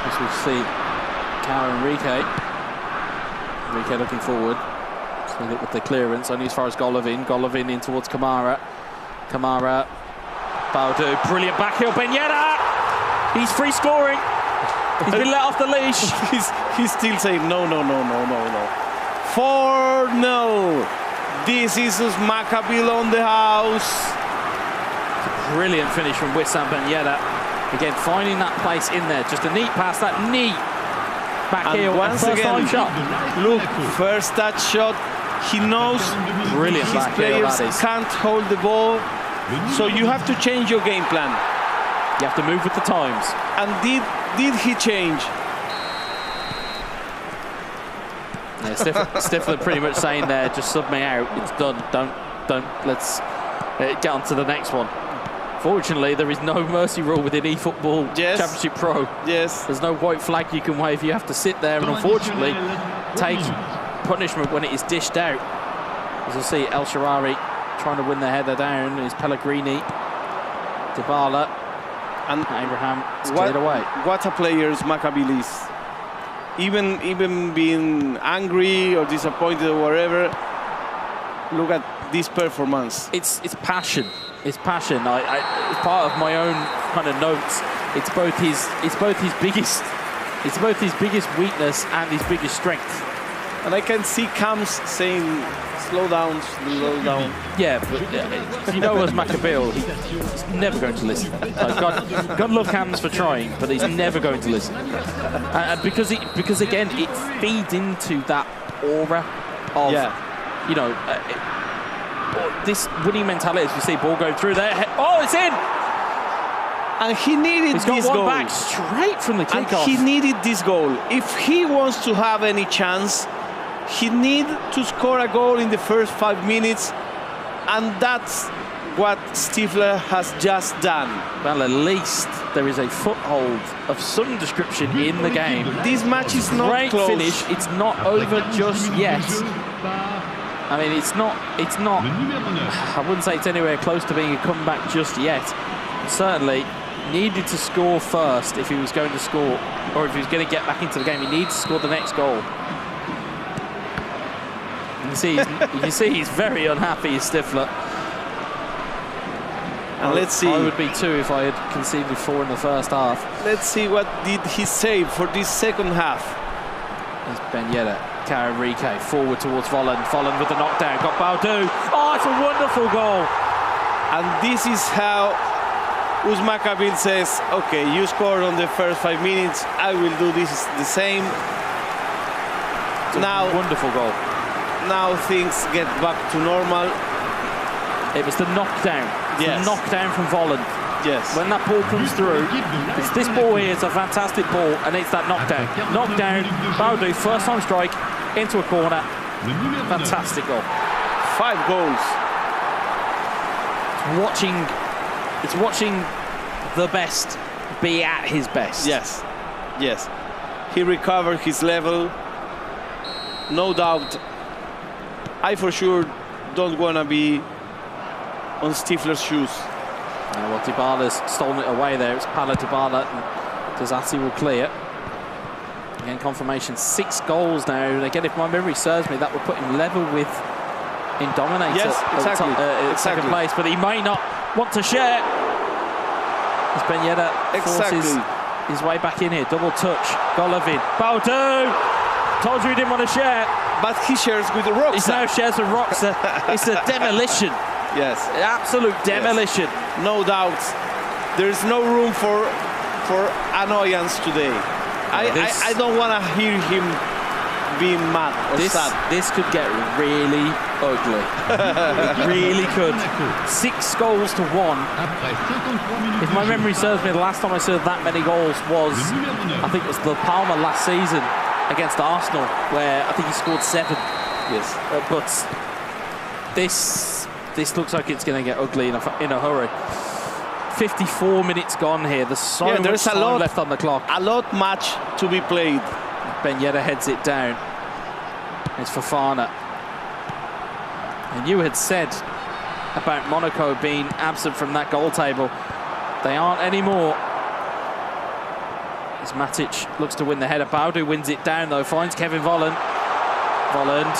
As we see Enrique looking forward. With it with the clearance, only as far as Golovin in towards Kamara. Baudu, brilliant back heel, Ben Yedder! He's free scoring. He's been let off the leash. He's still saying no. 4-0. This is Maccabi on the house. Brilliant finish from Wissam Ben Yedder. Again, finding that place in there. Just a neat pass, that neat back heel. Once again, shot. Look, first touch shot. He knows brilliant his players can't hold the ball. So you have to change your game plan. You have to move with the times. And did he change? Yeah, Stifler pretty much saying there, just sub me out. It's done. Don't. Let's get on to the next one. Fortunately, there is no mercy rule within eFootball Championship Pro. Yes. There's no white flag you can wave. You have to sit there and unfortunately take punishment when it is dished out. As you'll see, El Shaarawy trying to win the header down is Pellegrini, Dybala, and Abraham cleared away. What a player Maccabi is. Even being angry or disappointed or whatever, look at this performance. It's passion. It's passion. It's part of my own kind of notes. It's both his biggest weakness and his biggest strength. And I can see Camps saying, slow down. Yeah, but you know, as Maccabi, he's never going to listen. God love Camps for trying, but he's never going to listen. And because again, it feeds into that aura of, you know, this winning mentality. As we see, ball going through there. Oh, it's in! And he needed this goal. He's got one back straight from the kickoff. And he needed this goal. If he wants to have any chance, he needs to score a goal in the first 5 minutes, and that's what Stifler has just done. Well, at least there is a foothold of some description in the game. This match is not great close. Finish. It's not over just yet. I mean, it's not. I wouldn't say it's anywhere close to being a comeback just yet. Certainly needed to score first if he was going to score, or if he was going to get back into the game. He needs to score the next goal. You can see he's very unhappy, Stifler. And let's see. I would be too if I had conceded 4 in the first half. Let's see what did he save for this second half. There's Ben Yedder, Enrique forward towards Volland. Volland with the knockdown, got Baudu. Oh, it's a wonderful goal. And this is how Maccabi says, okay, you scored on the first 5 minutes, I will do this the same. Now, wonderful goal. Now things get back to normal. It was the knockdown. Yes. The knockdown from Volland. Yes. When that ball comes through, this ball here is a fantastic ball, and it's that knockdown. Knockdown, Baudu, first time strike, into a corner. Fantastic goal. 5 goals. It's watching the best be at his best. Yes. He recovered his level. No doubt. I for sure don't want to be on Stifler's shoes. Well, Dybala's stolen it away there. It's Paulo Dybala, and Dazati will clear. Again, confirmation, 6 goals now. And again, if my memory serves me, that will put him level with in dominator Yes, exactly. second place, but he may not want to share. As Ben Yedder forces his way back in here. Double touch. Golovin. Baudu! Told you he didn't want to share. But he shares with Roxa. He now shares with Roxa. It's a demolition. Yes. Absolute demolition. Yes. No doubt. There's no room for annoyance today. I don't want to hear him being mad or sad. This could get really ugly. It really could. 6 goals to 1. If my memory serves me, the last time I saw that many goals was, I think it was the Palma last season against Arsenal, where I think he scored 7. Yes. But this looks like it's going to get ugly in a hurry. 54 minutes gone here. There's so much time left on the clock. A lot match to be played. Ben Yedder heads it down. It's Fofana. And you had said about Monaco being absent from that goal table. They aren't anymore. As Matic looks to win the header. Baudu wins it down though, finds Kevin Volland. Volland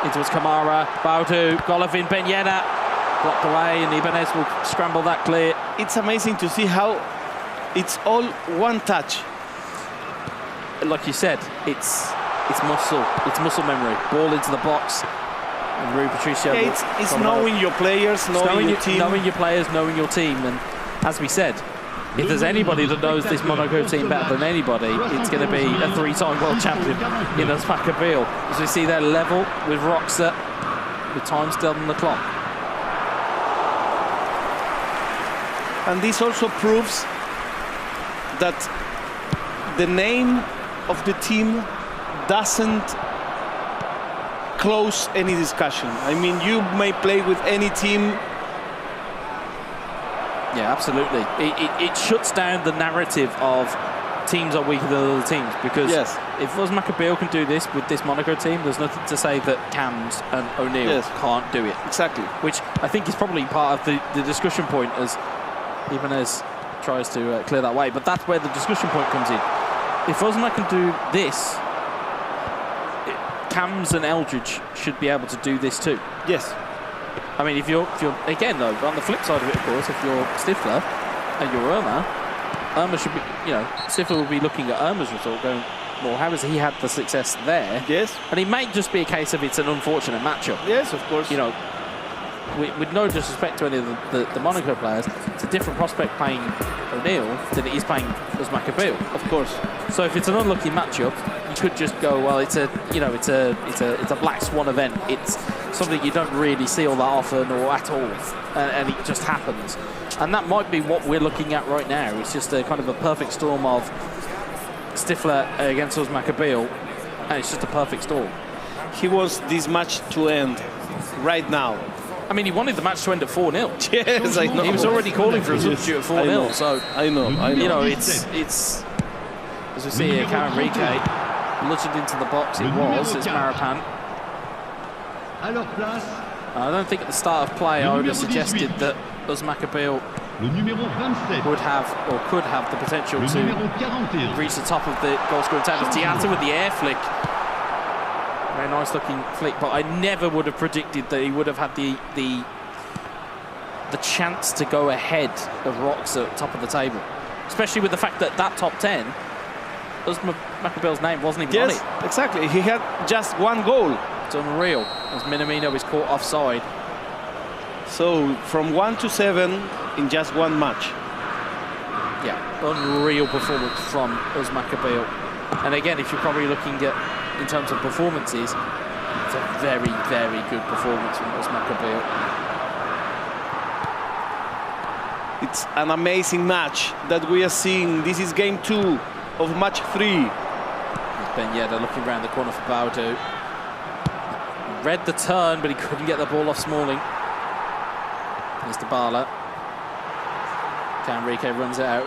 in towards Kamara. Baudu, Golovin, Ben Yedder. Blocked away, and Ibanez will scramble that clear. It's amazing to see how it's all one touch. Like you said, it's muscle memory. Ball into the box, and Rui Patricio. Yeah, it's knowing your players, knowing your team, knowing your players, knowing your team. And as we said, if there's anybody that knows this Monaco team better than anybody, it's going to be a 3-time world champion in Usman Kabil. As we see their level with Roxa, with time still on the clock. And this also proves that the name of the team doesn't close any discussion. I mean, you may play with any team. Yeah, absolutely. It shuts down the narrative of teams are weaker than other teams, because if Usman Kabil can do this with this Monaco team, there's nothing to say that Cams and O'Neill can't do it. Exactly. Which I think is probably part of the discussion point, as Ibanez tries to clear that way. But that's where the discussion point comes in. If Usman can do this, Cams and Eldridge should be able to do this too. Yes. I mean, if you're again though, on the flip side of it, of course, if you're Stifler and you're Irma should be, Stifler will be looking at Irma's result, going, well, how has he had the success there? Yes. And it may just be a case of it's an unfortunate matchup. Yes, of course. With no disrespect to any of the Monaco players, it's a different prospect playing O'Neill than it is playing Usman Kabil. Of course. So if it's an unlucky matchup, you could just go, well, it's a black swan event. It's something you don't really see all that often or at all, and it just happens. And that might be what we're looking at right now. It's just a kind of a perfect storm of Stifler against Usman Kabil, and it's just a perfect storm. He wants this match to end right now. I mean, he wanted the match to end at 4-0. Yes, I know. He was already calling for a substitute at 4-0. So I know. It's as we see here, Karen Rique bludgeoned into the box. It's Marapan. I don't think at the start of play I would have suggested that Usman Kabil would have or could have the potential to reach the top of the goal scoring table. Diatta with the air flick. Very nice looking flick, but I never would have predicted that he would have had the chance to go ahead of Roxa at the top of the table. Especially with the fact that top 10, Usman Kabil's name wasn't even on it. Yes, exactly. He had just 1 goal. It's unreal, as Minamino is caught offside. So, from 1 to 7 in just 1 match. Yeah, unreal performance from Usman Kabil. And again, if you're probably looking at, in terms of performances, it's a very, very good performance from Usman Kabil. It's an amazing match that we are seeing. This is game 2 of match 3. Ben Yedder looking around the corner for Baudu. Read the turn, but he couldn't get the ball off Smalling. Here's Dybala. Enrique runs it out.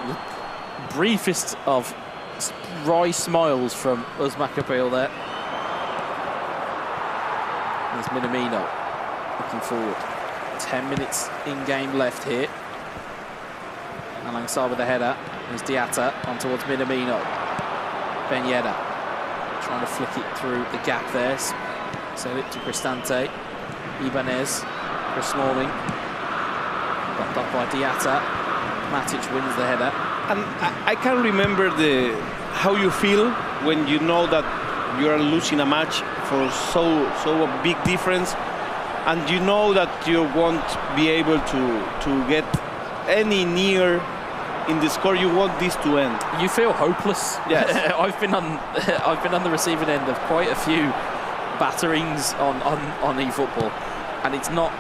Briefest of wry smiles from Usman Kabil there. There's Minamino looking forward. 10 minutes in-game left here. Alongside with the header. There's Diatta on towards Minamino. Ben Yedder trying to flick it through the gap there. Send it to Cristante. Ibanez, Chris Smalling, blocked up by Diatta. Matic wins the header. And I can remember how you feel when you know that you are losing a match for so a big difference, and you know that you won't be able to get any near in the score. You want this to end. You feel hopeless. Yes. I've been on the receiving end of quite a few batterings on eFootball, and it's not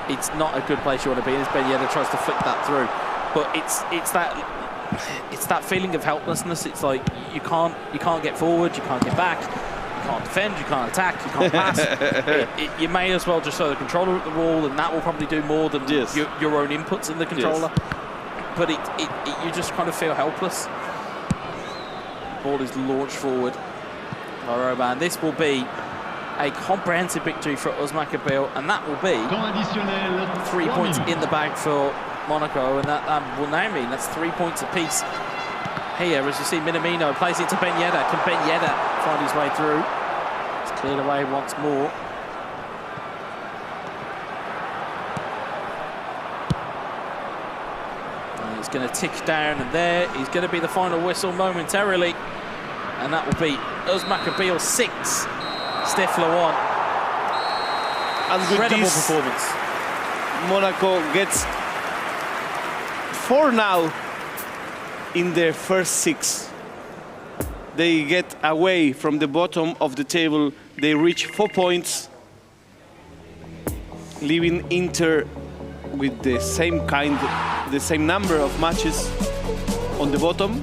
a good place you want to be. As Ben Yedder tries to flick that through, but it's that feeling of helplessness. It's like you can't get forward, you can't get back, you can't defend, you can't attack, you can't pass. You may as well just throw the controller at the wall, and that will probably do more than your own inputs in the controller. Yes. But you just kind of feel helpless. Ball is launched forward by Roma, and this will be a comprehensive victory for Uzmakabil, and that will be 3 points in the bag for Monaco, and that will now mean that's 3 points apiece. Here, as you see, Minamino plays it to Ben Yedder. Can Ben Yedder find his way through? It's cleared away once more. He's going to tick down, and there is going to be the final whistle momentarily, and that will be Uzmakabil 6, Stifler 1. Incredible performance. Monaco gets 4 now in their first 6. They get away from the bottom of the table. They reach 4 points, leaving Inter with the same number of matches on the bottom.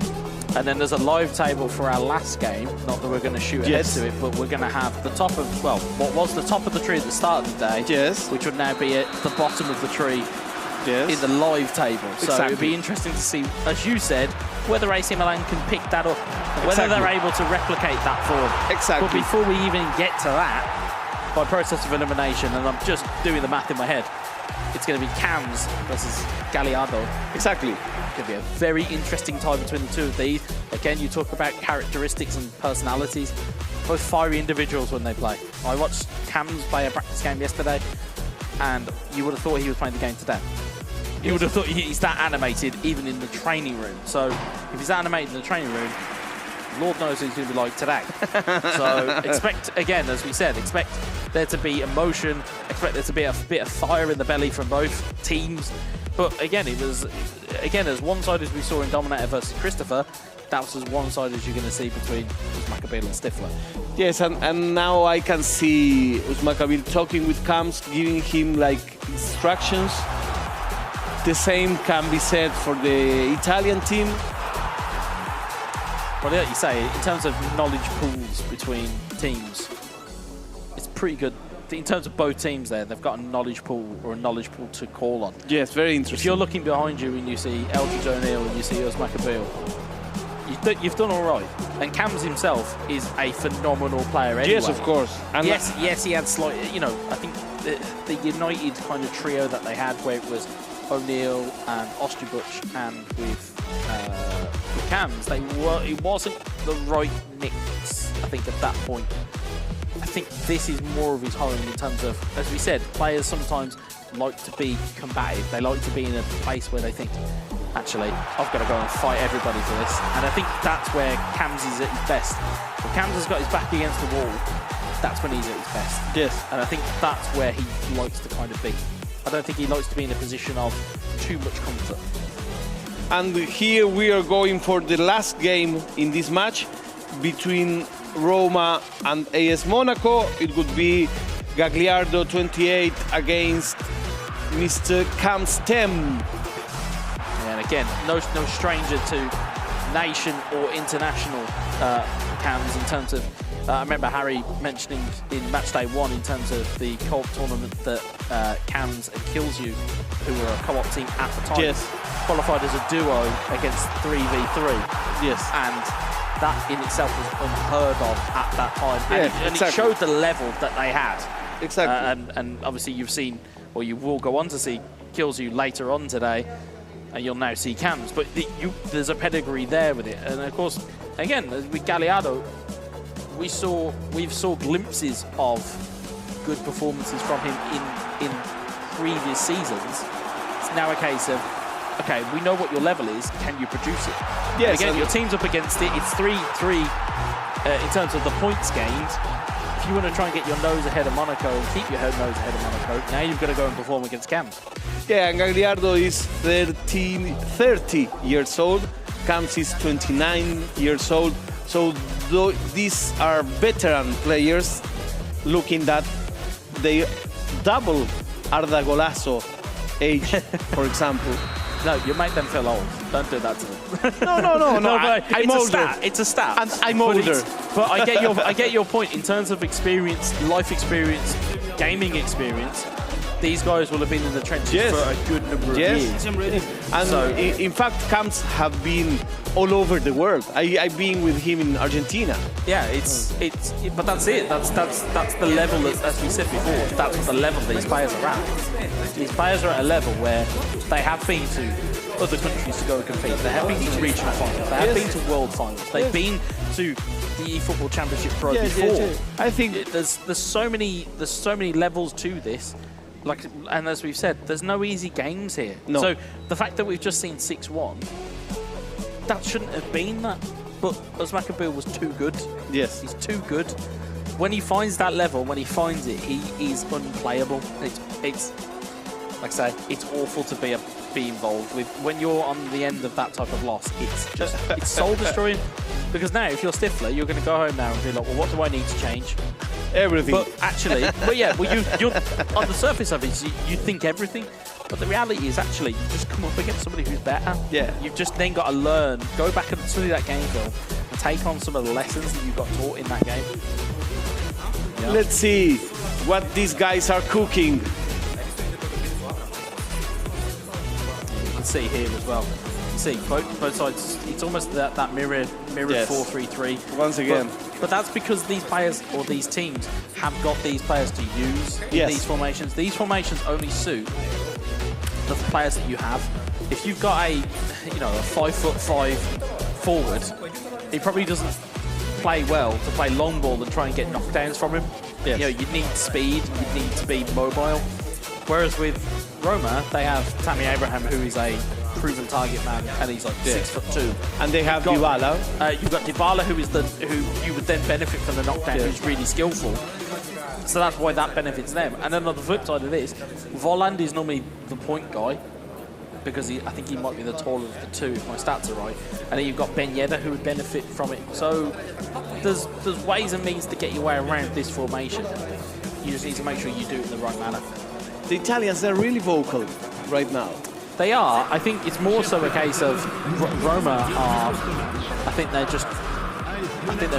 And then there's a live table for our last game. Not that we're going to shoot ahead to it, but we're going to have the top of, well, what was the top of the tree at the start of the day, which would now be at the bottom of the tree in the live table. So it would be interesting to see, as you said, whether AC Milan can pick that up, whether they're able to replicate that form. But before we even get to that, by process of elimination, and I'm just doing the math in my head, it's going to be Cams versus Gallardo. Exactly. It's going to be a very interesting tie between the two of these. Again, you talk about characteristics and personalities. Both fiery individuals when they play. I watched Cams play a practice game yesterday, and you would have thought he was playing the game today. You would have thought he's that animated even in the training room. So if he's animated in the training room, Lord knows who's going to be like today. So expect, again, as we said, expect there to be emotion, expect there to be a bit of fire in the belly from both teams. But again, it was, as one-sided as we saw in Dominator versus Christopher, that was as one-sided as you're going to see between Uzmakabil and Stifler. Yes, and now I can see Uzmakabil talking with Camps, giving him like instructions. The same can be said for the Italian team. Well, like you say, in terms of knowledge pools between teams, it's pretty good. In terms of both teams there, they've got a knowledge pool or a knowledge pool to call on. Yes, very interesting. If you're looking behind you and you see Eldridge O'Neill and you see Uzmakabil, you've done all right. And Cams himself is a phenomenal player anyway. Yes, of course. And yes, he had slight, I think the United kind of trio that they had, where it was O'Neill and Osterbuch and with Cams, it wasn't the right mix, I think, at that point. I think this is more of his home in terms of, as we said, players sometimes like to be combative. They like to be in a place where they think, actually, I've got to go and fight everybody for this. And I think that's where Cams is at his best. When Cams has got his back against the wall, that's when he's at his best. Yes. And I think that's where he likes to kind of be. I don't think he likes to be in a position of too much comfort. And here we are going for the last game in this match between Roma and AS Monaco. It would be Gagliardo 28 against Mr. Cams 10. And again, no stranger to nation or international Cams in terms of, I remember Harry mentioning in Matchday 1 in terms of the co-op tournament that Cams and Kills You, who were a co-op team at the time, qualified as a duo against 3v3. Yes. And that in itself was unheard of at that time. And it showed the level that they had. Exactly. And obviously you've seen, or you will go on to see, Kills You later on today, and you'll now see Cams. But there's a pedigree there with it. And of course, again, with Gallardo, we've saw glimpses of good performances from him in previous seasons. It's now a case of, okay, we know what your level is. Can you produce it? Yes. And again, your team's up against it. It's 3-3 in terms of the points gained. If you want to try and get your nose ahead of Monaco and keep your nose ahead of Monaco, now you've got to go and perform against Camps. Yeah, and Gagliardo is 30 years old. Camps is 29 years old. So these are veteran players, looking that they double Arda Golasso age, for example. No, you make them feel old. Don't do that to them. No, I'm older. It's a stat. And I'm older. But I get your point in terms of experience, life experience, gaming experience. These guys will have been in the trenches for a good number of years. And so, in fact, Camps have been all over the world. I've been with him in Argentina. Yeah, but that's it. That's the level that, as we said before, that's what the level these players are at. These players are at a level where they have been to other countries to go and compete. They have been to regional finals. They have been to world finals. They've been to the eFootball Championship Pro before. I think there's so many levels to this. And as we've said, there's no easy games here. No. So the fact that we've just seen 6-1, that shouldn't have been that. But Uzmakabil was too good. Yes. He's too good. When he finds that level, when he finds it, he is unplayable. It's like I say, it's awful to be involved with. When you're on the end of that type of loss, it's soul destroying. Because now, if you're Stifler, you're going to go home now and be like, well, what do I need to change? Everything. But actually, you're on the surface of it, you think everything. But the reality is, actually, you just come up against somebody who's better. Yeah. You've just then got to learn, go back and study that game film, and take on some of the lessons that you got taught in that game. Yeah. Let's see what these guys are cooking. You can see here as well. You see both sides. It's almost that mirrored 4-3-3 once again. But that's because these players or these teams have got these players to use in these formations. These formations only suit the players that you have. If you've got a 5'5" forward, he probably doesn't play well to play long ball and try and get knockdowns from him. Yes. You need speed, you need to be mobile. Whereas with Roma, they have Tammy Abraham, who is a proven target man, and he's like 6'2". And they have Dybala. You've got Dybala, who you would then benefit from the knockdown, who's really skillful. So that's why that benefits them. And then on the flip side of this, Volland is normally the point guy, because I think he might be the taller of the two, if my stats are right. And then you've got Ben Yedder, who would benefit from it. So there's ways and means to get your way around this formation. You just need to make sure you do it in the right manner. The Italians are really vocal right now. They are. I think it's more so a case of Roma are. I think they're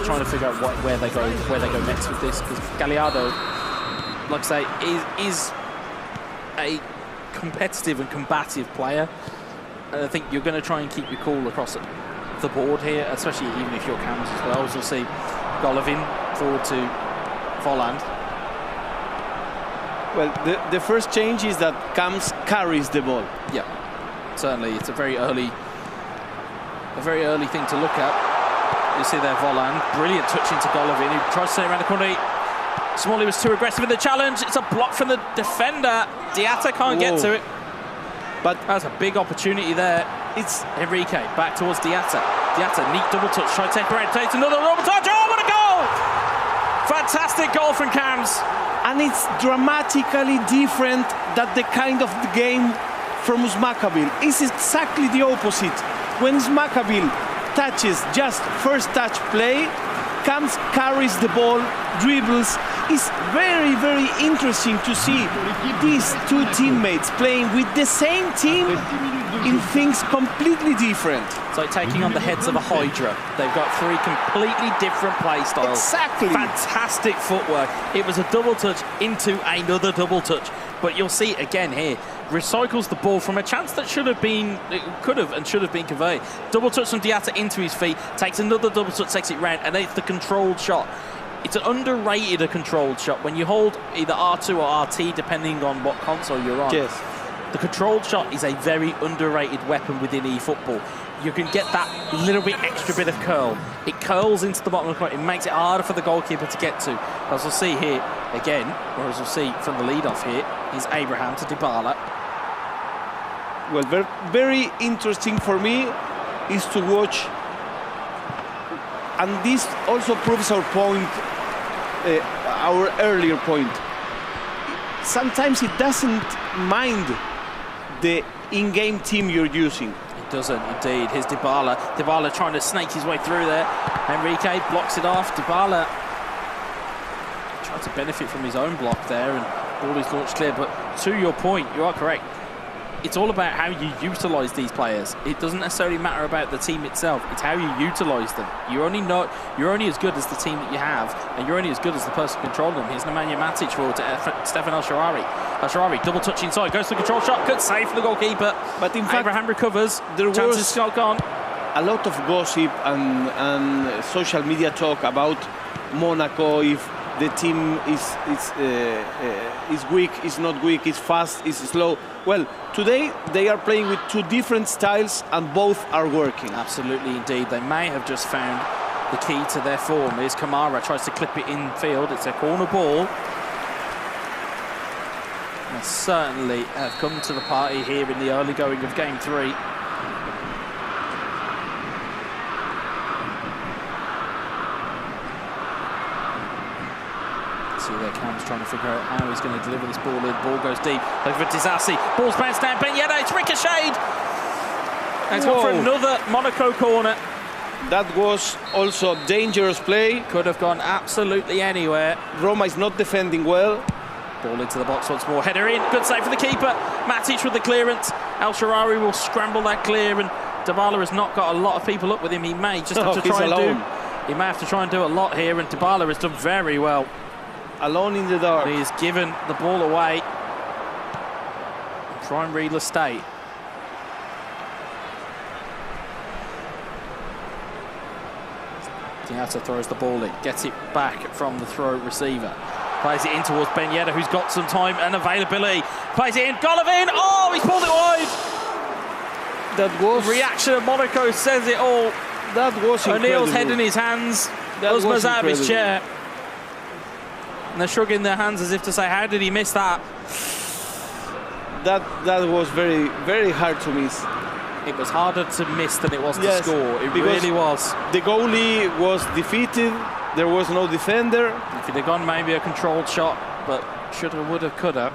trying to figure out where they go next with this, because Gagliardo, like I say, is a competitive and combative player. And I think you're going to try and keep your cool across the board here, especially even if you're Cams as well. As you'll see, Golovin forward to Volland. Well, the first change is that Camps carries the ball. Yeah, certainly. It's a very early thing to look at. You see there Volland, brilliant touch into Golovin, who tries to stay around the corner. Smalley was too aggressive in the challenge. It's a block from the defender. Diatta can't get to it. But that's a big opportunity there. It's Enrique back towards Diatta. Diatta, neat double touch, try to take around, takes another double touch. Oh, what a goal! Fantastic goal from Cams. And it's dramatically different than the kind of the game from Uzmakabil. It's exactly the opposite. When Uzmakabil touches just first touch play, Camps carries the ball, dribbles. It's very, very interesting to see these two teammates playing with the same team in things completely different. It's like taking on the heads of a hydra. They've got three completely different play styles. Exactly. Fantastic footwork. It was a double touch into another double touch. But you'll see it again here. Recycles the ball from a chance that should have been conveyed. Double touch from Diatta into his feet, takes another double touch, takes it round, and it's the controlled shot. It's an underrated controlled shot. When you hold either R2 or RT, depending on what console you're on. Yes. The controlled shot is a very underrated weapon within eFootball. You can get that little bit extra bit of curl. It curls into the bottom of the court. It makes it harder for the goalkeeper to get to. As we'll see here again, or as we'll see from the lead-off here, is Abraham to Dybala. Well, very, very interesting for me is to watch, and this also proves our point, our earlier point. Sometimes it doesn't mind the in-game team you're using. It doesn't, indeed. Here's Dybala. Dybala trying to snake his way through there. Enrique blocks it off. Dybala tried to benefit from his own block there, and ball is launched clear. But to your point, you are correct. It's all about how you utilise these players. It doesn't necessarily matter about the team itself. It's how you utilise them. You're only as good as the team that you have, and you're only as good as the person controlling them. Here's Nemanja Matic forward to Stefan El Shaarawy. El Shaarawy double touch inside, goes to the control shot, good save for the goalkeeper. But in fact, Abraham recovers. There Chances was gone. a lot of gossip and social media talk about Monaco, if the team is weak, is not weak, is fast, is slow. Well, today they are playing with two different styles and both are working. Absolutely, indeed. They may have just found the key to their form. Here's Kamara, tries to clip it in field. It's a corner ball. And certainly have come to the party here in the early going of game 3. See there, Cam's trying to figure out how he's going to deliver this ball in. Ball goes deep over Disasi. Ball's bounced down. Ben Yedder, it's ricocheted. And it's gone for another Monaco corner. That was also a dangerous play. Could have gone absolutely anywhere. Roma is not defending well. Ball into the box once more. Header in. Good save for the keeper. Matic with the clearance. El Shaarawy will scramble that clear, and Dybala has not got a lot of people up with him. He may just have to try and do. He may have to try and do a lot here, and Dybala has done very well. Alone in the dark. He's given the ball away. Prime real estate. Diatta throws the ball in, gets it back from the throw receiver. Plays it in towards Ben Yedder, who's got some time and availability. Plays it in, Golovin! Oh, he's pulled it wide! That was... The reaction of Monaco says it all. That was incredible. O'Neill's head in his hands. Usman's out of his chair. And they're shrugging their hands as if to say, how did he miss that? That was very, very hard to miss. It was harder to miss than it was to score. It really was. The goalie was defeated. There was no defender. If it had gone maybe a controlled shot, but shoulda, woulda, coulda.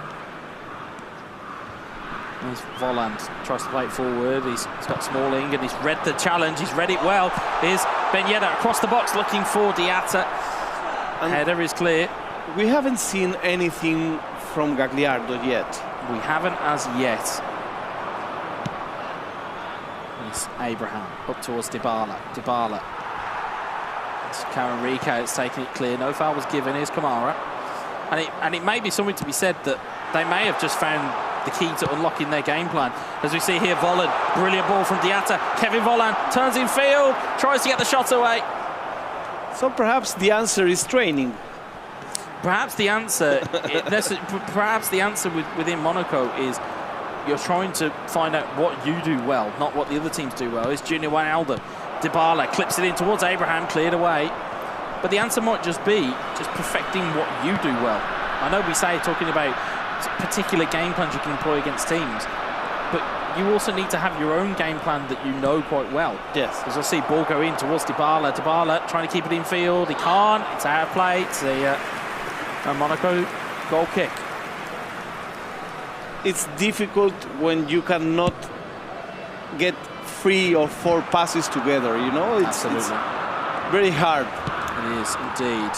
There's Volland, tries to play it forward. He's got Smalling and he's read the challenge. He's read it well. Here's Ben Yedder across the box looking for Diatta. Header is clear. We haven't seen anything from Gagliardo yet. We haven't as yet. It's Abraham up towards Dybala. Dybala. It's Karen Rico. It's taking it clear. No foul was given. Here's Kamara. And it may be something to be said that they may have just found the key to unlocking their game plan. As we see here, Volland, brilliant ball from Diatta. Kevin Volland turns in field, tries to get the shot away. So perhaps the answer is training. Perhaps the answer, within Monaco is you're trying to find out what you do well, not what the other teams do well. It's Junior Wijnaldum. Dybala clips it in towards Abraham, cleared away. But the answer might just be just perfecting what you do well. I know we say talking about particular game plans you can employ against teams, but you also need to have your own game plan that you know quite well. Yes. As we'll see, ball go in towards Dybala. Dybala trying to keep it in field. He can't. It's out of play. It's a Monaco goal kick. It's difficult when you cannot get 3 or 4 passes together, you know? It's very hard. It is indeed.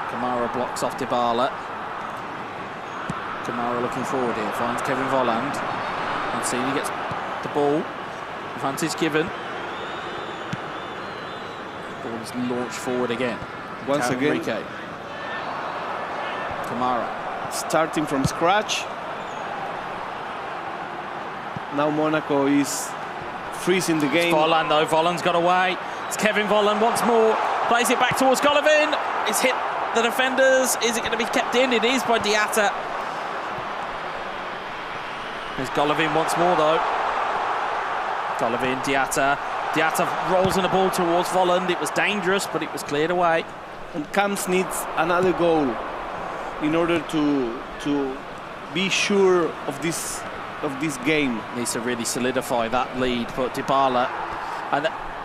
Kamara blocks off Dybala. Kamara looking forward here, finds Kevin Volland. And see, he gets the ball. Advantage given. Ball is launched forward again. Once again. Enrique. Kamara. Starting from scratch. Now Monaco is freezing the game. It's Volland though, Volland's got away. It's Kevin Volland once more. Plays it back towards Golovin. It's hit the defenders. Is it going to be kept in? It is by Diatta. There's Golovin once more though. Golovin, Diatta. Diatta rolls in the ball towards Volland. It was dangerous, but it was cleared away. and Camps needs another goal in order to be sure of this game. Needs to really solidify that lead, but Dybala,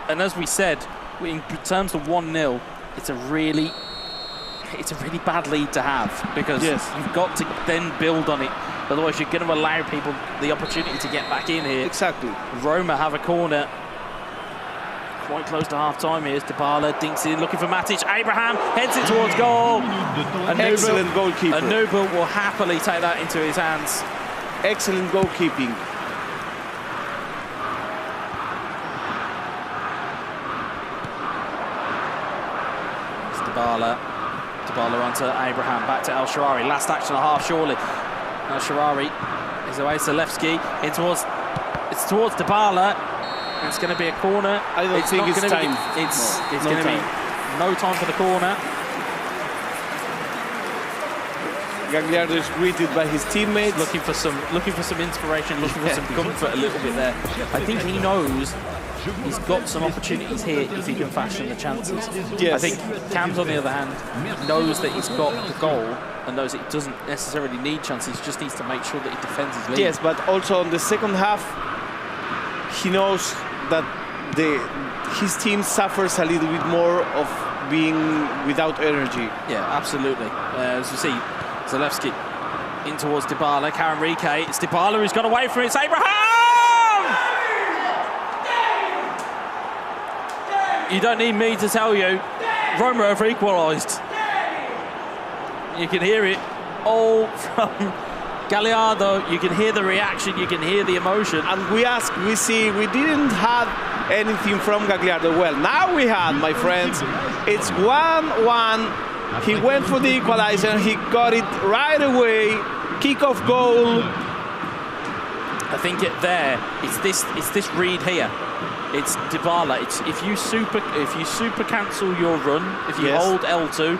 and as we said, in terms of 1-0, it's a really bad lead to have, because you've got to then build on it. Otherwise, you're going to allow people the opportunity to get back in here. Exactly. Roma have a corner. Quite close to half-time. Here's Dybala, dinks in, looking for Matic. Abraham heads it towards goal. Excellent goalkeeper. Anuba will happily take that into his hands. Excellent goalkeeping. It's Dybala. Dybala onto Abraham, back to El Shaarawy. Last action of half, surely. El Shaarawy is away. Zalewski in towards. It's towards Dybala. It's going to be a corner. I don't think it's time. It's going to be no time for the corner. Gagliardo is greeted by his teammates, looking for some inspiration, looking for some comfort a little bit there. I think he knows he's got some opportunities here if he can fashion the chances. Yes. I think Cam's, on the other hand, knows that he's got the goal and knows that he doesn't necessarily need chances. He just needs to make sure that he defends his lead. Yes, but also in the second half, he knows that his team suffers a little bit more of being without energy. Yeah, absolutely. As you see, Zalewski in towards Dybala, Karen Rike. It's Dybala who's gone away from it. It's Abraham! You don't need me to tell you, Roma have equalised. You can hear it all from Gagliardo. You can hear the reaction, you can hear the emotion. And we didn't have anything from Gagliardo. Well, now we had, my friends. It's 1-1. He went for the equalizer, he got it right away. Kick-off goal. I think it's this read here. It's Dybala. It's if you super cancel your run, if you hold L2,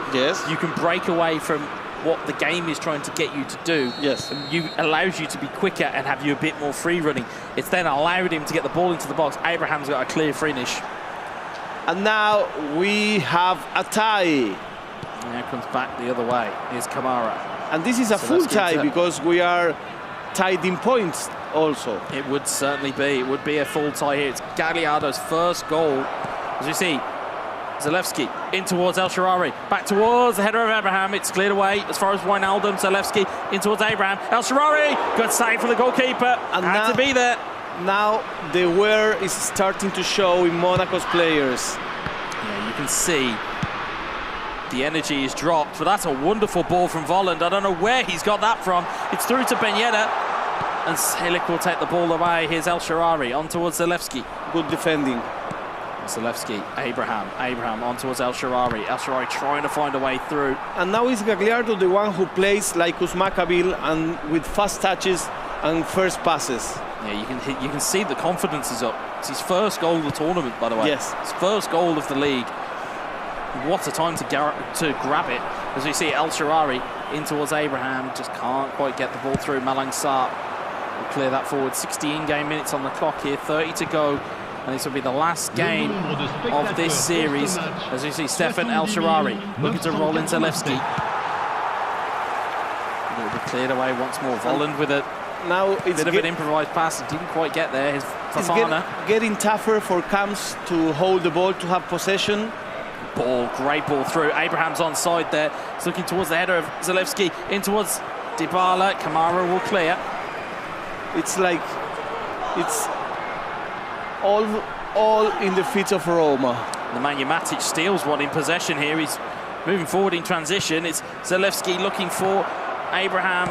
you can break away from what the game is trying to get you to do. Yes. And allows you to be quicker and have you a bit more free running. It's then allowed him to get the ball into the box. Abraham's got a clear finish. And now we have a tie. Now comes back the other way. Here's Kamara. And this is a full tie because we are tied in points also. It would certainly be. It would be a full tie here. It's Gagliardo's first goal. As you see, Zalewski in towards El Shaarawy. Back towards the header of Abraham. It's cleared away as far as Wijnaldum. Zalewski in towards Abraham. El Shaarawy. Good save from the goalkeeper. And had to be there. Now the wear is starting to show in Monaco's players. Yeah, you can see the energy is dropped, but that's a wonderful ball from Volland. I don't know where he's got that from. It's through to Ben Yedder, and Selic will take the ball away. Here's El Shaarawy on towards Zalewski. Good defending. Zalewski, Abraham on towards El Shaarawy. El Shaarawy trying to find a way through. And now is Gagliardo the one who plays like Usmakabil and with fast touches and first passes. Yeah, you can see the confidence is up. It's his first goal of the tournament, by the way. Yes. His first goal of the league. What a time to grab it. As we see El Shaarawy in towards Abraham, just can't quite get the ball through. Malang Sarr will clear that forward. 60 in-game minutes on the clock here, 30 to go. And this will be the last game of this series. As we see Stefan El Shaarawy looking to roll into Zalewski. It will be cleared away once more. Volland with a bit of an improvised pass. It didn't quite get there. His Fofana. It's getting tougher for Camps to hold the ball, to have possession. Great ball through. Abraham's onside there. He's looking towards the header of Zalewski, in towards Dybala. Kamara will clear. It's like it's all in the feet of Roma. Nemanja Matic steals one in possession here. He's moving forward in transition. It's Zalewski looking for Abraham.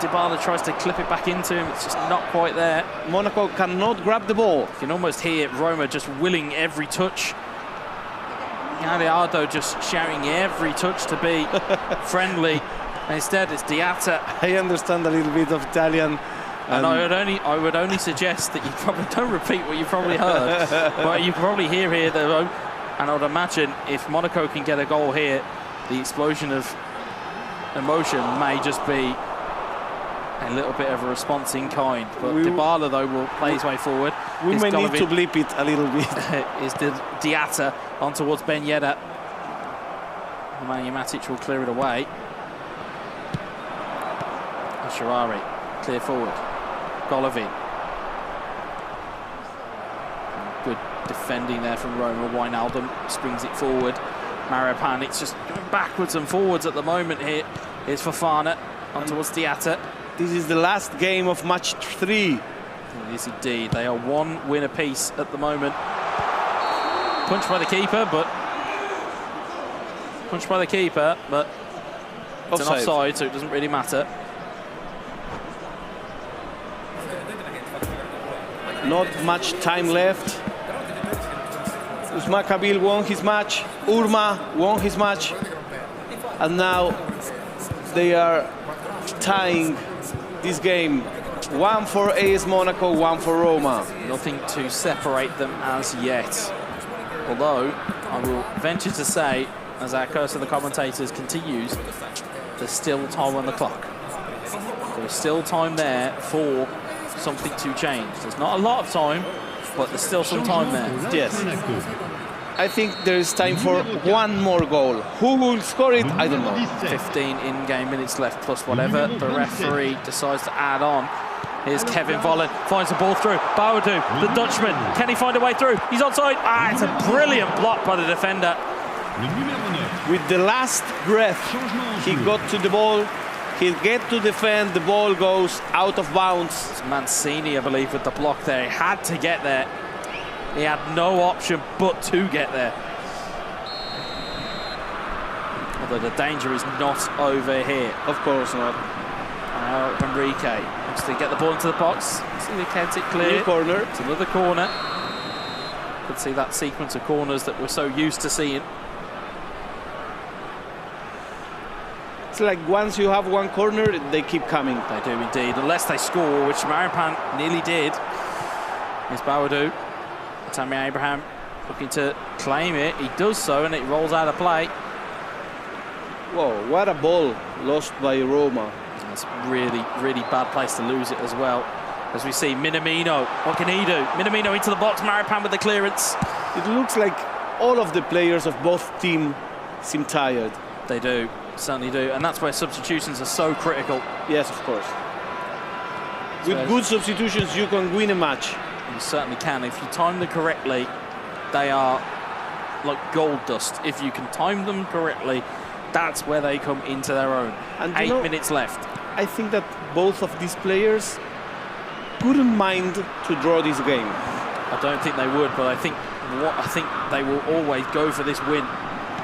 Dybala tries to clip it back into him. It's just not quite there. Monaco cannot grab the ball. You can almost hear Roma just willing every touch. Gagliardo just shouting every touch to be friendly. And instead, it's Diatta. I understand a little bit of Italian. And I would only suggest that you probably don't repeat what you probably heard. But you can probably hear here, though. And I would imagine if Monaco can get a goal here, the explosion of emotion may just be a little bit of a response in kind. But Dybala, though, will play his way forward. We may need to bleep it a little bit. Is Diatta on towards Ben Yedder. Nemanja Matic will clear it away. Sharari, clear forward. Golovin. Good defending there from Roma. Wijnaldum springs it forward. Maripan, it's just going backwards and forwards at the moment here. Here's Fofana on towards Diatta. This is the last game of match 3. It is indeed. They are 1 win apiece at the moment. Punched by the keeper, but it's an offside, so it doesn't really matter. Not much time left. Usmakabil won his match. Urma won his match. And now they are tying this game. 1 for AS Monaco, 1 for Roma. Nothing to separate them as yet. Although, I will venture to say, as our curse of the commentators continues, there's still time on the clock. There's still time there for something to change. There's not a lot of time, but there's still some time there. Yes. I think there is time for 1 more goal. Who will score it? I don't know. 15 in-game minutes left plus whatever the referee decides to add on. Here's Kevin Vollen, finds the ball through. Baudu, the Dutchman, can he find a way through? He's onside. It's a brilliant block by the defender. With the last breath, he got to the ball. He'll get to defend, the ball goes out of bounds. It's Mancini, I believe, with the block there. He had to get there. He had no option but to get there. Although the danger is not over here. Of course not. Enrique wants to get the ball into the box. See the Celtic clear. New corner. It's another corner. Could see that sequence of corners that we're so used to seeing. It's like once you have 1 corner, they keep coming. They do indeed, unless they score, which Maripan nearly did. Here's Baudu. Tammy Abraham looking to claim it. He does so, and it rolls out of play. Whoa, what a ball lost by Roma. It's really, really bad place to lose it as well. As we see Minamino, what can he do? Minamino into the box, Maripan with the clearance. It looks like all of the players of both teams seem tired. They do, certainly do. And that's where substitutions are so critical. Yes, of course. With good substitutions, you can win a match. You certainly can. If you time them correctly, they are like gold dust. If you can time them correctly, that's where they come into their own. And 8 minutes left. I think that both of these players wouldn't mind to draw this game. I don't think they would, but I think they will always go for this win.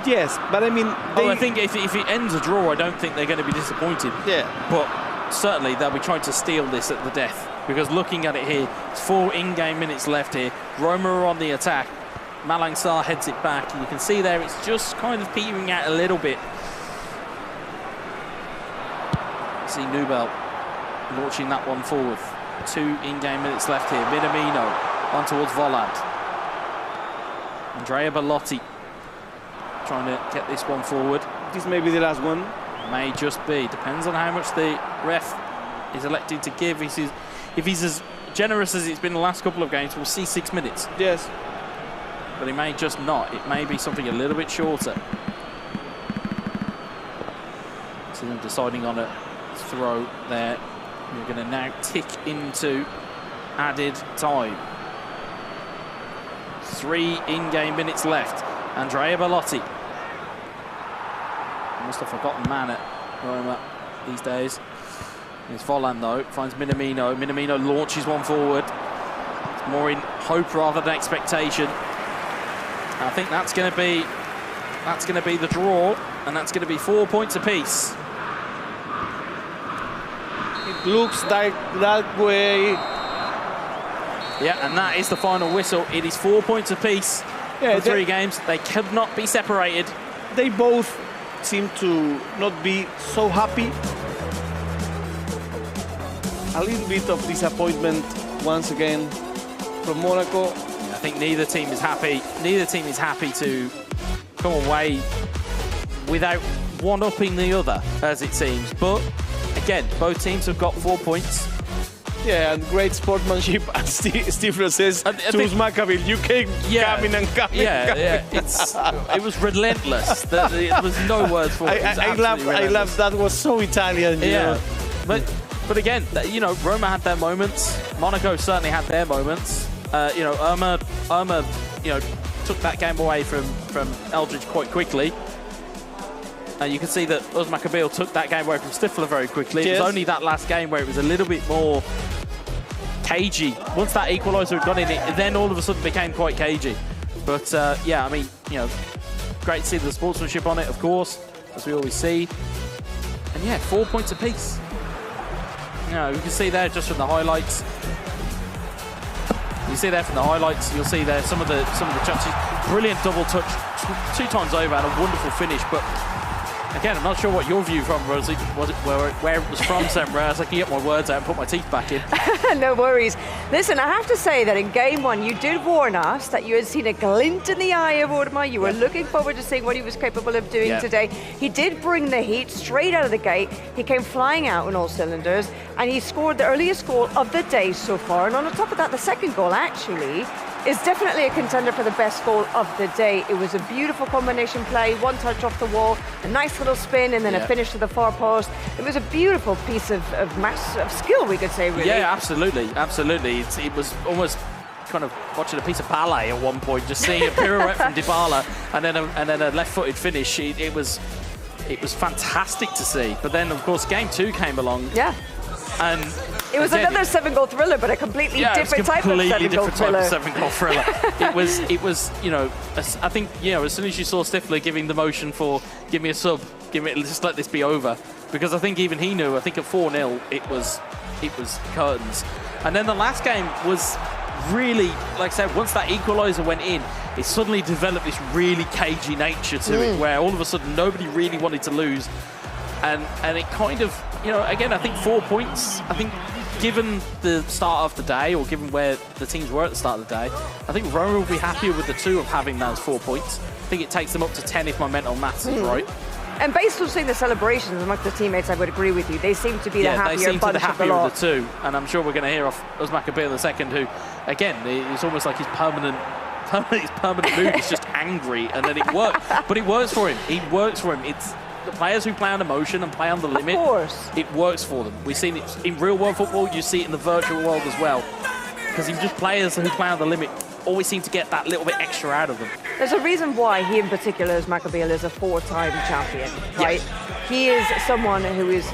Yes, but I mean... I think if it ends a draw, I don't think they're going to be disappointed. Yeah. But certainly they'll be trying to steal this at the death. Because looking at it here, it's 4 in-game minutes left here. Roma are on the attack. Malang Sarr heads it back, and you can see there it's just kind of petering out a little bit. See Nubel launching that one forward. 2 in-game minutes left here. Minamino on towards Volland. Andrea Bellotti trying to get this one forward. This may be the last one. May just be. Depends on how much the ref is electing to give. If he's as generous as it's been the last couple of games, we'll see 6 minutes. Yes. But he may just not. It may be something a little bit shorter. See them deciding on a throw there. We're going to now tick into added time. 3 in-game minutes left. Andrea Bellotti. Must have forgotten man at Roma these days. It's Volland though, finds Minamino. Minamino launches one forward. It's more in hope rather than expectation. I think that's going to be the draw, and that's going to be 4 points apiece. It looks like that way. Yeah, and that is the final whistle. It is 4 points apiece for 3 games. They could not be separated. They both seem to not be so happy. A little bit of disappointment once again from Monaco. I think neither team is happy. Neither team is happy to come away without one-upping the other, as it seems. But again, both teams have got 4 points. Yeah, and great sportsmanship, as Stifler says to Usmakabil. You came coming and coming. It was relentless. There was no words for it. I love that. Was so Italian. You know? But again, you know, Roma had their moments. Monaco certainly had their moments. You know, Irma, you know, took that game away from Eldridge quite quickly. And you can see that Usmakabil took that game away from Stifler very quickly. Cheers. It was only that last game where it was a little bit more cagey. Once that equaliser had gone in, it then all of a sudden became quite cagey. But yeah, I mean, you know, great to see the sportsmanship on it, of course, as we always see. And yeah, 4 points apiece. You know, you can see there just from the highlights. You see there from the highlights, you'll see there some of the chances. Brilliant double touch, 2 times over, and a wonderful finish. But again, I'm not sure what your view from was where it was from, Semra, so I can get my words out and put my teeth back in. No worries. Listen, I have to say that in game 1, you did warn us that you had seen a glint in the eye of Orma. You were looking forward to seeing what he was capable of doing today. He did bring the heat straight out of the gate. He came flying out on all cylinders, and he scored the earliest goal of the day so far. And on top of that, the second goal actually is definitely a contender for the best goal of the day. It was a beautiful combination play, one touch off the wall, a nice little spin, and then a finish to the far post. It was a beautiful piece of skill, we could say, really. Yeah, absolutely, absolutely. It was almost kind of watching a piece of ballet at one point, just seeing a pirouette from Dybala and then a left-footed finish. It was fantastic to see. But then, of course, game 2 came along. Yeah. And it was another 7-goal thriller, but a completely different type of 7-goal thriller. It was, you know, I think, you know, as soon as you saw Stifler giving the motion for give me a sub, just let this be over, because I think even he knew. I think at 4-0 it was curtains. And then the last game was really, like I said, once that equaliser went in, it suddenly developed this really cagey nature to it, where all of a sudden nobody really wanted to lose. And it kind of, you know, again, I think 4 points, I think given the start of the day, or given where the teams were at the start of the day, I think Roma will be happier with the 2 of having those 4 points. I think it takes them up to 10 if my mental maths is right. And based on seeing the celebrations amongst the teammates, I would agree with you. They seem to be the happier bunch of the lot. Of the 2, and I'm sure we're going to hear off Usmakabil in a second, who, again, it's almost like his permanent mood is just angry, and then it works. But it works for him. It works for him. It's the players who play on emotion and play on the limit. Of course. It works for them. We've seen it in real world football. You see it in the virtual world as well. Because even just players who play on the limit always seem to get that little bit extra out of them. There's a reason why he in particular, Usmakabil, is a 4-time champion, right? Yes. He is someone who is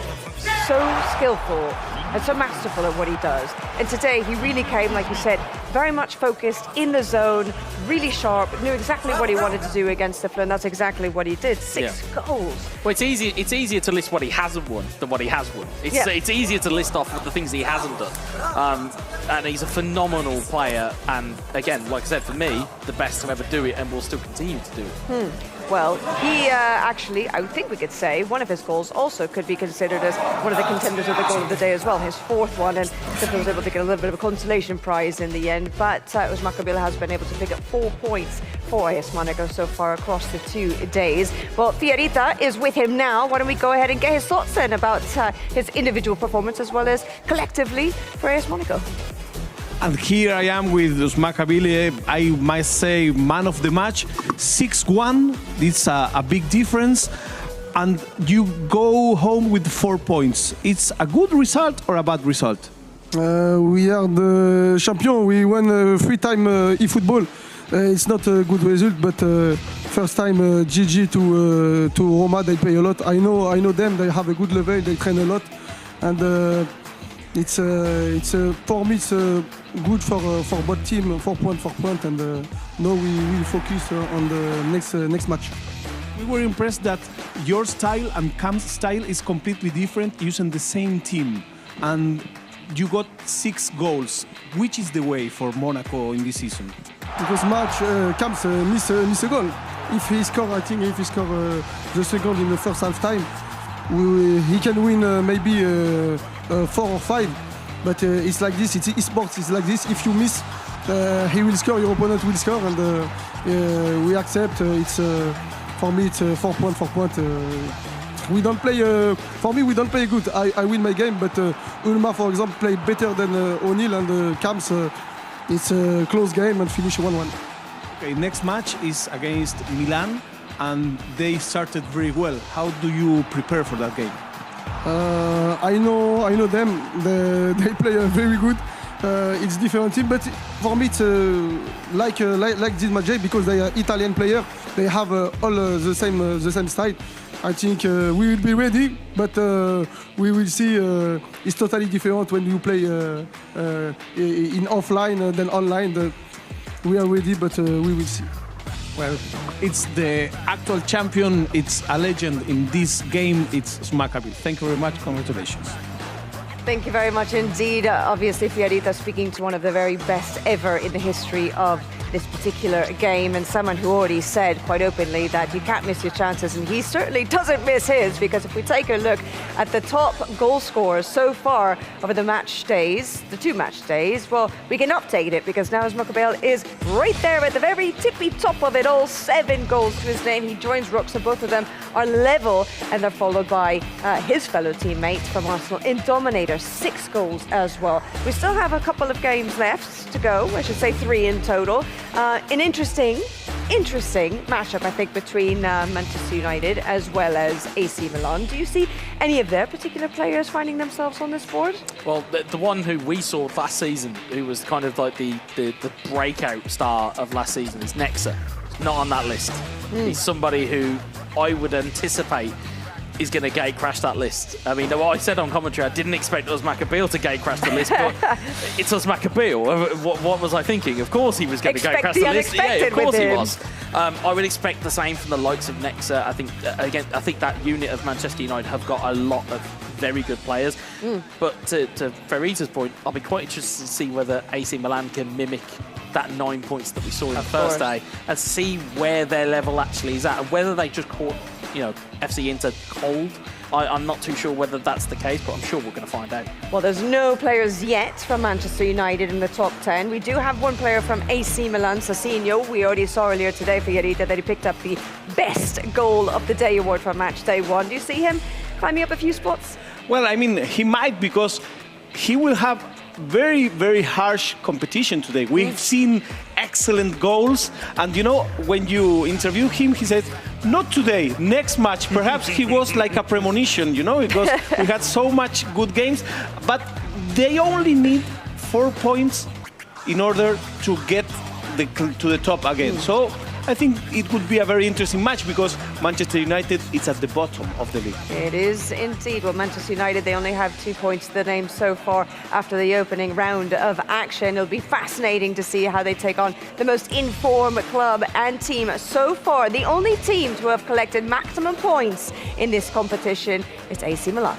so skillful and so masterful at what he does. And today he really came, like you said, very much focused in the zone, really sharp, knew exactly what he wanted to do against Stifler, and that's exactly what he did. 6 goals. Well, it's easier to list what he hasn't won than what he has won. It's easier to list off the things he hasn't done. And he's a phenomenal player, and again, like I said, for me, the best to ever do it, and will still continue to do it. Well, he actually, I think we could say, one of his goals also could be considered as one of the contenders of the goal of the day as well, his 4th one, and Stifler was able to get a little bit of a consolation prize in the end, but Usmakabil has been able to pick up 4 points for AS Monaco so far across the 2 days. Well, Fiorita is with him now. Why don't we go ahead and get his thoughts then about his individual performance as well as collectively for AS Monaco. And here I am with Usmakabil, I must say, man of the match. 6-1, it's a big difference. And you go home with 4 points. It's a good result or a bad result? We are the champion. We won 3-time eFootball. It's not a good result, but first time GG to Roma. They play a lot. I know them. They have a good level. They train a lot, and it's for me it's good for both team. 4 points, and now we will focus on the next match. We were impressed that your style and Cam's style is completely different, using the same team, and you got 6 goals. Which is the way for Monaco in this season? Because Cam's miss a goal. If he score, I think if he score the second in the first half time, he can win maybe 4 or 5. But it's like this. It's esports. It's like this. If you miss, he will score. Your opponent will score, and we accept. It's for me. It's 4 points. 4 points. we don't play. For me, we don't play good. I win my game, but Ulma, for example, played better than O'Neill and Camps. It's a close game and finish 1-1. Okay, next match is against Milan, and they started very well. How do you prepare for that game? I know them. They play very good. It's different team, but for me it's like this match because they are Italian player. They have all the same style. I think we will be ready, but we will see. It's totally different when you play in offline than online. We are ready, but we will see. Well, it's the actual champion. It's a legend in this game. It's Maccabi. Thank you very much. Congratulations. Thank you very much indeed. Obviously, Fiorita speaking to one of the very best ever in the history of this particular game, and someone who already said quite openly that you can't miss your chances, and he certainly doesn't miss his, because if we take a look at the top goal scorers so far over the match days, the 2 match days, well, we can update it because now Maccabi is right there at the very tippy top of it all, 7 goals to his name. He joins Rooks, so both of them are level, and they're followed by his fellow teammate from Arsenal in Dominator, 6 goals as well. We still have a couple of games left to go, I should say 3 in total. An interesting matchup, I think, between Manchester United as well as AC Milan. Do you see any of their particular players finding themselves on this board? Well, the one who we saw last season, who was kind of like the breakout star of last season, is Nexa. Not on that list. He's somebody who I would anticipate is going to gate crash that list. I mean, what I said on commentary, I didn't expect Uzmakabil to gate crash the list, but it's Uzmakabil. What was I thinking? Of course he was going to gate crash the list. Yeah, of course he was. I would expect the same from the likes of Nexa. I think that unit of Manchester United have got a lot of very good players. But to Ferreira's point, I'll be quite interested to see whether AC Milan can mimic that 9 points that we saw in the first day and see where their level actually is at, and whether they just caught, FC Inter cold. I'm not too sure whether that's the case, but I'm sure we're going to find out. Well, there's no players yet from Manchester United in the top 10. We do have one player from AC Milan, Sassinho. We already saw earlier today for Fiorita that he picked up the Best Goal of the Day award for Match Day 1. Do you see him climbing up a few spots? Well, I mean, he might, because he will have very, very harsh competition today. We've seen excellent goals, and when you interview him, he said, not today, next match. Perhaps he was like a premonition, because we had so much good games, but they only need 4 points in order to get to the top again. So I think it would be a very interesting match, because Manchester United is at the bottom of the league. It is indeed. Well, Manchester United, they only have 2 points to the name so far after the opening round of action. It'll be fascinating to see how they take on the most informed club and team so far. The only team to have collected maximum points in this competition is AC Milan.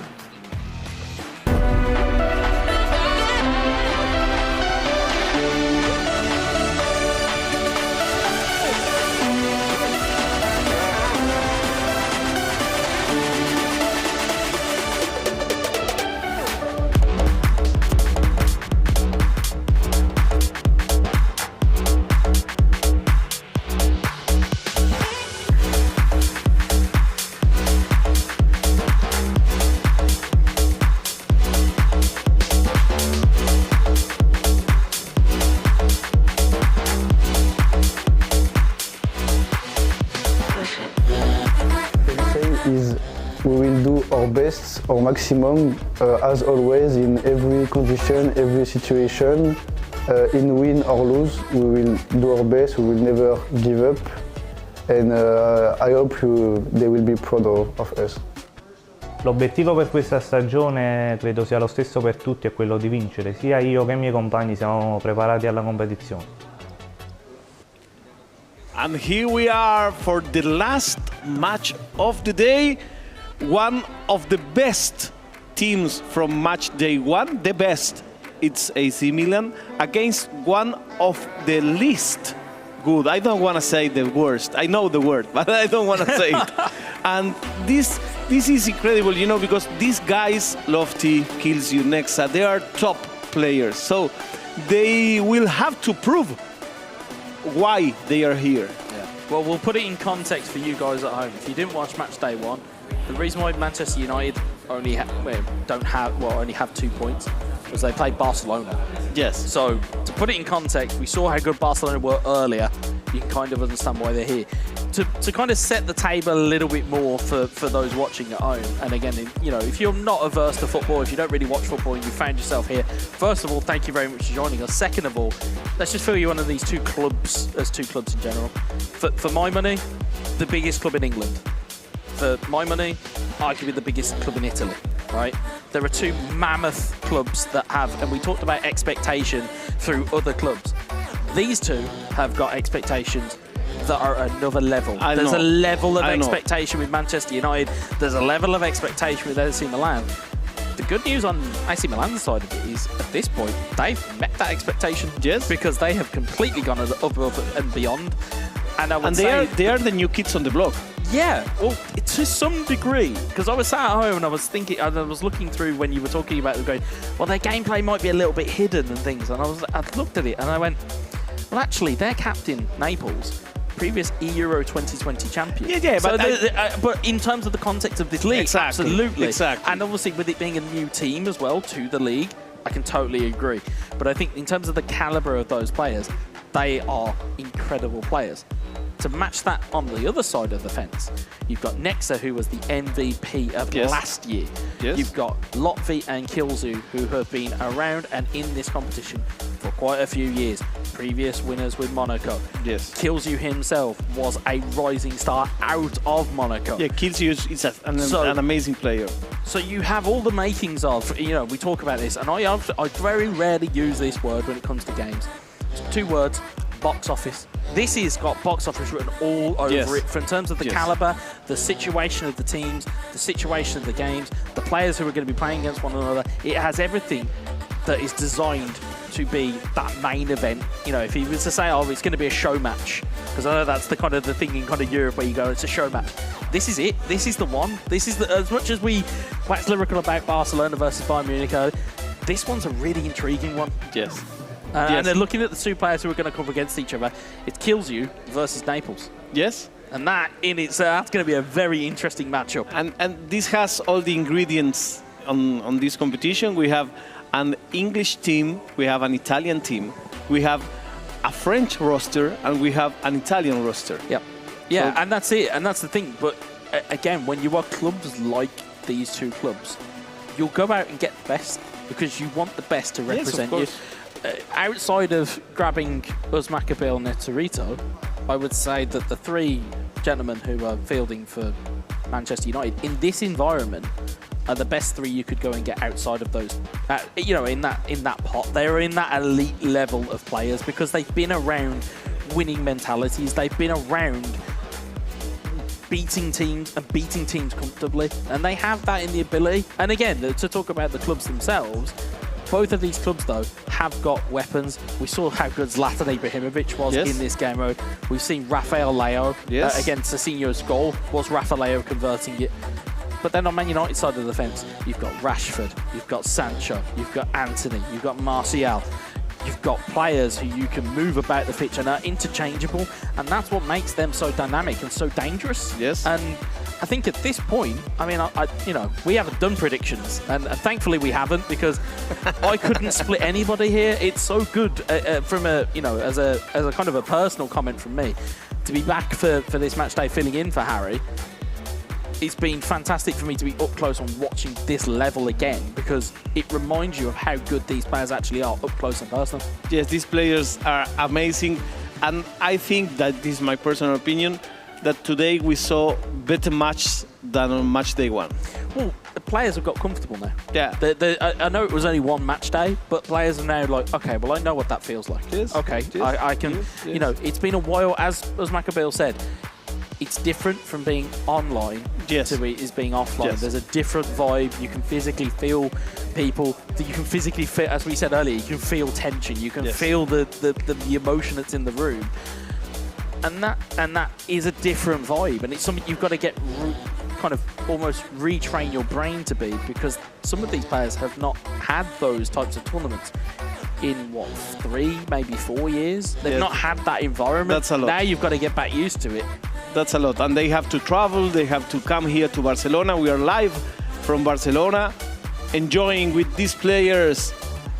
Best or maximum as always in every condition, every situation, in win or lose. We will do our best, we will never give up, and I hope they will be proud of us. L'obiettivo per questa stagione credo sia lo stesso per tutti, è quello di vincere. Sia io che i miei compagni siamo preparati alla competizione. And here we are for the last match of the day. One of the best teams from match day 1, the best, it's AC Milan, against one of the least good. I don't want to say the worst. I know the word, but I don't want to say it. And this is incredible, because these guys, Lofty, Kills You, Nexa, they are top players. So they will have to prove why they are here. Yeah. Well, we'll put it in context for you guys at home. If you didn't watch match day 1, The reason why Manchester United only have 2 points was they played Barcelona. Yes. So to put it in context, we saw how good Barcelona were earlier. You can kind of understand why they're here. To kind of set the table a little bit more for those watching at home. And again, if you're not averse to football, if you don't really watch football and you found yourself here, first of all, thank you very much for joining us. Second of all, let's just fill you one of these two clubs as two clubs in general. For my money, the biggest club in England. For my money, arguably the biggest club in Italy, right? There are two mammoth clubs that have, and we talked about expectation through other clubs. These two have got expectations that are another level. There's a level of expectation with Manchester United. There's a level of expectation with AC Milan. The good news on AC Milan's side of it is, at this point, they've met that expectation. Yes. Because they have completely gone above and beyond. And I would say they are the new kids on the block. Yeah, well, to some degree, because I was sat at home and I was thinking, and I was looking through when you were talking about them, going, well, their gameplay might be a little bit hidden and things, and I looked at it and I went, well, actually, their captain Naples, previous Euro 2020 champion. Yeah, so but but in terms of the context of this league, exactly, absolutely, exactly, and obviously with it being a new team as well to the league, I can totally agree. But I think in terms of the caliber of those players, they are incredible players. To match that on the other side of the fence, you've got Nexa, who was the MVP of last year. Yes. You've got Lotfi and Kilzu, who have been around and in this competition for quite a few years. Previous winners with Monaco. Yes. Kilzu himself was a rising star out of Monaco. Yeah, Kilzu is an amazing player. So you have all the makings of, we talk about this, and I very rarely use this word when it comes to games. It's 2 words. Box office. This has got box office written all over it, in terms of the caliber, the situation of the teams, the situation of the games, the players who are going to be playing against one another. It has everything that is designed to be that main event. If he was to say, oh, it's going to be a show match, because I know that's the kind of the thing in kind of Europe where you go, it's a show match. This is it. This is the one. This is as much as we wax lyrical about Barcelona versus Bayern Munich, this one's a really intriguing one. Yes. And then looking at the 2 players who are going to come against each other, it kills you versus Naples. Yes. And that in that's going to be a very interesting matchup. And this has all the ingredients on this competition. We have an English team, we have an Italian team, we have a French roster, and we have an Italian roster. Yep. Yeah, and that's it. And that's the thing. But again, when you are clubs like these 2 clubs, you'll go out and get the best because you want the best to represent you. Outside of grabbing Uzmakabil and Netarito, I would say that the 3 gentlemen who are fielding for Manchester United in this environment are the best 3 you could go and get outside of those. In that pot, they're in that elite level of players because they've been around winning mentalities. They've been around beating teams and beating teams comfortably, and they have that in the ability. And again, to talk about the clubs themselves. Both of these clubs, though, have got weapons. We saw how good Zlatan Ibrahimovic was in this game mode. We've seen Rafael Leao against Cezinho's goal. Was Rafael Leao converting it? But then on Man United's side of the fence, you've got Rashford, you've got Sancho, you've got Anthony, you've got Martial. You've got players who you can move about the pitch and are interchangeable, and that's what makes them so dynamic and so dangerous. Yes. And I think at this point, I mean, we haven't done predictions, and thankfully we haven't, because I couldn't split anybody here. It's so good from as a kind of a personal comment from me to be back for this match day filling in for Harry. It's been fantastic for me to be up close and watching this level again, because it reminds you of how good these players actually are up close and personal. Yes, these players are amazing, and I think that this is my personal opinion, that today we saw better matches than on match day 1. Well, the players have got comfortable now. Yeah. I know it was only 1 match day, but players are now like, okay, well, I know what that feels like. Yes. Okay, yes. I can, yes. It's been a while, as Maccabeal said, it's different from being online to being offline. Yes. There's a different vibe. You can physically feel people. You can physically feel, as we said earlier, you can feel tension. You can feel the emotion that's in the room. And that is a different vibe, and it's something you've got to get kind of almost retrain your brain to be, because some of these players have not had those types of tournaments in 3, maybe 4 years. They've not had that environment. That's a lot. Now you've got to get back used to it. That's a lot. And they have to travel, they have to come here to Barcelona. We are live from Barcelona, enjoying with these players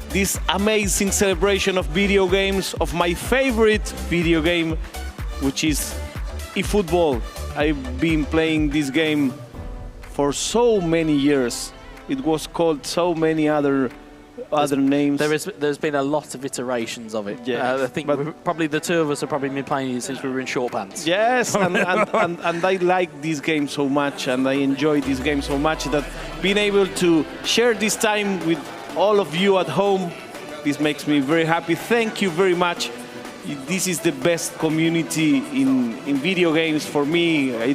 this amazing celebration of video games, of my favorite video game, which is eFootball. I've been playing this game for so many years. It was called so many other names. There's been a lot of iterations of it. Yeah, I think probably the two of us have probably been playing it since we were in short pants. Yes, and I like this game so much, and I enjoy this game so much that being able to share this time with all of you at home, this makes me very happy. Thank you very much. This is the best community in video games for me.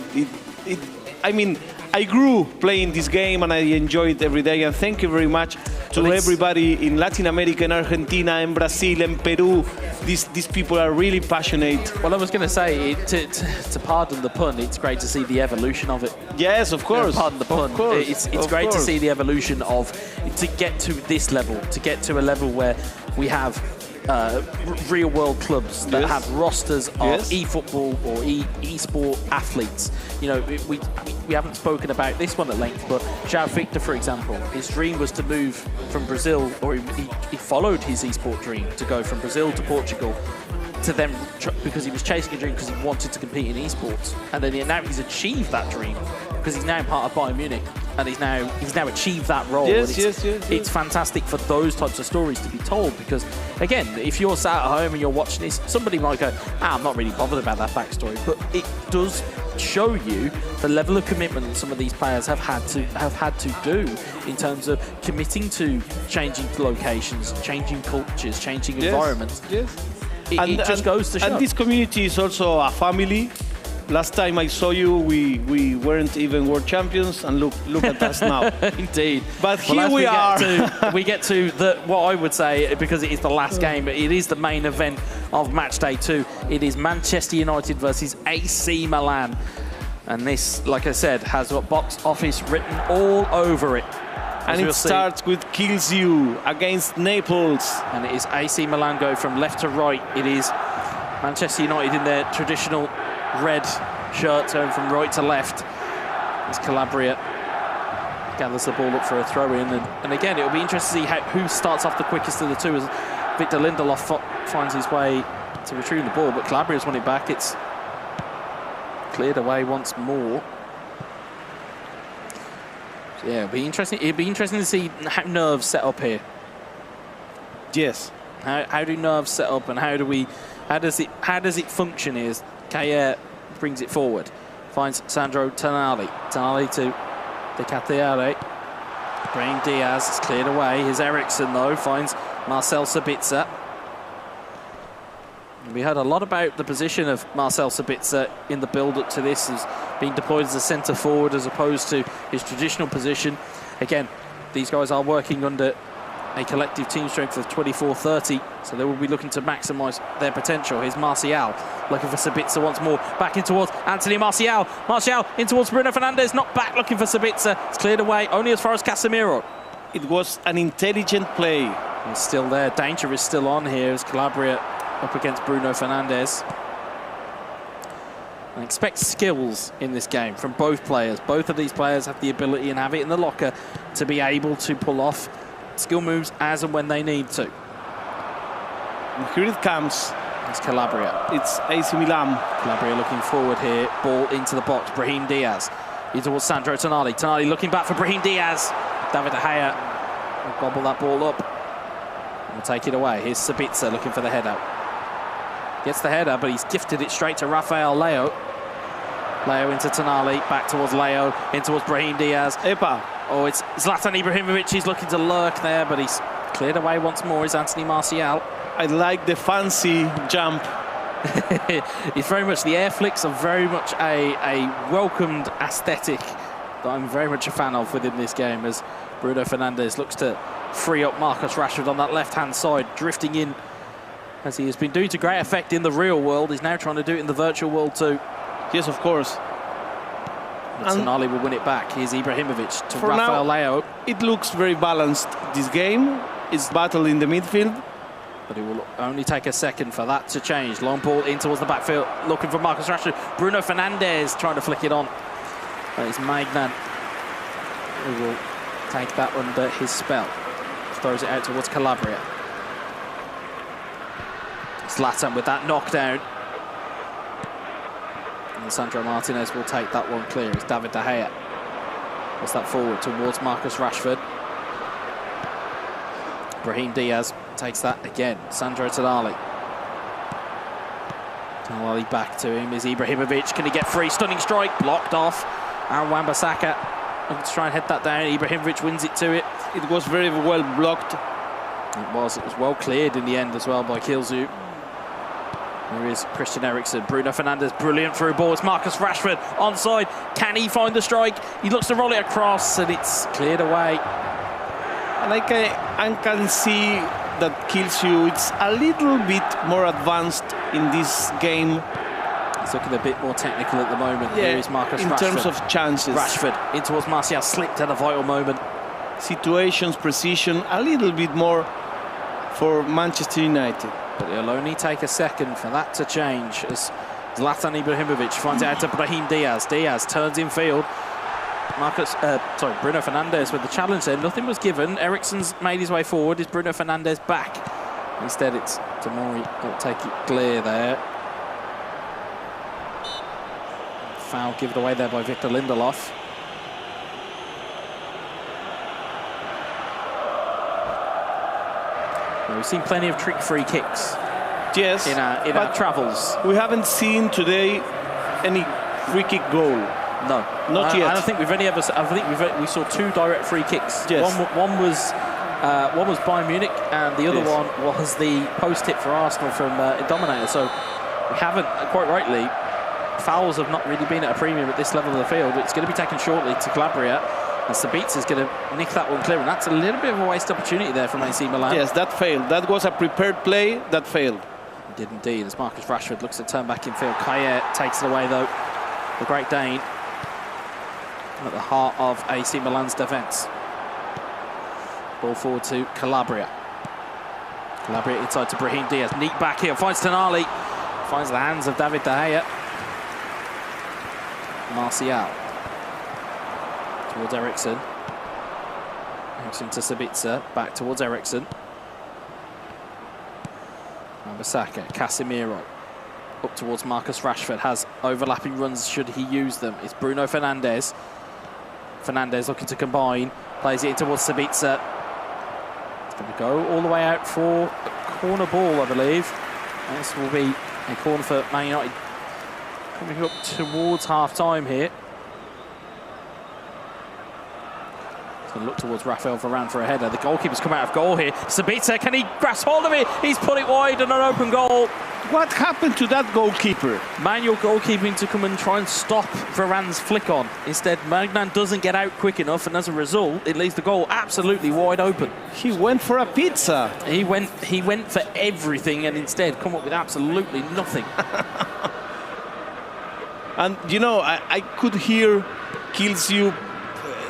I mean, I grew playing this game and I enjoy it every day. And thank you very much to everybody in Latin America, in Argentina, in Brazil, in Peru. These people are really passionate. Well, I was going to say, to pardon the pun, it's great to see the evolution of it. Yes, of course. Pardon the pun. It's great to see the evolution of, to get to this level, to get to a level where we have real world clubs that have rosters of eFootball or esport athletes. You know, we haven't spoken about this one at length, but João Victor, for example, his dream was to move from Brazil, or he followed his esport dream to go from Brazil to Portugal, to then, because he was chasing a dream because he wanted to compete in esports, and then now he's achieved that dream because he's now part of Bayern Munich, and he's now achieved that role. It's fantastic for those types of stories to be told, because again, if you're sat at home and you're watching this, somebody might go, I'm not really bothered about that backstory, but it does show you the level of commitment that some of these players have had to do in terms of committing to changing locations, changing cultures, changing environments. It just goes to show. And this community is also a family. Last time I saw you, we weren't even world champions, and look at us now. Indeed. But here we are. We get to what I would say, because it is the last game, it is the main event of match day 2. It is Manchester United versus AC Milan. And this, like I said, has a box office written all over it. And it starts with kills you against Naples. And it is AC Milan go from left to right. It is Manchester United in their traditional red shirt going from right to left. As Calabria gathers the ball up for a throw-in. And again, it'll be interesting to see who starts off the quickest of the two, as Victor Lindelof finds his way to retrieve the ball, but Calabria's won it back. It's cleared away once more. So yeah, it'd be interesting to see how nerves set up here. Yes. How do nerves set up, and how does it function here? Kayer brings it forward, finds Sandro Tonali. Tonali to De Cateare. Brahim Diaz is cleared away. Here's Eriksson though, finds Marcel Sabitzer. We heard a lot about the position of Marcel Sabitzer in the build-up to this, as being deployed as a centre forward as opposed to his traditional position. Again, these guys are working under a collective team strength of 24-30, so they will be looking to maximise their potential. Here's Martial, looking for Sabitzer once more, back in towards Anthony Martial. Martial in towards Bruno Fernandes, not back, looking for Sabitzer. It's cleared away, only as far as Casemiro. It was an intelligent play. It's still there, danger is still on here as Calabria up against Bruno Fernandes. And expect skills in this game from both players. Both of these players have the ability and have it in the locker to be able to pull off skill moves as and when they need to. And here it comes. It's Calabria. It's AC Milan. Calabria looking forward here. Ball into the box. Brahim Diaz. He's towards Sandro Tonali. Tonali looking back for Brahim Diaz. David De Gea will gobble that ball up. We'll take it away. Here's Sabitzer looking for the header. Gets the header, but he's gifted it straight to Rafael Leao. Leao into Tonali. Back towards Leao. In towards Brahim Diaz. Epa. Oh, it's Zlatan Ibrahimovic. He's looking to lurk there, but he's cleared away once more. Is Anthony Martial. I like the fancy jump. It's very much, the air flicks are very much a welcomed aesthetic that I'm very much a fan of within this game, as Bruno Fernandes looks to free up Marcus Rashford on that left-hand side, drifting in, as he has been doing to great effect in the real world. He's now trying to do it in the virtual world too. Yes, of course. Tonali will win it back. Here's Ibrahimovic to Rafael Leao. It looks very balanced, this game. It's battle in the midfield. But it will only take a second for that to change. Long ball in towards the backfield, looking for Marcus Rashford. Bruno Fernandes trying to flick it on. But it's Magnan who will take that under his spell. Throws it out towards Calabria. Zlatan with that knockdown. And Sandro Martinez will take that one clear. It's David De Gea. What's that forward towards Marcus Rashford. Brahim Diaz takes that again. Sandro Tonali. Tonali back to him. Is Ibrahimovic. Can he get free? Stunning strike. Blocked off. Aaron Wan-Bissaka to try and head that down. Ibrahimovic wins it to it. It was very well blocked. It was well cleared in the end as well by Kilzu. There is Christian Eriksen. Bruno Fernandes, brilliant through ball. It's Marcus Rashford onside. Can he find the strike? He looks to roll it across and it's cleared away. And I can see that Kilzu, it's a little bit more advanced in this game. He's looking a bit more technical at the moment. Yeah, Here is Marcus Rashford. in terms of chances. Rashford in towards Martial, slipped at a vital moment. Situations, precision, a little bit more for Manchester United. But it'll only take a second for that to change as Zlatan Ibrahimovic finds it out to Brahim Diaz. Diaz turns in field. Bruno Fernandes with the challenge there. Nothing was given. Eriksen's made his way forward. Is Bruno Fernandes back? Instead, it's Tomori will take it clear there. Foul given away there by Victor Lindelof. We've seen plenty of trick-free kicks. Yes, in our travels. We haven't seen today any free kick goal. No, not yet. I don't think we've only ever. I think we saw 2 direct free kicks. Yes. One was Bayern Munich, and the other one was the post hit for Arsenal from Dominator. So we haven't, quite rightly, fouls have not really been at a premium at this level of the field. It's going to be taken shortly to Calabria. And Sabitzer is going to nick that one clear, and that's a little bit of a waste opportunity there from AC Milan. Yes, that failed. That was a prepared play that failed. It did indeed, as Marcus Rashford looks to turn back in field. Kaye takes it away, though. The Great Dane at the heart of AC Milan's defence. Ball forward to Calabria. Calabria inside to Brahim Diaz. Neat back here, finds Tonali. Finds the hands of David De Gea. Martial. Towards Eriksen. Eriksen to Sabitzer. Back towards Eriksen. Wan-Bissaka. Casemiro. Up towards Marcus Rashford. Has overlapping runs should he use them. It's Bruno Fernandes. Fernandes looking to combine. Plays it in towards Sabitzer. It's going to go all the way out for a corner ball, I believe. This will be a corner for Man United. Coming up towards half-time here. Look towards Rafael Varane for a header. The goalkeeper's come out of goal here. Sabitzer, can he grasp hold of it? He's put it wide and an open goal. What happened to that goalkeeper? Manual goalkeeping to come and try and stop Varane's flick on. Instead, Magnan doesn't get out quick enough, and as a result, it leaves the goal absolutely wide open. He went for a pizza. He went for everything, and instead come up with absolutely nothing. And you know, I could hear Kilzu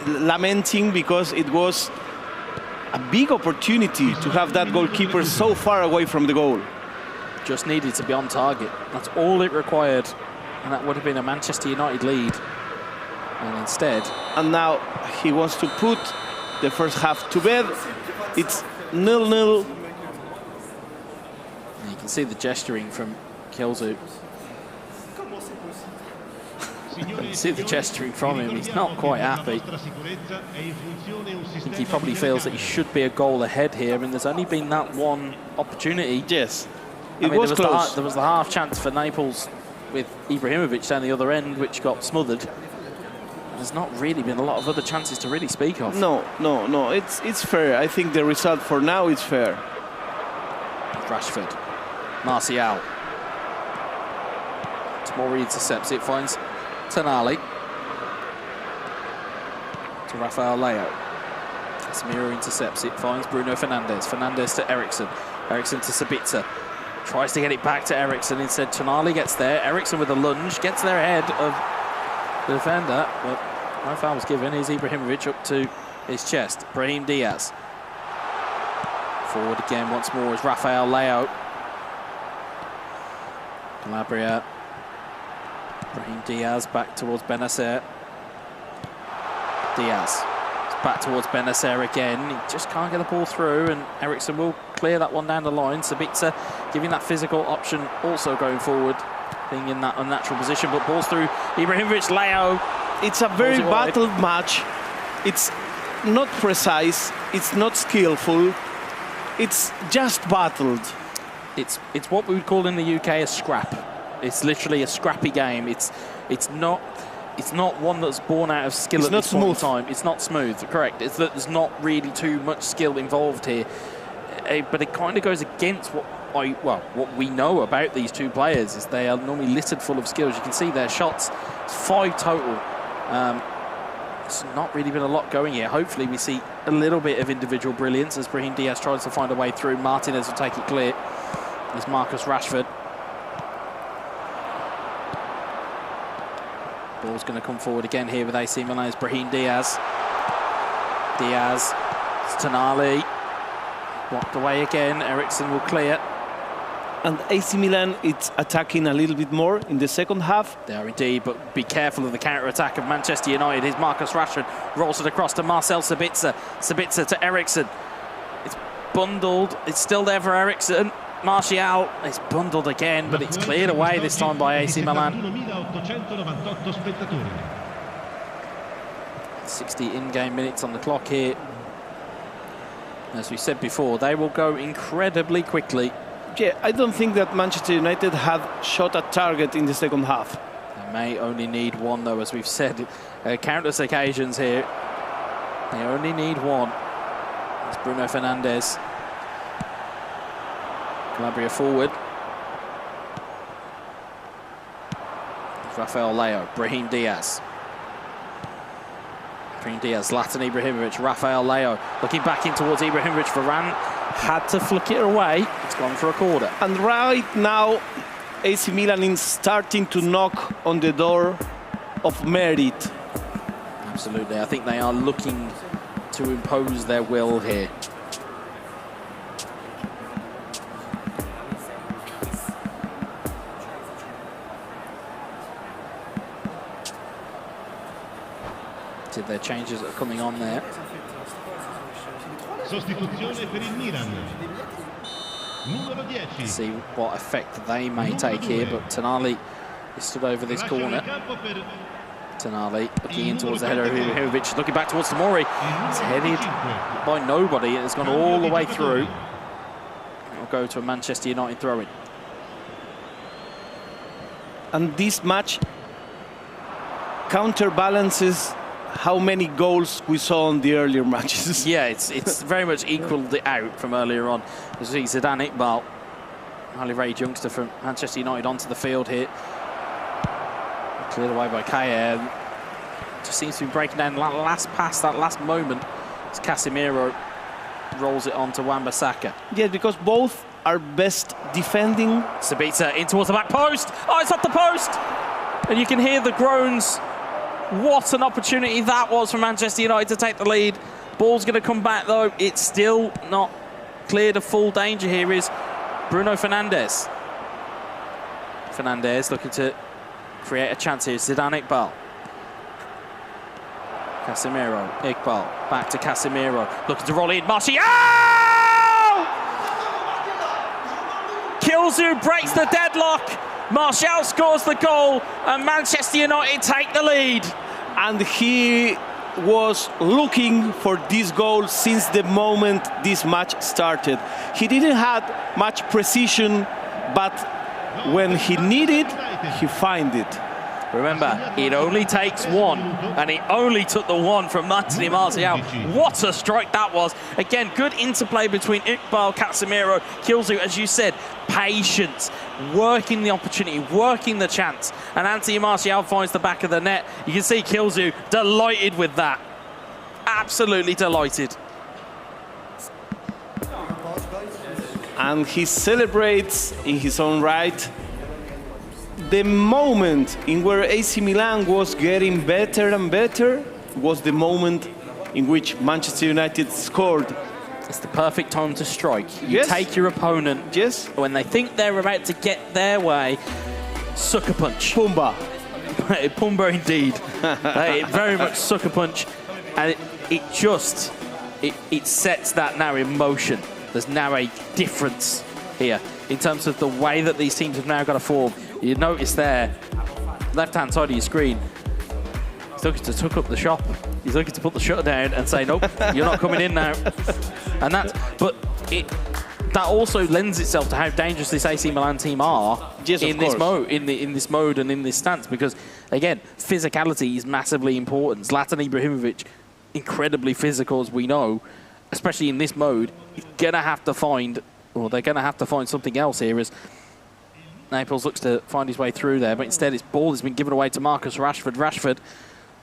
lamenting because it was a big opportunity to have that goalkeeper so far away from the goal. Just needed to be on target. That's all it required. And that would have been a Manchester United lead. And instead... And now he wants to put the first half to bed. It's 0-0. You can see the gesturing from Kilzu. You can see the gesturing from him. He's not quite happy. I think he probably feels that he should be a goal ahead here, and there's only been that one opportunity. Yes, it was close. There was the half chance for Naples with Ibrahimovic down the other end, which got smothered. There's not really been a lot of other chances to really speak of. No. It's fair. I think the result for now is fair. Rashford, Martial. Tomori intercepts it, finds Tonali to Rafael Leao. Casemiro intercepts it, finds Bruno Fernandes. Fernandes to Eriksen. Eriksen to Sabitzer. Tries to get it back to Eriksen. Instead, Tonali gets there. Eriksen with a lunge, gets there ahead of the defender, but no foul was given. Here's Ibrahimovic up to his chest. Brahim Diaz. Forward again once more is Rafael Leao. Calabria. Brahim Diaz back towards Benacer. Diaz. Back towards Benacer again. He just can't get the ball through, and Eriksson will clear that one down the line. Sabitzer giving that physical option, also going forward, being in that unnatural position, but balls through Ibrahimovic. Leao. It's a very battled match. It's not precise. It's not skillful. It's just battled. It's what we would call in the UK a scrap. It's literally a scrappy game. It's not one that's born out of skill at this point in time. It's not smooth, correct. It's that there's not really too much skill involved here. But it kind of goes against what we know about these two players, is they are normally littered full of skills. You can see their shots, 5 total. It's not really been a lot going here. Hopefully we see a little bit of individual brilliance as Brahim Diaz tries to find a way through. Martinez will take it clear. There's Marcus Rashford. Ball's going to come forward again here with AC Milan's Brahim Diaz. Diaz, it's Tonali. Blocked away again, Eriksson will clear. And AC Milan, it's attacking a little bit more in the second half. They are indeed, but be careful of the counter-attack of Manchester United. Here's Marcus Rashford, rolls it across to Marcel Sabitzer. Sabitzer to Eriksson. It's bundled, it's still there for Eriksson. Martial, it's bundled again, but it's cleared away this time by AC Milan. 60 in-game minutes on the clock here. As we said before, they will go incredibly quickly. Yeah, I don't think that Manchester United have shot a target in the second half. They may only need one, though, as we've said countless occasions here. They only need one. It's Bruno Fernandes. Calabria forward. Rafael Leao, Brahim Diaz. Brahim Diaz, Zlatan Ibrahimovic, Rafael Leao looking back in towards Ibrahimovic. Varane had to flick it away. It's gone for a corner. And right now, AC Milan is starting to knock on the door of merit. Absolutely, I think they are looking to impose their will here. Their changes that are coming on there. Sostituzione per il Milan. Numero 10. See what effect they may take here, but Tonali is stood over this corner. Tonali looking in towards the header of Ibrahimovic, looking back towards Tomori. It's headed by nobody. It's gone all the way through. It'll go to a Manchester United throw-in. And this match counterbalances how many goals we saw in the earlier matches. Yeah, it's very much equalled it out from earlier on. As we see Zidane Iqbal, highly rated youngster from Manchester United, onto the field here. Cleared away by Kaya. Just seems to be breaking down that last pass, that last moment, as Casemiro rolls it on to Wan-Bissaka. Yeah, because both are best defending. Sabitzer in towards the back post. Oh, it's off the post! And you can hear the groans. What an opportunity that was for Manchester United to take the lead. Ball's going to come back, though. It's still not cleared of full danger. Here is Bruno Fernandes. Fernandes looking to create a chance here. Zidane Iqbal. Casemiro. Iqbal. Back to Casemiro. Looking to roll in. Martial! Kilzu breaks the deadlock. Martial scores the goal and Manchester United take the lead. And he was looking for this goal since the moment this match started. He didn't have much precision, but when he needed, he found it. Remember, it only takes one, and he only took the one from Anthony Martial. What a strike that was. Again, good interplay between Iqbal, Casemiro, Kilzu, as you said, patience, working the opportunity, working the chance. And Anthony Martial finds the back of the net. You can see Kilzu delighted with that. Absolutely delighted. And he celebrates in his own right. The moment in where AC Milan was getting better and better was the moment in which Manchester United scored It's the perfect time to strike. You Yes. take your opponent when they think they're about to get their way. Sucker punch. Pumba. Pumba indeed. Very much sucker punch. And it sets that now in motion. There's now a difference here in terms of the way that these teams have now got to form. You notice there, left-hand side of your screen, he's looking to tuck up the shop. He's looking to put the shutter down and say, nope, you're not coming in now. And that also lends itself to how dangerous this AC Milan team are in this mode, in this mode and in this stance. Because again, physicality is massively important. Zlatan Ibrahimovic, incredibly physical, as we know, especially in this mode. He's gonna have to find, or they're gonna have to find something else here. As Naples looks to find his way through there, but instead his ball has been given away to Marcus Rashford. Rashford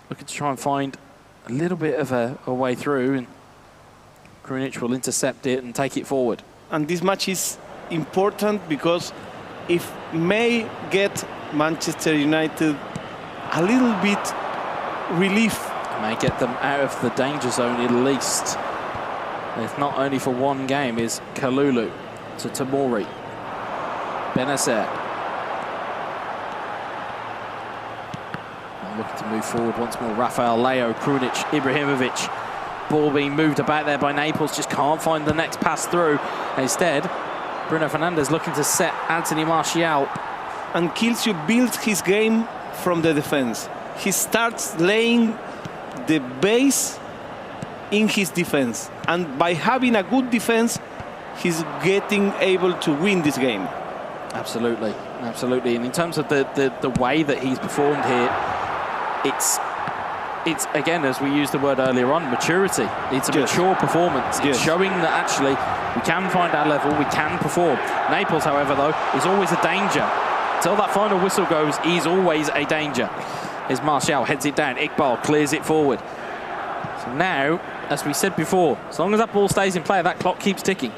looking to try and find a little bit of a way through, and Krunic will intercept it and take it forward. And this match is important because if may get Manchester United a little bit relief. May get them out of the danger zone at least. If not only for one game, is Kalulu to Tamori. Benacer. Looking to move forward once more. Rafael Leo, Krunic, Ibrahimovic. Ball being moved about there by Naples, just can't find the next pass through. Instead, Bruno Fernandes looking to set Anthony Martial. And Kilsio builds his game from the defense. He starts laying the base in his defense. And by having a good defense, he's getting able to win this game. Absolutely, absolutely. And in terms of the way that he's performed here, it's again, as we used the word earlier on, maturity. It's a mature performance. It's showing that actually we can find our level, we can perform. Naples, however, though, is always a danger. Until that final whistle goes, he's always a danger. As Martial heads it down, Iqbal clears it forward. So now, as we said before, as long as that ball stays in play, that clock keeps ticking.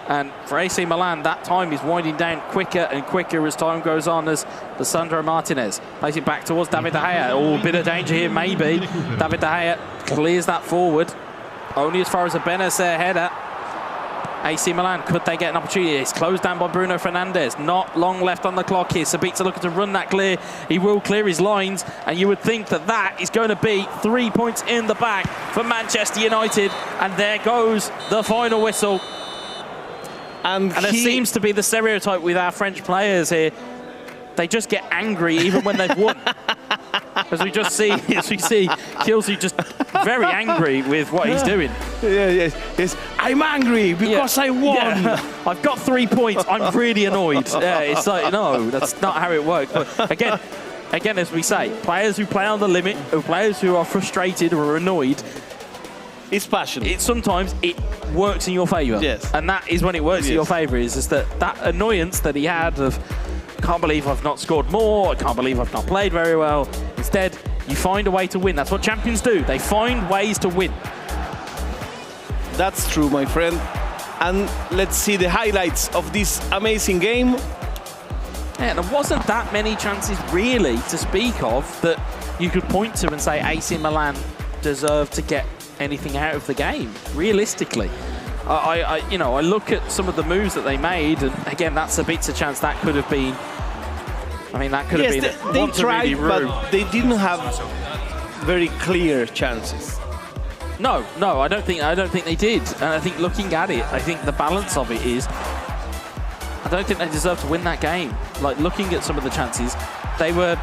And for AC Milan, that time is winding down quicker and quicker as time goes on, as Sandro Martinez plays it back towards David De Gea. Oh, a bit of danger here, maybe. David De Gea clears that forward. Only as far as a Benacer header. AC Milan, could they get an opportunity? It's closed down by Bruno Fernandes. Not long left on the clock here. Sabitzer looking to run that clear. He will clear his lines, and you would think that that is going to be 3 points in the bag for Manchester United. And there goes the final whistle. And it seems to be the stereotype with our French players here. They just get angry even when they've won. As we see Kilsey just very angry with what he's doing. Yes. I'm angry because I won. Yeah. I've got 3 points. I'm really annoyed. It's like, no, that's not how it works. But again, as we say, players who play on the limit, or players who are frustrated or annoyed, it's passion. Sometimes it works in your favour. Yes. And that is when it works in your favour, is just that annoyance that he had of, can't believe I've not scored more, I can't believe I've not played very well. Instead, you find a way to win. That's what champions do. They find ways to win. That's true, my friend. And let's see the highlights of this amazing game. Yeah, there wasn't that many chances really to speak of that you could point to and say AC Milan deserved to get anything out of the game, realistically. I look at some of the moves that they made, and again, that's a bit of chance that could have been. I mean, that could have been. They tried, but they didn't have very clear chances. No, I don't think they did. And I think looking at it, I think the balance of it is, I don't think they deserve to win that game. Like, looking at some of the chances, they were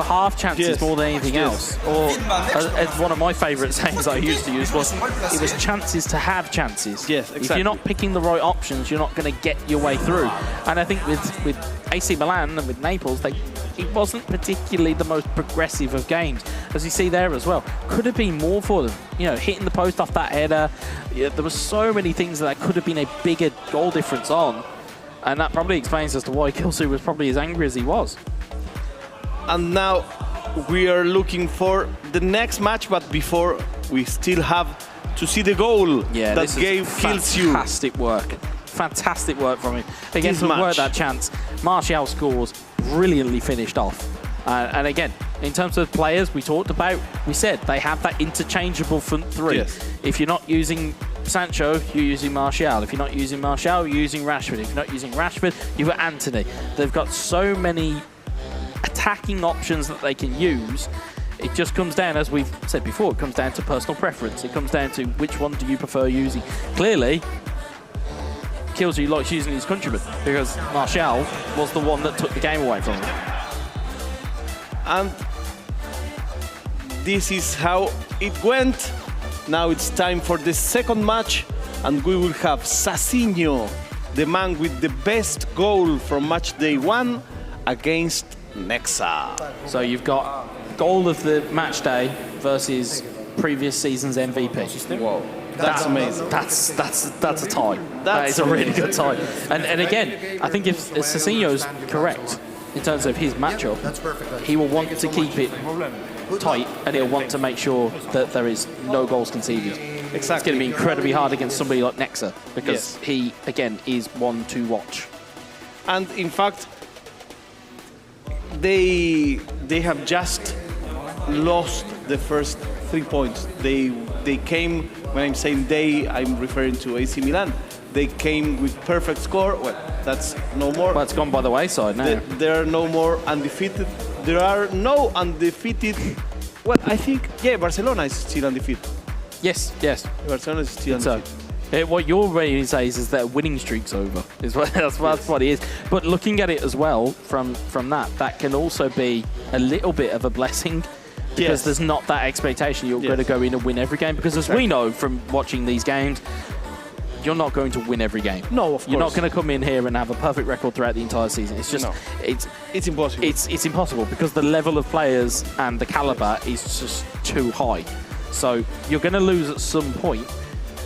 half chances more than anything else. Or, as one of my favourite sayings I used to use was, it was chances to have chances. Yes, exactly. If you're not picking the right options, you're not going to get your way through. And I think with AC Milan and with Naples, it wasn't particularly the most progressive of games, as you see there as well. Could have been more for them. Hitting the post off that header. There were so many things that could have been a bigger goal difference on. And that probably explains as to why Kilsey was probably as angry as he was. And now we are looking for the next match, but before, we still have to see the goal that gave Kilsey. Fantastic work from him. Again, to work that chance. Martial scores, brilliantly finished off. And again, in terms of players we talked about, we said they have that interchangeable front three. Yes. If you're not using Sancho, you're using Martial. If you're not using Martial, you're using Rashford. If you're not using Rashford, you've got Anthony. They've got so many attacking options that they can use. It just comes down, as we've said before, it comes down to personal preference. It comes down to which one do you prefer using. Clearly, Killsy likes using his countryman because Martial was the one that took the game away from him. And this is how it went. Now it's time for the second match, and we will have Sasinho, the man with the best goal from match day 1, against Nexa. So you've got goal of the match day versus previous season's MVP. Whoa, that's amazing. That's a tie. That is a really good tie. And again, I think if Sasinho's correct in terms of his matchup, he will want to keep it tight, and he'll want to make sure that there is no goals conceded. Exactly. It's going to be incredibly hard against somebody like Nexa because he, again, is one to watch. And in fact, they have just lost the first 3 points. They came, when I'm saying they, I'm referring to AC Milan. They came with perfect score. Well, that's no more. Well, it's gone by the wayside now. There are no more undefeated. There are no undefeated. Well, I think, yeah, Barcelona is still undefeated. Yes. Barcelona is still undefeated. What you're ready to say is that winning streak's over. That's what it is. But looking at it as well from that can also be a little bit of a blessing because there's not that expectation you're going to go in and win every game. Because as we know from watching these games, you're not going to win every game. No, of course. You're not going to come in here and have a perfect record throughout the entire season. It's just, it's impossible. It's impossible because the level of players and the caliber is just too high. So you're going to lose at some point.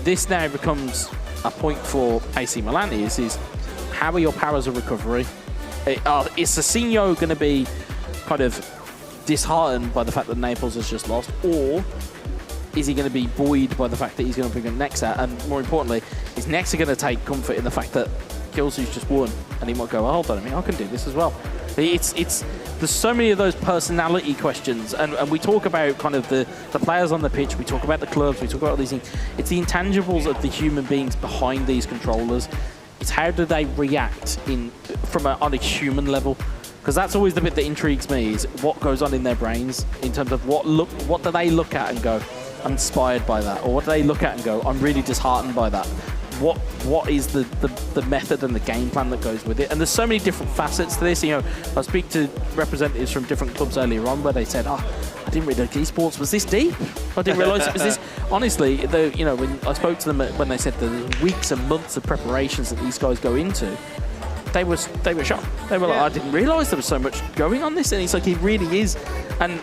This now becomes a point for AC Milan is how are your powers of recovery? Is Sasinho going to be kind of disheartened by the fact that Naples has just lost, or is he going to be buoyed by the fact that he's going to bring in Nexa? And more importantly, is Nexa going to take comfort in the fact that Gilsu's just won and he might go, oh, hold on a minute, I can do this as well. There's so many of those personality questions, and we talk about kind of the players on the pitch, we talk about the clubs, we talk about all these things. It's the intangibles of the human beings behind these controllers. It's how do they react on a human level? Because that's always the bit that intrigues me, is what goes on in their brains in terms of what do they look at and go, I'm inspired by that, or what do they look at and go, I'm really disheartened by that. What is the method and the game plan that goes with it? And there's so many different facets to this. You know, I speak to representatives from different clubs earlier on where they said, I didn't really know esports was this deep. I didn't realise it was this. Honestly, when I spoke to them when they said the weeks and months of preparations that these guys go into, they were shocked. They were like, I didn't realise there was so much going on this. And it's like, it really is. And,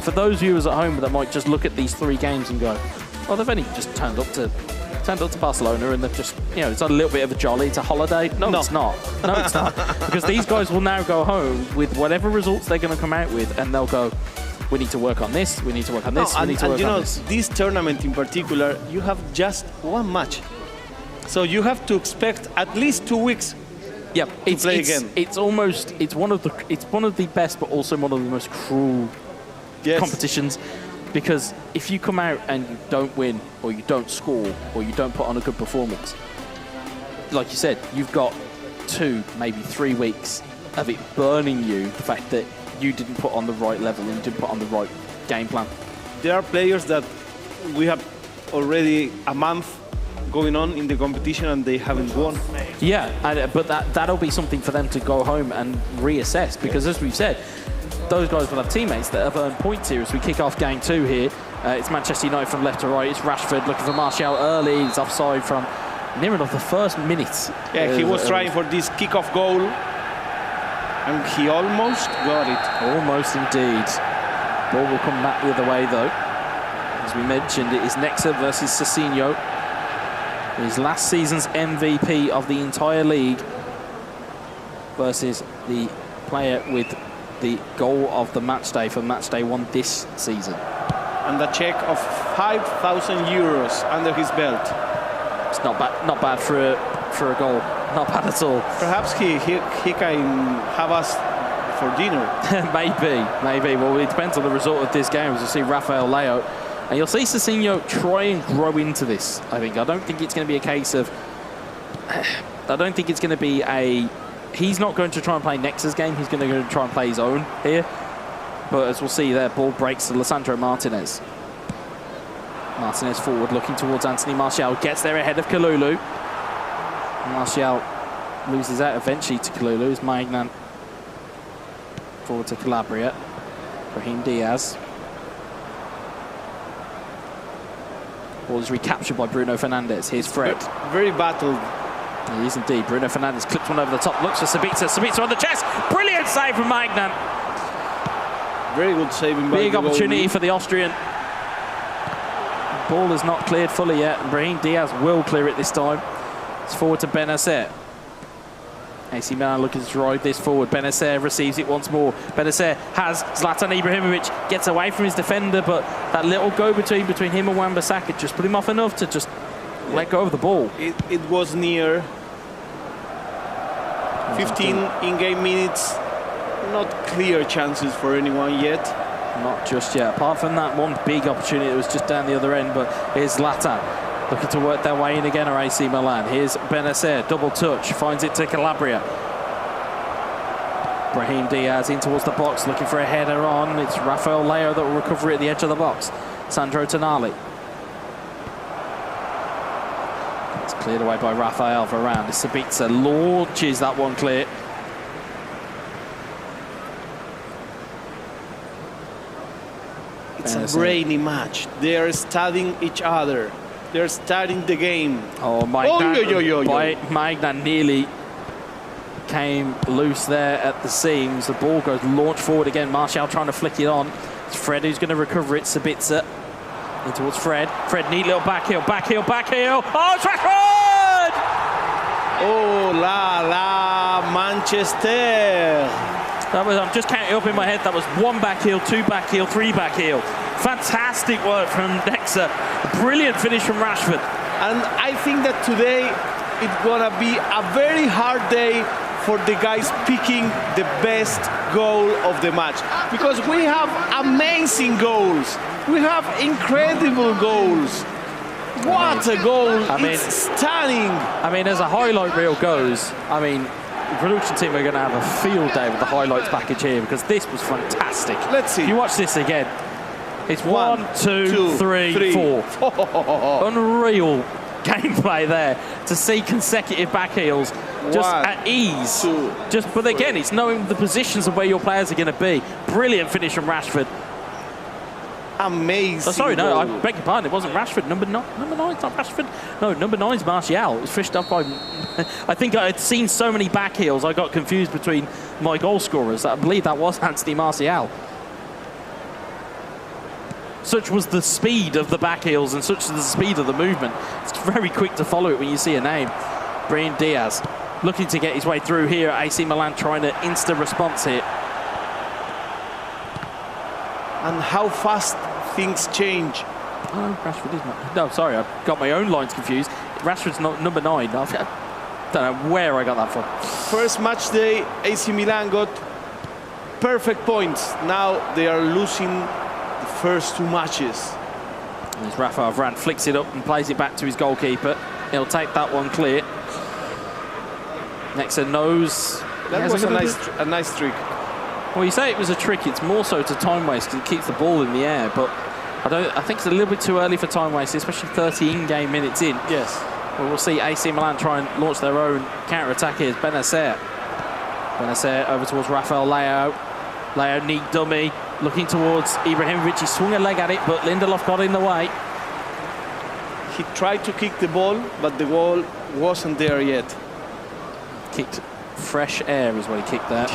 for those viewers at home that might just look at these 3 games and go, well, they've only just turned up to Barcelona and they've just, it's a little bit of a jolly, it's a holiday. No, it's not. No, it's not. Because these guys will now go home with whatever results they're going to come out with, and they'll go, we need to work on this, we need to work on this, we need to work on this. This tournament in particular, you have just 1 match. So you have to expect at least 2 weeks. Yep, it's one of the best, but also one of the most cruel competitions. Because if you come out and you don't win, or you don't score, or you don't put on a good performance, like you said, you've got 2, maybe 3 weeks of it burning you, the fact that you didn't put on the right level and you didn't put on the right game plan. There are players that we have already a month going on in the competition and they haven't won. Yeah, but that'll be something for them to go home and reassess, because as we've said, those guys will have teammates that have earned points here as we kick off game 2 here. It's Manchester United from left to right. It's Rashford looking for Martial early. He's offside from near enough the first minute. Yeah, he was trying for this kick-off goal, and he almost got it. Almost indeed. Ball will come back the other way though. As we mentioned, it is Nexa versus Sasinho. His last season's MVP of the entire league versus the player with the goal of the match day for match day 1 this season. And a check of 5,000 euros under his belt. It's not bad for a goal. Not bad at all. Perhaps he can have us for dinner. Maybe. Well, it depends on the result of this game. As you see, Rafael Leao And you'll see Cezinho try and grow into this, I think. I don't think it's going to be a case of... I don't think it's going to be a... He's not going to try and play Nexa's game. He's going to go and try and play his own here. But as we'll see there, ball breaks to Lisandro Martinez. Martinez forward, looking towards Anthony Martial. Gets there ahead of Kalulu. Martial loses out eventually to Kalulu. It's Magnan forward to Calabria. Brahim Diaz. Ball is recaptured by Bruno Fernandes. Here's Fred. Very battled. He is indeed. Bruno Fernandes clips one over the top. Looks for Sabitzer. Sabitzer on the chest. Brilliant save from Magnan. Very good saving by Big the opportunity goalie. for the Austrian. Ball is not cleared fully yet. And Brahim Diaz will clear it this time. It's forward to Benacer. AC Milan looking to drive this forward. Benacer receives it once more. Benacer has Zlatan Ibrahimovic, gets away from his defender, but that little go-between between him and Wan-Bissaka just put him off enough to just let go of the ball. It was near 15 in-game minutes. Not clear chances for anyone yet. Not just yet. Apart from that one big opportunity that was just down the other end, but here's Zlatan. Looking to work their way in again are AC Milan. Here's Benacer, double touch, finds it to Calabria. Brahim Diaz in towards the box, looking for a header on. It's Rafael Leao that will recover it at the edge of the box. Sandro Tonali. It's cleared away by Rafael Varane. Sabitzer launches that one clear. It's a brainy match. They are studying each other. They're starting the game. Oh, Magnan nearly came loose there at the seams. The ball goes launched forward again. Martial trying to flick it on. It's Fred who's going to recover it. Sabitzer in towards Fred. Fred, neat little backheel, backheel, backheel. Oh, it's Rashford! Oh, la, Manchester. That was, I'm just counting up in my head. That was 1 backheel, 2 backheel, 3 backheel. Fantastic work from Nexa. Brilliant finish from Rashford. And I think that today it's gonna be a very hard day for the guys picking the best goal of the match, because we have amazing goals. We have incredible goals. What a goal! It's stunning. I mean, as a highlight reel goes, I mean, the production team are going to have a field day with the highlights package here, because this was fantastic. Let's see. If you watch this again, it's 1, 2, 3, 4. Unreal gameplay there to see consecutive backheels just at ease. But again, it's knowing the positions of where your players are going to be. Brilliant finish from Rashford. Amazing. Oh, sorry, no, goal. I beg your pardon. It wasn't Rashford. Number 9's not Rashford. No, number 9's Martial. It was fished up by... I think I had seen so many backheels, I got confused between my goal scorers. I believe that was Anthony Martial. Such was the speed of the backheels and such was the speed of the movement. It's very quick to follow it when you see a name. Brahim Diaz looking to get his way through here. AC Milan trying to insta-response here. And how fast things change. Oh, Rashford is not. No, sorry, I got my own lines confused. Rashford's not number 9. I don't know where I got that from. First match day, AC Milan got perfect points. Now they are losing the first 2 matches. As Rafael Varane flicks it up and plays it back to his goalkeeper. He'll take that one clear. Nexa knows. That was a nice trick. Well, you say it was a trick. It's more so to time waste because it keeps the ball in the air. But I think it's a little bit too early for time waste, especially 30 in-game minutes in. Yes. Well, we'll see AC Milan try and launch their own counter-attack here. Benacer. Benacer over towards Rafael Leao. Leao, neat dummy. Looking towards Ibrahimovic. He swung a leg at it, but Lindelof got in the way. He tried to kick the ball, but the ball wasn't there yet. Kicked fresh air is what he kicked there.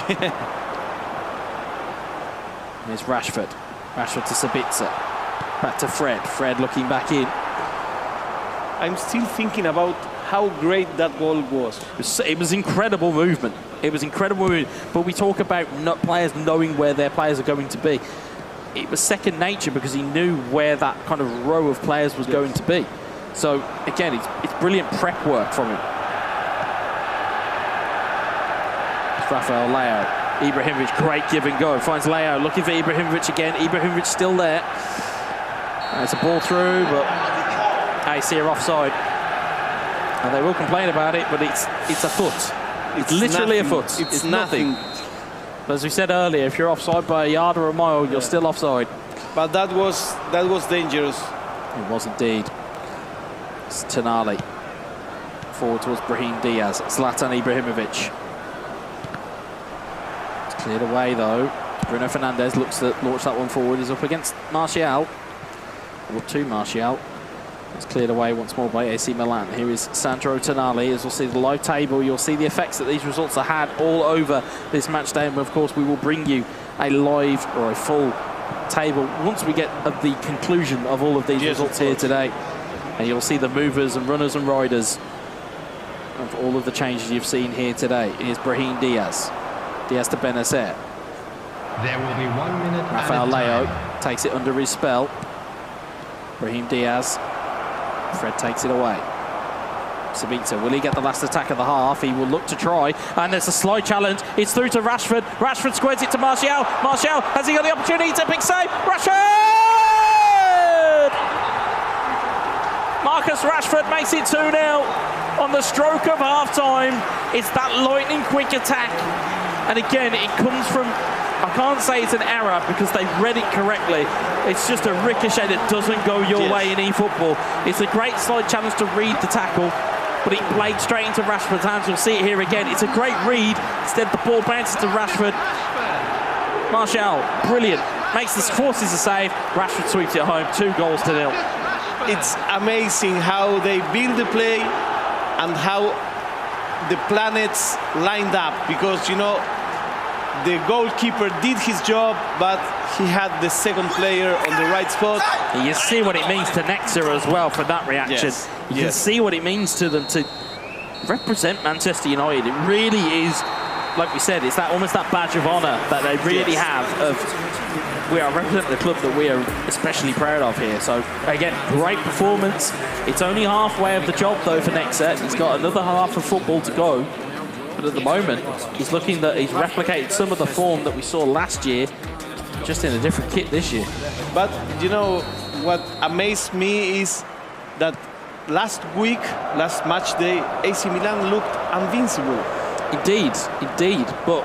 Here's Rashford. Rashford to Sabitzer. Back to Fred. Fred looking back in. I'm still thinking about how great that goal was. It was incredible movement. It was incredible movement. But we talk about players knowing where their players are going to be. It was second nature because he knew where that kind of row of players was going to be. So, again, it's brilliant prep work from him. It's Rafael Leao. Ibrahimovic, great give and go. Finds Leao, looking for Ibrahimovic again. Ibrahimovic still there. It's a ball through, but AC are offside. And they will complain about it, but it's a foot. It's literally nothing. a foot. It's nothing. But as we said earlier, if you're offside by a yard or a mile, you're still offside. But that was dangerous. It was indeed. It's Tonali. Forward towards Brahim Diaz. Zlatan Ibrahimovic. It's cleared away though. Bruno Fernandes looks to launch that one forward. He's up against Martial. Or to Martial. It's cleared away once more by AC Milan. Here is Sandro Tonali. As we'll see the live table, you'll see the effects that these results have had all over this match day. And of course, we will bring you a live or a full table once we get at the conclusion of all of these results here today. And you'll see the movers and runners and riders of all of the changes you've seen here today. Here's Brahim Diaz. Diaz to Benacer. There will be 1 minute. Rafael Leo takes it under his spell. Brahim Diaz. Fred takes it away. Sabitzer, will he get the last attack of the half? He will look to try, and there's a slight challenge. It's through to Rashford. Rashford squares it to Martial. Martial, has he got the opportunity to big save? Rashford! Marcus Rashford makes it 2-0 on the stroke of half-time. It's that lightning-quick attack. And again, it comes from, I can't say it's an error because they read it correctly. It's just a ricochet that doesn't go your way in eFootball. It's a great slight challenge to read the tackle, but it played straight into Rashford's hands. You'll see it here again. It's a great read. Instead, the ball bounces to Rashford. Martial, brilliant. Forces a save. Rashford sweeps it home. 2-0. It's amazing how they build the play and how the planets lined up, because, you know, the goalkeeper did his job, but he had the second player on the right spot. You see what it means to Nexa as well for that reaction. Yes. You can see what it means to them to represent Manchester United. It really is, like we said, it's that almost that badge of honour that they really have of, we are representing the club that we are especially proud of here. So again, great performance. It's only halfway of the job though for Nexa. He's got another half of football to go. But at the moment, he's looking that he's replicated some of the form that we saw last year, just in a different kit this year. But, you know, what amazed me is that last match day, AC Milan looked invincible. Indeed, indeed. But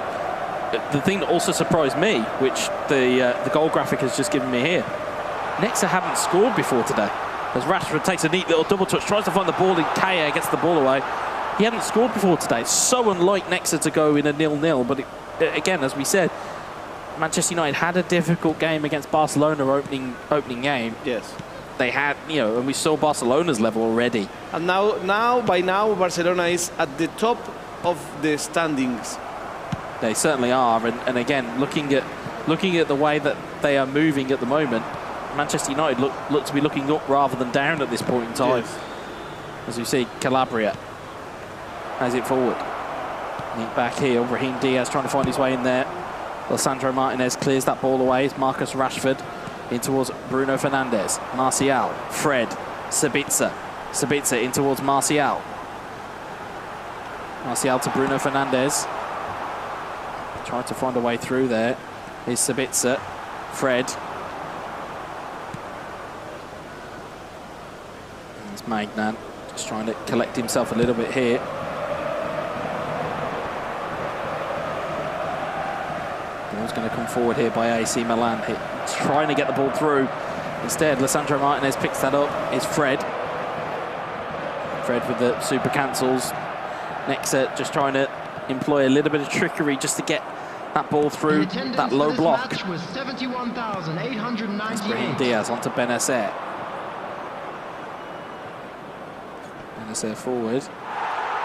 the thing that also surprised me, which the goal graphic has just given me here, Nexa hadn't scored before today. As Rashford takes a neat little double touch, tries to find the ball, and Kaya gets the ball away. He hadn't scored before today. It's so unlike Nexa to go in a 0-0. But again, as we said, Manchester United had a difficult game against Barcelona opening game. Yes. They had, you know, and we saw Barcelona's level already. And by now, Barcelona is at the top of the standings. They certainly are. And again, looking at the way that they are moving at the moment, Manchester United look to be looking up rather than down at this point in time. Yes. As you see, Calabria has it forward. Back here, Brahim Diaz trying to find his way in there. Alessandro Martinez clears that ball away. It's Marcus Rashford in towards Bruno Fernandes. Martial, Fred, Sabitzer. Sabitzer in towards Martial. Martial to Bruno Fernandes. Trying to find a way through there. Here's Sabitzer. Fred. It's Magnan just trying to collect himself a little bit here. Ball's going to come forward here by AC Milan. He's trying to get the ball through. Instead, Alessandro Martinez picks that up. It's Fred. Fred with the super cancels. Nexa just trying to employ a little bit of trickery just to get that ball through that low block. Brahim Diaz onto Benacer. Benacer forward.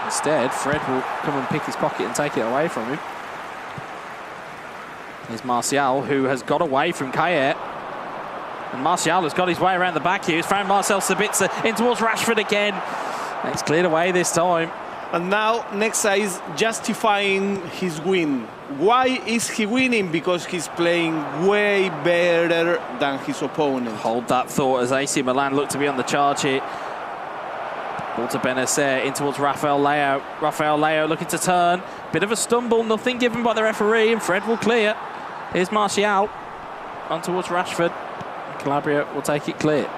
Instead, Fred will come and pick his pocket and take it away from him. Here's Martial, who has got away from Kayet. And Martial has got his way around the back here. He's found Marcel Sabitzer in towards Rashford again. And it's cleared away this time. And now Nexa is justifying his win. Why is he winning? Because he's playing way better than his opponent. Hold that thought as AC Milan look to be on the charge here. Ball to Benacer in towards Rafael Leo. Rafael Leo looking to turn. Bit of a stumble, nothing given by the referee, and Fred will clear. Here's Martial on towards Rashford. Calabria will take it clear.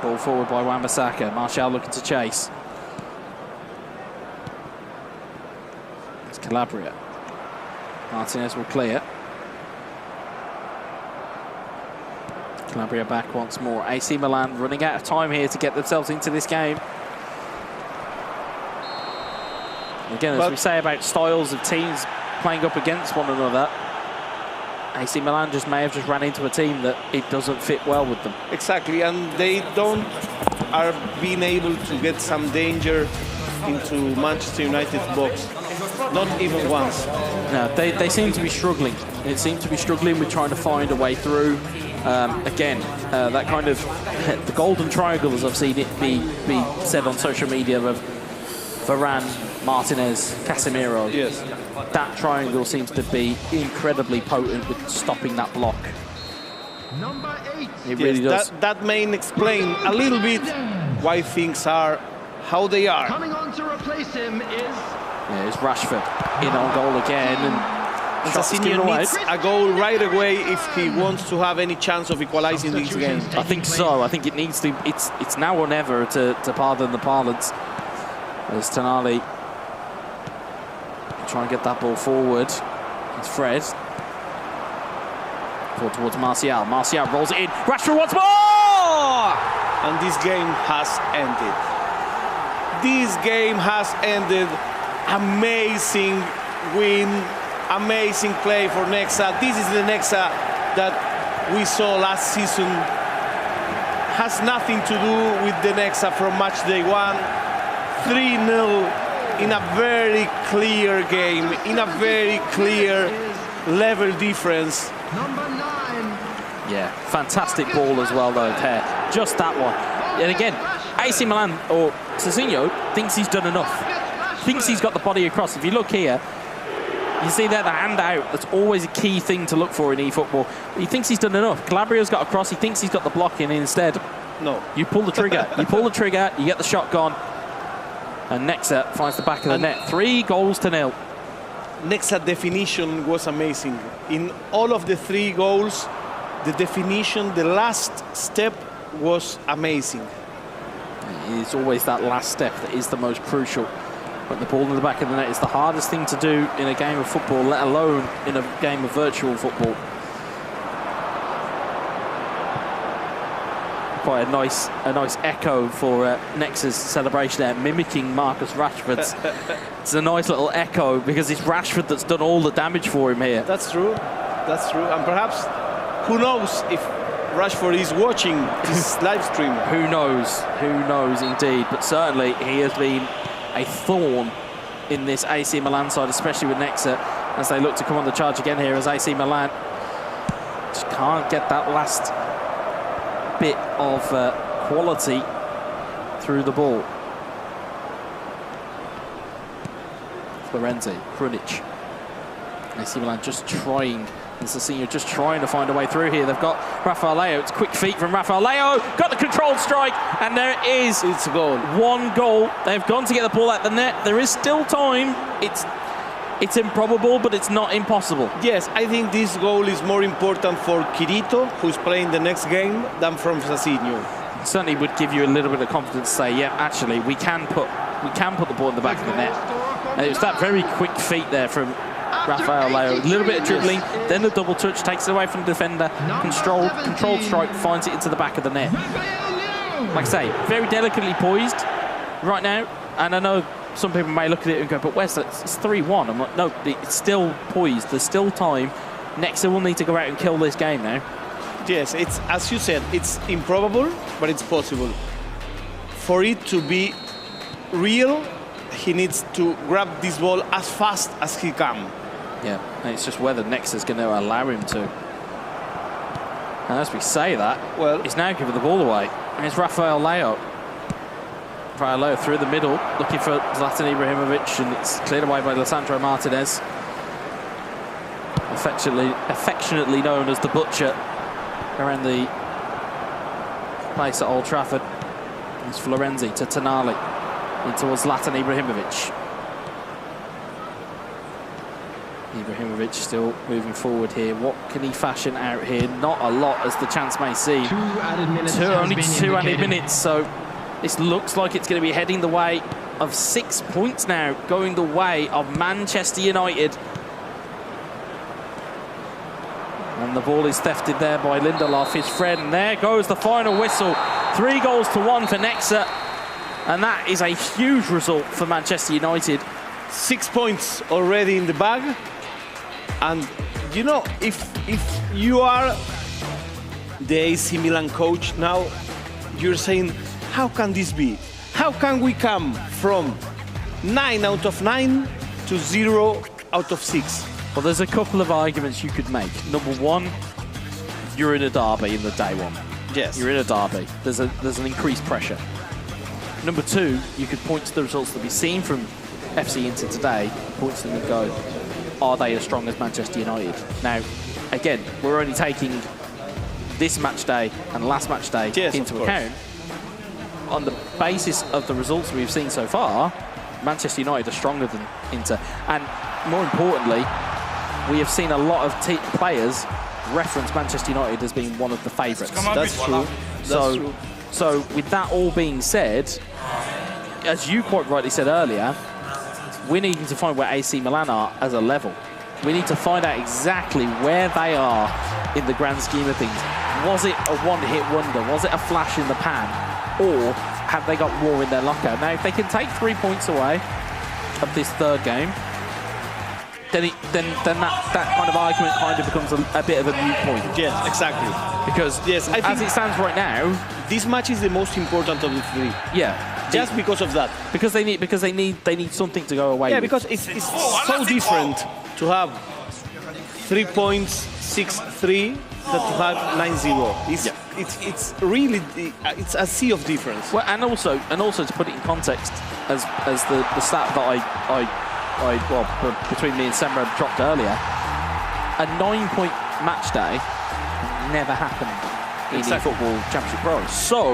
Ball forward by Wan-Bissaka. Martial looking to chase. It's Calabria. Martinez will clear. Calabria back once more. AC Milan running out of time here to get themselves into this game. Again, as we say about styles of teams playing up against one another, AC Milan just may have just ran into a team that it doesn't fit well with them. Exactly, and they don't are being able to get some danger into Manchester United's box. Not even once. No, they seem to be struggling. It seems to be struggling with trying to find a way through. Again, that kind of the golden triangle, as I've seen it be said on social media, of Varane, Martinez, Casemiro. Yes. That triangle seems to be incredibly potent with stopping that block. It really does. That may explain a little bit why things are how they are. Coming on to replace him is... Yeah, it's Rashford in on goal again. And Sassinio needs a goal right away if he wants to have any chance of equalizing this game. I think so. I think it needs to. It's now or never, to pardon the parlance. As Tonali try and get that ball forward. It's Fred. Forward towards Martial. Martial rolls it in. Rashford once more! And this game has ended. This game has ended. Amazing win. Amazing play for Nexa. This is the Nexa that we saw last season. Has nothing to do with the Nexa from match day 1. 3-0 in a very clear game, in a very clear level difference. Yeah, fantastic ball as well though there. Just that one. And again, AC Milan, or Sassinio, thinks he's done enough. Thinks he's got the body across. If you look here, you see there the hand out. That's always a key thing to look for in eFootball. He thinks he's done enough. Calabria's got across. He thinks he's got the block in. Instead, no. You pull the trigger. You pull the trigger. You get the shot gone. And Nexa finds the back of the net. 3-0. Nexa definition was amazing. In all of the 3 goals, the definition, the last step was amazing. It's always that last step that is the most crucial. But the ball in the back of the net is the hardest thing to do in a game of football, let alone in a game of virtual football. Quite a nice echo for Nexa's celebration there, mimicking Marcus Rashford's. It's a nice little echo because it's Rashford that's done all the damage for him here. That's true. That's true. And perhaps, who knows if Rashford is watching this live stream? Who knows? Who knows indeed. But certainly he has been a thorn in this AC Milan side, especially with Nexa, as they look to come on the charge again here, as AC Milan just can't get that last bit of quality through the ball. Florenzi, Krunic. AC Milan just trying, and Sassinio just trying to find a way through here. They've got Rafael Leao. It's quick feet from Rafael Leao. Got the controlled strike, and there it is. It's a goal. 1 goal. They've gone to get the ball at the net. There is still time. It's improbable, but it's not impossible. Yes, I think this goal is more important for Kirito, who's playing the next game, than from Sassinio. Certainly would give you a little bit of confidence to say, yeah, actually, we can put the ball in the back of the net. And it was that very quick feet there from Rafael Leao. A little bit of dribbling, then the double touch, takes it away from the defender. Controlled strike, finds it into the back of the net. Like I say, very delicately poised right now. And I know some people may look at it and go, but where's that? It's 3-1. I'm like, no, it's still poised. There's still time. Nexa will need to go out and kill this game now. Yes, it's, as you said, it's improbable, but it's possible. For it to be real, he needs to grab this ball as fast as he can. Yeah, and it's just whether Nexa's going to allow him to. And as we say that, well, he's now giving the ball away. And it's Rafael Leao. Rafael Leao through the middle, looking for Zlatan Ibrahimovic, and it's cleared away by Lisandro Martinez. Affectionately known as the Butcher around the place at Old Trafford. It's Florenzi to Tonali, in towards Zlatan Ibrahimovic. Ibrahimovic still moving forward here. What can he fashion out here? Not a lot, as the chance may seem. Only two added minutes, so this looks like it's going to be heading the way of 6 points now, going the way of Manchester United. And the ball is thefted there by Lindelof, his friend. There goes the final whistle. 3-1 for Nexa. And that is a huge result for Manchester United. 6 points already in the bag. And, you know, if you are the AC Milan coach now, you're saying, how can this be? How can we come from 9 out of 9 to 0 out of 6? Well, there's a couple of arguments you could make. Number one, you're in a derby in the day one. Yes. You're in a derby. There's an increased pressure. Number two, you could point to the results that we've seen from FC Inter today, point to them and go, are they as strong as Manchester United? Now, again, we're only taking this match day and last match day into account. On the basis of the results we've seen so far, Manchester United are stronger than Inter. And more importantly, we have seen a lot of players reference Manchester United as being one of the favourites. That's true. So with that all being said, as you quite rightly said earlier, we're needing to find where AC Milan are as a level. We need to find out exactly where they are in the grand scheme of things. Was it a one-hit wonder? Was it a flash in the pan? Or have they got more in their locker? Now, if they can take 3 points away of this third game, then that kind of argument kind of becomes a bit of a moot point. Yes, exactly. Because I think as it stands right now, this match is the most important of the three. Yeah. Just because of that. Because they need something to go away with. Yeah, because it's so different to have 3 points, 6-3, than to have 9-0. It's really it's a sea of difference. Well, and also to put it in context, as the stat that between me and Semra dropped earlier, a 9-point match day never happened in the Football Championship Pro. So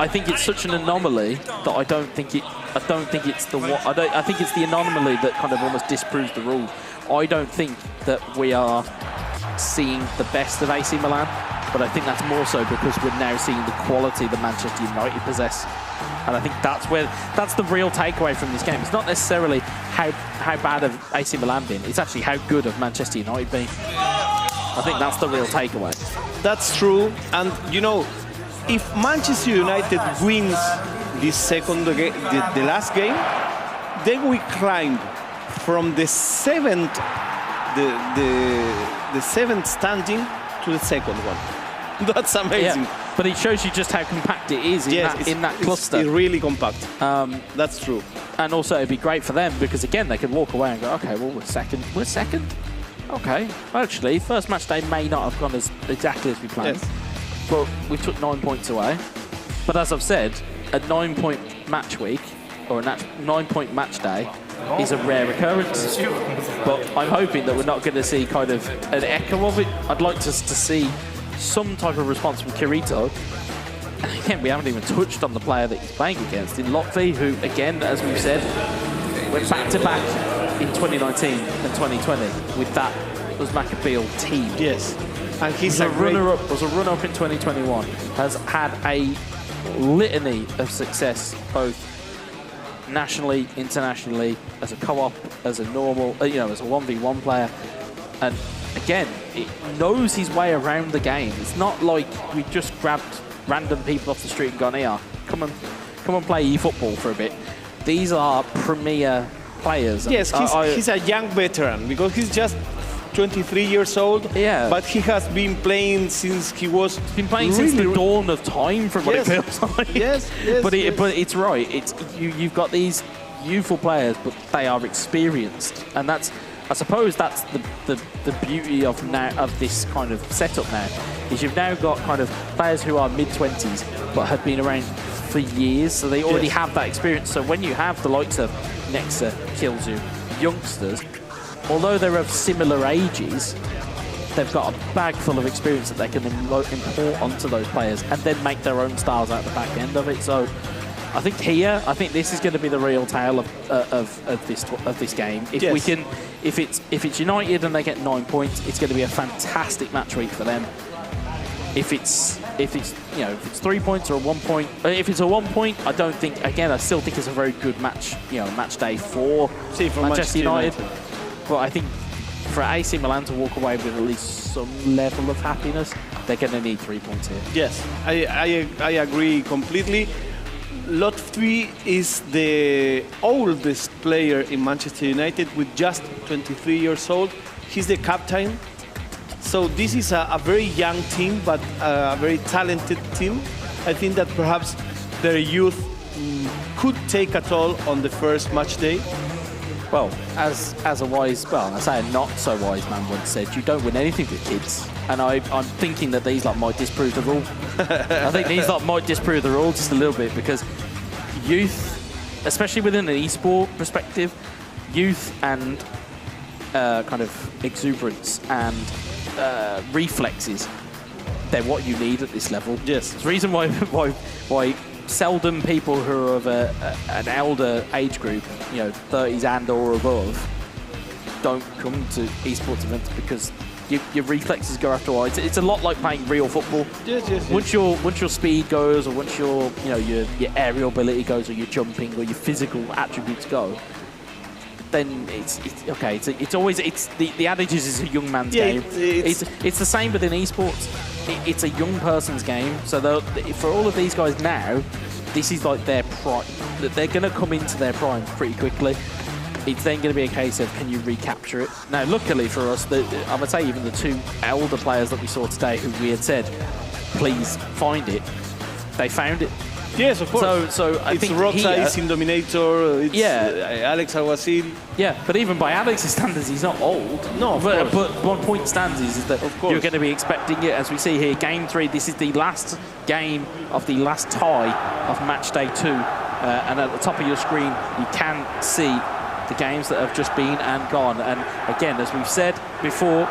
I think it's such an anomaly that I think it's the anomaly that kind of almost disproves the rule. I don't think that we are seeing the best of AC Milan, but I think that's more so because we're now seeing the quality that Manchester United possess. And I think that's the real takeaway from this game. It's not necessarily how bad have AC Milan been, it's actually how good have Manchester United been. I think that's the real takeaway. That's true. And you know, if Manchester United wins this the last game, then we climb from the seventh standing to the second one. That's amazing. Yeah, but it shows you just how compact it is in that cluster. It's really compact. That's true. And also it'd be great for them because again they could walk away and go, okay, well we're second. Okay, actually first match day may not have gone exactly as we planned. Yes. But we took 9 points away. But as I've said, a 9-point match week or a 9-point match day is a rare occurrence. But I'm hoping that we're not going to see kind of an echo of it. I'd like us to see some type of response from Kirito. And again, we haven't even touched on the player that he's playing against in Lotfi, who, again, as we've said, went back-to-back in 2019 and 2020 with that Uzbekistan team. Yes. And he's was a runner-up in 2021. Has had a litany of success, both nationally, internationally, as a co-op, as a normal, as a 1v1 player, and again, it knows his way around the game. It's not like we just grabbed random people off the street and gone, here, come and play eFootball for a bit. These are premier players. Yes, he's a young veteran because he's just 23 years old. Yeah. But he has been playing since he was. He's been playing since the dawn of time, from what it feels like. Yes. But it's right. It's you've got these youthful players, but they are experienced, and I suppose that's the beauty of this kind of setup now, is you've now got kind of players who are mid-20s but have been around for years, so they already have that experience. So when you have the likes of Nexa, Killzu, youngsters, although they're of similar ages, they've got a bag full of experience that they can import onto those players and then make their own styles out the back end of it. So I think this is going to be the real tale of this game. If Yes. we can, if it's United and they get 9 points, it's going to be a fantastic match week for them. If it's 3 points or a 1 point, if it's a 1 point, I don't think. Again, I still think it's a very good match. Match day for Manchester United. But I think for AC Milan to walk away with at least some level of happiness, they're going to need 3 points here. Yes, I agree completely. Lotfi is the oldest player in Manchester United with just 23 years old. He's the captain. So this is a very young team, but a very talented team. I think that perhaps their youth could take a toll on the first match day. Well, as a not so wise man once said, you don't win anything with kids. And I'm thinking that these might disprove the rule. I think these might disprove the rule just a little bit, because youth, especially within an esport perspective, youth and kind of exuberance and reflexes, they're what you need at this level. Yes. It's the reason why seldom people who are of an elder age group, 30s and or above, don't come to esports events, because your reflexes go after a while. It's a lot like playing real football. Yes. Once your speed goes, or once your aerial ability goes, or your jumping or your physical attributes go, then it's okay. It's always the adage is a young man's game. It's the same within esports. It's a young person's game. So for all of these guys now, this is like their prime. They're going to come into their prime pretty quickly. It's then going to be a case of, can you recapture it? Now, luckily for us, I would say even the two elder players that we saw today, who we had said, please find it, they found it. Yes, of course. So I think Rota, it's in Dominator, it's Alex Aguasil. Yeah, but even by Alex's standards, he's not old. No, but one point stands is that you're going to be expecting it. As we see here, Game 3, this is the last game of the last tie of Match Day 2. And at the top of your screen, you can see the games that have just been and gone. And again, as we've said before,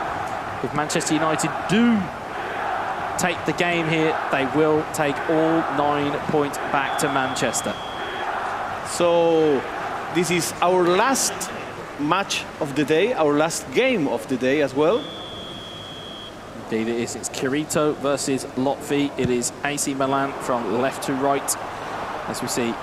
if Manchester United do take the game here, they will take all 9 points back to Manchester. So this is our last match of the day, our last game of the day as well. Indeed it is. It's Kirito versus Lotfi. It is AC Milan from left to right, as we see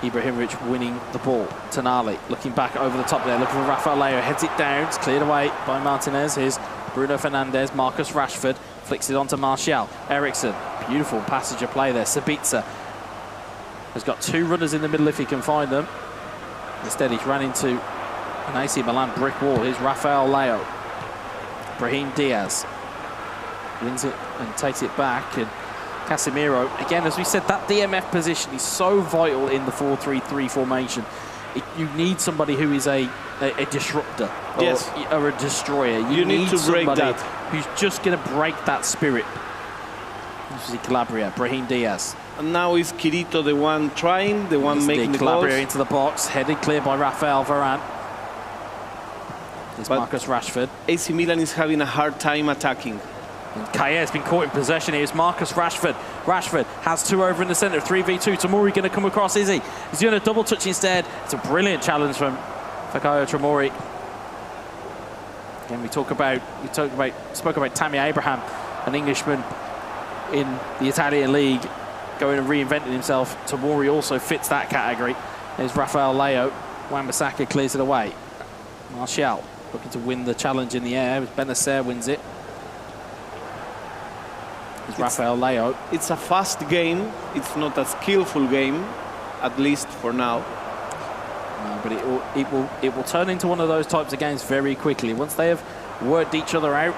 Ibrahimovic winning the ball. Tonali looking back over the top there, looking for Rafael Leo, heads it down, it's cleared away by Martinez. Here's Bruno Fernandes, Marcus Rashford, flicks it onto Martial. Ericsson, beautiful passage of play there. Sabitzer has got two runners in the middle if he can find them. Instead, he's ran into an AC Milan brick wall. Here's Rafael Leo. Brahim Diaz wins it and takes it back. And Casemiro, again, as we said, that DMF position is so vital in the 4-3-3 formation. You need somebody who is a disruptor, or a destroyer. You need to break that. Who's just going to break that spirit. This is Calabria, Brahim Diaz. And now is Kirito the one trying, the one making the Calabria goals. into the box, headed clear by Rafael Varane. There's Marcus Rashford. AC Milan is having a hard time attacking. Kaye has been caught in possession. Here's Marcus Rashford. Rashford has two over in the centre. 3v2. Tomori going to come across, is he? He's going to double touch instead. It's a brilliant challenge from Fikayo Tomori. Again, we spoke about Tammy Abraham, an Englishman in the Italian league, going and reinventing himself. Tomori also fits that category. There's Rafael Leo. Wan-Bissaka clears it away. Martial looking to win the challenge in the air. Benacer wins it. It's Rafael Leo. It's a fast game. It's not a skillful game, at least for now. No, but it will turn into one of those types of games very quickly. Once they have worked each other out,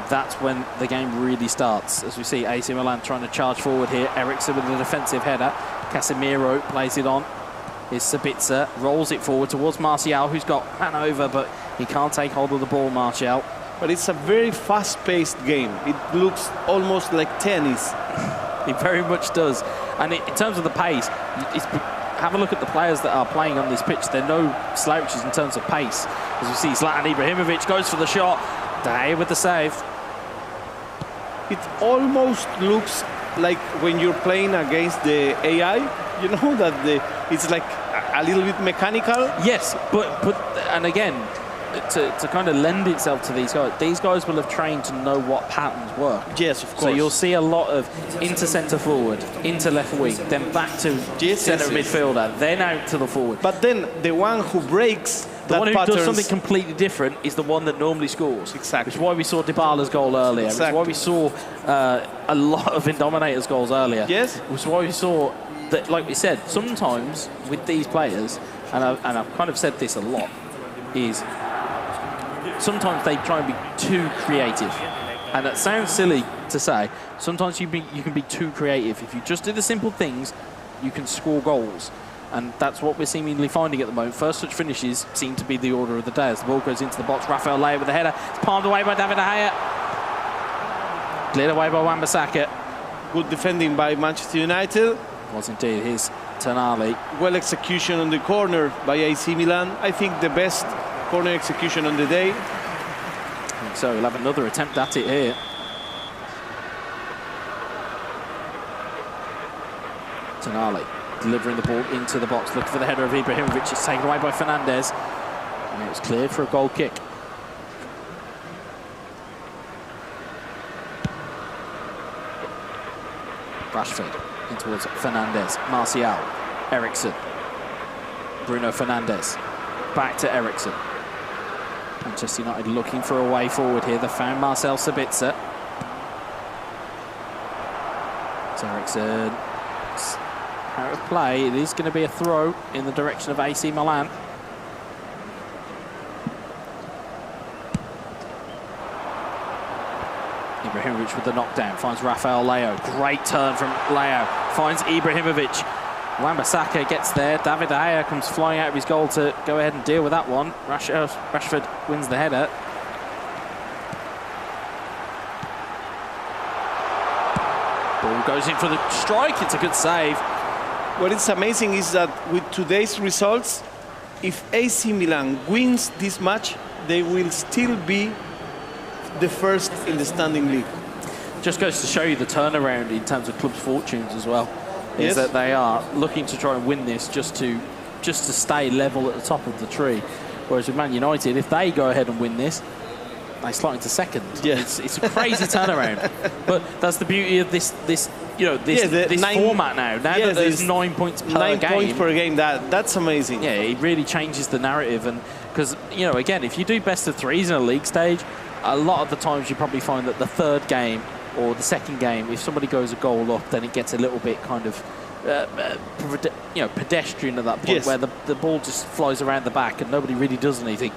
that's when the game really starts. As we see AC Milan trying to charge forward here. Ericsson with a defensive header. Casemiro plays it on. Here's Sabitzer, rolls it forward towards Martial, who's got man over, but he can't take hold of the ball, Martial. But it's a very fast-paced game. It looks almost like tennis. It very much does. And in terms of the pace, have a look at the players that are playing on this pitch. There are no slouches in terms of pace. As we see, Zlatan Ibrahimovic goes for the shot. Day with the save. It almost looks like when you're playing against the AI, you know, that it's like a little bit mechanical. Yes, but and again, to kind of lend itself to these guys will have trained to know what patterns work. Yes, of course. So you'll see a lot of into centre forward, into left wing, then back to centre midfielder, then out to the forward. But then the one who breaks the one who does something completely different is the one that normally scores. Exactly. Which is why we saw Dybala's goal earlier. Exactly. Which is why we saw a lot of Indominator's goals earlier. Yes. Which is why we saw that, like we said, sometimes with these players, and I've kind of said this a lot, is sometimes they try and be too creative. And that sounds silly to say. Sometimes you can be too creative. If you just do the simple things, you can score goals. And that's what we're seemingly finding at the moment. First touch finishes seem to be the order of the day. As the ball goes into the box, Rafael Leao with the header. It's palmed away by David De Gea. Cleared away by Wan-Bissaka. Good defending by Manchester United. Was indeed his Tonali. Well execution on the corner by AC Milan. I think the best corner execution on the day. So we'll have another attempt at it here. Tonali delivering the ball into the box, looking for the header of Ibrahimovic. It's taken away by Fernandes. And it was cleared for a goal kick. Rashford in towards Fernandes. Martial. Eriksen. Bruno Fernandes. Back to Eriksen. Manchester United looking for a way forward here. They found Marcel Sabitzer. It's Eriksen. Out of play. It is going to be a throw in the direction of AC Milan. Ibrahimovic with the knockdown. Finds Rafael Leao. Great turn from Leao. Finds Ibrahimovic. Wan-Bissaka gets there. David De Gea comes flying out of his goal to go ahead and deal with that one. Rashford wins the header. Ball goes in for the strike. It's a good save. What is amazing is that with today's results, if AC Milan wins this match, they will still be the first in the standing league. Just goes to show you the turnaround in terms of clubs' fortunes as well. Yes. Is that they are looking to try and win this just to stay level at the top of the tree. Whereas with Man United, if they go ahead and win this, they slide into second. Yes. It's a crazy turnaround. But that's the beauty of this format now. Now that there's 9 points per game. 9 points per game. That's amazing. Yeah, it really changes the narrative. And because, again, if you do best of threes in a league stage, a lot of the times you probably find that the third game or the second game, if somebody goes a goal up, then it gets a little bit kind of pedestrian at that point, where the ball just flies around the back and nobody really does anything.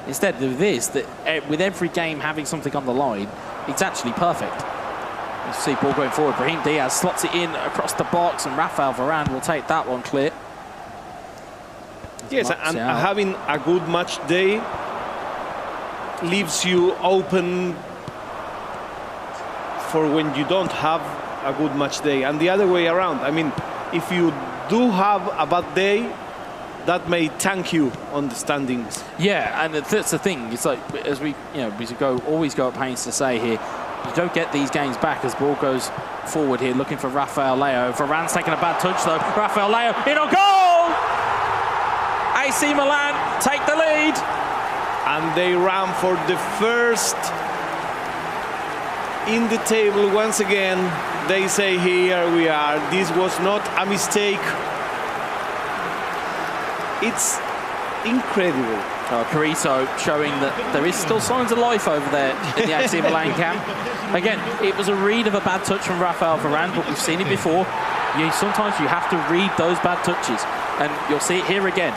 Instead of this, with every game having something on the line, it's actually perfect. You see ball going forward. Brahim Diaz slots it in across the box, and Rafael Varane will take that one clear. Yes, and having a good match day leaves you open for when you don't have a good match day, and the other way around. I mean, if you do have a bad day, that may tank you on the standings. Yeah, and that's the thing. It's like, as we always go at pains to say here, you don't get these games back as ball goes forward here, looking for Rafael Leao. Varane's taking a bad touch though. Rafael Leao in a goal! AC Milan take the lead. And they ran for the first in the table once again. They say, here we are. This was not a mistake. It's incredible. Carito showing that there is still signs of life over there in the AC Milan camp. Again, it was a read of a bad touch from Rafael Varane, but we've seen it before. Sometimes you have to read those bad touches, and you'll see it here again.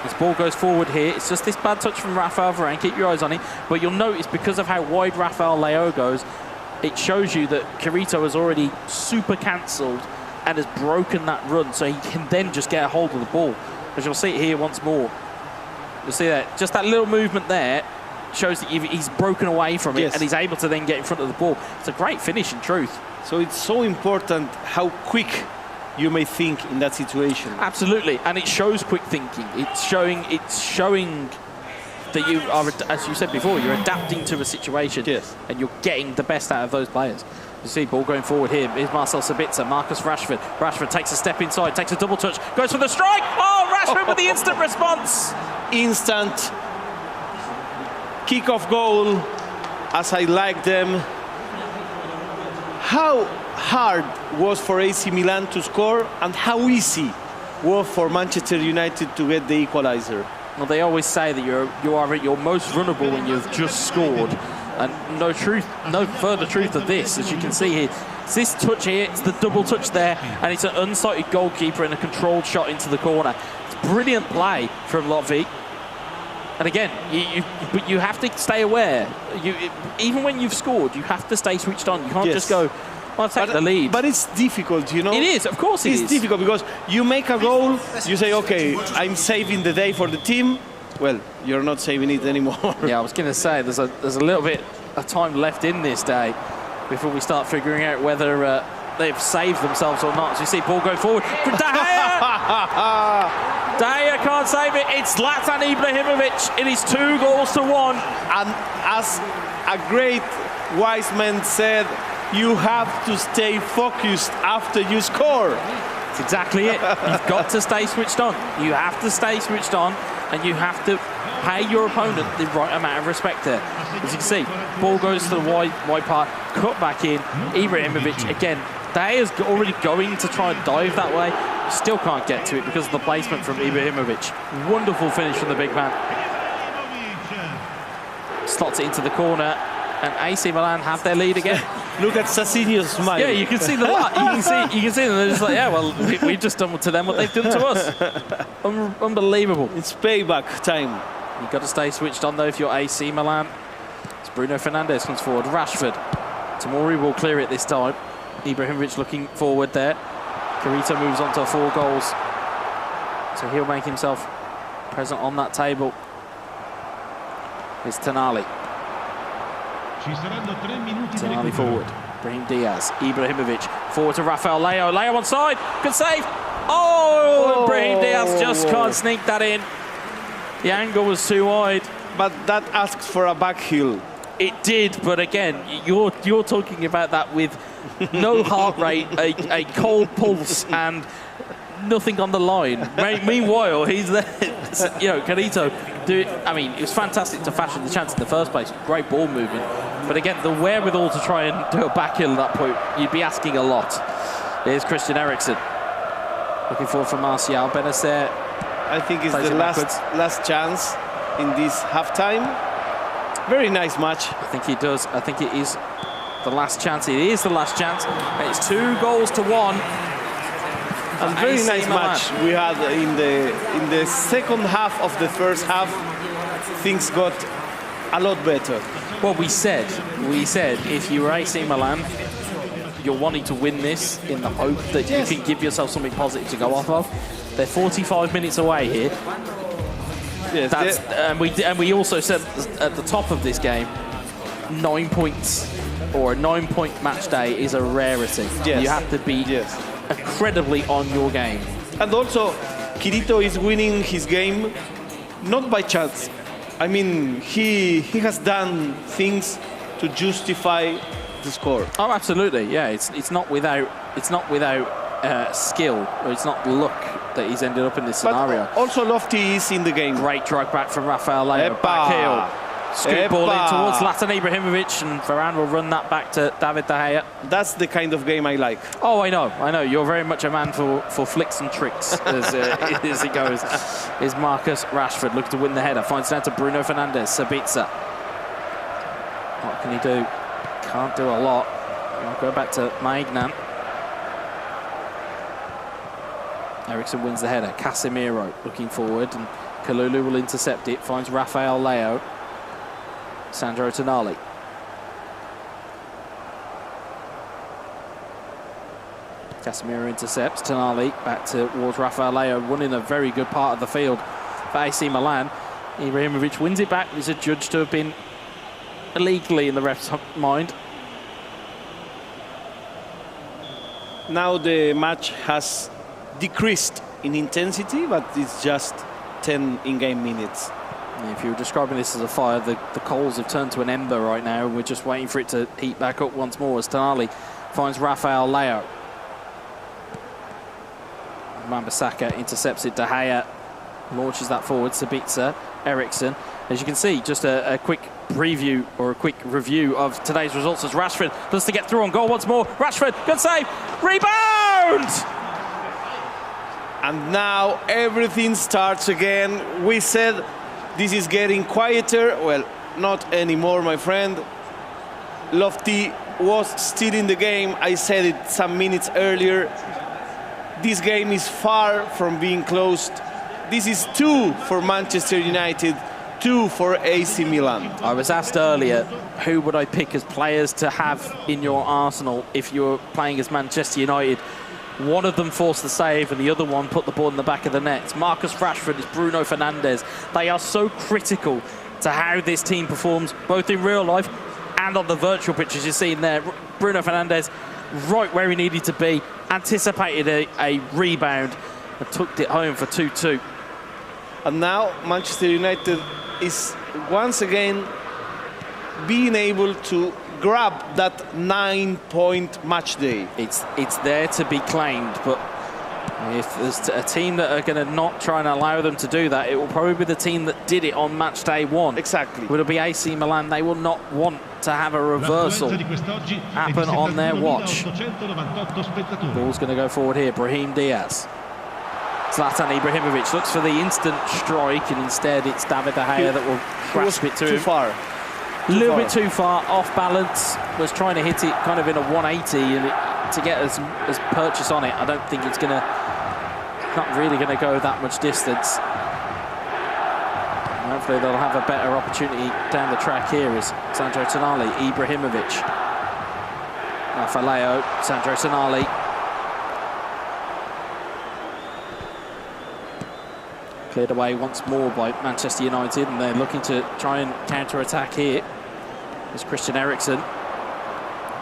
This ball goes forward here. It's just this bad touch from Rafael Varane. Keep your eyes on it. But you'll notice, because of how wide Rafael Leao goes, it shows you that Carito has already super cancelled and has broken that run, so he can then just get a hold of the ball. As you'll see it here once more. You'll see that just that little movement there shows that he's broken away from it, and he's able to then get in front of the ball. It's a great finish in truth. So it's so important how quick you may think in that situation. Absolutely, and it shows quick thinking. It's showing that you are, as you said before, you're adapting to a situation, and you're getting the best out of those players. You see, ball going forward here. Here's Marcel Sabitzer, Marcus Rashford. Rashford takes a step inside, takes a double touch, goes for the strike. Oh, Rashford with the instant response. Instant kick-off goal, as I like them. How hard was for AC Milan to score, and how easy was for Manchester United to get the equalizer? Well, they always say that you are at your most vulnerable when you've just scored, and no further truth of this, as you can see here. It's this touch here, it's the double touch there, and it's an unsighted goalkeeper and a controlled shot into the corner. It's brilliant play from Lotvik. And again, but you have to stay aware. Even when you've scored, you have to stay switched on. You can't just go, I'll take the lead. But it's difficult, you know? It is, of course it is. It's difficult because you make a goal, you say, okay, I'm saving the day for the team. Well, you're not saving it anymore. Yeah, I was going to say, there's a little bit of time left in this day before we start figuring out whether they've saved themselves or not. So you see ball going forward from De Gea. De Gea can't save it. It's Zlatan Ibrahimovic. It is 2-1. And as a great wise man said, you have to stay focused after you score. That's exactly it. You've got to stay switched on. You have to stay switched on, and you have to pay your opponent the right amount of respect there. As you can see, ball goes to the wide part, cut back in. Ibrahimovic again. De Gea's already going to try and dive that way. Still can't get to it because of the placement from Ibrahimovic. Wonderful finish from the big man. Slots it into the corner, and AC Milan have their lead again. Look at Sassinio's smile. Yeah, you can see the lot. You can see them. They're just like, yeah, well, we've just done to them what they've done to us. Unbelievable. It's payback time. You've got to stay switched on though if you're AC Milan. As Bruno Fernandes comes forward. Rashford. Tomori will clear it this time. Ibrahimovic looking forward there. Carito moves on to 4 goals. So he'll make himself present on that table. It's Tonali. Tonali forward. Brahim Diaz. Ibrahimovic forward to Rafael Leo. Leo on side. Good save. Oh, Brahim Diaz just can't sneak that in. The angle was too wide. But that asks for a back heel. It did, but again, you're talking about that with no heart rate, a cold pulse, and nothing on the line. Meanwhile, he's there. You know, Carito. I mean, it was fantastic to fashion the chance in the first place. Great ball movement, but again, the wherewithal to try and do a back heel at that point, you'd be asking a lot. Here's Christian Eriksen looking forward for Martial. Benacer. I think it's the last chance in this halftime. Very nice match. I think he does. I think it is the last chance. It is the last chance. It's 2-1. And very nice match we had in the second half of the first half. Things got a lot better. Well, we said if you were AC Milan, you're wanting to win this in the hope that you can give yourself something positive to go off of. They're 45 minutes away here. Yes, and we also said at the top of this game, 9 points or a 9-point match day is a rarity. Yes. You have to be incredibly on your game. And also, Kirito is winning his game not by chance. I mean, he has done things to justify the score. Oh, absolutely. Yeah, it's not without skill, or it's not luck that he's ended up in this scenario. But also Lofty is in the game. Great drag back from Rafael Leo. Back heel. Scoop ball in towards Zlatan Ibrahimovic, and Varane will run that back to David De Gea. That's the kind of game I like. Oh, I know. You're very much a man for flicks and tricks as he goes. Is Marcus Rashford looking to win the header. Finds down to Bruno Fernandes. Sabitzer. What can he do? Can't do a lot. I'll go back to Maignan. Eriksen wins the header. Casemiro looking forward, and Kalulu will intercept it. Finds Rafael Leo. Sandro Tonali. Casemiro intercepts. Tonali back towards Rafael Leo, running a very good part of the field for AC Milan. Ibrahimovic wins it back. He's adjudged to have been illegally in the ref's mind. Now the match has decreased in intensity, but it's just 10 in-game minutes. If you were describing this as a fire, the coals have turned to an ember right now. We're just waiting for it to heat back up once more as Tonali finds Rafael Leao. Wan-Bissaka intercepts it. De Gea launches that forward. Sabitzer, Eriksen. As you can see, just a quick preview or a quick review of today's results as Rashford does to get through on goal once more. Rashford, good save, rebound! And now everything starts again. We said this is getting quieter. Well, not anymore, my friend. Lofty was still in the game. I said it some minutes earlier. This game is far from being closed. This is 2 for Manchester United, 2 for AC Milan. I was asked earlier, who would I pick as players to have in your arsenal if you're playing as Manchester United? One of them forced the save and the other one put the ball in the back of the net. It's Marcus Rashford, it's Bruno Fernandes. They are so critical to how this team performs, both in real life and on the virtual pitches you're seeing there. Bruno Fernandes right where he needed to be, anticipated a rebound and took it home for 2-2. And now Manchester United is once again being able to grab that 9-point match day. It's there to be claimed, but if there's a team that are going to not try and allow them to do that, it will probably be the team that did it on match day 1. Exactly. Will it be AC Milan? They will not want to have a reversal happen on their watch. Ball's going to go forward here. Brahim Diaz. Zlatan Ibrahimovic looks for the instant strike, and instead it's David De Gea that will grasp it to him. Too far. A little bit too far, off balance. Was trying to hit it kind of in a 180 and to get as purchase on it. I don't think it's not really going to go that much distance. And hopefully they'll have a better opportunity down the track here as Sandro Tonali, Ibrahimovic, Rafael, Sandro Tonali. Cleared away once more by Manchester United, and they're looking to try and counter-attack here. There's Christian Eriksen.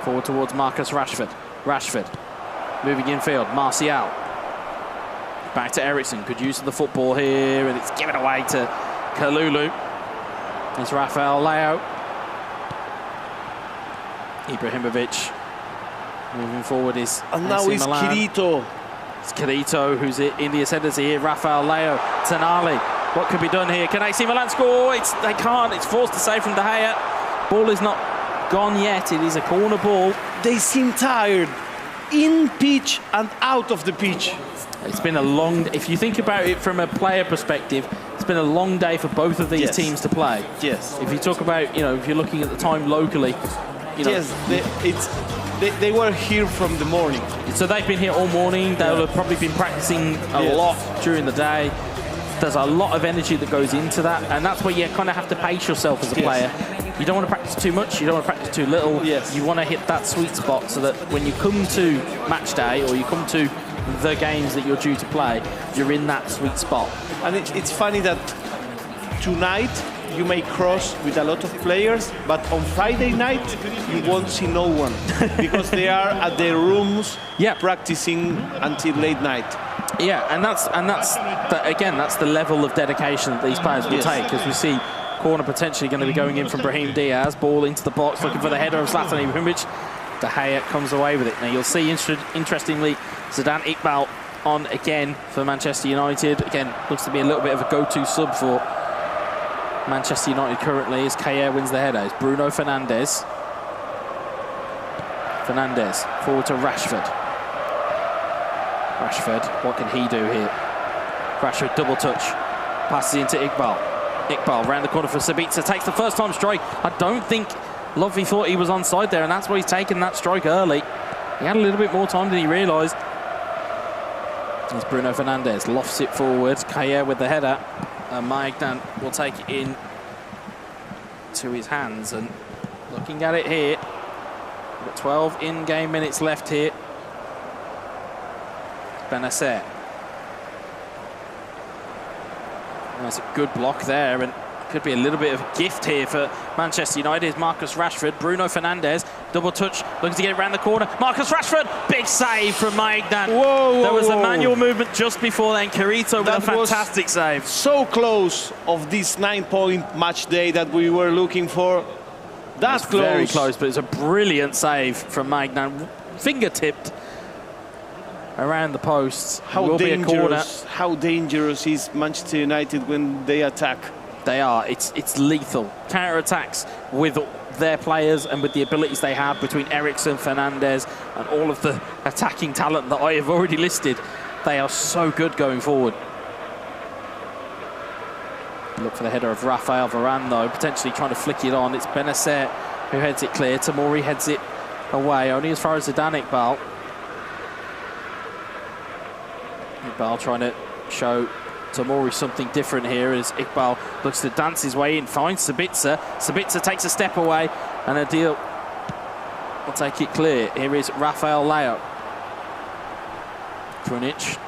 Forward towards Marcus Rashford. Rashford moving infield. Martial. Back to Eriksen. Good use of the football here, and it's given away to Kalulu. There's Rafael Leao. Ibrahimovic. Moving forward is and now AC it's Milan. Kirito. It's Kirito who's in the ascendancy here. Rafael Leao, Tonali. What could be done here? Can AC Milan score? They can't. It's forced to save from De Gea. Ball is not gone yet. It is a corner ball. They seem tired, in pitch and out of the pitch. It's been a long. If you think about it from a player perspective, it's been a long day for both of these teams to play. Yes. If you talk about, if you're looking at the time locally, yes, they were here from the morning. So they've been here all morning. They'll have probably been practicing a lot during the day. There's a lot of energy that goes into that, and that's where you kind of have to pace yourself as a player. You don't want to practice too much, you don't want to practice too little. You want to hit that sweet spot so that when you come to match day or you come to the games that you're due to play, you're in that sweet spot. And it's funny that tonight you may cross with a lot of players, but on Friday night you won't see no one because they are at their rooms practicing until late night. Yeah, and that's the level of dedication that these players will take, as we see corner potentially going to be going in from Brahim Diaz. Ball into the box, looking for the header of Zlatan Ibrahimovic. De Gea comes away with it. Now you'll see, interestingly, Zidane Iqbal on again for Manchester United. Again, looks to be a little bit of a go-to sub for Manchester United currently, as Kayer wins the header. It's Bruno Fernandes. Fernandes forward to Rashford. Rashford, what can he do here? Rashford double touch, passes into Iqbal. Iqbal round the corner for Sabitzer, takes the first time strike. I don't think Lovey thought he was onside there, and that's why he's taken that strike early. He had a little bit more time than he realised. It's Bruno Fernandes, lofts it forward. Kayer with the header. Maignan will take it in to his hands, and looking at it here, we've got 12 in-game minutes left here. Benacer. There's a good block there, and Could be a little bit of a gift here for Manchester United. Marcus Rashford, Bruno Fernandes, double touch, looking to get it around the corner. Marcus Rashford, big save from Maignan. Whoa, there was whoa. a manual movement just before then. Carito with a fantastic save. So close of this 9-point match day that we were looking for. That's close. Very close, but it's a brilliant save from Maignan. Fingertipped around the posts. How dangerous is Manchester United when they attack? They are. It's lethal. Counter-attacks with their players and with the abilities they have between Eriksen, Fernandes, and all of the attacking talent that I have already listed. They are so good going forward. Look for the header of Rafael Varane, though, potentially trying to flick it on. It's Benacer who heads it clear. Tamori heads it away, only as far as Zidane Iqbal. Iqbal trying to show Tamori something different here as Iqbal looks to dance his way in, finds Sabitzer. Sabitzer takes a step away, and Adil will take it clear. Here is Rafael Leao. Krunic.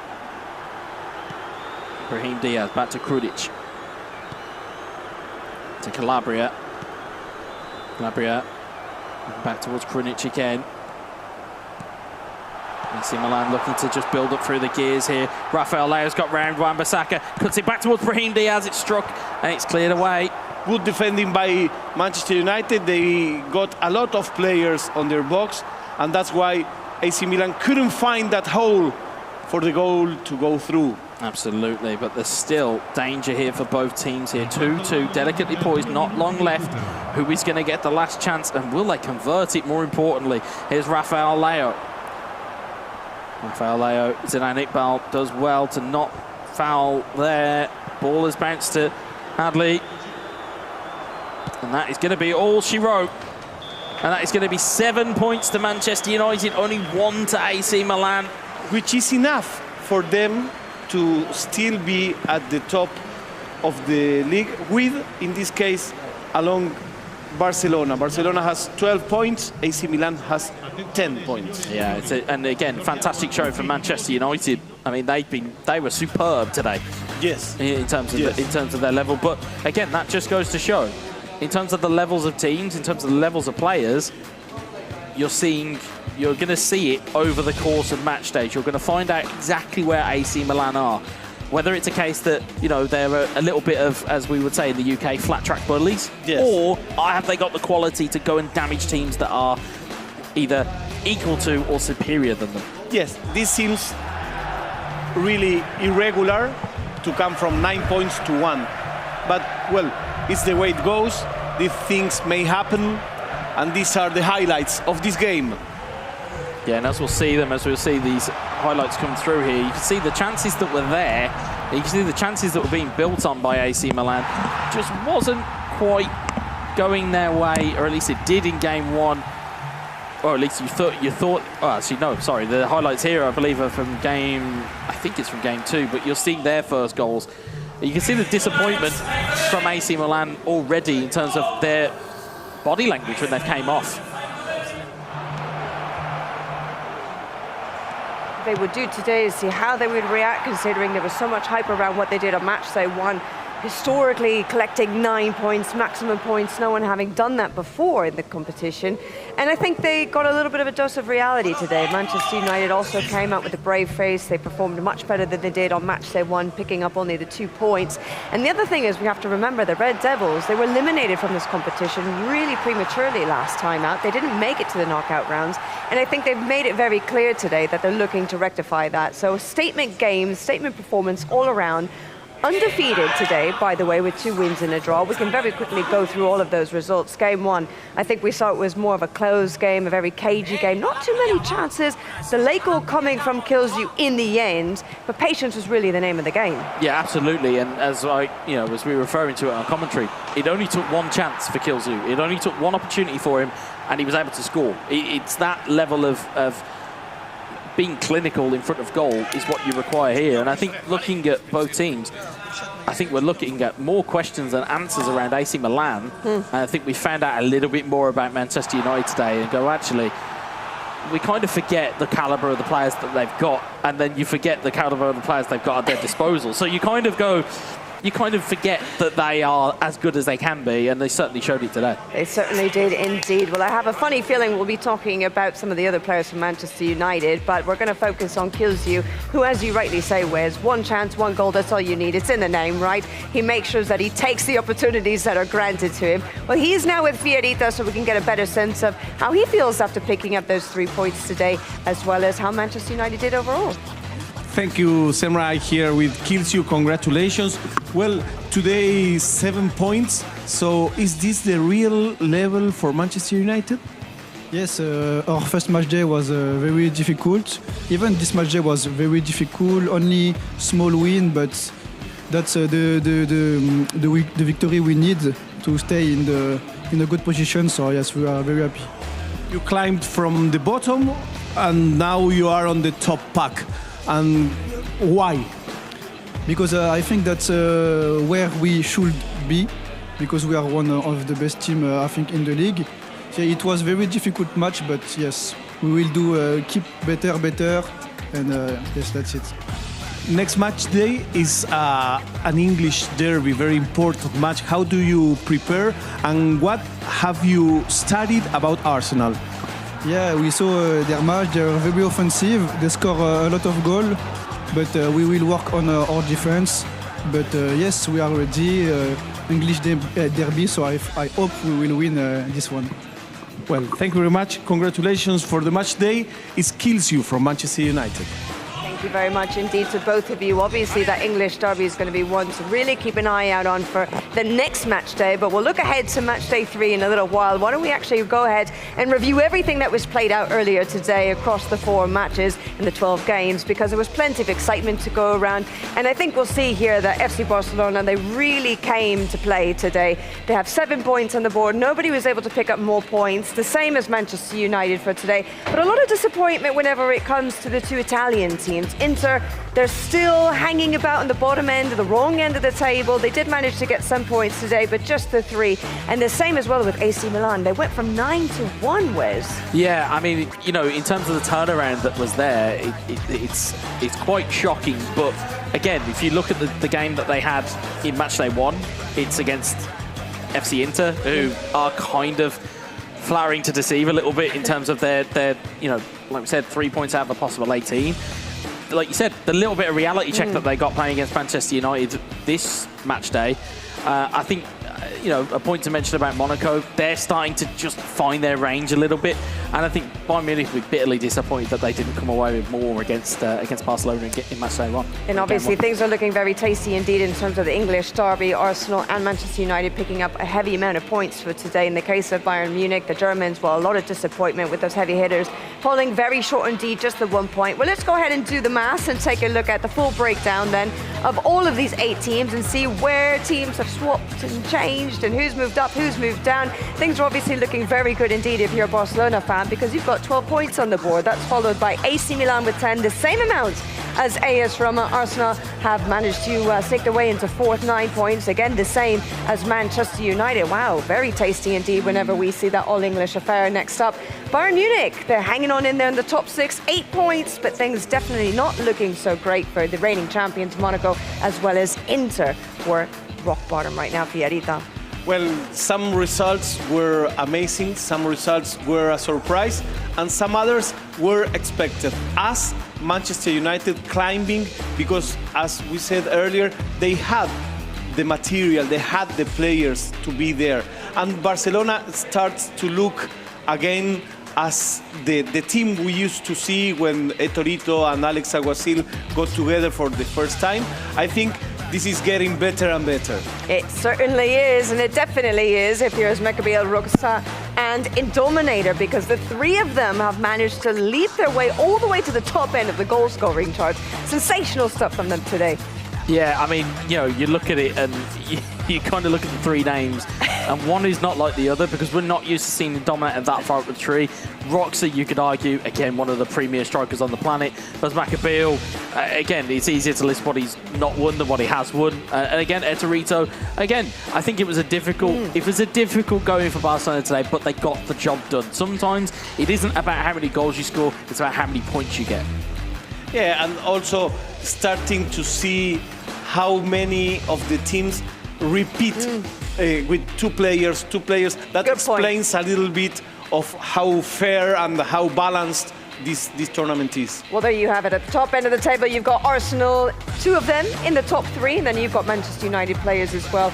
Brahim Diaz back to Krunic. To Calabria. Calabria back towards Krunic again. AC Milan looking to just build up through the gears here. Rafael Leao's got round Wan-Bissaka, cuts it back towards Brahim Diaz. It's struck and it's cleared away. Good defending by Manchester United. They got a lot of players on their box, and that's why AC Milan couldn't find that hole for the goal to go through. Absolutely, but there's still danger here for both teams here. 2-2, delicately poised, not long left. Who is going to get the last chance, and will they convert it, more importantly? Here's Rafael Leao. Rafael Leao, Zidane Iqbal does well to not foul there. Ball has bounced to Hadley. And that is going to be all she wrote. And that is going to be 7 points to Manchester United, only 1 to AC Milan. Which is enough for them to still be at the top of the league with, in this case, along Barcelona. Barcelona has 12 points, AC Milan has 10 points. Yeah, and again, fantastic show from Manchester United. I mean, they were superb today. Yes. In terms of their level, but again, that just goes to show, in terms of the levels of teams, in terms of the levels of players, you're going to see it over the course of match days. You're going to find out exactly where AC Milan are. Whether it's a case that, you know, they're a little bit of, as we would say in the UK, flat track bullies, yes, or have they got the quality to go and damage teams that are either equal to or superior than them? Yes, this seems really irregular to come from 9 points to 1. But, well, it's the way it goes. These things may happen, and these are the highlights of this game. Yeah, and as we'll see these highlights come through here, you can see the chances that were there, you can see the chances that were being built on by AC Milan just wasn't quite going their way, or at least it did in game 1. Or at least you thought, oh, actually, no, sorry, the highlights here, I believe, are from I think it's from game 2, but you're seeing their first goals. You can see the disappointment from AC Milan already in terms of their body language when they came off. They would do today is see how they would react, considering there was so much hype around what they did on match day 1. Historically collecting 9 points, maximum points, no one having done that before in the competition. And I think they got a little bit of a dose of reality today. Manchester United also came out with a brave face. They performed much better than they did on match day 1, picking up only the 2 points. And the other thing is we have to remember the Red Devils, they were eliminated from this competition really prematurely last time out. They didn't make it to the knockout rounds. And I think they've made it very clear today that they're looking to rectify that. So statement game, statement performance all around. Undefeated today, by the way, with 2 wins and a draw. We can very quickly go through all of those results. Game 1, I think we saw it was more of a closed game, a very cagey game. Not too many chances. The late goal coming from Kilzu in the end, but patience was really the name of the game. Yeah, absolutely. And as as we were referring to it on commentary, it only took 1 chance for Kilzu. It only took 1 opportunity for him, and he was able to score. It's that level of being clinical in front of goal is what you require here. And I think looking at both teams, I think we're looking at more questions than answers around AC Milan. And I think we found out a little bit more about Manchester United today and go, actually, we kind of forget the calibre of the players that they've got, and then you forget the calibre of the players they've got at their disposal. So you kind of go, you kind of forget that they are as good as they can be, and they certainly showed it today. They certainly did indeed. Well, I have a funny feeling we'll be talking about some of the other players from Manchester United, but we're going to focus on Kilsue, who, as you rightly say, Wes, one chance, one goal, that's all you need. It's in the name, right? He makes sure that he takes the opportunities that are granted to him. Well, he is now with Fiorita, so we can get a better sense of how he feels after picking up those 3 points today, as well as how Manchester United did overall. Thank you, Semra, here with Kilsue. Congratulations. Well, today 7 points. So is this the real level for Manchester United? Yes, our first match day was very difficult. Even this match day was very difficult. Only small win, but that's the victory we need to stay in a good position. So yes, we are very happy. You climbed from the bottom, and now you are on the top pack. And why? Because I think that's where we should be, because we are one of the best team, I think, in the league. So it was very difficult match, but yes, we will do keep better, and yes, that's it. Next match day is an English derby, very important match. How do you prepare, and what have you studied about Arsenal? Yeah, we saw their match. They are very offensive. They score a lot of goals, but we will work on our defense. But yes, we are ready. English derby, so I hope we will win this one. Well, thank you very much. Congratulations for the match day. It Kilsue from Manchester United. Thank you very much indeed to both of you. Obviously, that English derby is going to be one to really keep an eye out on for the next match day, but we'll look ahead to match day 3 in a little while. Why don't we actually go ahead and review everything that was played out earlier today across the 4 matches in the 12 games, because there was plenty of excitement to go around, and I think we'll see here that FC Barcelona, they really came to play today. They have 7 points on the board. Nobody was able to pick up more points, the same as Manchester United for today, but a lot of disappointment whenever it comes to the 2 Italian teams. Inter, they're still hanging about on the bottom end, the wrong end of the table. They did manage to get some points today, but just the 3. And the same as well with AC Milan. They went from 9 to 1, Wes. Yeah, I mean, you know, in terms of the turnaround that was there, it's quite shocking. But again, if you look at the game that they had in matchday 1, it's against FC Inter, who are kind of flowering to deceive a little bit in terms of their you know, like we said, 3 points out of a possible 18. Like you said, the little bit of reality check that they got playing against Manchester United this match day. I think, you know, a point to mention about Monaco, they're starting to just find their range a little bit. And I think Bayern Munich will be bitterly disappointed that they didn't come away with more against Barcelona in match day 1. And obviously things are looking very tasty indeed in terms of the English derby. Arsenal and Manchester United picking up a heavy amount of points for today. In the case of Bayern Munich, the Germans, well, a lot of disappointment with those heavy hitters, falling very short indeed, just the 1 point. Well, let's go ahead and do the maths and take a look at the full breakdown then of all of these 8 teams and see where teams have swapped and changed and who's moved up, who's moved down. Things are obviously looking very good indeed if you're a Barcelona fan, because you've got 12 points on the board. That's followed by AC Milan with 10, the same amount as AS Roma. Arsenal have managed to sneak their way into 4th, 9 points. Again, the same as Manchester United. Wow, very tasty indeed whenever we see that all-English affair. Next up, Bayern Munich. They're hanging on in there in the top 6, 8 points, but things definitely not looking so great for the reigning champions, Monaco, as well as Inter, were rock bottom right now, Fiorita. Well, some results were amazing, some results were a surprise, and some others were expected. As Manchester United climbing, because as we said earlier, they had the material, they had the players to be there. And Barcelona starts to look again as the team we used to see when Etorito and Alex Aguasil got together for the first time. I think this is getting better and better. It certainly is, and it definitely is if you're Maccabi El-Roxa and Indominator, because the 3 of them have managed to leap their way all the way to the top end of the goal-scoring charts. Sensational stuff from them today. Yeah, I mean, you know, you look at it and you kind of look at the 3 names, and one is not like the other because we're not used to seeing Indominator that far up the tree. Roxa, you could argue, again, one of the premier strikers on the planet. But Maccabi, again, it's easier to list what he's not won than what he has won. And again, Etorito, again, I think it was a difficult going for Barcelona today, but they got the job done. Sometimes it isn't about how many goals you score, it's about how many points you get. Yeah, and also starting to see how many of the teams repeat with two players. That explains a little bit of how fair and how balanced this tournament is. Well, there you have it. At the top end of the table, you've got Arsenal, 2 of them in the top 3, and then you've got Manchester United players as well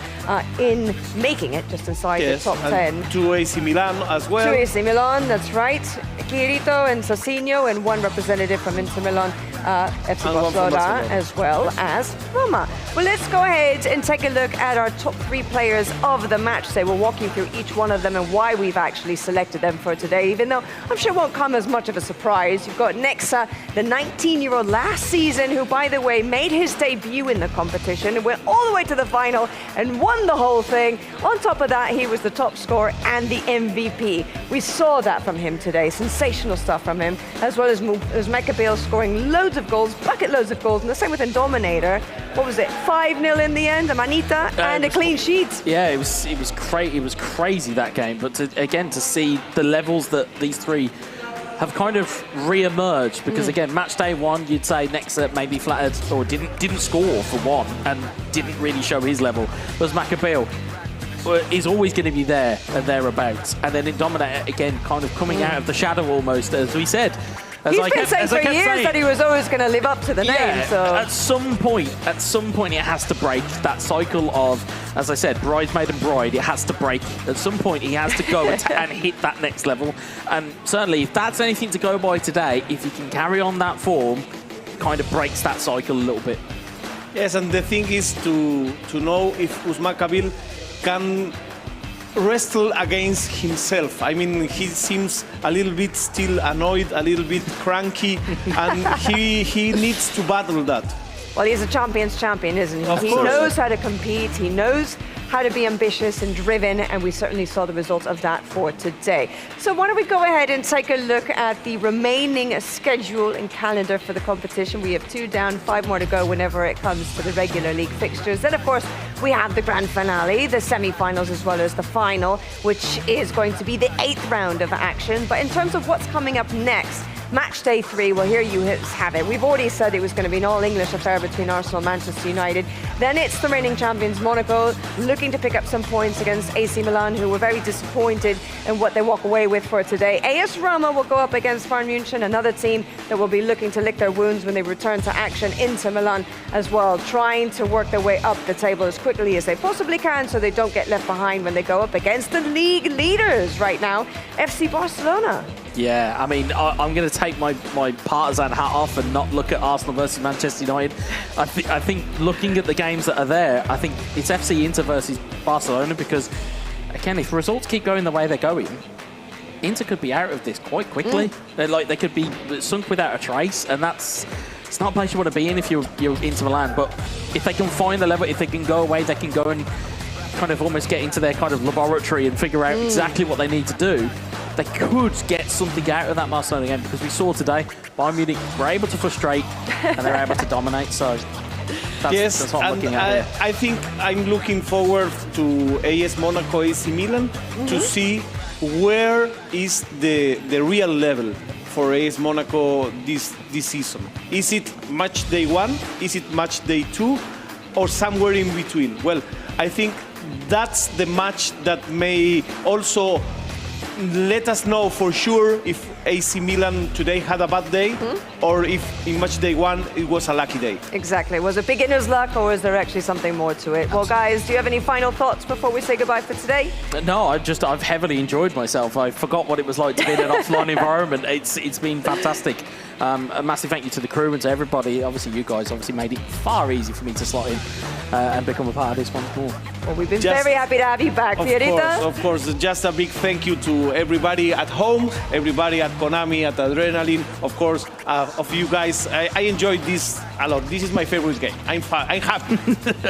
in making it just inside the top 10. 2 AC Milan as well. 2 AC Milan, that's right. Quirito and Sassinho, and 1 representative from Inter Milan, FC Barcelona, as well as Roma. Well, let's go ahead and take a look at our top 3 players of the match. So we'll walk you through each one of them and why we've actually selected them for today, even though I'm sure it won't come as much of a surprise. You've got Nexa, the 19-year-old last season, who, by the way, made his debut in the competition and went all the way to the final and won the whole thing. On top of that, he was the top scorer and the MVP. We saw that from him today. Sensational stuff from him, as well as Mekabeel scoring loads of goals, bucket loads of goals, and the same with Indominator. What was it, 5-0 in the end, a manita and a clean sheet? Yeah, it was crazy, that game. But to see the levels that these 3 have kind of re-emerged, because again, match day 1, you'd say Nexa maybe flattered or didn't score for 1 and didn't really show his level. Whereas Mekabeel is always going to be there and thereabouts. And then Indominator, again, kind of coming out of the shadow almost, as we said. He's been saying for years that he was always going to live up to the name. So at some point, it has to break that cycle of, as I said, bridesmaid and bride. It has to break. At some point, he has to go and hit that next level. And certainly, if that's anything to go by today, if he can carry on that form, kind of breaks that cycle a little bit. Yes, and the thing is to know if Mekabeel can wrestle against himself. I mean, he seems a little bit still annoyed, a little bit cranky, and he needs to battle that. Well, he's a champion's champion, isn't he? He knows how to compete, he knows how to be ambitious and driven, and we certainly saw the results of that for today. So why don't we go ahead and take a look at the remaining schedule and calendar for the competition. We have 2 down, 5 more to go whenever it comes to the regular league fixtures. Then, of course, we have the grand finale, the semi-finals, as well as the final, which is going to be the 8th round of action. But in terms of what's coming up next, Match day 3, well, here you have it. We've already said it was going to be an all-English affair between Arsenal and Manchester United. Then it's the reigning champions, Monaco, looking to pick up some points against AC Milan, who were very disappointed in what they walk away with for today. AS Roma will go up against Bayern Munich, another team that will be looking to lick their wounds when they return to action. Inter Milan as well, trying to work their way up the table as quickly as they possibly can so they don't get left behind when they go up against the league leaders right now, FC Barcelona. Yeah, I mean, I'm going to take my partisan hat off and not look at Arsenal versus Manchester United. I think looking at the games that are there, I think it's FC Inter versus Barcelona, because, again, if results keep going the way they're going, Inter could be out of this quite quickly. They could be sunk without a trace, and it's not a place you want to be in if you're Inter Milan. But if they can find the level, if they can go away, they can go and kind of almost get into their kind of laboratory and figure out exactly what they need to do. They could get something out of that Barcelona game, because we saw today Bayern Munich were able to frustrate and they're able to dominate. So that's what I'm looking at here. I think I'm looking forward to AS Monaco, AC Milan, to see where is the real level for AS Monaco this season. Is it match day 1? Is it match day 2? Or somewhere in between? Well, I think that's the match that may also let us know for sure if AC Milan today had a bad day, or if in match day 1 it was a lucky day. Exactly. Was it beginner's luck, or is there actually something more to it? Well, guys, do you have any final thoughts before we say goodbye for today? No, I've heavily enjoyed myself. I forgot what it was like to be in an offline environment. It's been fantastic. A massive thank you to the crew and to everybody. Obviously, you guys made it far easy for me to slot in and become a part of this once more. Well, we've been very happy to have you back, Fiorita. Of course, just a big thank you to everybody at home, everybody at Konami, at Adrenaline, of course, of you guys. I enjoyed this a lot. This is my favorite game. I'm happy.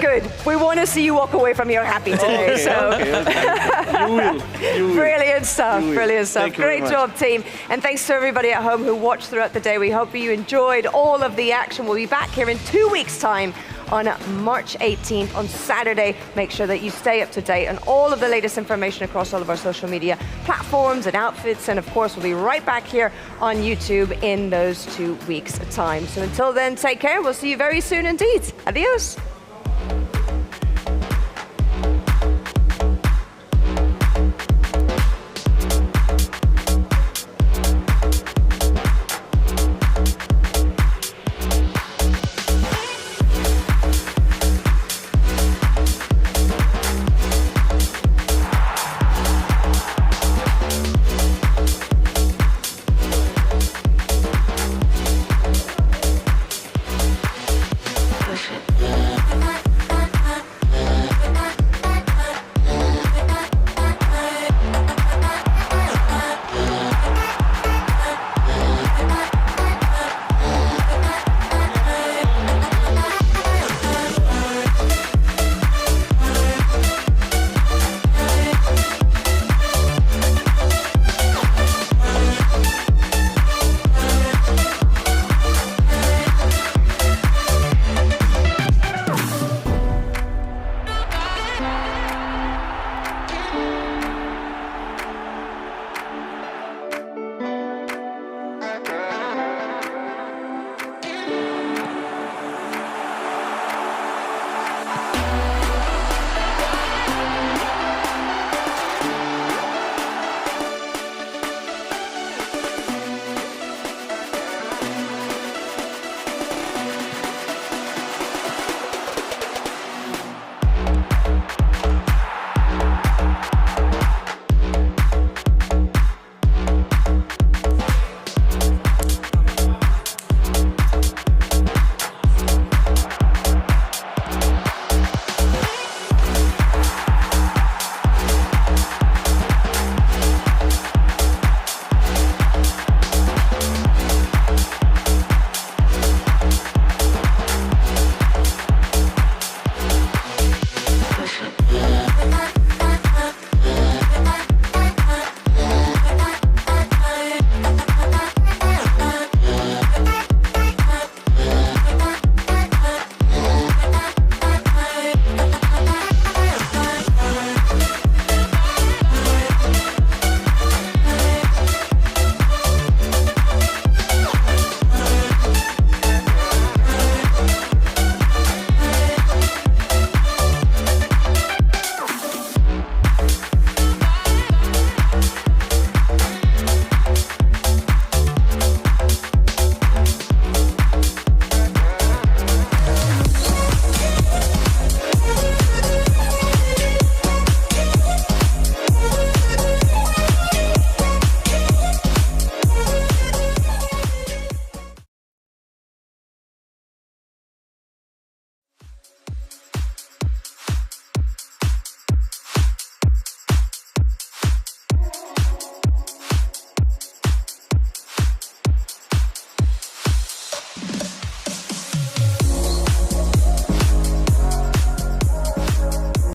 Good. We want to see you walk away from here happy today. Okay. You will. Brilliant stuff. Brilliant stuff. Thank you Great job, team. And thanks to everybody at home who watched throughout the day. We hope you enjoyed all of the action. We'll be back here in 2 weeks' time on March 18th on Saturday. Make sure that you stay up to date on all of the latest information across all of our social media platforms and outfits. And of course, we'll be right back here on YouTube in those 2 weeks' time. So until then, take care. We'll see you very soon indeed. Adios.